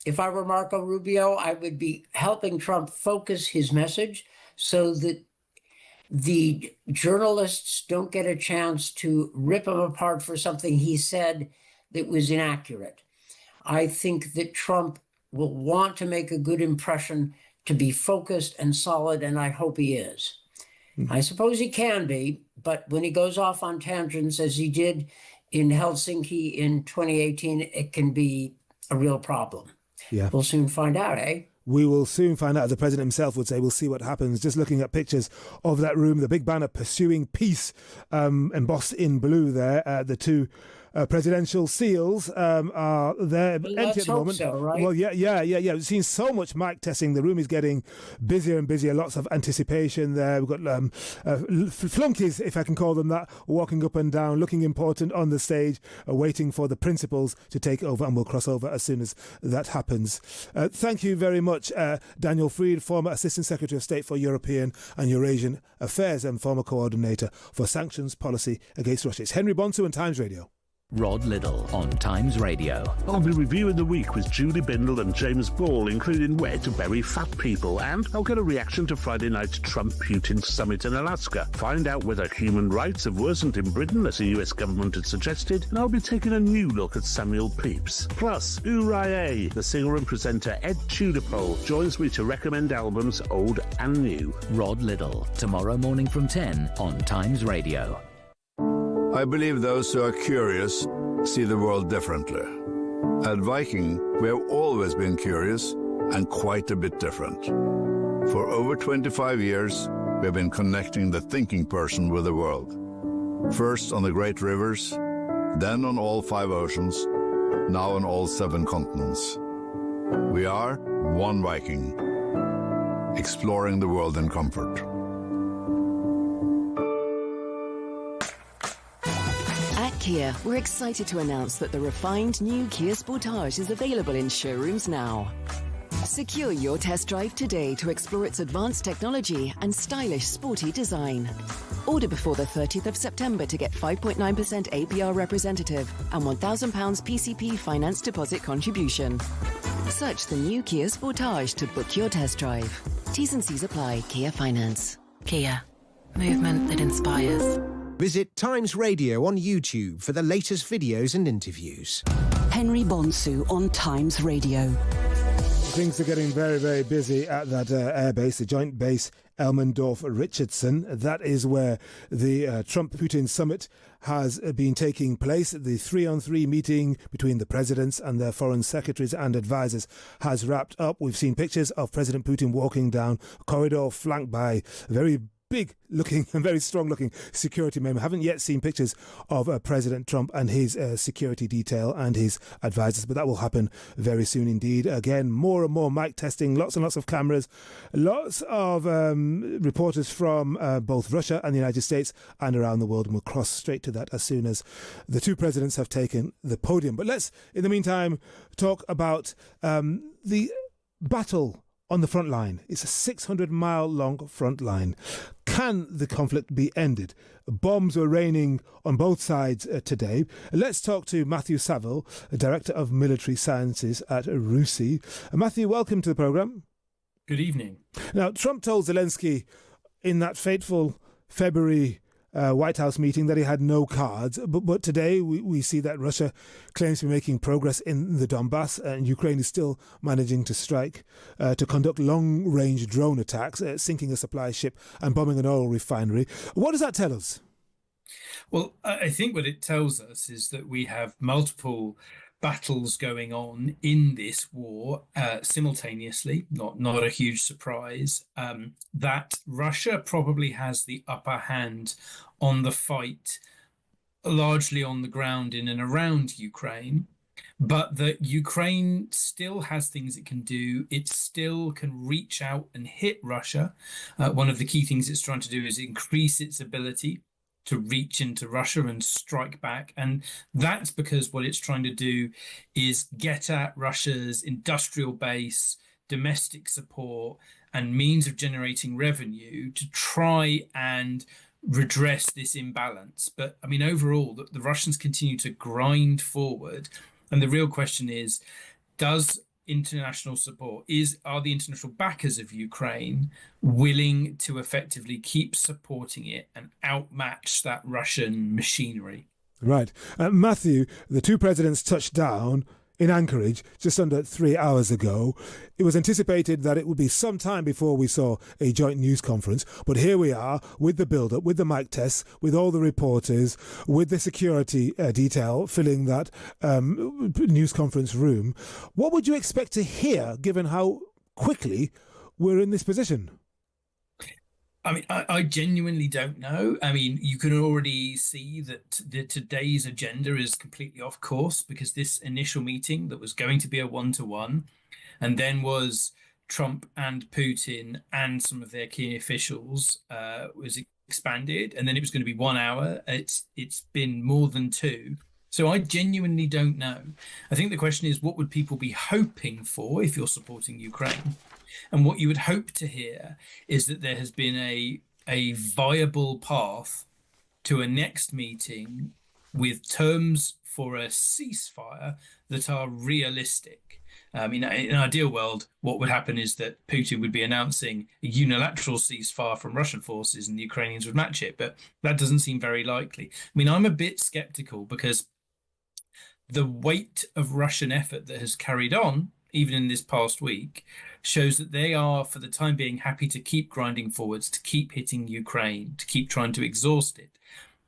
if I were Marco Rubio, I would be helping Trump focus his message so that the journalists don't get a chance to rip him apart for something he said that was inaccurate. I think that Trump will want to make a good impression, to be focused and solid, and I hope he is. I suppose he can be, but when he goes off on tangents, as he did in Helsinki in 2018, it can be a real problem. Yeah. We'll soon find out, eh? We will soon find out, as the president himself would say. We'll see what happens. Just looking at pictures of that room, the big banner pursuing peace, embossed in blue there. The two presidential seals are there empty at the moment. So, right? Well, yeah. We've seen so much mic testing. The room is getting busier and busier. Lots of anticipation there. We've got flunkies, if I can call them that, walking up and down, looking important on the stage, waiting for the principals to take over, and we'll cross over as soon as that happens. Thank you very much, Daniel Fried, former Assistant Secretary of State for European and Eurasian Affairs and former Coordinator for Sanctions Policy Against Russia. It's Henry Bonsu and Times Radio. Rod Liddle on Times Radio. I'll be reviewing the week with Julie Bindel and James Ball, including where to bury fat people, and I'll get a reaction to Friday night's Trump-Putin summit in Alaska. Find out whether human rights have worsened in Britain, as the US government had suggested, and I'll be taking a new look at Samuel Pepys. Plus, Uriah, the singer and presenter Ed Tudorpole joins me to recommend albums old and new. Rod Liddle, tomorrow morning from 10 on Times Radio. I believe those who are curious see the world differently. At Viking, we have always been curious and quite a bit different. For over 25 years, we have been connecting the thinking person with the world. First on the great rivers, then on all 5 oceans, now on all 7 continents. We are one Viking, exploring the world in comfort. Kia, we're excited to announce that the refined new Kia Sportage is available in showrooms now. Secure your test drive today to explore its advanced technology and stylish, sporty design. Order before the 30th of September to get 5.9% APR representative and £1,000 PCP finance deposit contribution. Search the new Kia Sportage to book your test drive. T's and C's apply. Kia Finance. Kia. Movement that inspires. Visit Times Radio on YouTube for the latest videos and interviews. Henry Bonsu on Times Radio. Things are getting very, very busy at that air base, the joint base Elmendorf-Richardson. That is where the Trump-Putin summit has been taking place. The 3-on-3 meeting between the presidents and their foreign secretaries and advisors has wrapped up. We've seen pictures of President Putin walking down a corridor flanked by very big looking and very strong looking security men. We haven't yet seen pictures of President Trump and his security detail and his advisors, but that will happen very soon indeed. Again, more and more mic testing, lots and lots of cameras, lots of reporters from both Russia and the United States and around the world, and we'll cross straight to that as soon as the two presidents have taken the podium. But let's, in the meantime, talk about the battle on the front line. It's a 600-mile long front line. Can the conflict be ended? Bombs were raining on both sides today. Let's talk to Matthew Saville, Director of Military Sciences at RUSI. Matthew, welcome to the programme. Good evening. Now, Trump told Zelensky in that fateful February White House meeting that he had no cards. But today we see that Russia claims to be making progress in the Donbass, and Ukraine is still managing to strike, to conduct long-range drone attacks, sinking a supply ship and bombing an oil refinery. What does that tell us? Well, I think what it tells us is that we have multiple battles going on in this war simultaneously, not a huge surprise, that Russia probably has the upper hand on the fight, largely on the ground in and around Ukraine, but that Ukraine still has things it can do. It still can reach out and hit Russia. One of the key things it's trying to do is increase its ability to reach into Russia and strike back. And that's because what it's trying to do is get at Russia's industrial base, domestic support, and means of generating revenue to try and redress this imbalance. But I mean, overall, the Russians continue to grind forward. And the real question is, does international support, are the international backers of Ukraine willing to effectively keep supporting it and outmatch that Russian machinery? Right. Matthew, the two presidents touched down in Anchorage just under 3 hours ago. It was anticipated that it would be some time before we saw a joint news conference, but here we are with the build-up, with the mic tests, with all the reporters, with the security detail filling that news conference room. What would you expect to hear, given how quickly we're in this position? I mean, I genuinely don't know. I mean, you can already see that today's agenda is completely off course, because this initial meeting that was going to be a one-to-one and then was Trump and Putin and some of their key officials was expanded, and then it was going to be 1 hour. It's been more than two. So I genuinely don't know. I think the question is, what would people be hoping for if you're supporting Ukraine? And what you would hope to hear is that there has been a viable path to a next meeting with terms for a ceasefire that are realistic. In an ideal world, what would happen is that Putin would be announcing a unilateral ceasefire from Russian forces and the Ukrainians would match it. But that doesn't seem very likely. I mean, I'm a bit skeptical because the weight of Russian effort that has carried on, even in this past week, shows that they are, for the time being, happy to keep grinding forwards, to keep hitting Ukraine, to keep trying to exhaust it.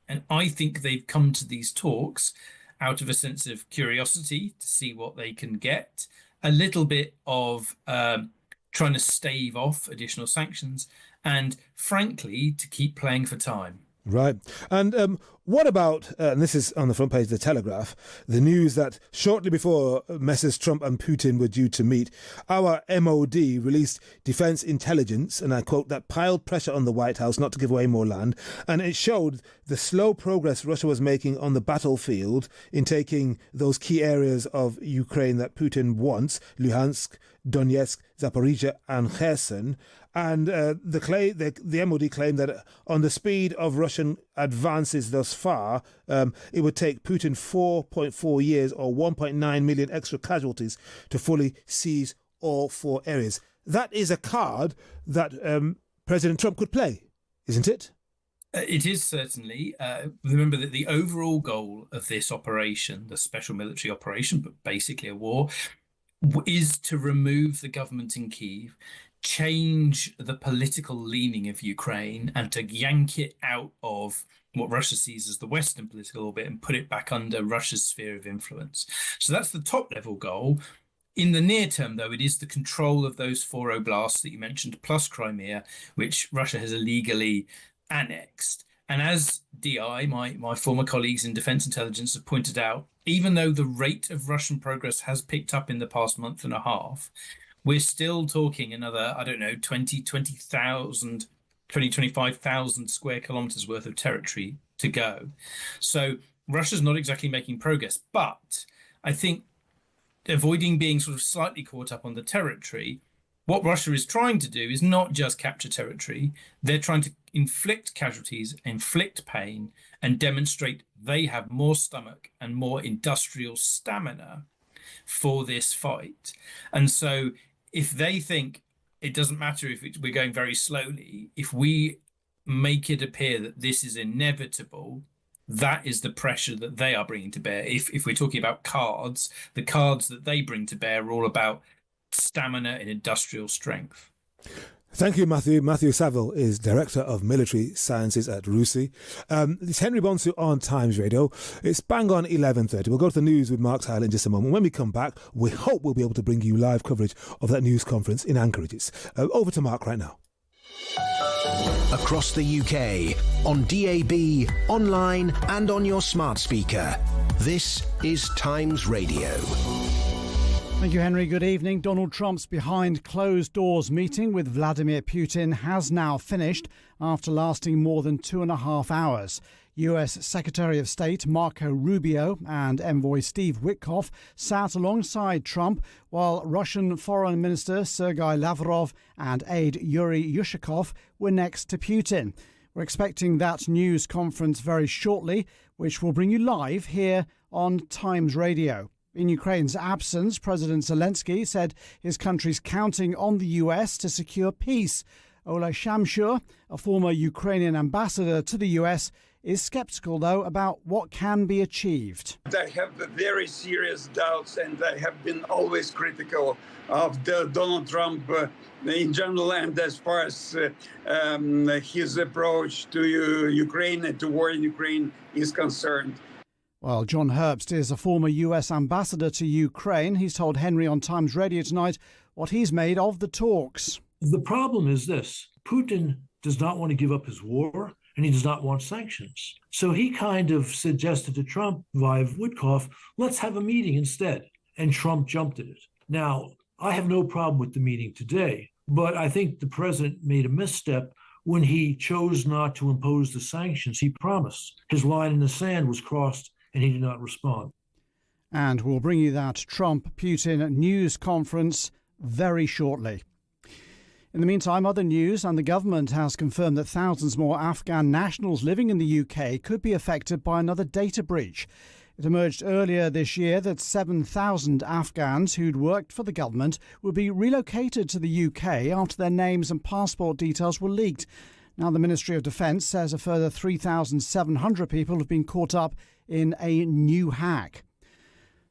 And I think they've come to these talks out of a sense of curiosity to see what they can get, a little bit of trying to stave off additional sanctions, and frankly, to keep playing for time. Right. And what about, and this is on the front page of the Telegraph, the news that shortly before Messrs. Trump and Putin were due to meet, our MOD released defense intelligence, and I quote, that piled pressure on the White House not to give away more land. And it showed the slow progress Russia was making on the battlefield in taking those key areas of Ukraine that Putin wants, Luhansk, Donetsk, Zaporizhia and Kherson. And the MOD claimed that on the speed of Russian advances thus far, it would take Putin 4.4 years or 1.9 million extra casualties to fully seize all four areas. That is a card that President Trump could play, isn't it? It is certainly. Remember that the overall goal of this operation, the special military operation, but basically a war, is to remove the government in Kyiv, change the political leaning of Ukraine, and to yank it out of what Russia sees as the Western political orbit and put it back under Russia's sphere of influence. So that's the top level goal. In the near term, though, it is the control of those four oblasts that you mentioned, plus Crimea, which Russia has illegally annexed. And as DI, my former colleagues in defense intelligence, have pointed out, even though the rate of Russian progress has picked up in the past month and a half, we're still talking another, 25,000 square kilometers worth of territory to go. So Russia's not exactly making progress. But I think, avoiding being sort of slightly caught up on the territory, what Russia is trying to do is not just capture territory. They're trying to inflict casualties, inflict pain, and demonstrate they have more stomach and more industrial stamina for this fight. And so if they think it doesn't matter if we're going very slowly, if we make it appear that this is inevitable, that is the pressure that they are bringing to bear. If we're talking about cards, the cards that they bring to bear are all about stamina and industrial strength. Thank you, Matthew. Matthew Saville is Director of Military Sciences at RUSI. It's Henry Bonsu on Times Radio. It's bang on 11:30. We'll go to the news with Mark Tyler in just a moment. When we come back, we hope we'll be able to bring you live coverage of that news conference in Anchorage. Over to Mark right now. Across the UK, on DAB, online and on your smart speaker. This is Times Radio. Thank you, Henry. Good evening. Donald Trump's behind-closed-doors meeting with Vladimir Putin has now finished after lasting more than 2.5 hours. US Secretary of State Marco Rubio and envoy Steve Witkoff sat alongside Trump, while Russian Foreign Minister Sergei Lavrov and aide Yuri Yushakov were next to Putin. We're expecting that news conference very shortly, which will bring you live here on Times Radio. In Ukraine's absence, President Zelensky said his country's counting on the US to secure peace. Ola Shamshur, a former Ukrainian ambassador to the US, is sceptical, though, about what can be achieved. I have very serious doubts, and I have been always critical of Donald Trump in general, and as far as his approach to Ukraine and to war in Ukraine is concerned. Well, John Herbst is a former US ambassador to Ukraine. He's told Henry on Times Radio tonight what he's made of the talks. The problem is this. Putin does not want to give up his war, and he does not want sanctions. So he kind of suggested to Trump via Witkoff, let's have a meeting instead. And Trump jumped at it. Now, I have no problem with the meeting today, but I think the president made a misstep when he chose not to impose the sanctions he promised. His line in the sand was crossed, and he did not respond. And we'll bring you that Trump-Putin news conference very shortly. In the meantime, other news, and the government has confirmed that thousands more Afghan nationals living in the UK could be affected by another data breach. It emerged earlier this year that 7,000 Afghans who'd worked for the government would be relocated to the UK after their names and passport details were leaked. Now, the Ministry of Defence says a further 3,700 people have been caught up in a new hack.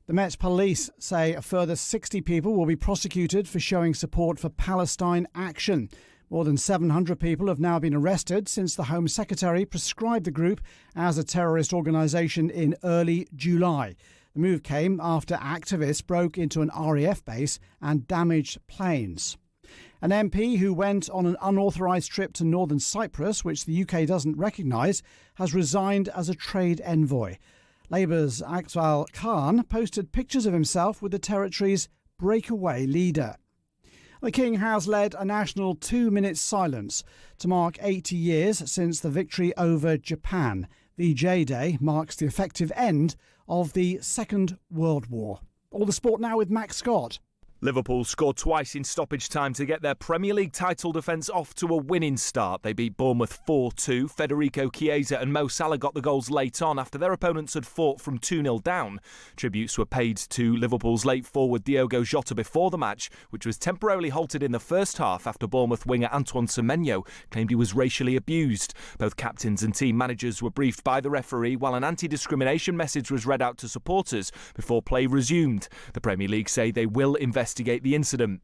The Met Police say a further 60 people will be prosecuted for showing support for Palestine Action. More than 700 people have now been arrested since the Home Secretary prescribed the group as a terrorist organisation in early July. The move came after activists broke into an RAF base and damaged planes. An MP who went on an unauthorised trip to northern Cyprus, which the UK doesn't recognise, has resigned as a trade envoy. Labour's Akmal Khan posted pictures of himself with the territory's breakaway leader. The King has led a national 2-minute silence to mark 80 years since the victory over Japan. VJ Day marks the effective end of the Second World War. All the sport now with Max Scott. Liverpool scored twice in stoppage time to get their Premier League title defence off to a winning start. They beat Bournemouth 4-2. Federico Chiesa and Mo Salah got the goals late on after their opponents had fought from 2-0 down. Tributes were paid to Liverpool's late forward Diogo Jota before the match, which was temporarily halted in the first half after Bournemouth winger Antoine Semenyo claimed he was racially abused. Both captains and team managers were briefed by the referee while an anti-discrimination message was read out to supporters before play resumed. The Premier League say they will investigate the incident.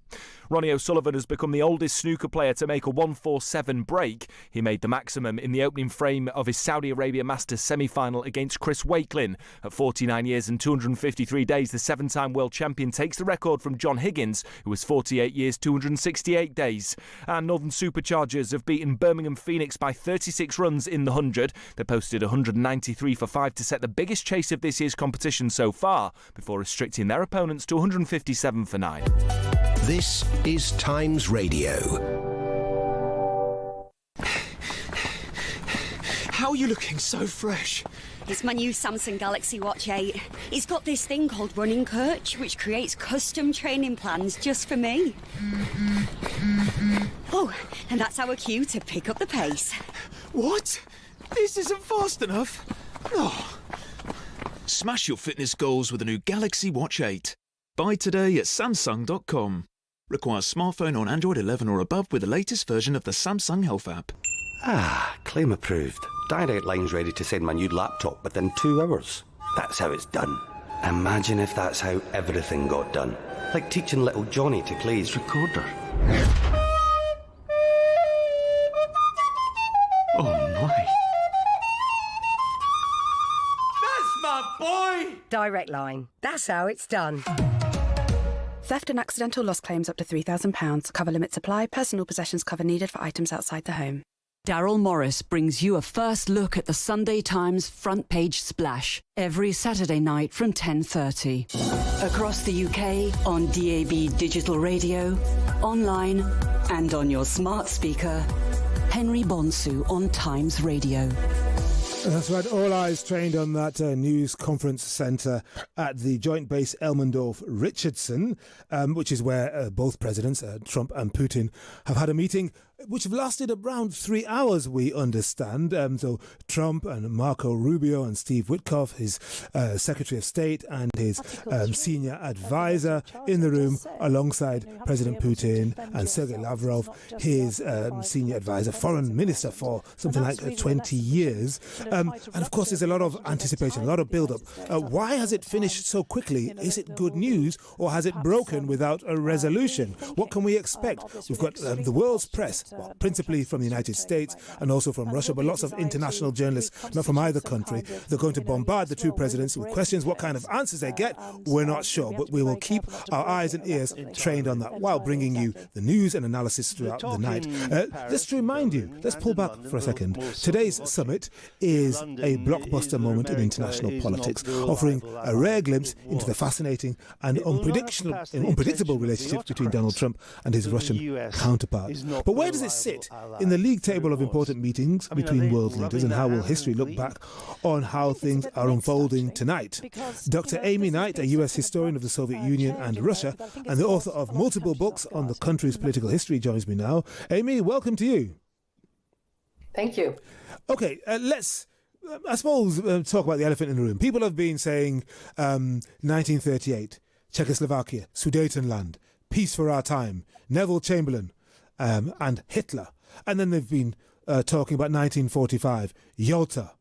Ronnie O'Sullivan has become the oldest snooker player to make a 147 break. He made the maximum in the opening frame of his Saudi Arabia Masters semi-final against Chris Wakelin. At 49 years and 253 days, the 7-time world champion takes the record from John Higgins, who was 48 years, 268 days. And Northern Superchargers have beaten Birmingham Phoenix by 36 runs in the 100. They posted 193 for 5 to set the biggest chase of this year's competition so far, before restricting their opponents to 157 for 9. This is Times Radio. How are you looking so fresh? It's my new Samsung Galaxy Watch 8. It's got this thing called Running Coach, which creates custom training plans just for me. Oh, and that's our cue to pick up the pace. What? This isn't fast enough. Oh. Smash your fitness goals with a new Galaxy Watch 8. Buy today at Samsung.com. Requires smartphone on Android 11 or above with the latest version of the Samsung Health app. Ah, claim approved. Direct Line's ready to send my new laptop within 2 hours. That's how it's done. Imagine if that's how everything got done. Like teaching little Johnny to play his recorder. Direct Line. That's how it's done. Theft and accidental loss claims up to £3,000. Cover limits apply. Personal possessions cover needed for items outside the home. Daryl Morris brings you a first look at the Sunday Times front page splash every Saturday night from 10:30. Across the UK, on DAB digital radio, online and on your smart speaker. Henry Bonsu on Times Radio. That's right, all eyes trained on that news conference centre at the Joint Base Elmendorf-Richardson, which is where both presidents, Trump and Putin, have had a meeting which have lasted around 3 hours, we understand. So Trump and Marco Rubio and Steve Witkoff, his Secretary of State, and his senior advisor in the room alongside President Putin, and Sergei Lavrov, his senior advisor, foreign minister for something like 20 years. And of course, there's a lot of anticipation, a lot of build-up. Why has it finished so quickly? Is it good news, or has it broken without a resolution? What can we expect? We've got the world's press, well, principally from the United States and also from Russia, but lots of international journalists, not from either country. They're going to bombard the two presidents with questions. What kind of answers they get, we're not sure, but we will keep our eyes and ears trained on that while bringing you the news and analysis throughout the night. Just to remind you, let's pull back for a second. Today's summit is a blockbuster moment in international politics, offering a rare glimpse into the fascinating and unpredictable relationship between Donald Trump and his Russian counterpart. But where does it sit in the league table of important meetings between world leaders, and how will history look back on how things are unfolding tonight? Dr. Amy Knight, a US historian of the Soviet Union and Russia, and the author of multiple books on the country's political history, joins me now. Amy, welcome to you. Thank you. Okay, let's, I suppose, talk about the elephant in the room. People have been saying 1938, Czechoslovakia, Sudetenland, peace for our time, Neville Chamberlain, and Hitler. And then they've been talking about 1945, Yalta.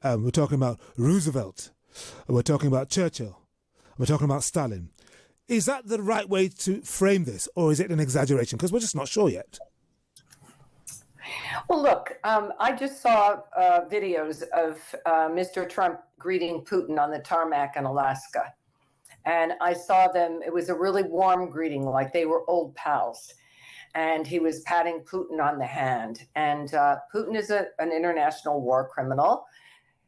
We're talking about Roosevelt. We're talking about Churchill. We're talking about Stalin. Is that the right way to frame this, or is it an exaggeration? Because we're just not sure yet. Well, look, I just saw videos of Mr. Trump greeting Putin on the tarmac in Alaska. And I saw them, it was a really warm greeting, like they were old pals. And he was patting Putin on the hand. And Putin is an international war criminal.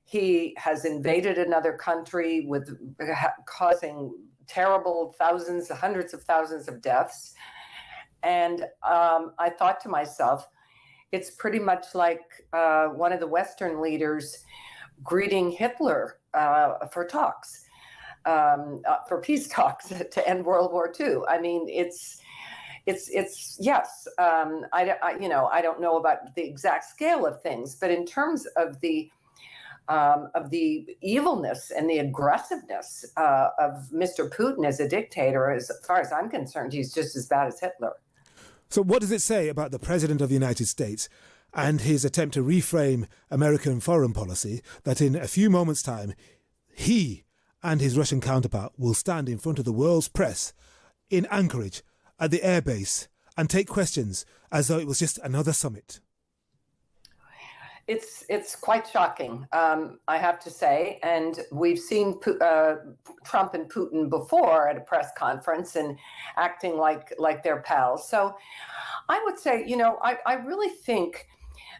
He has invaded another country with causing terrible thousands, hundreds of thousands of deaths. And I thought to myself, it's pretty much like one of the Western leaders greeting Hitler for talks, for peace talks to end World War II. I mean, it's yes. I don't know about the exact scale of things, but in terms of the evilness and the aggressiveness of Mr. Putin as a dictator, as far as I'm concerned, he's just as bad as Hitler. So what does it say about the President of the United States and his attempt to reframe American foreign policy that in a few moments' time, he and his Russian counterpart will stand in front of the world's press in Anchorage at the airbase and take questions as though it was just another summit? It's quite shocking, I have to say. And we've seen Trump and Putin before at a press conference and acting like they're pals. So I would say, I really think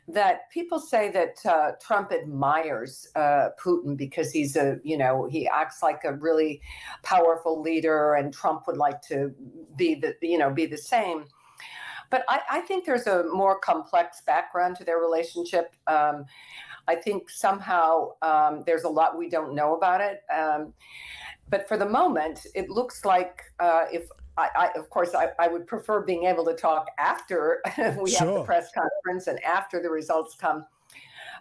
that people say that Trump admires Putin because he's he acts like a really powerful leader, and Trump would like to be the same. But I think there's a more complex background to their relationship. I think somehow there's a lot we don't know about it. But for the moment, it looks like of course, I would prefer being able to talk after we have the press conference and after the results come.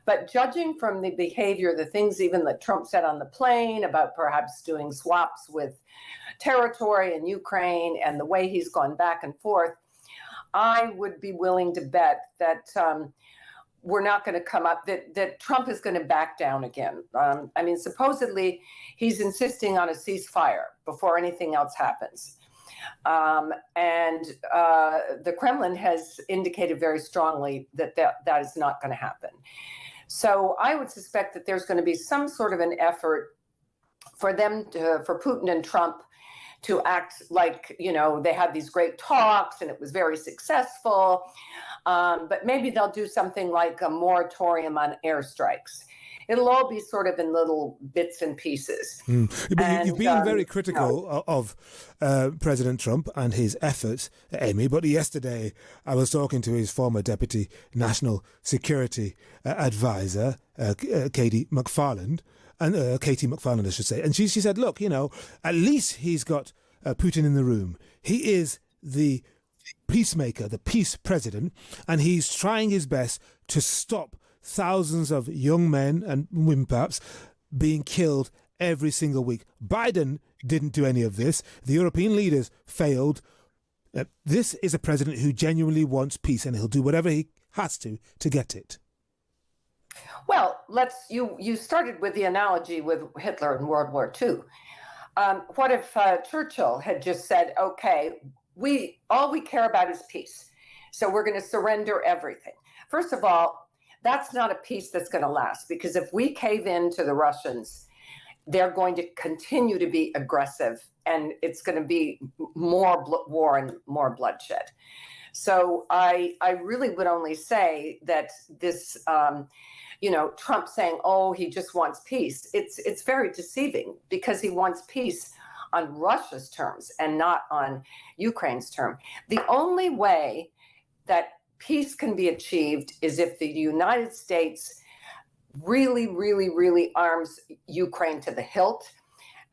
But judging from the behavior, the things even that Trump said on the plane about perhaps doing swaps with territory in Ukraine and the way he's gone back and forth, I would be willing to bet that we're not going to come up, that Trump is going to back down again. I mean, supposedly he's insisting on a ceasefire before anything else happens. And the Kremlin has indicated very strongly that is not going to happen. So I would suspect that there's going to be some sort of an effort for Putin and Trump to act like, they had these great talks and it was very successful. But maybe they'll do something like a moratorium on airstrikes. It'll all be sort of in little bits and pieces. But you've been very critical of President Trump and his efforts, Amy. But yesterday I was talking to his former Deputy National Security Advisor, Katie McFarland, I should say. And she said, look, at least he's got Putin in the room. He is the peacemaker, the peace president, and he's trying his best to stop thousands of young men and women, perhaps, being killed every single week. Biden didn't do any of this. The European leaders failed. This is a president who genuinely wants peace, and he'll do whatever he has to get it. Well, you started with the analogy with Hitler in World War II. What if Churchill had just said, okay, all we care about is peace, so we're going to surrender everything? First of all, that's not a peace that's going to last, because if we cave in to the Russians, they're going to continue to be aggressive, and it's going to be more war and more bloodshed. So I really would only say that this, Trump saying, oh, he just wants peace, it's very deceiving, because he wants peace on Russia's terms and not on Ukraine's term. The only way that peace can be achieved is if the United States really, really, really arms Ukraine to the hilt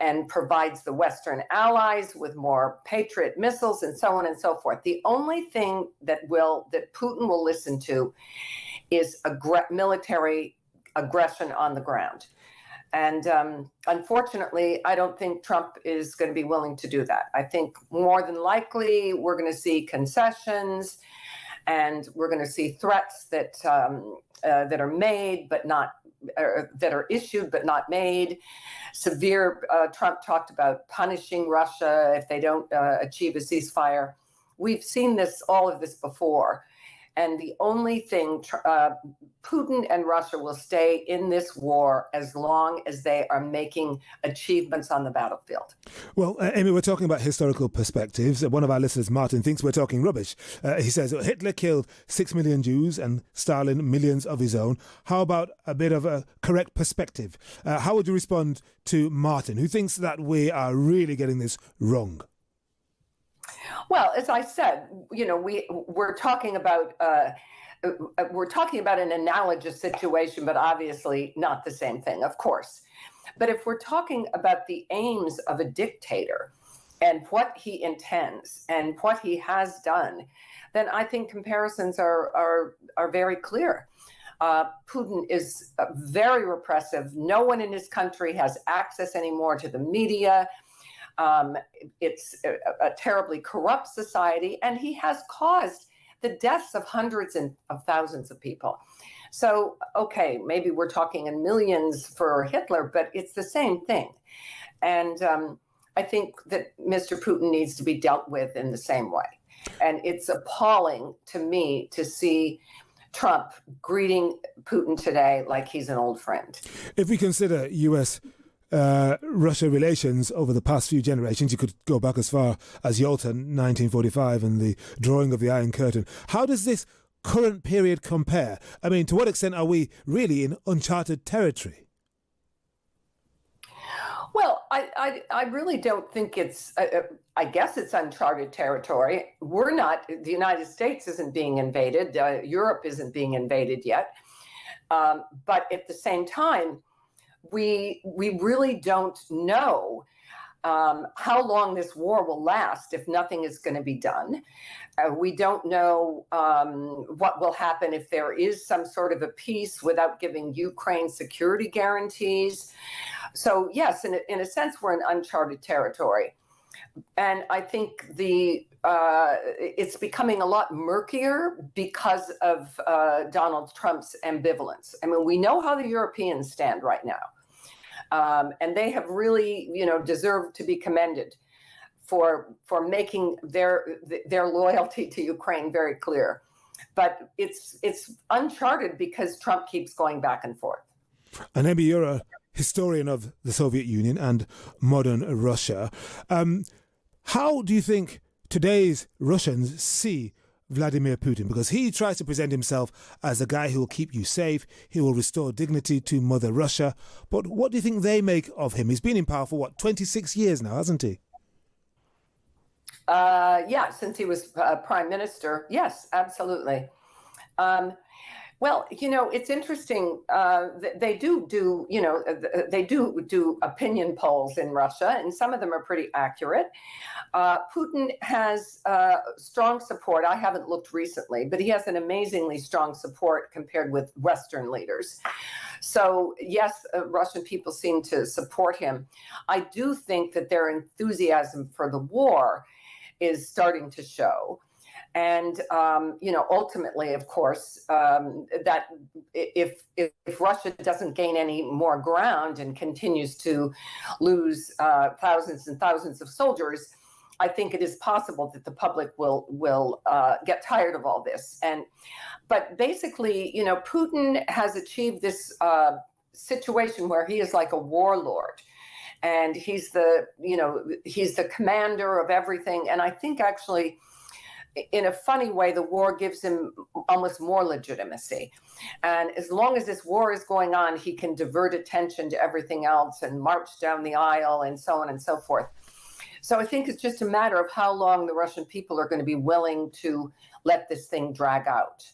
and provides the Western allies with more Patriot missiles and so on and so forth. The only thing that Putin will listen to is military aggression on the ground. And unfortunately, I don't think Trump is going to be willing to do that. I think more than likely we're going to see concessions, and we're going to see threats that are made but not that are issued but not made. Trump talked about punishing Russia if they don't achieve a ceasefire. We've seen all of this before. And the only thing, Putin and Russia will stay in this war as long as they are making achievements on the battlefield. Well, Amy, we're talking about historical perspectives. One of our listeners, Martin, thinks we're talking rubbish. He says Hitler killed 6 million Jews and Stalin millions of his own. How about a bit of a correct perspective? How would you respond to Martin, who thinks that we are really getting this wrong? Well, as I said, we're talking about an analogous situation, but obviously not the same thing, of course. But if we're talking about the aims of a dictator and what he intends and what he has done, then I think comparisons are very clear. Putin is very repressive. No one in his country has access anymore to the media. It's a terribly corrupt society, and he has caused the deaths of hundreds of thousands of people. So, okay, maybe we're talking in millions for Hitler, but it's the same thing. And I think that Mr. Putin needs to be dealt with in the same way. And it's appalling to me to see Trump greeting Putin today like he's an old friend. If we consider U.S. Russia relations over the past few generations, you could go back as far as Yalta 1945 and the drawing of the Iron Curtain. How does this current period compare? I mean, to what extent are we really in uncharted territory? Well, I really don't think it's, I guess it's uncharted territory. The United States isn't being invaded. Europe isn't being invaded yet. But at the same time, we really don't know how long this war will last if nothing is going to be done. We don't know what will happen if there is some sort of a peace without giving Ukraine security guarantees. So yes, in a sense, we're in uncharted territory. And I think it's becoming a lot murkier because of Donald Trump's ambivalence. I mean, we know how the Europeans stand right now. And they have really, deserved to be commended for making their loyalty to Ukraine very clear. But it's uncharted because Trump keeps going back and forth. And maybe you're a historian of the Soviet Union and modern Russia. How do you think today's Russians see Vladimir Putin? Because he tries to present himself as a guy who will keep you safe, he will restore dignity to Mother Russia. But what do you think they make of him? He's been in power for, 26 years now, hasn't he? Yeah, since he was prime minister. Yes, absolutely. Well, it's interesting. They do opinion polls in Russia, and some of them are pretty accurate. Putin has strong support. I haven't looked recently, but he has an amazingly strong support compared with Western leaders. So, yes, Russian people seem to support him. I do think that their enthusiasm for the war is starting to show. And, ultimately, of course, that if Russia doesn't gain any more ground and continues to lose thousands and thousands of soldiers, I think it is possible that the public will get tired of all this. But basically, Putin has achieved this situation where he is like a warlord. And he's the commander of everything. And I think actually, in a funny way, the war gives him almost more legitimacy. And as long as this war is going on, he can divert attention to everything else and march down the aisle and so on and so forth. So I think it's just a matter of how long the Russian people are going to be willing to let this thing drag out.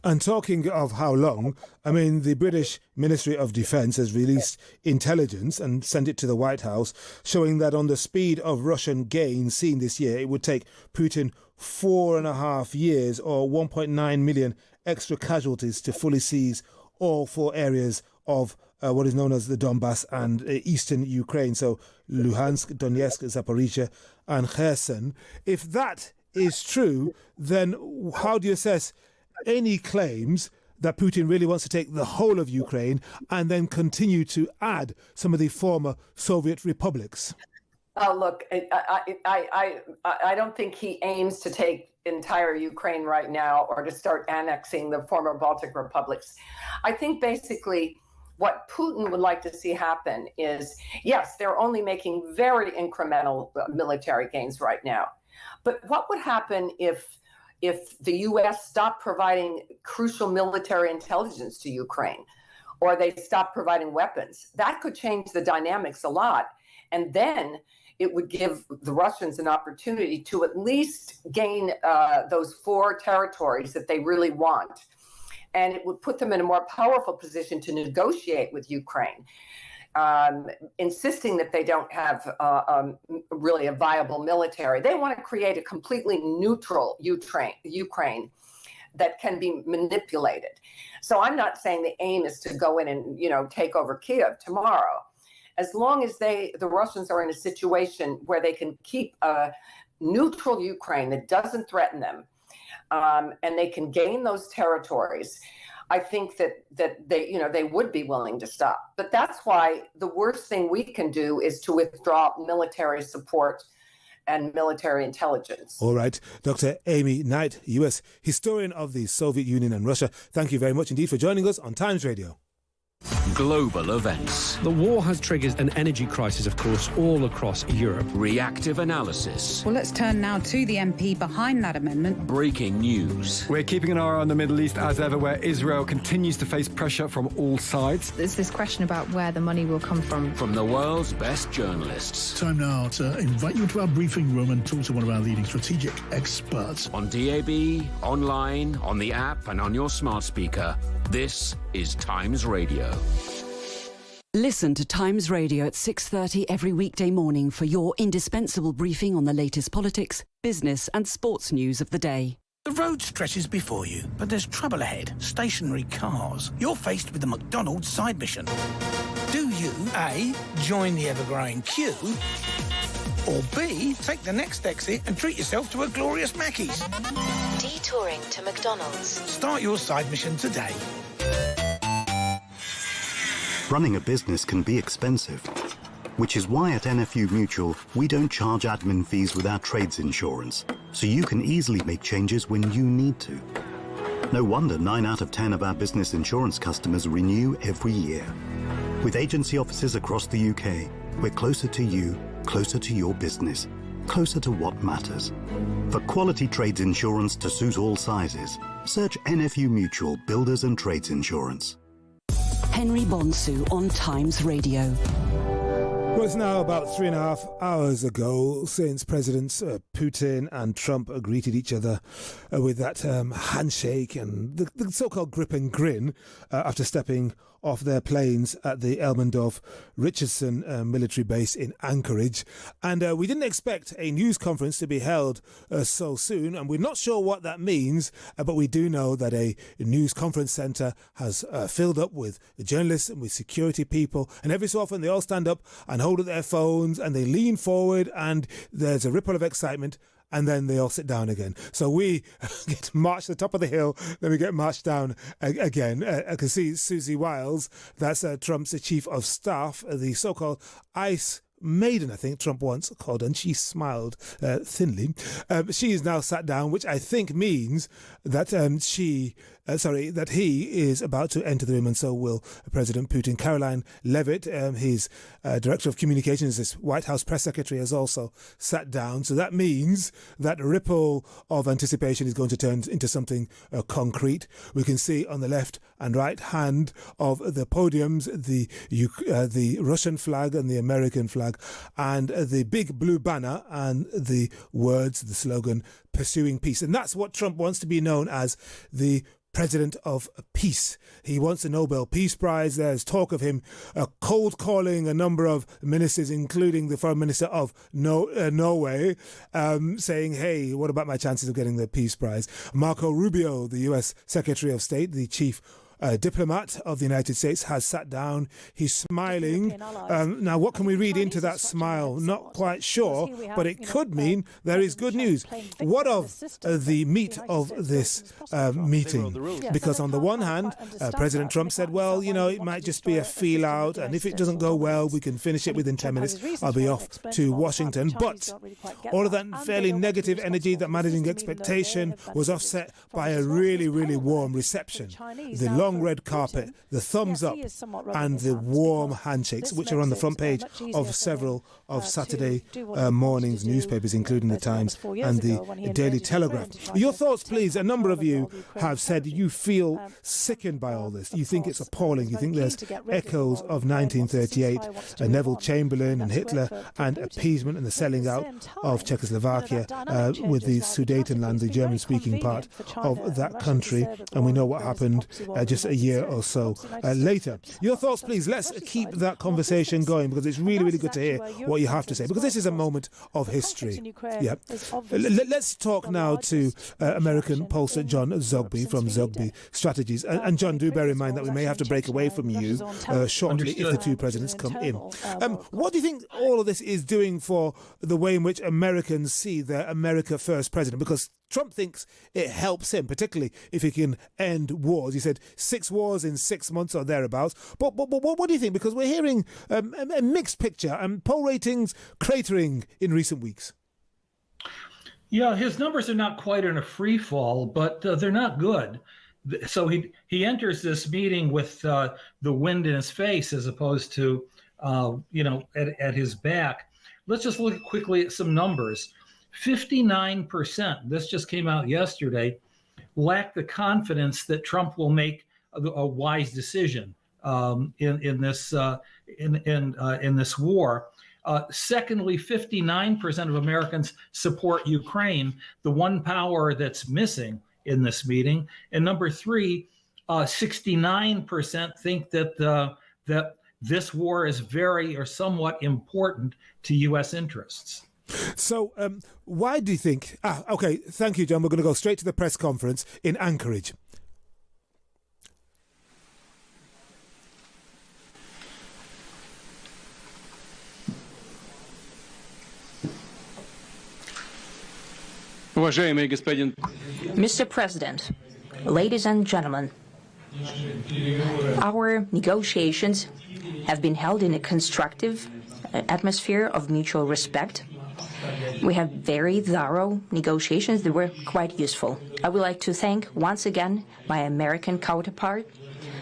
And talking of how long, I mean, the British Ministry of Defence has released intelligence and sent it to the White House, showing that on the speed of Russian gains seen this year, it would take Putin 4.5 years or 1.9 million extra casualties to fully seize all 4 areas of what is known as the Donbass and eastern Ukraine, so Luhansk, Donetsk, Zaporizhia and Kherson. If that is true, then how do you assess any claims that Putin really wants to take the whole of Ukraine and then continue to add some of the former Soviet republics? Oh, look, I don't think he aims to take entire Ukraine right now or to start annexing the former Baltic republics. I think basically what Putin would like to see happen is, yes, they're only making very incremental military gains right now. But what would happen if the U.S. stopped providing crucial military intelligence to Ukraine, or they stopped providing weapons? That could change the dynamics a lot. And then it would give the Russians an opportunity to at least gain those 4 territories that they really want. And it would put them in a more powerful position to negotiate with Ukraine, insisting that they don't have really a viable military. They want to create a completely neutral Ukraine that can be manipulated. So I'm not saying the aim is to go in and take over Kiev tomorrow. As long as the Russians are in a situation where they can keep a neutral Ukraine that doesn't threaten them, and they can gain those territories, I think that they would be willing to stop. But that's why the worst thing we can do is to withdraw military support and military intelligence. All right. Dr. Amy Knight, US historian of the Soviet Union and Russia, thank you very much indeed for joining us on Times Radio. Global events. The war has triggered an energy crisis, of course, all across Europe. Reactive analysis. Well, let's turn now to the MP behind that amendment. Breaking news. We're keeping an eye on the Middle East as ever, where Israel continues to face pressure from all sides. There's this question about where the money will come from. From the world's best journalists. Time now to invite you into our briefing room and talk to one of our leading strategic experts. On DAB, online, on the app and on your smart speaker. This is Times Radio. Listen to Times Radio at 6:30 every weekday morning for your indispensable briefing on the latest politics, business and sports news of the day. The road stretches before you, but there's trouble ahead. Stationary cars. You're faced with the McDonald's side mission. Do you, A, join the ever-growing queue, or B, take the next exit and treat yourself to a glorious Mackey's? Detouring to McDonald's. Start your side mission today. Running a business can be expensive, which is why at NFU Mutual, we don't charge admin fees with our trades insurance, so you can easily make changes when you need to. No wonder 9 out of 10 of our business insurance customers renew every year. With agency offices across the UK, we're closer to you, closer to your business, closer to what matters. For quality trades insurance to suit all sizes, search NFU Mutual Builders and Trades Insurance. Henry Bonsu on Times Radio. Well, it's now about 3.5 hours ago since Presidents Putin and Trump greeted each other with that handshake and the so-called grip and grin after stepping off their planes at the Elmendorf-Richardson military base in Anchorage. And we didn't expect a news conference to be held so soon, and we're not sure what that means, but we do know that a news conference centre has filled up with journalists and with security people, and every so often they all stand up and hold up their phones and they lean forward and there's a ripple of excitement, and then they all sit down again. So we get marched to the top of the hill, then we get marched down again. I can see Susie Wiles, that's Trump's chief of staff, the so-called ICE maiden, I think Trump once called her, and she smiled thinly. She is now sat down, which I think means that that he is about to enter the room, and so will President Putin. Caroline Levitt, his director of communications, this White House press secretary, has also sat down. So that means that ripple of anticipation is going to turn into something concrete. We can see on the left and right hand of the podiums the Russian flag and the American flag, and the big blue banner and the words, the slogan, "Pursuing Peace." And that's what Trump wants to be known as, the President of Peace. He wants a Nobel Peace Prize. There's talk of him cold calling a number of ministers, including the Foreign Minister of Norway, saying, hey, what about my chances of getting the Peace Prize? Marco Rubio, the US Secretary of State, the chief diplomat of the United States, has sat down. He's smiling. Now, what can we read into that smile? Not quite sure, but it could mean there is good news. What of the meat of this meeting? Because on the one hand, President Trump said, well, you know, it might just be a feel out, and if it doesn't go well, we can finish it within 10 minutes. I'll be off to Washington. But all of that fairly negative energy, that managing expectation, was offset by a really, really warm reception. The long red carpet, the thumbs up, and the warm handshakes, which are on the front page of several of Saturday morning's newspapers, including the Times and the Daily Telegraph. Your thoughts, please. A number of you have said you feel sickened by all this. You think it's appalling. You think there's echoes of 1938, Neville Chamberlain and Hitler, and appeasement and the selling out of Czechoslovakia with the Sudetenland, the German-speaking part of that country. And we know what happened just a year or so later. Your thoughts, please. Let's keep that conversation going, because it's really, really good to hear what you have to say, because this is a moment of history. Yeah. Let's talk now to American pollster John Zogby from Zogby Strategies. And John, do bear in mind that we may have to break away from you shortly if the two presidents come in. What do you think all of this is doing for the way in which Americans see their America First president? Because Trump thinks it helps him, particularly if he can end wars. He said 6 wars in 6 months or thereabouts. But what do you think? Because we're hearing a mixed picture and poll ratings cratering in recent weeks. Yeah, his numbers are not quite in a free fall, but they're not good. So he enters this meeting with the wind in his face as opposed to, at his back. Let's just look quickly at some numbers. 59%, this just came out yesterday, lack the confidence that Trump will make a wise decision in this war. Secondly, 59% of Americans support Ukraine, the one power that's missing in this meeting. And number three, 69% think that this war is very or somewhat important to U.S. interests. So why do you think... okay, thank you, John. We're going to go straight to the press conference in Anchorage. Mr. President, ladies and gentlemen, our negotiations have been held in a constructive atmosphere of mutual respect. We have very thorough negotiations that were quite useful. I would like to thank once again my American counterpart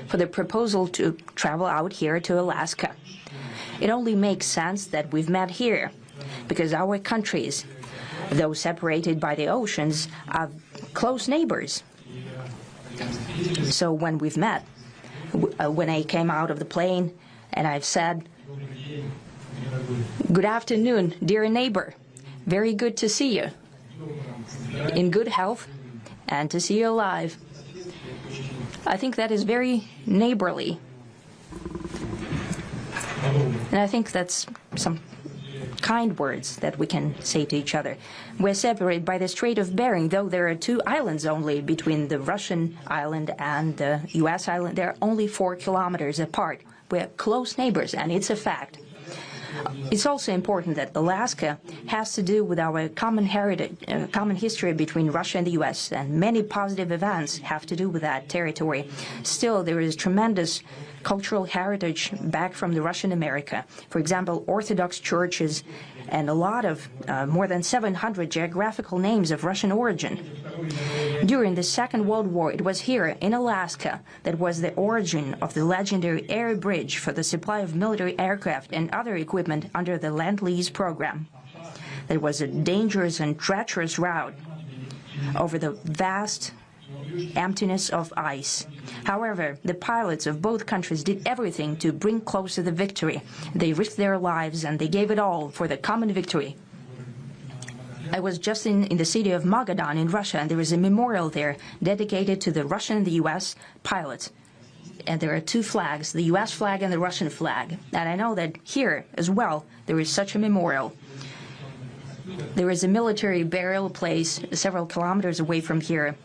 for the proposal to travel out here to Alaska. It only makes sense that we've met here, because our countries, though separated by the oceans, are close neighbors. So when we've met, when I came out of the plane and I've said, "Good afternoon, dear neighbor. Very good to see you. In good health and to see you alive." I think that is very neighborly. And I think that's some kind words that we can say to each other. We're separated by the Strait of Bering, though there are 2 islands only between the Russian island and the U.S. island. They're only 4 kilometers apart. We're close neighbors, and it's a fact. It's also important that Alaska has to do with our common heritage, common history between Russia and the U.S., and many positive events have to do with that territory. Still, there is tremendous cultural heritage back from the Russian America. For example, Orthodox churches and a lot of, more than 700 geographical names of Russian origin. During the Second World War, it was here in Alaska that was the origin of the legendary air bridge for the supply of military aircraft and other equipment under the Lend-Lease program. It was a dangerous and treacherous route over the vast emptiness of ice. However, the pilots of both countries did everything to bring closer the victory. They risked their lives and they gave it all for the common victory. I was just in the city of Magadan in Russia, and there is a memorial there dedicated to the Russian and the U.S. pilots. And there are 2 flags, the U.S. flag and the Russian flag. And I know that here as well there is such a memorial. There is a military burial place several kilometers away from here.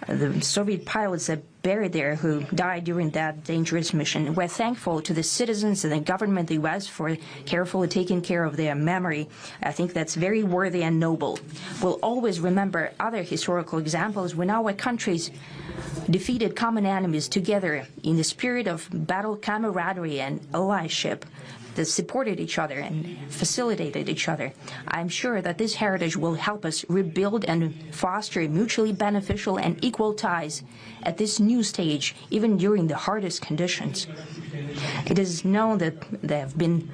The Soviet pilots that buried there who died during that dangerous mission. We're thankful to the citizens and the government of the U.S. for carefully taking care of their memory. I think that's very worthy and noble. We'll always remember other historical examples when our countries defeated common enemies together in the spirit of battle camaraderie and allyship that supported each other and facilitated each other. I'm sure that this heritage will help us rebuild and foster mutually beneficial and equal ties at this new stage, even during the hardest conditions. It is known that there have been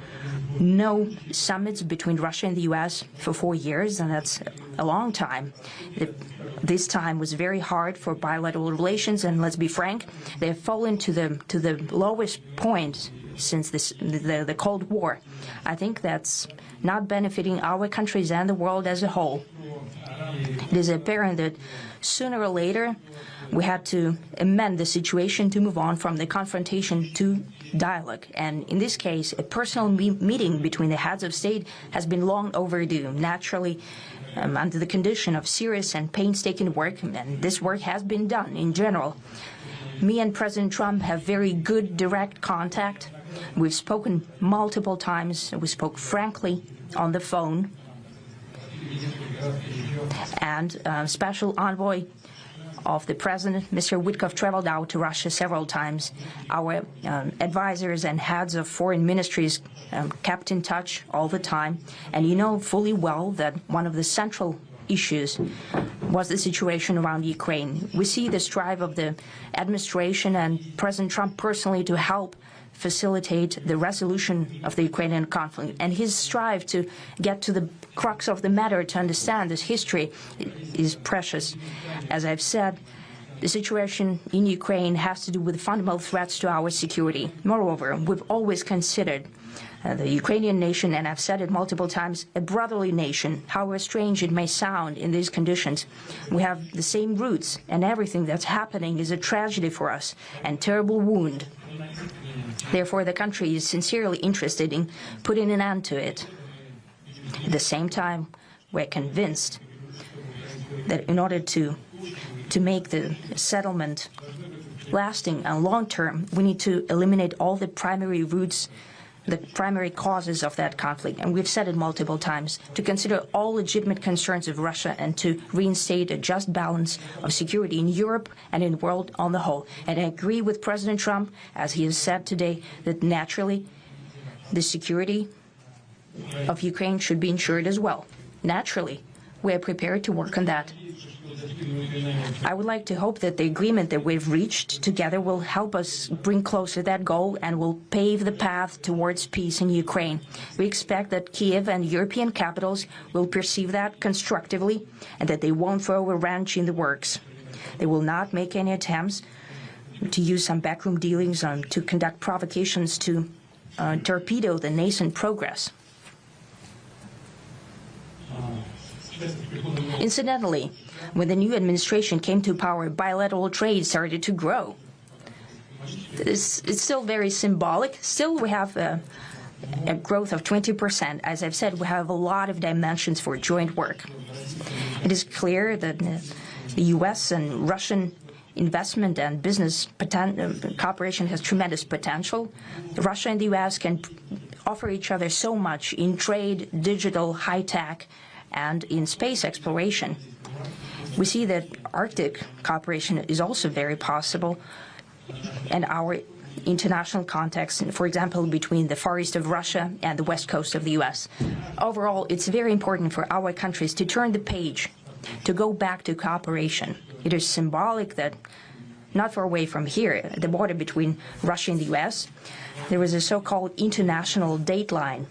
no summits between Russia and the U.S. for 4 years, and that's a long time. This time was very hard for bilateral relations, and let's be frank, they have fallen to the lowest point since the Cold War. I think that's not benefiting our countries and the world as a whole. It is apparent that sooner or later we had to amend the situation to move on from the confrontation to dialogue. And in this case, a personal meeting between the heads of state has been long overdue. Naturally, under the condition of serious and painstaking work, and this work has been done in general. Me and President Trump have very good direct contact. We've spoken multiple times. We spoke frankly on the phone. And Special Envoy of the President, Mr. Witkoff, traveled out to Russia several times. Our advisors and heads of foreign ministries kept in touch all the time. And you know fully well that one of the central issues was the situation around Ukraine. We see the strive of the administration and President Trump personally to help facilitate the resolution of the Ukrainian conflict. And his strive to get to the crux of the matter, to understand this history, is precious. As I've said, the situation in Ukraine has to do with fundamental threats to our security. Moreover, we've always considered the Ukrainian nation, and I've said it multiple times, a brotherly nation, however strange it may sound in these conditions. We have the same roots, and everything that's happening is a tragedy for us and terrible wound. Therefore, the country is sincerely interested in putting an end to it. At the same time, we're convinced that in order to make the settlement lasting and long-term, we need to eliminate all the primary roots, the primary causes of that conflict. And we've said it multiple times, to consider all legitimate concerns of Russia and to reinstate a just balance of security in Europe and in the world on the whole. And I agree with President Trump, as he has said today, that naturally the security of Ukraine should be ensured as well. Naturally, we are prepared to work on that. I would like to hope that the agreement that we've reached together will help us bring closer that goal and will pave the path towards peace in Ukraine. We expect that Kiev and European capitals will perceive that constructively and that they won't throw a wrench in the works. They will not make any attempts to use some backroom dealings to conduct provocations to torpedo the nascent progress. Incidentally, when the new administration came to power, bilateral trade started to grow. It's still very symbolic. Still, we have a growth of 20%. As I've said, we have a lot of dimensions for joint work. It is clear that the U.S. and Russian investment and business cooperation has tremendous potential. Russia and the U.S. can offer each other so much in trade, digital, high-tech, and in space exploration. We see that Arctic cooperation is also very possible, and our international context, for example, between the Far East of Russia and the West Coast of the U.S. Overall, it's very important for our countries to turn the page, to go back to cooperation. It is symbolic that not far away from here, at the border between Russia and the U.S., there was a so-called international date line.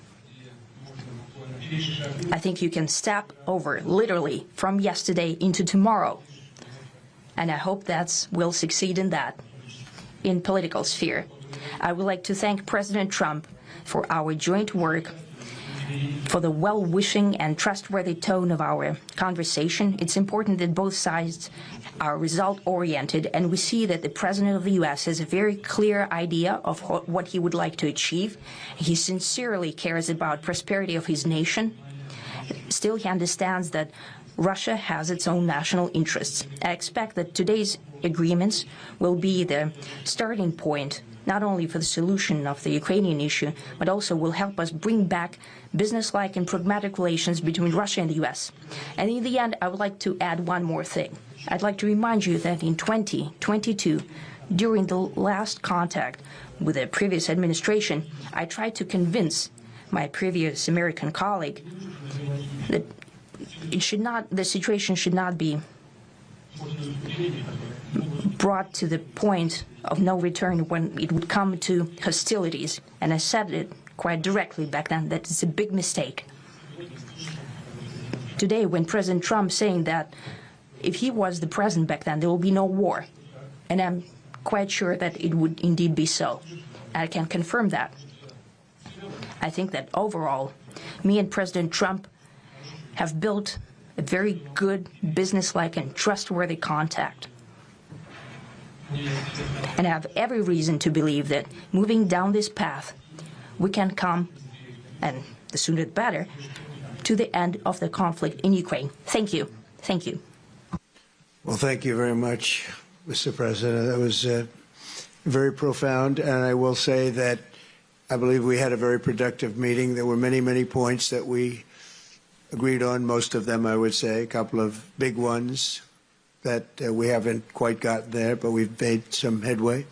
I think you can step over, literally, from yesterday into tomorrow. And I hope we'll succeed in that, in political sphere. I would like to thank President Trump for our joint work, for the well-wishing and trustworthy tone of our conversation. It's important that both sides are result-oriented, and we see that the President of the U.S. has a very clear idea of what he would like to achieve. He sincerely cares about prosperity of his nation. Still, he understands that Russia has its own national interests. I expect that today's agreements will be the starting point, not only for the solution of the Ukrainian issue, but also will help us bring back business-like and pragmatic relations between Russia and the U.S. And in the end, I would like to add one more thing. I'd like to remind you that in 2022, during the last contact with the previous administration, I tried to convince my previous American colleague that the situation should not be brought to the point of no return when it would come to hostilities. And I said it quite directly back then that it's a big mistake. Today, when President Trump saying that if he was the president back then, there will be no war. And I'm quite sure that it would indeed be so. I can confirm that. I think that overall, me and President Trump have built a very good, business-like and trustworthy contact. And I have every reason to believe that moving down this path, we can come, and the sooner the better, to the end of the conflict in Ukraine. Thank you. Thank you. Well, thank you very much, Mr. President. That was very profound, and I will say that I believe we had a very productive meeting. There were many, many points that we agreed on, most of them, I would say, a couple of big ones that we haven't quite gotten there, but we've made some headway.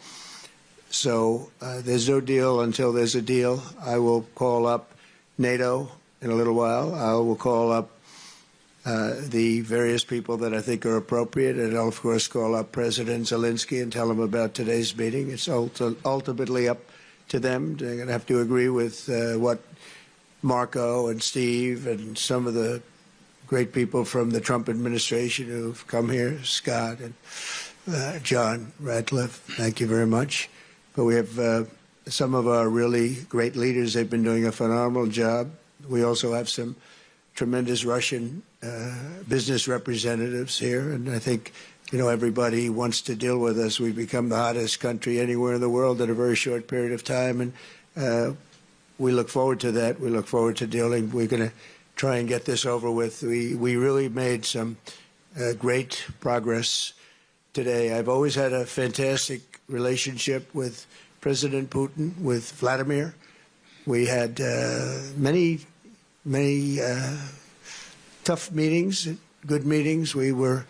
So there's no deal until there's a deal. I will call up NATO in a little while. I will call up the various people that I think are appropriate, and I'll, of course, call up President Zelensky and tell him about today's meeting. It's ultimately up to them. They're going to have to agree with what Marco and Steve and some of the great people from the Trump administration who've come here, Scott and John Ratcliffe. Thank you very much. But we have some of our really great leaders. They've been doing a phenomenal job. We also have some tremendous Russian business representatives here, and I think, you know, everybody wants to deal with us. We've become the hottest country anywhere in the world in a very short period of time, and we look forward to that. We look forward to dealing. We're going to try and get this over with. We really made some great progress today. I've always had a fantastic relationship with President Putin, with Vladimir. We had many tough meetings, good meetings. We were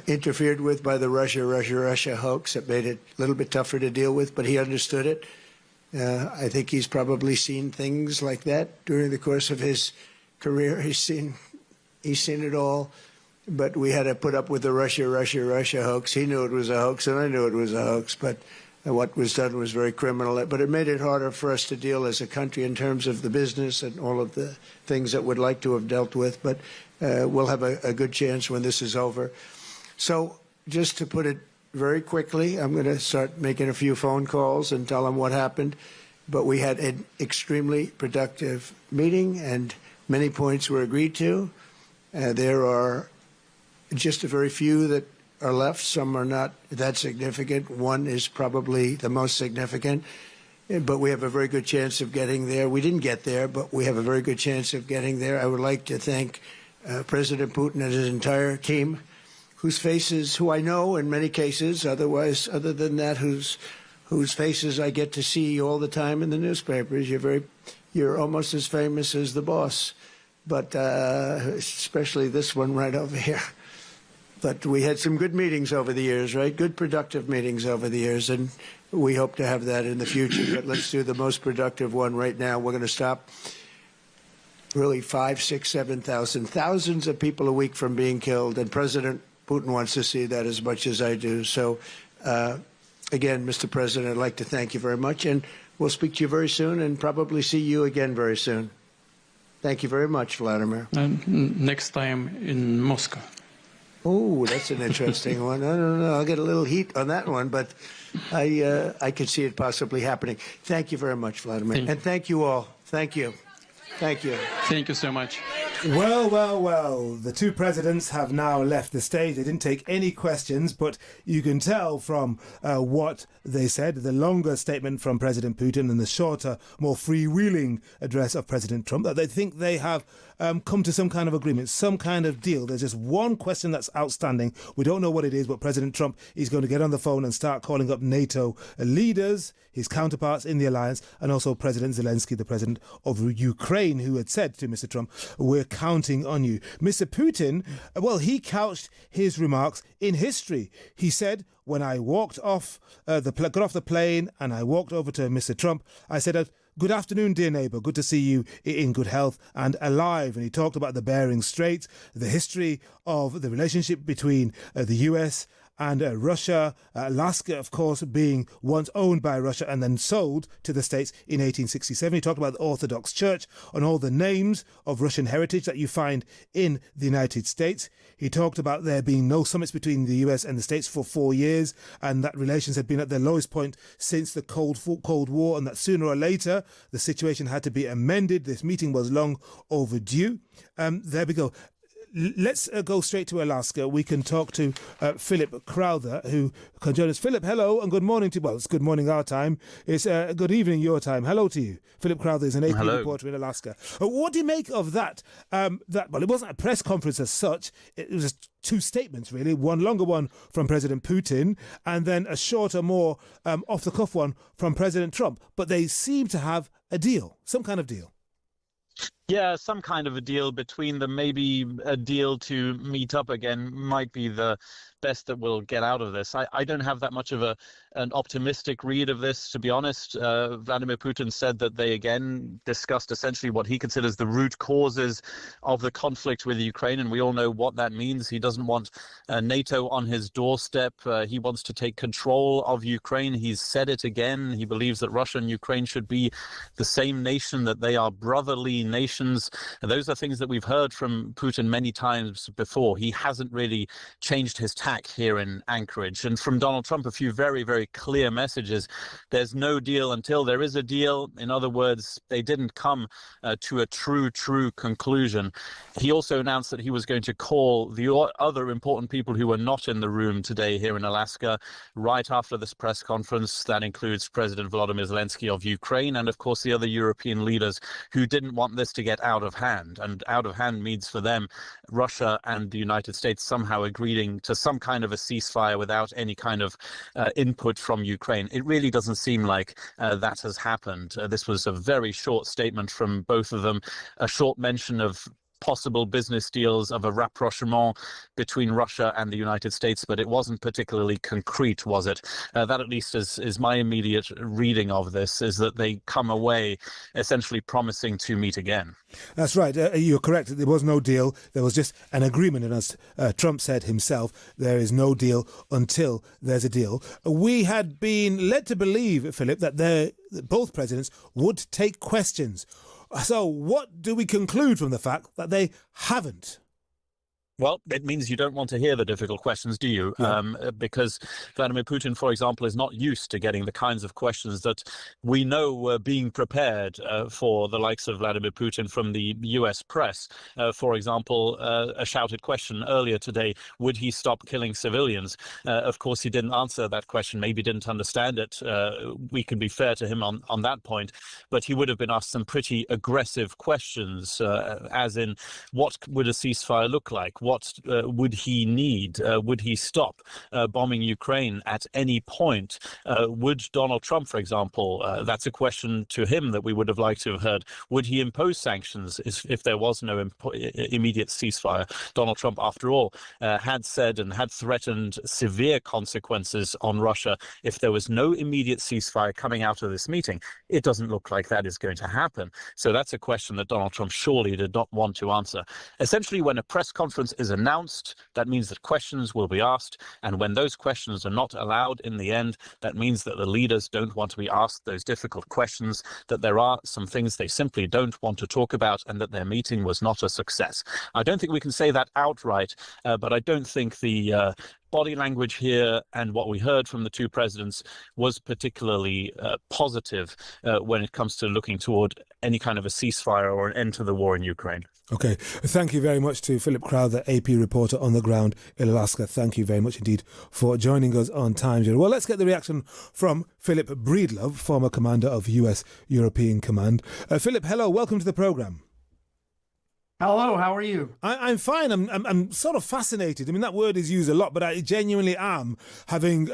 interfered with by the Russia hoax. It made it a little bit tougher to deal with, but he understood it. I think he's probably seen things like that during the course of his career. He's seen it all. but we had to put up with the Russia hoax. He knew it was a hoax, and I knew it was a hoax, but what was done was very criminal. But it made it harder for us to deal as a country in terms of the business and all of the things that we'd like to have dealt with. But we'll have a good chance when this is over. So just to put it very quickly, I'm going to start making a few phone calls and tell them what happened. But we had an extremely productive meeting, and many points were agreed to. There are just a very few that are left. Some are not that significant. One is probably the most significant, but we have a very good chance of getting there. We didn't get there, but we have a very good chance of getting there. I would like to thank President Putin and his entire team, whose faces, who I know in many cases, otherwise, other than that, whose faces I get to see all the time in the newspapers. You're almost as famous as the boss, but especially this one right over here. But we had some good meetings over the years, right? Good, productive meetings over the years, and we hope to have that in the future. But let's do the most productive one right now. We're going to stop really 5, 6, 7,000, thousands of people a week from being killed, and President Putin wants to see that as much as I do. So, again, Mr. President, I'd like to thank you very much, and we'll speak to you very soon and probably see you again very soon. Thank you very much, Vladimir. Next time in Moscow. Oh, that's an interesting one. I don't know. I'll get a little heat on that one, but I could see it possibly happening. Thank you very much, Vladimir. And thank you all. Thank you. Thank you. Thank you so much. Well, well, well. The two presidents have now left the stage. They didn't take any questions, but you can tell from what they said, the longer statement from President Putin and the shorter, more freewheeling address of President Trump, that they think they have come to some kind of agreement, some kind of deal. There's just one question that's outstanding. We don't know what it is, but President Trump is going to get on the phone and start calling up NATO leaders, his counterparts in the alliance, and also President Zelensky, the president of Ukraine, who had said to Mr. Trump, we're counting on you. Mr. Putin, well, he couched his remarks in history. He said, when I walked off got off the plane and I walked over to Mr. Trump, I said, good afternoon, dear neighbour. Good to see you in good health and alive. And he talked about the Bering Strait, the history of the relationship between the US and Russia, Alaska, of course, being once owned by Russia and then sold to the States in 1867. He talked about the Orthodox Church and all the names of Russian heritage that you find in the United States. He talked about there being no summits between the US and the States for 4 years, and that relations had been at their lowest point since the Cold War, and that sooner or later the situation had to be amended. This meeting was long overdue. There we go. Let's go straight to Alaska. We can talk to Philip Crowther, who can join us. Philip, hello, and good morning to you. Well, it's good morning our time. It's good evening your time. Hello to you. Philip Crowther is an AP reporter in Alaska. What do you make of that? Well, it wasn't a press conference as such. It was just two statements, really. One longer one from President Putin, and then a shorter, more off-the-cuff one from President Trump. But they seem to have a deal, some kind of deal. Yeah, some kind of a deal between them. Maybe a deal to meet up again might be the best that we'll get out of this. I don't have that much of an optimistic read of this, to be honest. Vladimir Putin said that they again discussed essentially what he considers the root causes of the conflict with Ukraine, and we all know what that means. He doesn't want NATO on his doorstep. He wants to take control of Ukraine. He's said it again. He believes that Russia and Ukraine should be the same nation, that they are brotherly nations. And those are things that we've heard from Putin many times before. He hasn't really changed his tack here in Anchorage. And from Donald Trump, a few very, very clear messages. There's no deal until there is a deal. In other words, they didn't come to a true conclusion. He also announced that he was going to call the other important people who were not in the room today here in Alaska right after this press conference. That includes President Volodymyr Zelensky of Ukraine and, of course, the other European leaders who didn't want this to get out of hand. And out of hand means for them Russia and the United States somehow agreeing to some kind of a ceasefire without any kind of input from Ukraine. It really doesn't seem like that has happened. This was a very short statement from both of them, a short mention of possible business deals of a rapprochement between Russia and the United States, but it wasn't particularly concrete, was it? That at least is my immediate reading of this, is that they come away essentially promising to meet again. That's right. You're correct. There was no deal. There was just an agreement. And as Trump said himself, there is no deal until there's a deal. We had been led to believe, Philip, that both presidents would take questions. So what do we conclude from the fact that they haven't? Well, it means you don't want to hear the difficult questions, do you? Yeah. Because Vladimir Putin, for example, is not used to getting the kinds of questions that we know were being prepared for the likes of Vladimir Putin from the US press. For example, a shouted question earlier today, would he stop killing civilians? Of course, he didn't answer that question, maybe didn't understand it. We can be fair to him on that point, but he would have been asked some pretty aggressive questions, as in, what would a ceasefire look like? What would he need? Would he stop bombing Ukraine at any point? Would Donald Trump, for example, that's a question to him that we would have liked to have heard. Would he impose sanctions if there was no immediate ceasefire? Donald Trump, after all, had said and had threatened severe consequences on Russia if there was no immediate ceasefire coming out of this meeting. It doesn't look like that is going to happen. So that's a question that Donald Trump surely did not want to answer. Essentially, when a press conference is announced, that means that questions will be asked, and when those questions are not allowed in the end, that means that the leaders don't want to be asked those difficult questions, that there are some things they simply don't want to talk about, and that their meeting was not a success. I don't think we can say that outright, but I don't think the body language here and what we heard from the two presidents was particularly positive when it comes to looking toward any kind of a ceasefire or an end to the war in Ukraine. Okay. Thank you very much to Philip Crowther, AP reporter on the ground in Alaska. Thank you very much indeed for joining us on Times. Well, let's get the reaction from Philip Breedlove, former commander of US European Command. Philip, hello. Welcome to the programme. Hello, how are you? I'm fine. I'm sort of fascinated. I mean, that word is used a lot, but I genuinely am, having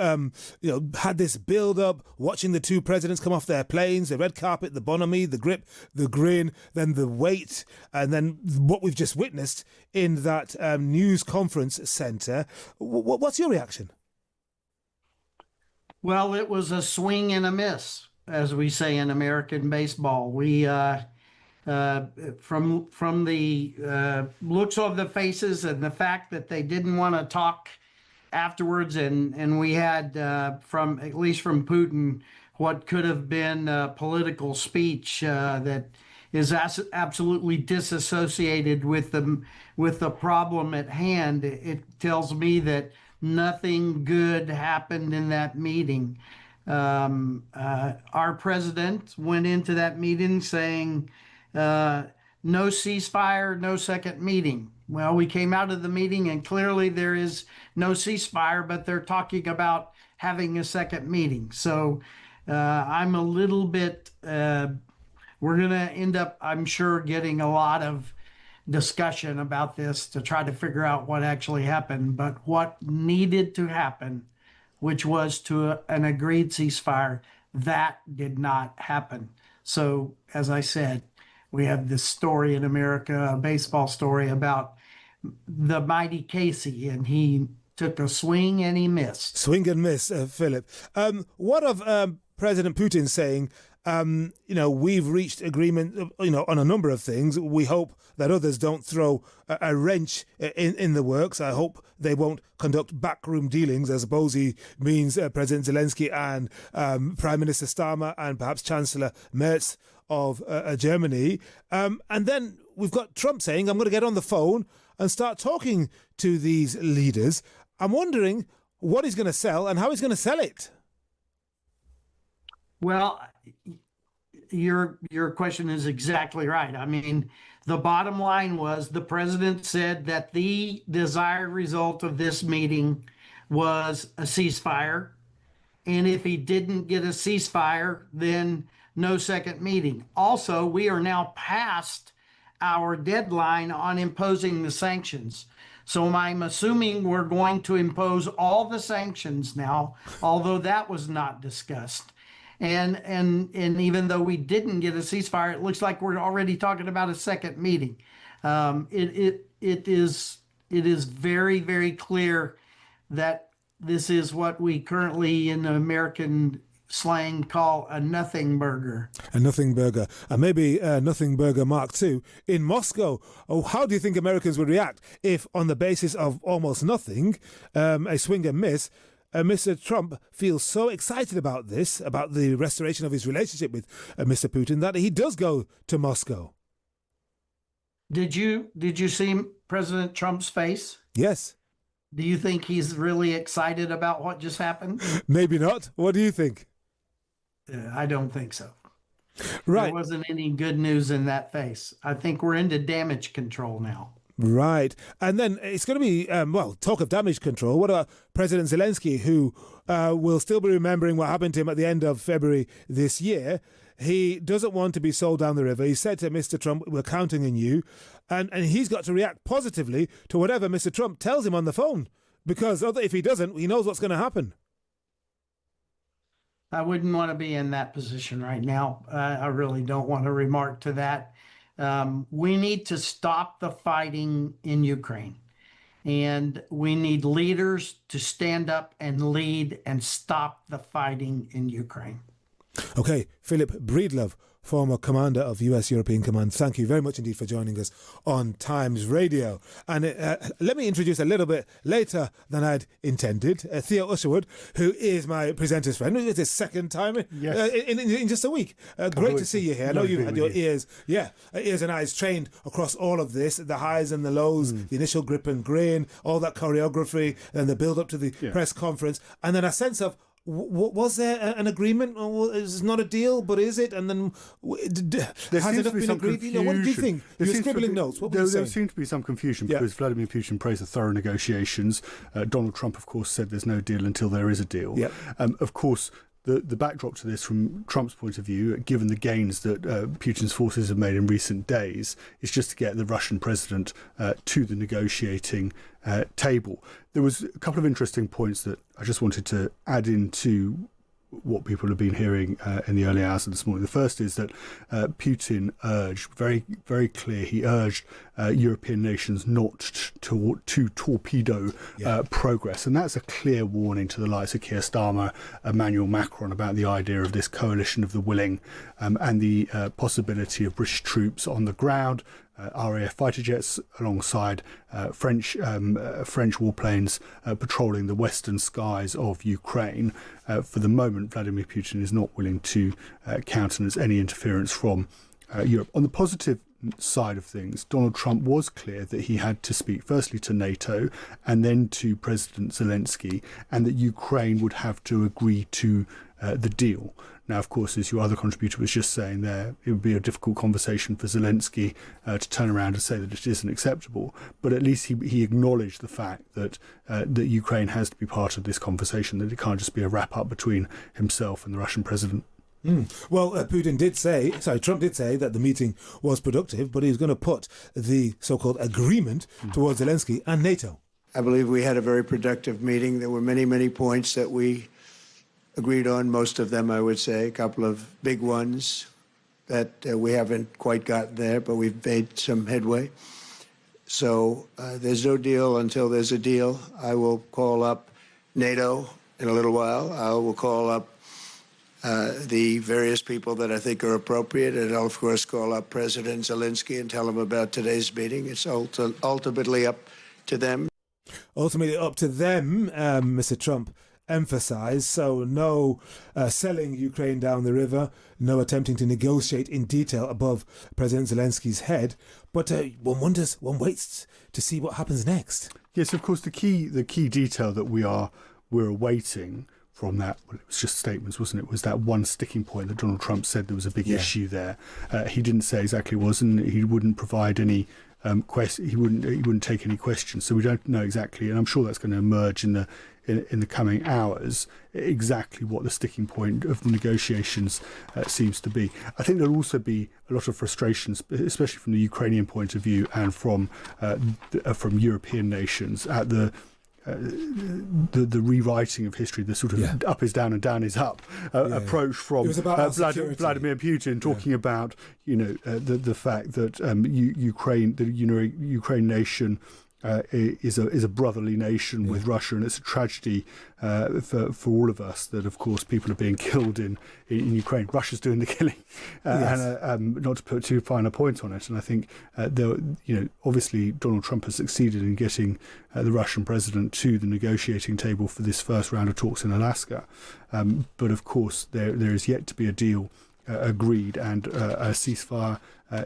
had this build-up, watching the two presidents come off their planes, the red carpet, the bonhomie, the grip, the grin, then the wait, and then what we've just witnessed in that news conference centre. What's your reaction? Well, it was a swing and a miss, as we say in American baseball. We from the looks of the faces and the fact that they didn't want to talk afterwards, and we had from at least from Putin what could have been a political speech that is absolutely disassociated with the problem at hand. It tells me that nothing good happened in that meeting. Our president went into that meeting saying, no ceasefire, no second meeting. Well, we came out of the meeting and clearly there is no ceasefire, but they're talking about having a second meeting. So I'm a little bit, we're going to end up, I'm sure, getting a lot of discussion about this to try to figure out what actually happened. But what needed to happen, which was to an agreed ceasefire, that did not happen. So, as I said, we have this story in America, a baseball story about the mighty Casey, and he took a swing and he missed. Swing and miss, Philip. What of President Putin saying, we've reached agreement, on a number of things. We hope that others don't throw a wrench in the works. I hope they won't conduct backroom dealings. I suppose he means President Zelensky and Prime Minister Starmer and perhaps Chancellor Merz of Germany. And then we've got Trump saying, I'm going to get on the phone and start talking to these leaders. I'm wondering what he's going to sell and how he's going to sell it. Well, your question is exactly right. I mean, the bottom line was the president said that the desired result of this meeting was a ceasefire. And if he didn't get a ceasefire, then no second meeting. Also, we are now past our deadline on imposing the sanctions. So I'm assuming we're going to impose all the sanctions now, although that was not discussed. And even though we didn't get a ceasefire, it looks like we're already talking about a second meeting. It is very, very clear that this is what we currently in American slang call a nothing burger. A nothing burger, and maybe a nothing burger Mark II in Moscow. Oh, how do you think Americans would react if, on the basis of almost nothing, a swing and miss, Mr. Trump feels so excited about this, about the restoration of his relationship with Mr. Putin, that he does go to Moscow? Did you see President Trump's face? Yes. Do you think he's really excited about what just happened? Maybe not. What do you think? I don't think so. Right. There wasn't any good news in that face. I think we're into damage control now. Right. And then it's going to be, talk of damage control. What about President Zelensky, who will still be remembering what happened to him at the end of February this year? He doesn't want to be sold down the river. He said to Mr. Trump, we're counting on you. And he's got to react positively to whatever Mr. Trump tells him on the phone. Because if he doesn't, he knows what's going to happen. I wouldn't want to be in that position right now. I really don't want to remark to that. We need to stop the fighting in Ukraine. And we need leaders to stand up and lead and stop the fighting in Ukraine. Okay, Philip Breedlove, former commander of US European Command, thank you very much indeed for joining us on Times Radio. And let me introduce a little bit later than I'd intended, Theo Usherwood, who is my presenter's friend. It's his second time in just a week. Great to see you here. I know you've had your ears and eyes trained across all of this, the highs and the lows, the initial grip and grin, all that choreography, and the build-up to the press conference, and then a sense of, was there an agreement? Or is it not a deal, but is it? And then has enough been agreed? What did you think? You were scribbling notes. What were you saying? There seemed to be some confusion because Vladimir Putin praised the thorough negotiations. Donald Trump, of course, said there's no deal until there is a deal. Yep. Of course, the backdrop to this from Trump's point of view, given the gains that Putin's forces have made in recent days, is just to get the Russian president to the negotiating table. There was a couple of interesting points that I just wanted to add into what people have been hearing in the early hours of this morning. The first is that Putin urged, very, very clear, he urged European nations not to torpedo progress. And that's a clear warning to the likes of Keir Starmer, Emmanuel Macron, about the idea of this coalition of the willing and the possibility of British troops on the ground, RAF fighter jets alongside French warplanes patrolling the western skies of Ukraine. For the moment, Vladimir Putin is not willing to countenance any interference from Europe. On the positive side of things, Donald Trump was clear that he had to speak firstly to NATO and then to President Zelensky, and that Ukraine would have to agree to the deal. Now, of course, as your other contributor was just saying there, it would be a difficult conversation for Zelensky to turn around and say that it isn't acceptable. But at least he acknowledged the fact that that Ukraine has to be part of this conversation, that it can't just be a wrap-up between himself and the Russian president. Well, Trump did say that the meeting was productive, but he was going to put the so-called agreement towards Zelensky and NATO. I believe we had a very productive meeting. There were many, many points that we agreed on, most of them, I would say, a couple of big ones that we haven't quite gotten there, but we've made some headway. So there's no deal until there's a deal. I will call up NATO in a little while. I will call up the various people that I think are appropriate, and I'll, of course, call up President Zelensky and tell him about today's meeting. It's ultimately up to them. Ultimately up to them, Mr. Trump emphasised. So no selling Ukraine down the river, no attempting to negotiate in detail above President Zelensky's head. But one waits to see what happens next. Yes, of course, the key detail that we're awaiting from that, well, it was just statements, wasn't it? Was that one sticking point that Donald Trump said there was a big issue there. He didn't say exactly what it was, and he wouldn't provide any he wouldn't take any questions. So we don't know exactly, and I'm sure that's going to emerge in the coming hours, exactly what the sticking point of the negotiations seems to be. I think there'll also be a lot of frustrations, especially from the Ukrainian point of view and from European nations, at the the rewriting of history, the sort of up is down and down is up approach from Vladimir Putin, talking about the fact that Ukraine nation is a brotherly nation with Russia, and it's a tragedy for all of us that, of course, people are being killed in Ukraine. Russia's doing the killing, and not to put too fine a point on it. And I think obviously Donald Trump has succeeded in getting the Russian president to the negotiating table for this first round of talks in Alaska. But of course, there is yet to be a deal agreed, and a ceasefire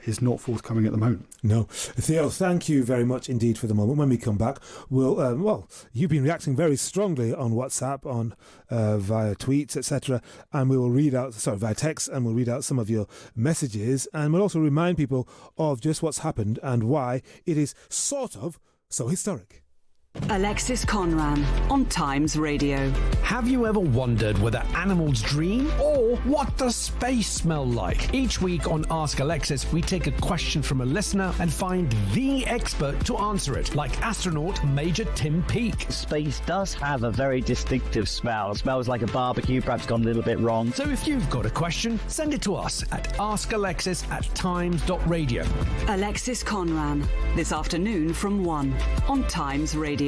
is not forthcoming at the moment. No. Theo, thank you very much indeed for the moment. When we come back, we'll you've been reacting very strongly on WhatsApp, on via tweets, etc., and we will read out, via text, and we'll read out some of your messages, and we'll also remind people of just what's happened and why it is sort of so historic. Alexis Conran on Times Radio. Have you ever wondered whether animals dream or what does space smell like? Each week on Ask Alexis, we take a question from a listener and find the expert to answer it, like astronaut Major Tim Peake. Space does have a very distinctive smell. It smells like a barbecue, perhaps gone a little bit wrong. So if you've got a question, send it to us at askalexis@times.radio. Alexis Conran, this afternoon from 1 on Times Radio.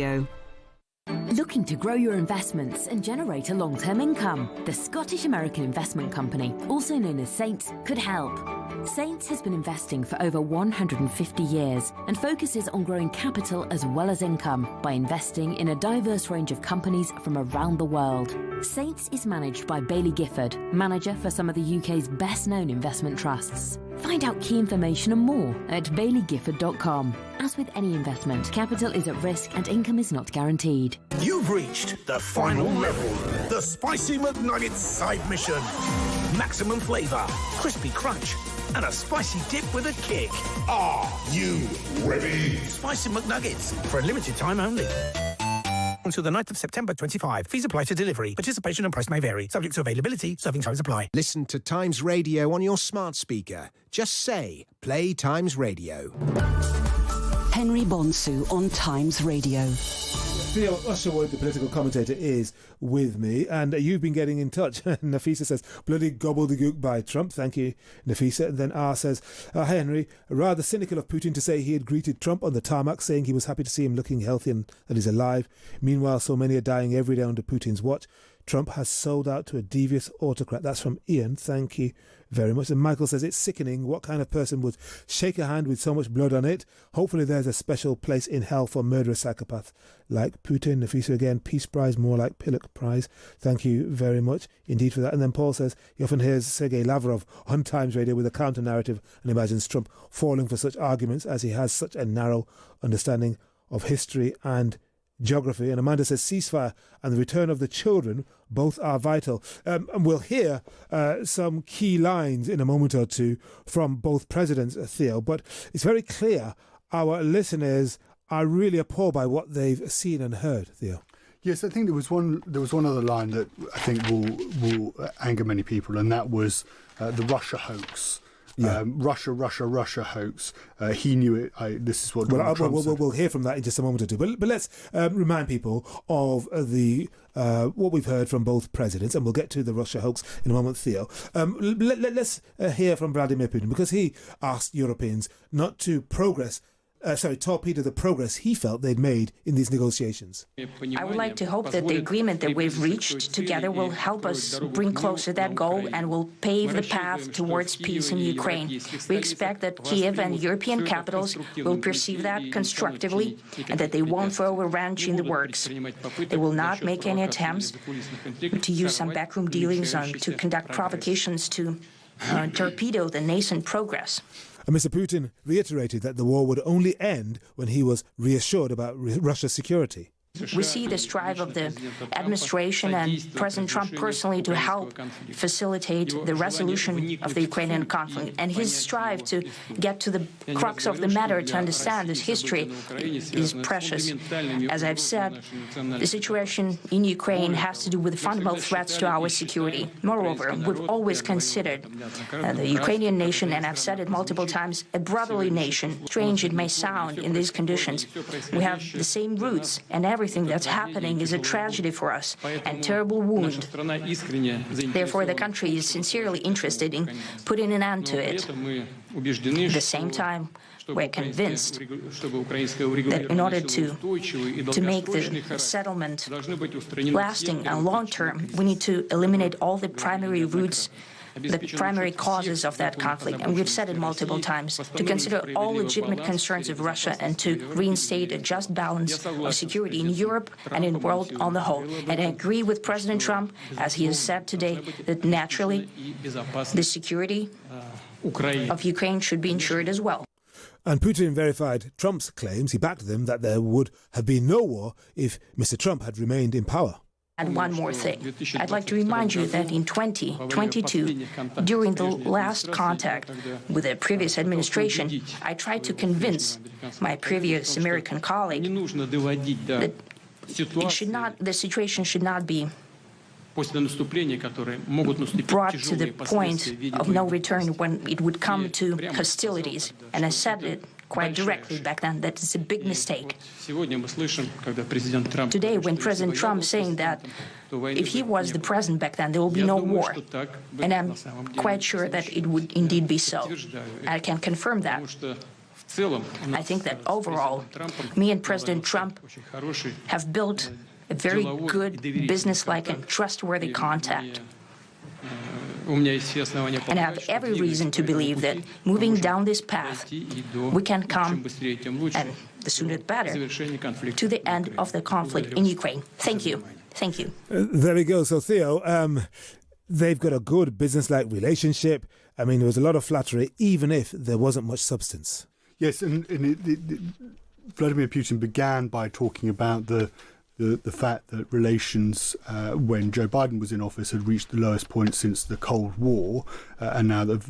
Looking to grow your investments and generate a long-term income? The Scottish American Investment Company, also known as Saints, could help. Saints has been investing for over 150 years and focuses on growing capital as well as income by investing in a diverse range of companies from around the world. Saints is managed by Baillie Gifford, manager for some of the UK's best-known investment trusts. Find out key information and more at baileygifford.com. As with any investment, capital is at risk and income is not guaranteed. You've reached the final level. The Spicy McNuggets side mission. Maximum flavour, crispy crunch, and a spicy dip with a kick. Are you ready? Spicy McNuggets, for a limited time only. Until the 9th of September 25. Fees apply to delivery. Participation and price may vary. Subject to availability. Serving times apply. Listen to Times Radio on your smart speaker. Just say, play Times Radio. Henry Bonsu on Times Radio. Theo Usherwood, the political commentator, is with me, and you've been getting in touch. Nafisa says, bloody gobbledygook by Trump. Thank you, Nafisa. And then R says, hi Henry, rather cynical of Putin to say he had greeted Trump on the tarmac, saying he was happy to see him looking healthy and that he's alive. Meanwhile, so many are dying every day under Putin's watch. Trump has sold out to a devious autocrat. That's from Ian. Thank you very much. And Michael says, it's sickening. What kind of person would shake a hand with so much blood on it? Hopefully there's a special place in hell for murderous psychopaths like Putin. Nafisa again, Peace Prize, more like Pillock Prize. Thank you very much indeed for that. And then Paul says he often hears Sergei Lavrov on Times Radio with a counter-narrative and imagines Trump falling for such arguments as he has such a narrow understanding of history and geography. And Amanda says ceasefire and the return of the children both are vital. And we'll hear some key lines in a moment or two from both presidents, Theo, but it's very clear our listeners are really appalled by what they've seen and heard, Theo. Yes, I think there was one other line that I think will anger many people, and that was the Russia hoax. Yeah. Russia hoax. He knew it. This is what Donald Trump said. We'll hear from that in just a moment or two. But let's remind people of the what we've heard from both presidents, and we'll get to the Russia hoax in a moment, Theo. Let's hear from Vladimir Putin, because he asked Europeans not to torpedo the progress he felt they'd made in these negotiations. I would like to hope that the agreement that we've reached together will help us bring closer that goal and will pave the path towards peace in Ukraine. We expect that Kiev and European capitals will perceive that constructively and that they won't throw a wrench in the works. They will not make any attempts to use some backroom dealings to conduct provocations to torpedo the nascent progress. And Mr. Putin reiterated that the war would only end when he was reassured about Russia's security. We see the strive of the administration and President Trump personally to help facilitate the resolution of the Ukrainian conflict. And his strive to get to the crux of the matter, to understand this history, is precious. As I've said, the situation in Ukraine has to do with fundamental threats to our security. Moreover, we've always considered the Ukrainian nation, and I've said it multiple times, a brotherly nation. Strange it may sound in these conditions. We have the same roots, and every everything that's happening is a tragedy for us and terrible wound. Therefore, the country is sincerely interested in putting an end to it. At the same time, we're convinced that in order to make the settlement lasting and long-term, we need to eliminate all the primary roots, the primary causes of that conflict, and we've said it multiple times, to consider all legitimate concerns of Russia and to reinstate a just balance of security in Europe and in the world on the whole. And I agree with President Trump, as he has said today, that naturally the security of Ukraine should be ensured as well. And Putin verified Trump's claims. He backed them that there would have been no war if Mr. Trump had remained in power. And one more thing. I'd like to remind you that in 2022, during the last contact with the previous administration, I tried to convince my previous American colleague that the situation should not be brought to the point of no return when it would come to hostilities. And I said it quite directly back then that it's a big mistake. Today, when President Trump is saying that if he was the president back then, there will be no war. And I'm quite sure that it would indeed be so. I can confirm that. I think that overall, me and President Trump have built a very good, business-like and trustworthy contact. And I have every reason to believe that moving down this path, we can come, and the sooner the better, to the end of the conflict in Ukraine. Thank you. Thank you. There we go. So, Theo, they've got a good business-like relationship. I mean, there was a lot of flattery, even if there wasn't much substance. Yes, and Vladimir Putin began by talking about the fact that relations when Joe Biden was in office had reached the lowest point since the Cold War, and now that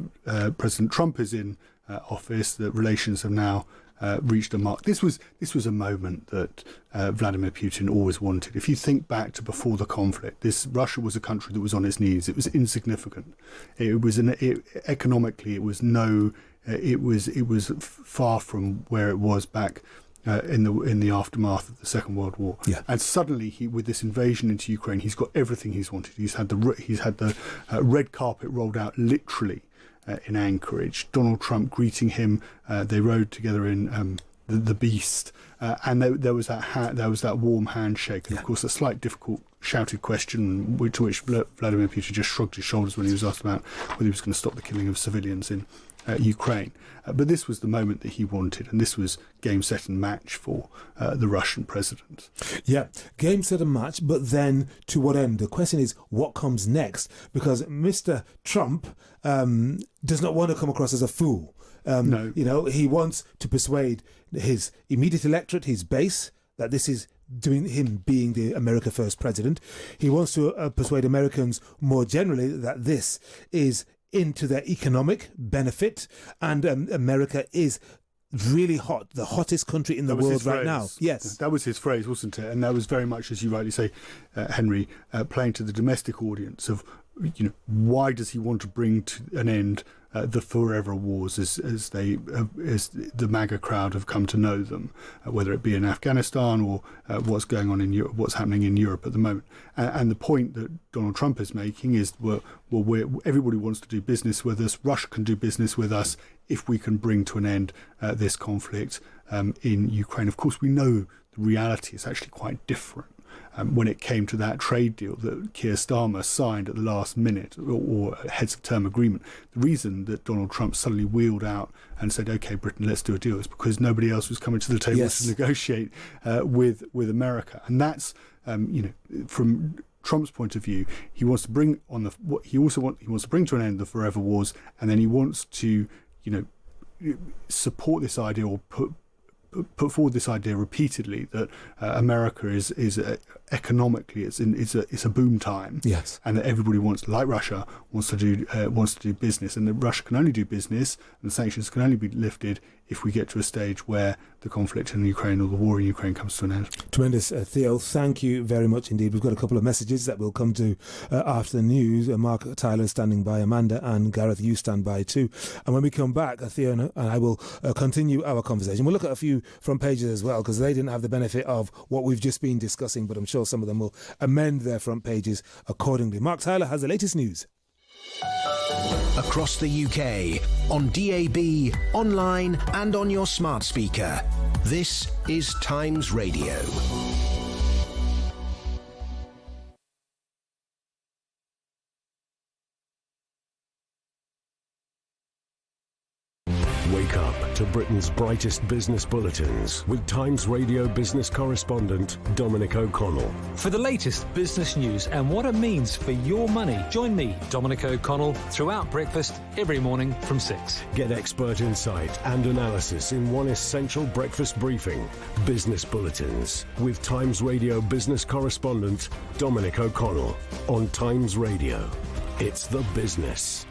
President Trump is in office, that relations have now reached a mark. This was a moment that Vladimir Putin always wanted. If you think back to before the conflict, Russia was a country that was on its knees. It was insignificant. It was economically, it was far from where it was back in the aftermath of the Second World War. Yeah. And suddenly, with this invasion into Ukraine, he's got everything he's wanted. He's had the red carpet rolled out literally in Anchorage. Donald Trump greeting him. They rode together in the Beast, and there was that warm handshake. And of course, a slight difficult shouted question, to which Vladimir Putin just shrugged his shoulders when he was asked about whether he was going to stop the killing of civilians in Ukraine. But this was the moment that he wanted, and this was game, set and match for the Russian president. Yeah, game, set and match, but then to what end? The question is, what comes next? Because Mr. Trump does not want to come across as a fool. No. You know, he wants to persuade his immediate electorate, his base, that this is doing him being the America First president. He wants to persuade Americans more generally that this is into their economic benefit, and America is really hot, the hottest country in the world right now. Yes. That was his phrase, wasn't it? And that was very much, as you rightly say, Henry, playing to the domestic audience of, why does he want to bring to an end the forever wars as the MAGA crowd have come to know them, whether it be in Afghanistan or what's going on in Europe, what's happening in Europe at the moment. And the point that Donald Trump is making is, everybody wants to do business with us. Russia can do business with us if we can bring to an end this conflict in Ukraine. Of course, we know the reality is actually quite different. When it came to that trade deal that Keir Starmer signed at the last minute, or heads of term agreement, the reason that Donald Trump suddenly wheeled out and said, "Okay, Britain, let's do a deal," is because nobody else was coming to the table to negotiate with America. And that's, from Trump's point of view, he wants to bring on he wants to bring to an end the forever wars, and then he wants to, support this idea or put forward this idea repeatedly that America is economically it's a boom time. Yes, and that everybody wants, like Russia, wants to do business, and that Russia can only do business, and the sanctions can only be lifted if we get to a stage where the conflict in Ukraine or the war in Ukraine comes to an end. Tremendous, Theo. Thank you very much indeed. We've got a couple of messages that we'll come to after the news. Mark Tyler standing by, Amanda and Gareth, you stand by too. And when we come back, Theo and I will continue our conversation. We'll look at a few front pages as well, because they didn't have the benefit of what we've just been discussing, but I'm sure some of them will amend their front pages accordingly. Mark Tyler has the latest news. Across the UK, on DAB, online and on your smart speaker. This is Times Radio. Wake up to Britain's brightest business bulletins with Times Radio business correspondent Dominic O'Connell. For the latest business news and what it means for your money, join me, Dominic O'Connell, throughout breakfast every morning from 6. Get expert insight and analysis in one essential breakfast briefing. Business Bulletins with Times Radio business correspondent Dominic O'Connell on Times Radio. It's the business.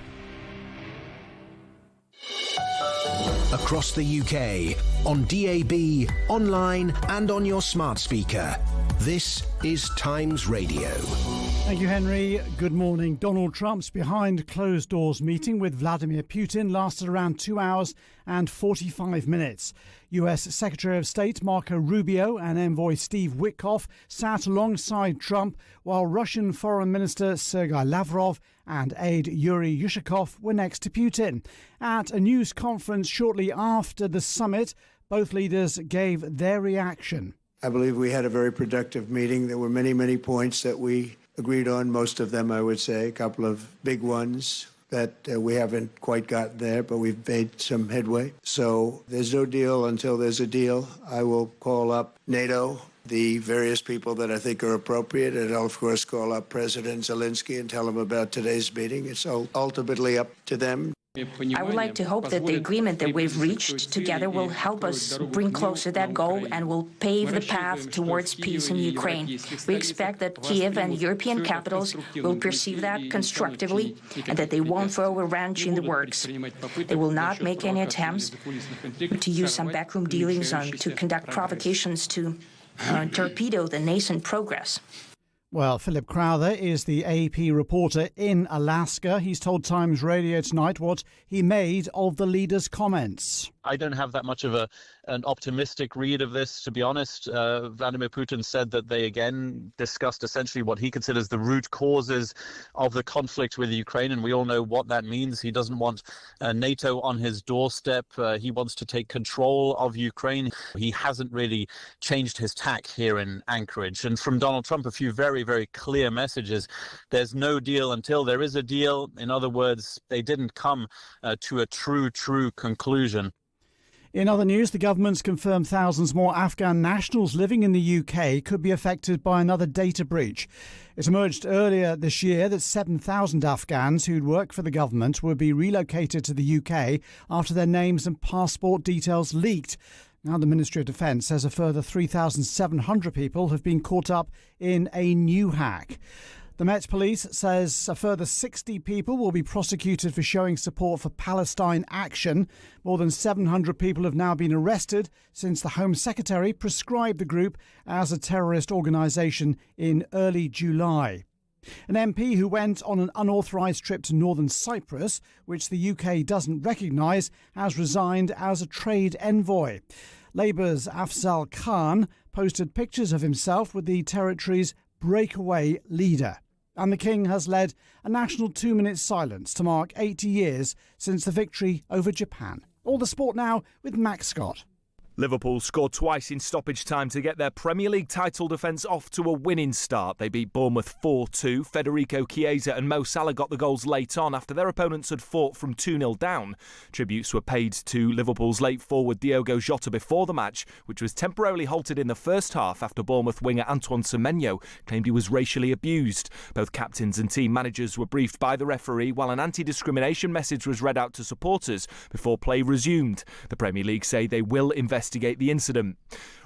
Across the UK, on DAB, online and on your smart speaker. This is Times Radio. Thank you, Henry. Good morning. Donald Trump's behind closed doors meeting with Vladimir Putin lasted around 2 hours and 45 minutes. US Secretary of State Marco Rubio and envoy Steve Witkoff sat alongside Trump, while Russian Foreign Minister Sergei Lavrov and aide Yuri Yushakov were next to Putin. At a news conference shortly after the summit, both leaders gave their reaction. I believe we had a very productive meeting. There were many, many points that we agreed on, most of them, I would say, a couple of big ones that we haven't quite gotten there, but we've made some headway. So there's no deal until there's a deal. I will call up NATO, the various people that I think are appropriate, and I'll, of course, call up President Zelensky and tell him about today's meeting. It's ultimately up to them. I would like to hope that the agreement that we've reached together will help us bring closer that goal and will pave the path towards peace in Ukraine. We expect that Kiev and European capitals will perceive that constructively and that they won't throw a wrench in the works. They will not make any attempts to use some backroom dealings to conduct provocations to torpedo the nascent progress. Well, Philip Crowther is the AP reporter in Alaska. He's told Times Radio tonight what he made of the leaders' comments. I don't have that much of an optimistic read of this, to be honest. Vladimir Putin said that they again discussed essentially what he considers the root causes of the conflict with Ukraine, and we all know what that means. He doesn't want NATO on his doorstep. He wants to take control of Ukraine. He hasn't really changed his tack here in Anchorage. And from Donald Trump, a few very, very clear messages. There's no deal until there is a deal. In other words, they didn't come to a true conclusion. In other news, the government's confirmed thousands more Afghan nationals living in the UK could be affected by another data breach. It emerged earlier this year that 7,000 Afghans who'd work for the government would be relocated to the UK after their names and passport details leaked. Now the Ministry of Defence says a further 3,700 people have been caught up in a new hack. The Met Police says a further 60 people will be prosecuted for showing support for Palestine Action. More than 700 people have now been arrested since the Home Secretary prescribed the group as a terrorist organisation in early July. An MP who went on an unauthorised trip to northern Cyprus, which the UK doesn't recognise, has resigned as a trade envoy. Labour's Afzal Khan posted pictures of himself with the territory's breakaway leader. And the King has led a national 2-minute silence to mark 80 years since the victory over Japan. All the sport now with Max Scott. Liverpool scored twice in stoppage time to get their Premier League title defence off to a winning start. They beat Bournemouth 4-2. Federico Chiesa and Mo Salah got the goals late on after their opponents had fought from 2-0 down. Tributes were paid to Liverpool's late forward Diogo Jota before the match, which was temporarily halted in the first half after Bournemouth winger Antoine Semenyo claimed he was racially abused. Both captains and team managers were briefed by the referee while an anti-discrimination message was read out to supporters before play resumed. The Premier League say they will invest investigate the incident.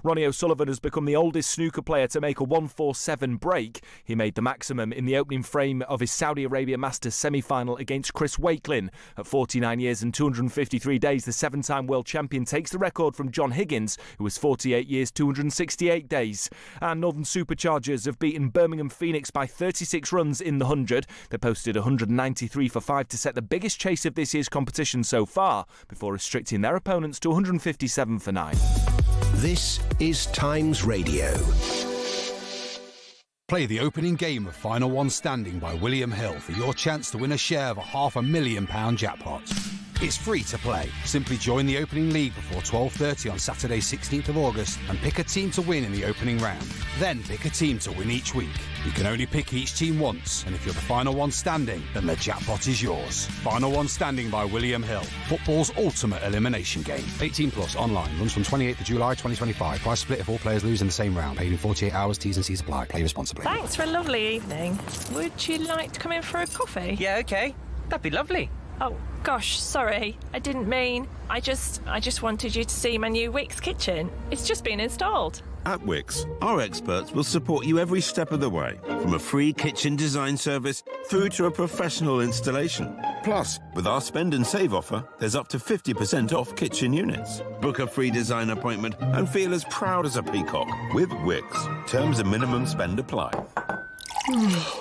Ronnie O'Sullivan has become the oldest snooker player to make a 147 break. He made the maximum in the opening frame of his Saudi Arabia Masters semi-final against Chris Wakelin. At 49 years and 253 days, the seven-time world champion takes the record from John Higgins, who was 48 years, 268 days. And Northern Superchargers have beaten Birmingham Phoenix by 36 runs in the 100. They posted 193 for 5 to set the biggest chase of this year's competition so far, before restricting their opponents to 157 for 9. This is Times Radio. Play the opening game of Final One Standing by William Hill for your chance to win a share of a £500,000 jackpot. It's free to play. Simply join the opening league before 12:30 on Saturday 16th of August and pick a team to win in the opening round. Then pick a team to win each week. You can only pick each team once, and if you're the final one standing, then the jackpot is yours. Final One Standing by William Hill. Football's ultimate elimination game. 18 plus online. Runs from 28th of July 2025. Price split if all players lose in the same round. Paid in 48 hours. T's and C's apply. Play responsibly. Thanks for a lovely evening. Would you like to come in for a coffee? Yeah, okay. That'd be lovely. Oh, gosh, sorry. I didn't mean. I just wanted you to see my new Wix kitchen. It's just been installed. At Wix, our experts will support you every step of the way, from a free kitchen design service through to a professional installation. Plus, with our spend and save offer, there's up to 50% off kitchen units. Book a free design appointment and feel as proud as a peacock with Wix. Terms and minimum spend apply.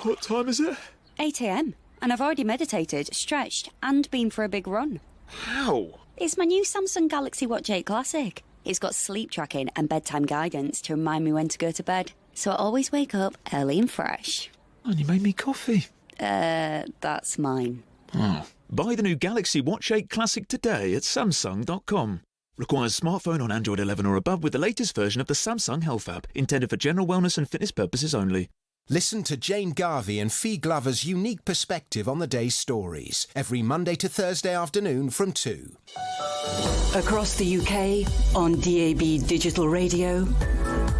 What time is it? 8 a.m. And I've already meditated, stretched, and been for a big run. How? It's my new Samsung Galaxy Watch 8 Classic. It's got sleep tracking and bedtime guidance to remind me when to go to bed. So I always wake up early and fresh. And you made me coffee. That's mine. Oh. Buy the new Galaxy Watch 8 Classic today at Samsung.com. Requires smartphone on Android 11 or above with the latest version of the Samsung Health app, intended for general wellness and fitness purposes only. Listen to Jane Garvey and Fee Glover's unique perspective on the day's stories every Monday to Thursday afternoon from 2. Across the UK, on DAB Digital Radio,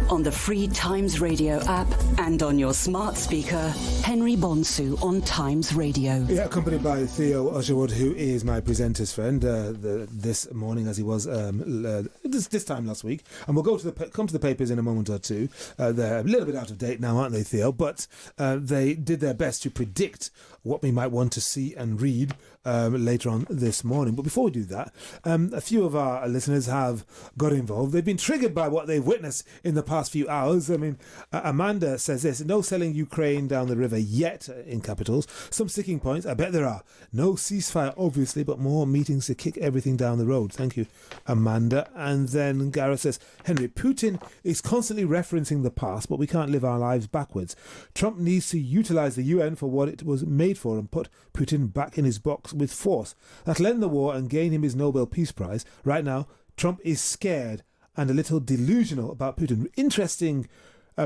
on the free Times Radio app, and on your smart speaker, Henry Bonsu on Times Radio. Yeah, accompanied by Theo Osherwood, who is my presenter's friend this morning, as he was this time last week. And we'll come to the papers in a moment or two. They're a little bit out of date now, aren't they, Theo? But they did their best to predict what we might want to see and read later on this morning. But before we do that, a few of our listeners have got involved. They've been triggered by what they've witnessed in the past few hours. I mean, Amanda says this: no selling Ukraine down the river yet, in capitals. Some sticking points, I bet there are. No ceasefire, obviously, but more meetings to kick everything down the road. Thank you, Amanda. And then Gareth says, Henry, Putin is constantly referencing the past, but we can't live our lives backwards. Trump needs to utilise the UN for what it was made for and put Putin back in his box with force. That'll end the war and gain him his Nobel Peace Prize. Right now, Trump is scared and a little delusional about Putin. Interesting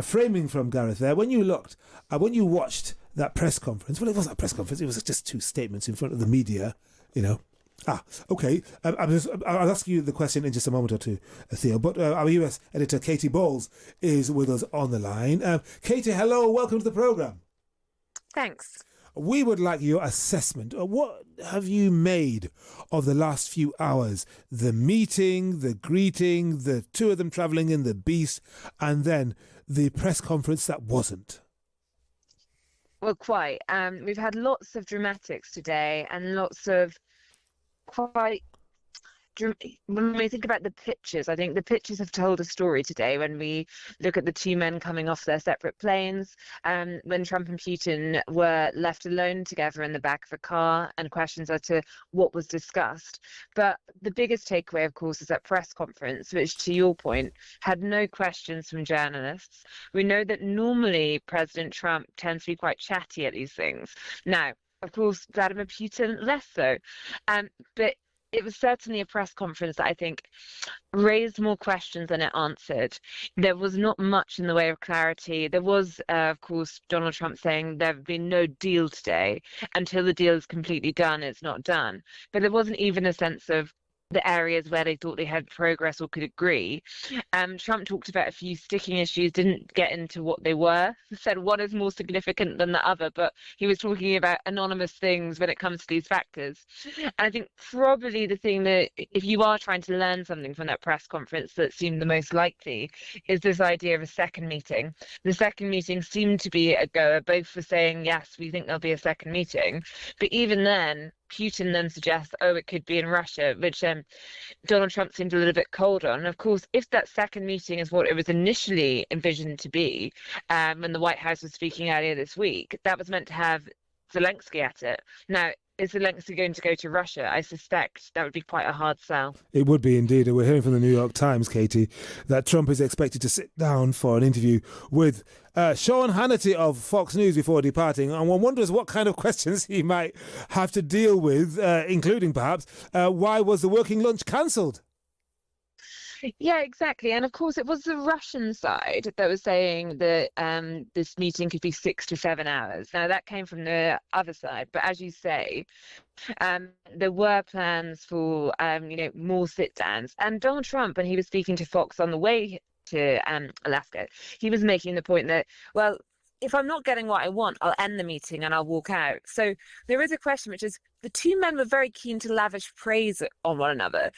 framing from Gareth there. When you watched that press conference, well, it wasn't a press conference, it was just two statements in front of the media, you know. Okay. I'll ask you the question in just a moment or two, Theo. But our US editor, Katie Bowles, is with us on the line. Katie, hello. Welcome to the programme. Thanks. We would like your assessment. What have you made of the last few hours? The meeting, the greeting, the two of them travelling in the Beast, and then the press conference that wasn't. Well, quite. We've had lots of dramatics today and lots of quite... When we think about the pictures, I think the pictures have told a story today. When we look at the two men coming off their separate planes, when Trump and Putin were left alone together in the back of a car, and questions as to what was discussed. But the biggest takeaway, of course, is that press conference, which, to your point, had no questions from journalists. We know that normally President Trump tends to be quite chatty at these things. Now, of course, Vladimir Putin less so. But it was certainly a press conference that I think raised more questions than it answered. There was not much in the way of clarity. There was, of course, Donald Trump saying there have been no deal today. Until the deal is completely done, it's not done. But there wasn't even a sense of the areas where they thought they had progress or could agree. Trump talked about a few sticking issues, didn't get into what they were, said one is more significant than the other, but he was talking about anonymous things when it comes to these factors. And I think probably the thing that, if you are trying to learn something from that press conference that seemed the most likely, is this idea of a second meeting. The second meeting seemed to be a goer, both for saying, yes, we think there'll be a second meeting, but even then, Putin then suggests, it could be in Russia, which Donald Trump seemed a little bit cold on. And of course, if that second meeting is what it was initially envisioned to be, when the White House was speaking earlier this week, that was meant to have Zelensky at it. Now, is Zelensky going to go to Russia? I suspect that would be quite a hard sell. It would be indeed. And we're hearing from the New York Times, Katie, that Trump is expected to sit down for an interview with Sean Hannity of Fox News before departing. And one wonders what kind of questions he might have to deal with, including perhaps, why was the working lunch cancelled? Yeah, exactly. And of course, it was the Russian side that was saying that this meeting could be 6 to 7 hours. Now, that came from the other side. But as you say, there were plans for, more sit-downs. And Donald Trump, when he was speaking to Fox on the way to Alaska, he was making the point that, well, if I'm not getting what I want, I'll end the meeting and I'll walk out. So there is a question, which is, the two men were very keen to lavish praise on one another.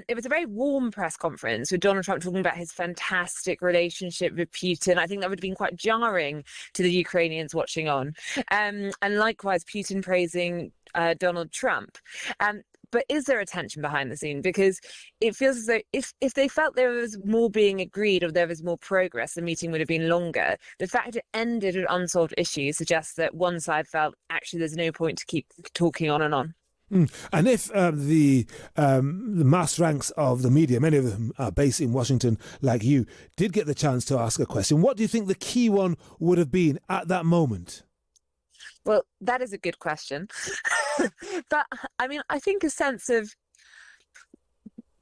It was a very warm press conference with Donald Trump talking about his fantastic relationship with Putin. I think that would have been quite jarring to the Ukrainians watching on. And likewise, Putin praising Donald Trump. But is there a tension behind the scene? Because it feels as though if they felt there was more being agreed or there was more progress, the meeting would have been longer. The fact it ended with unsolved issues suggests that one side felt actually there's no point to keep talking on and on. And if the mass ranks of the media, many of them are based in Washington like you, did get the chance to ask a question, what do you think the key one would have been at that moment? Well, that is a good question. But I mean, I think a sense of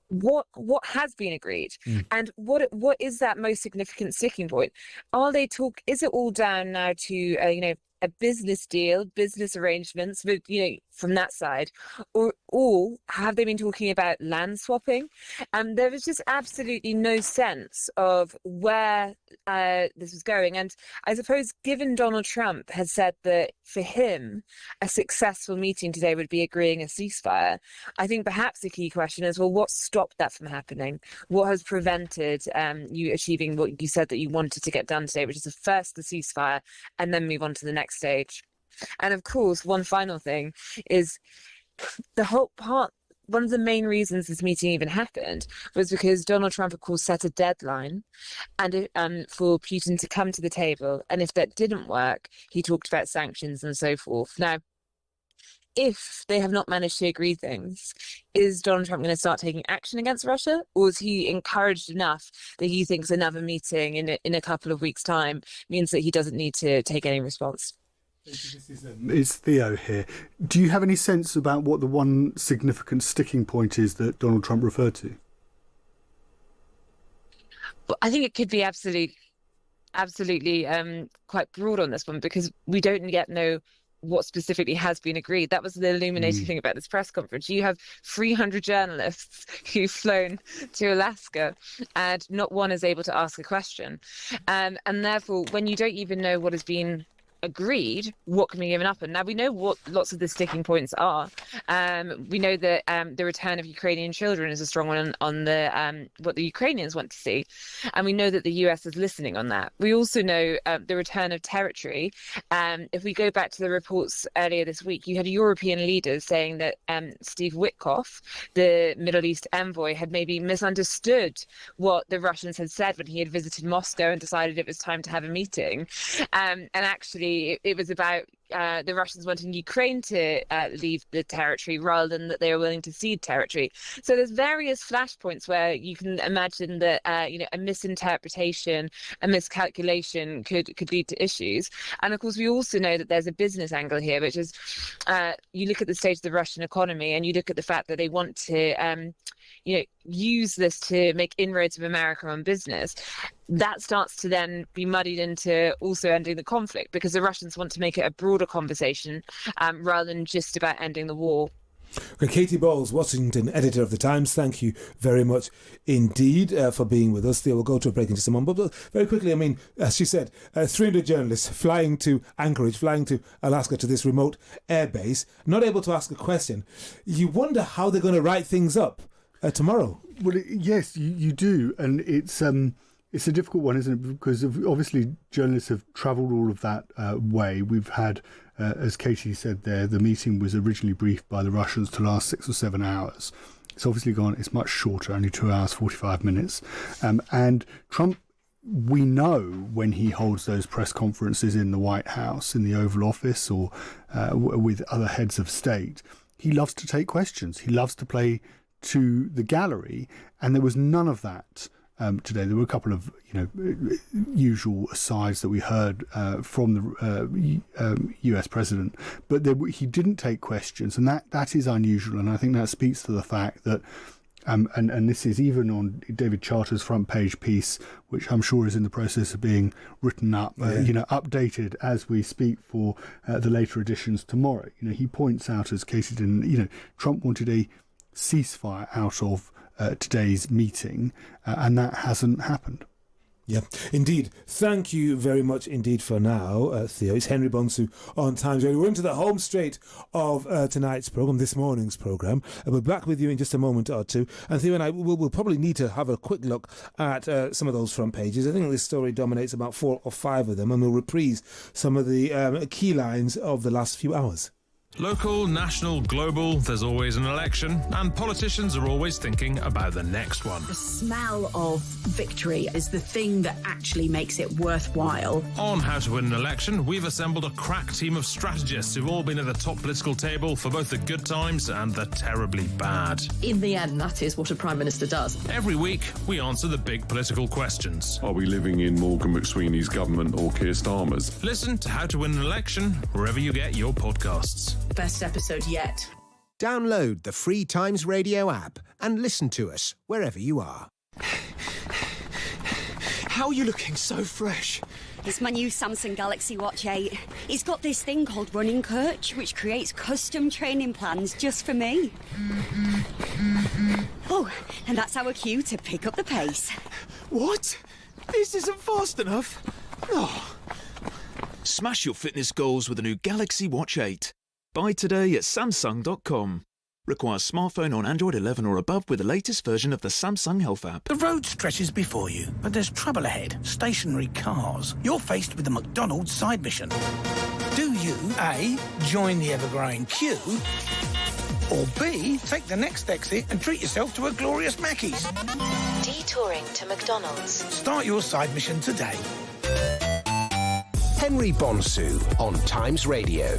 what has been agreed and what is that most significant sticking point? Is it all down now to a business deal, business arrangements with, from that side, or have they been talking about land swapping? There was just absolutely no sense of where this was going. And I suppose, given Donald Trump has said that for him, a successful meeting today would be agreeing a ceasefire, I think perhaps the key question is, well, what stopped that from happening? What has prevented you achieving what you said that you wanted to get done today, which is first the ceasefire and then move on to the next stage? And of course, one final thing is one of the main reasons this meeting even happened was because Donald Trump, of course, set a deadline and for Putin to come to the table. And if that didn't work, he talked about sanctions and so forth. Now, if they have not managed to agree things, is Donald Trump going to start taking action against Russia? Or is he encouraged enough that he thinks another meeting in a couple of weeks' time means that he doesn't need to take any response? It's Theo here. Do you have any sense about what the one significant sticking point is that Donald Trump referred to? Well, I think it could be absolutely quite broad on this one, because we don't yet know what specifically has been agreed. That was the illuminating thing about this press conference. You have 300 journalists who've flown to Alaska and not one is able to ask a question. And therefore, when you don't even know what has been agreed, what can be given up? And now we know what lots of the sticking points are. We know that the return of Ukrainian children is a strong one on the what the Ukrainians want to see, and we know that the US is listening on that. We also know the return of territory. If we go back to the reports earlier this week, you had European leaders saying that Steve Witkoff, the Middle East envoy, had maybe misunderstood what the Russians had said when he had visited Moscow and decided it was time to have a meeting, and actually it was about the Russians wanting Ukraine to leave the territory rather than that they were willing to cede territory. So there's various flashpoints where you can imagine that a misinterpretation, a miscalculation could lead to issues. And of course, we also know that there's a business angle here, which is you look at the state of the Russian economy and you look at the fact that they want to use this to make inroads of America on business. That starts to then be muddied into also ending the conflict, because the Russians want to make it a broader conversation rather than just about ending the war. Okay, Katie Bowles, Washington editor of The Times, thank you very much indeed for being with us. Theo, we'll go to a break in just a moment. But very quickly, I mean, as she said, 300 journalists flying to Anchorage, flying to Alaska to this remote airbase, not able to ask a question. You wonder how they're going to write things up tomorrow. Well, yes, you do. And it's a difficult one, isn't it? Because obviously journalists have travelled all of that way. We've had, as Katie said there, the meeting was originally briefed by the Russians to last 6 or 7 hours. It's obviously gone, it's much shorter, only 2 hours, 45 minutes. And Trump, we know when he holds those press conferences in the White House, in the Oval Office, or with other heads of state, he loves to take questions. He loves to play to the gallery. And there was none of that today. There were a couple of usual asides that we heard from the US president, but he didn't take questions, and that is unusual. And I think that speaks to the fact that, and this is even on David Charter's front page piece, which I'm sure is in the process of being written up, updated as we speak for the later editions tomorrow. He points out, as Katie did, Trump wanted a ceasefire out of today's meeting, and that hasn't happened. Yeah, indeed. Thank you very much indeed for now, Theo. It's Henry Bonsu on Times Radio. We're into the home straight of tonight's programme, this morning's programme. We'll be back with you in just a moment or two. And Theo and I will probably need to have a quick look at some of those front pages. I think this story dominates about 4 or 5 of them, and we'll reprise some of the key lines of the last few hours. Local, national, global, there's always an election, and politicians are always thinking about the next one. The smell of victory is the thing that actually makes it worthwhile. On How to Win an Election, we've assembled a crack team of strategists who've all been at the top political table for both the good times and the terribly bad. In the end, that is what a Prime Minister does. Every week, we answer the big political questions. Are we living in Morgan McSweeney's government or Keir Starmer's? Listen to How to Win an Election wherever you get your podcasts. Best episode yet. Download the free Times Radio app and listen to us wherever you are. How are you looking so fresh? It's my new Samsung Galaxy Watch 8. It's got this thing called Running Coach, which creates custom training plans just for me. Oh, and that's our cue to pick up the pace. What? This isn't fast enough. Oh. Smash your fitness goals with a new Galaxy Watch 8. Buy today at Samsung.com. Requires smartphone on Android 11 or above with the latest version of the Samsung Health app. The road stretches before you, but there's trouble ahead. Stationary cars. You're faced with the McDonald's side mission. Do you, A, join the ever-growing queue, or B, take the next exit and treat yourself to a glorious Mackey's? Detouring to McDonald's. Start your side mission today. Henry Bonsu on Times Radio.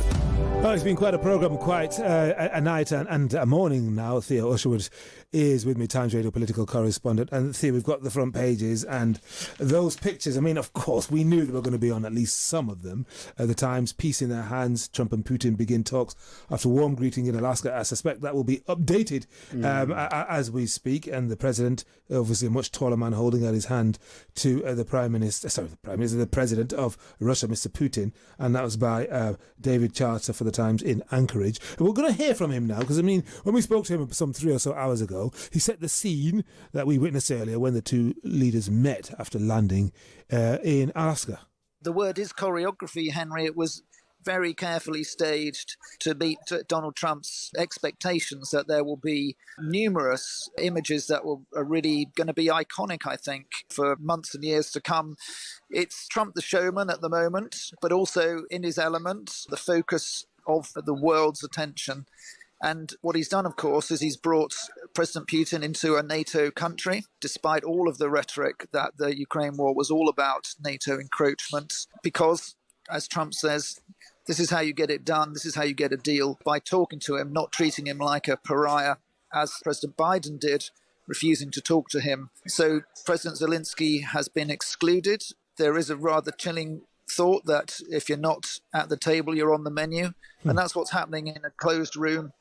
Well, it's been quite a programme, quite a night and a morning now. Theo Usherwood is with me, Times Radio political correspondent. And Theo, we've got the front pages and those pictures. I mean, of course, we knew they were going to be on at least some of them. The Times, peace in their hands. Trump and Putin begin talks after warm greeting in Alaska. I suspect that will be updated as we speak. And the president, obviously a much taller man, holding out his hand to the president of Russia, Mr. Putin. And that was by David Charter for the Times in Anchorage. And we're going to hear from him now, because, I mean, when we spoke to him some 3 or so hours ago, he set the scene that we witnessed earlier when the two leaders met after landing in Alaska. The word is choreography, Henry. It was very carefully staged to meet Donald Trump's expectations that there will be numerous images that are really going to be iconic, I think, for months and years to come. It's Trump the showman at the moment, but also in his element, the focus of the world's attention. And what he's done, of course, is he's brought President Putin into a NATO country, despite all of the rhetoric that the Ukraine war was all about NATO encroachment, because, as Trump says, this is how you get it done, this is how you get a deal, by talking to him, not treating him like a pariah, as President Biden did, refusing to talk to him. So President Zelensky has been excluded. There is a rather chilling thought that if you're not at the table, you're on the menu. And that's what's happening in a closed room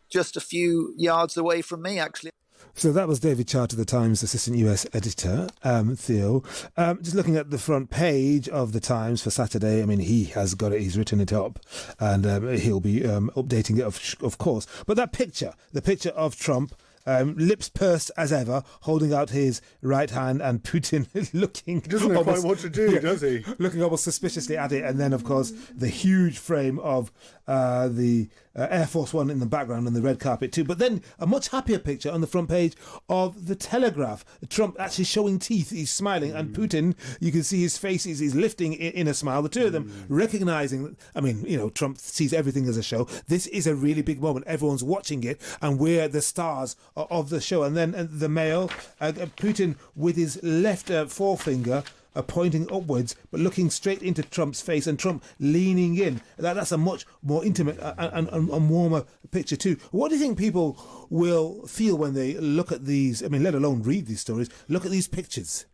just a few yards away from me, actually. So that was David Charter, the Times assistant US editor, Theo. Just looking at the front page of the Times for Saturday, I mean, he has got it, he's written it up, and he'll be updating it, of course. But that picture, the picture of Trump, lips pursed as ever, holding out his right hand, and Putin looking... He doesn't know quite what to do, does he? Looking almost suspiciously at it, and then, of course, the huge frame of the Air Force One in the background and the red carpet too. But then a much happier picture on the front page of the Telegraph. Trump actually showing teeth, he's smiling, and Putin, you can see his face, he's lifting in a smile. The two of them recognising, I mean, you know, Trump sees everything as a show. This is a really big moment. Everyone's watching it, and we're the stars of the show. And then the Mail, Putin with his left forefinger pointing upwards, but looking straight into Trump's face, and Trump leaning in. That's a much more intimate and warmer picture too. What do you think people will feel when they look at these, I mean, let alone read these stories, look at these pictures?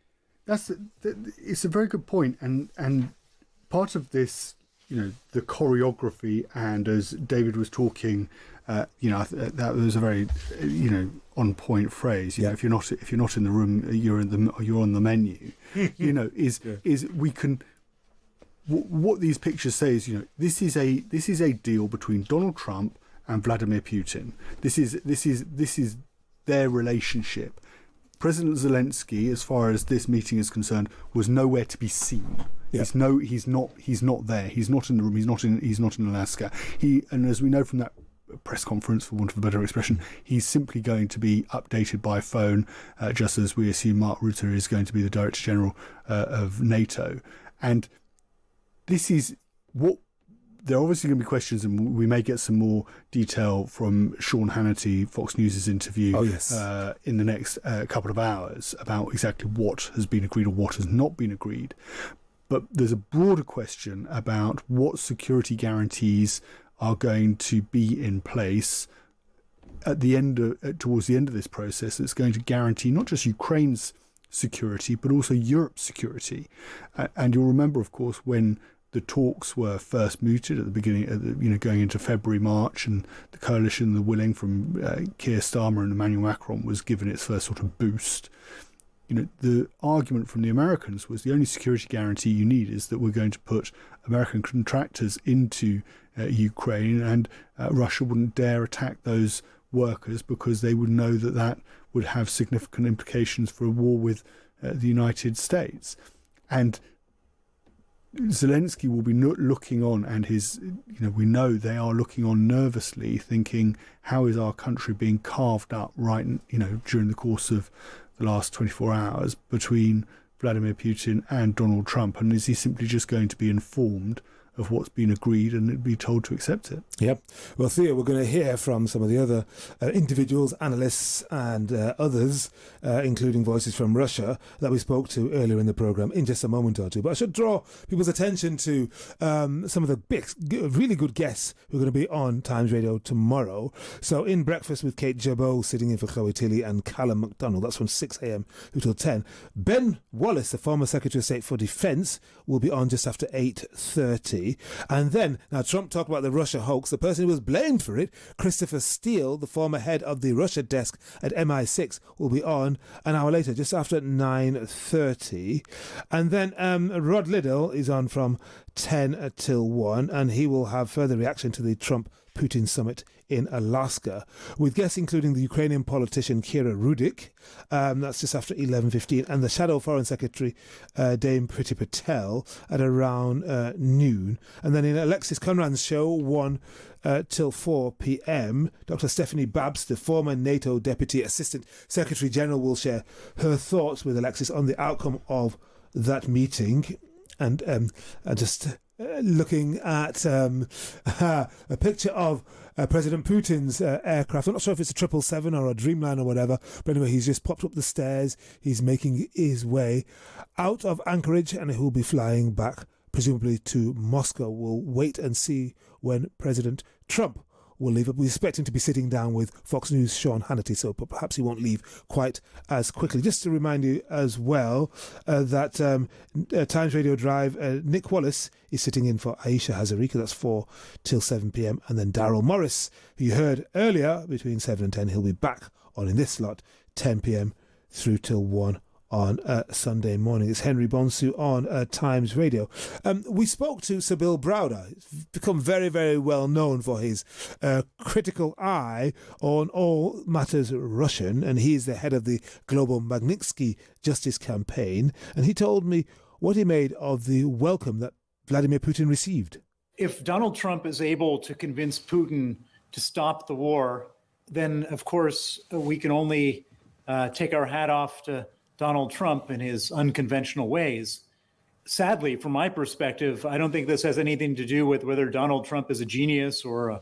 It's a very good point, and part of this, you know, the choreography, and as David was talking, you know, that was a very, you know, on point phrase. You know, if you're not in the room, you're on the menu. You know, is we can. What these pictures say is, you know, this is a deal between Donald Trump and Vladimir Putin. This is their relationship. President Zelensky, as far as this meeting is concerned, was nowhere to be seen. Yeah. He's not there. He's not in the room. He's not in Alaska. And as we know from that press conference, for want of a better expression, he's simply going to be updated by phone, just as we assume Mark Rutte is going to be the Director General of NATO. And this is what there are obviously going to be questions, and we may get some more detail from Sean Hannity, Fox News' interview in the next couple of hours about exactly what has been agreed or what has not been agreed. But there's a broader question about what security guarantees are going to be in place at the end towards the end of this process that's going to guarantee not just Ukraine's security but also Europe's security. And you'll remember, of course, when the talks were first mooted at the beginning, going into February, March, and the coalition, the willing from Keir Starmer and Emmanuel Macron was given its first sort of boost. You know, the argument from the Americans was the only security guarantee you need is that we're going to put American contractors into Ukraine, and Russia wouldn't dare attack those workers because they would know that would have significant implications for a war with the United States. And Zelensky will be looking on, and we know they are looking on nervously, thinking, how is our country being carved up during the course of the last 24 hours between Vladimir Putin and Donald Trump, and is he simply just going to be informed of what's been agreed and be told to accept it? Yep. Well, Theo, we're going to hear from some of the other individuals, analysts and others, including voices from Russia that we spoke to earlier in the programme in just a moment or two. But I should draw people's attention to some of the big, really good guests who are going to be on Times Radio tomorrow. So in Breakfast with Kate Jabot, sitting in for Chloe Tilley and Callum MacDonald, that's from 6 a.m. until 10. Ben Wallace, the former Secretary of State for Defence, will be on just after 8:30. And then, now Trump talked about the Russia hoax. The person who was blamed for it, Christopher Steele, the former head of the Russia desk at MI6, will be on an hour later, just after 9:30. And then Rod Liddell is on from 10 till 1, and he will have further reaction to the Trump-Putin summit in Alaska, with guests including the Ukrainian politician Kira Rudik. That's just after 11:15, and the Shadow Foreign Secretary Dame Priti Patel at around noon. And then in Alexis Conran's show, 1 till 4 p.m, Dr. Stephanie Babs, the former NATO Deputy Assistant Secretary General, will share her thoughts with Alexis on the outcome of that meeting. And just looking at a picture of President Putin's aircraft. I'm not sure if it's a 777 or a Dreamliner or whatever, but anyway, he's just popped up the stairs. He's making his way out of Anchorage, and he'll be flying back, presumably to Moscow. We'll wait and see when President Trump will leave. We expect him to be sitting down with Fox News' Sean Hannity, so perhaps he won't leave quite as quickly. Just to remind you as well that Times Radio Drive, Nick Wallace is sitting in for Aisha Hazarika. That's 4 till 7 p.m. And then Daryl Morris, who you heard earlier, between 7 and 10, he'll be back on in this slot, 10 p.m. through till 1 on Sunday morning. It's Henry Bonsu on Times Radio. We spoke to Sir Bill Browder. He's become very, very well known for his critical eye on all matters Russian, and he is the head of the Global Magnitsky Justice Campaign, and he told me what he made of the welcome that Vladimir Putin received. If Donald Trump is able to convince Putin to stop the war, then, of course, we can only take our hat off to Donald Trump and his unconventional ways. Sadly, from my perspective, I don't think this has anything to do with whether Donald Trump is a genius or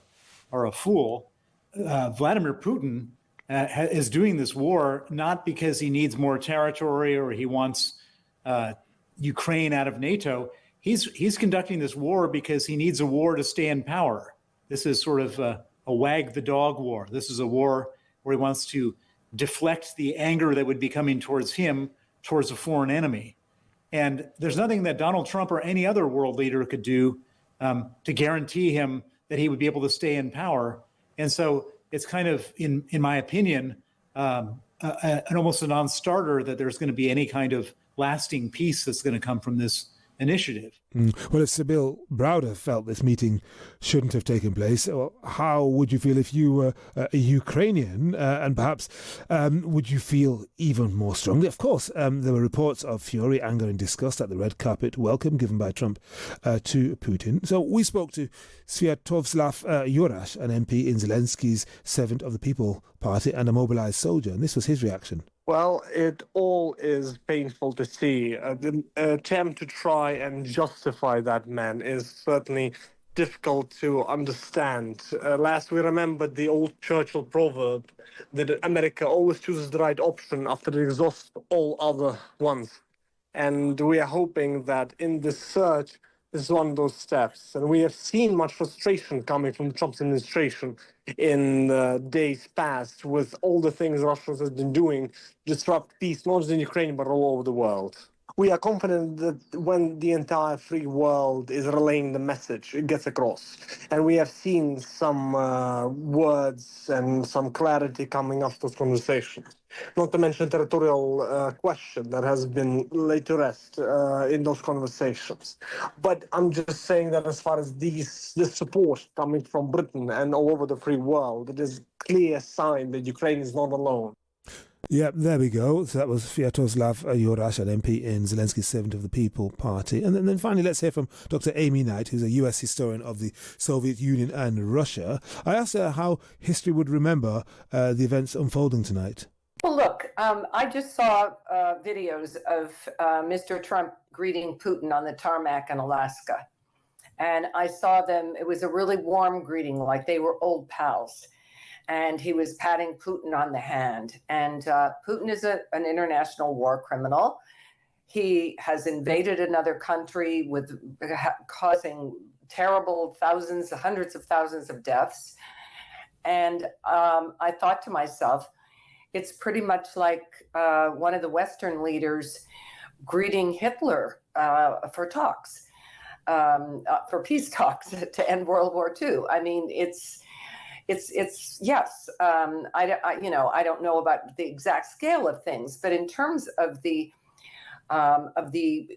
a fool. Vladimir Putin is doing this war not because he needs more territory or he wants Ukraine out of NATO. He's conducting this war because he needs a war to stay in power. This is sort of a wag the dog war. This is a war where he wants to deflect the anger that would be coming towards him, towards a foreign enemy. And there's nothing that Donald Trump or any other world leader could do to guarantee him that he would be able to stay in power. And so it's kind of, in my opinion, almost a non-starter that there's going to be any kind of lasting peace that's going to come from this initiative. Well, if Sir Bill Browder felt this meeting shouldn't have taken place, how would you feel if you were a Ukrainian? And perhaps would you feel even more strongly? Of course, there were reports of fury, anger and disgust at the red carpet welcome given by Trump to Putin. So we spoke to Sviatoslav Jurash, an MP in Zelensky's Servant of the People party and a mobilized soldier. And this was his reaction. Well, it all is painful to see. The attempt to try and justify that man is certainly difficult to understand. Last we remembered the old Churchill proverb that America always chooses the right option after it exhausts all other ones. And we are hoping that in this search, this is one of those steps. And we have seen much frustration coming from Trump's administration in days past with all the things Russia has been doing to disrupt peace, not just in Ukraine, but all over the world. We are confident that when the entire free world is relaying the message, it gets across. And we have seen some words and some clarity coming after those conversations. Not to mention the territorial question that has been laid to rest in those conversations. But I'm just saying that as far as this support coming from Britain and all over the free world, it is a clear sign that Ukraine is not alone. Yeah, there we go. So that was Sviatoslav Jurash, an MP in Zelensky's Servant of the People party. And then finally, let's hear from Dr. Amy Knight, who's a US historian of the Soviet Union and Russia. I asked her how history would remember the events unfolding tonight. Well, look, I just saw videos of Mr. Trump greeting Putin on the tarmac in Alaska. And I saw them, it was a really warm greeting, like they were old pals. And he was patting Putin on the hand. And Putin is an international war criminal. He has invaded another country with causing terrible thousands, hundreds of thousands of deaths. And I thought to myself, it's pretty much like one of the Western leaders greeting Hitler for talks, for peace talks to end World War II. I mean, it's yes. I don't know about the exact scale of things, but in terms of the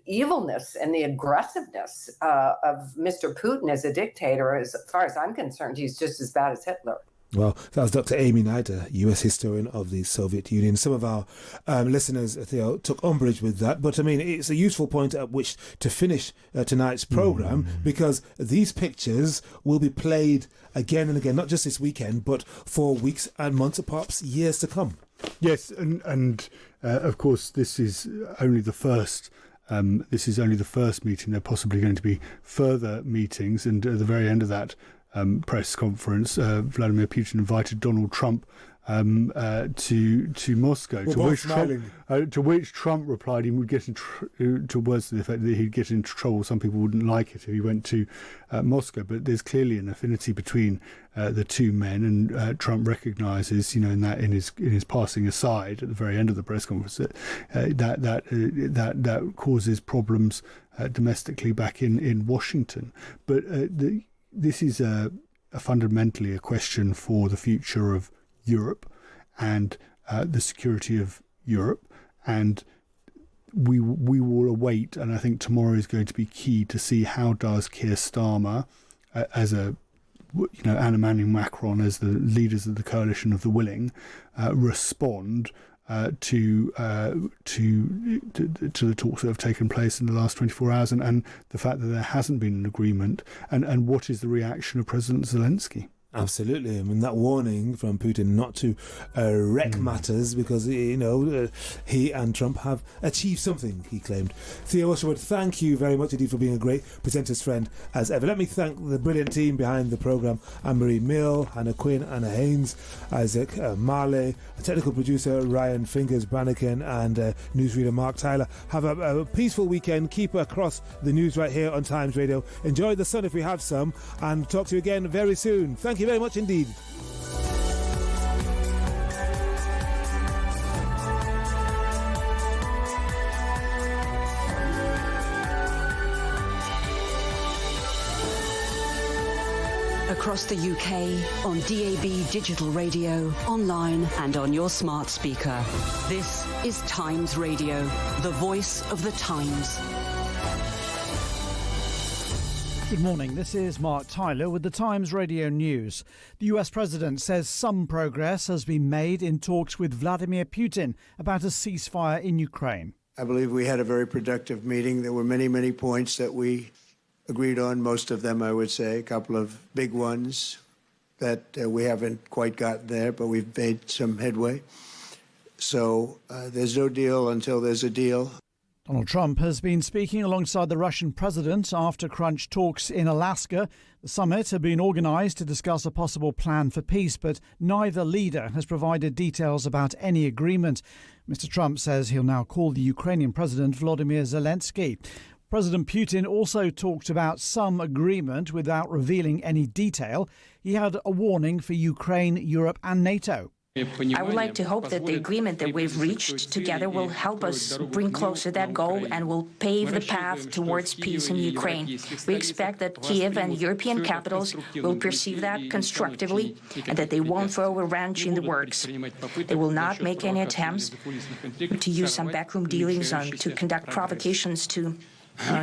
evilness and the aggressiveness of Mr. Putin as a dictator, as far as I'm concerned, he's just as bad as Hitler. Well, that was Dr. Amy Knight, a US historian of the Soviet Union. Some of our listeners, Theo, took umbrage with that, but I mean, it's a useful point at which to finish tonight's programme, because these pictures will be played again and again, not just this weekend, but for weeks and months, or perhaps years to come. Yes, and of course, this is only the first. This is only the first meeting. There are possibly going to be further meetings, and at the very end of that press conference, Vladimir Putin invited Donald Trump to Moscow. To which Trump replied he would get to words to the effect that he'd get into trouble. Some people wouldn't like it if he went to Moscow, but there's clearly an affinity between the two men, and Trump recognises, in his passing aside at the very end of the press conference that causes problems domestically back in Washington. But this is fundamentally a question for the future of Europe and the security of Europe, and we will await, and I think tomorrow is going to be key to see how does Keir Starmer as Anna Manning Macron as the leaders of the coalition of the willing respond to the talks that have taken place in the last 24 hours and the fact that there hasn't been an agreement, and what is the reaction of President Zelensky. Absolutely. I mean, that warning from Putin not to wreck matters because, he and Trump have achieved something, he claimed. Theo Usherwood, thank you very much indeed for being a great presenter's friend as ever. Let me thank the brilliant team behind the programme: Anne-Marie Mill, Hannah Quinn, Anna Haynes, Isaac Marley, technical producer Ryan Fingers Brannigan, and newsreader Mark Tyler. Have a peaceful weekend. Keep across the news right here on Times Radio. Enjoy the sun if we have some, and talk to you again very soon. Thank you very much indeed. Across the UK, on DAB digital radio, online and on your smart speaker. This is Times Radio, the voice of the Times. Good morning, this is Mark Tyler with the Times Radio News. The US President says some progress has been made in talks with Vladimir Putin about a ceasefire in Ukraine. I believe we had a very productive meeting. There were many, many points that we agreed on, most of them, I would say, a couple of big ones that we haven't quite gotten there, but we've made some headway. So there's no deal until there's a deal. Donald Trump has been speaking alongside the Russian president after crunch talks in Alaska. The summit had been organised to discuss a possible plan for peace, but neither leader has provided details about any agreement. Mr. Trump says he'll now call the Ukrainian President Volodymyr Zelensky. President Putin also talked about some agreement without revealing any detail. He had a warning for Ukraine, Europe and NATO. I would like to hope that the agreement that we've reached together will help us bring closer that goal and will pave the path towards peace in Ukraine. We expect that Kiev and European capitals will perceive that constructively and that they won't throw a wrench in the works. They will not make any attempts to use some backroom dealings to conduct provocations to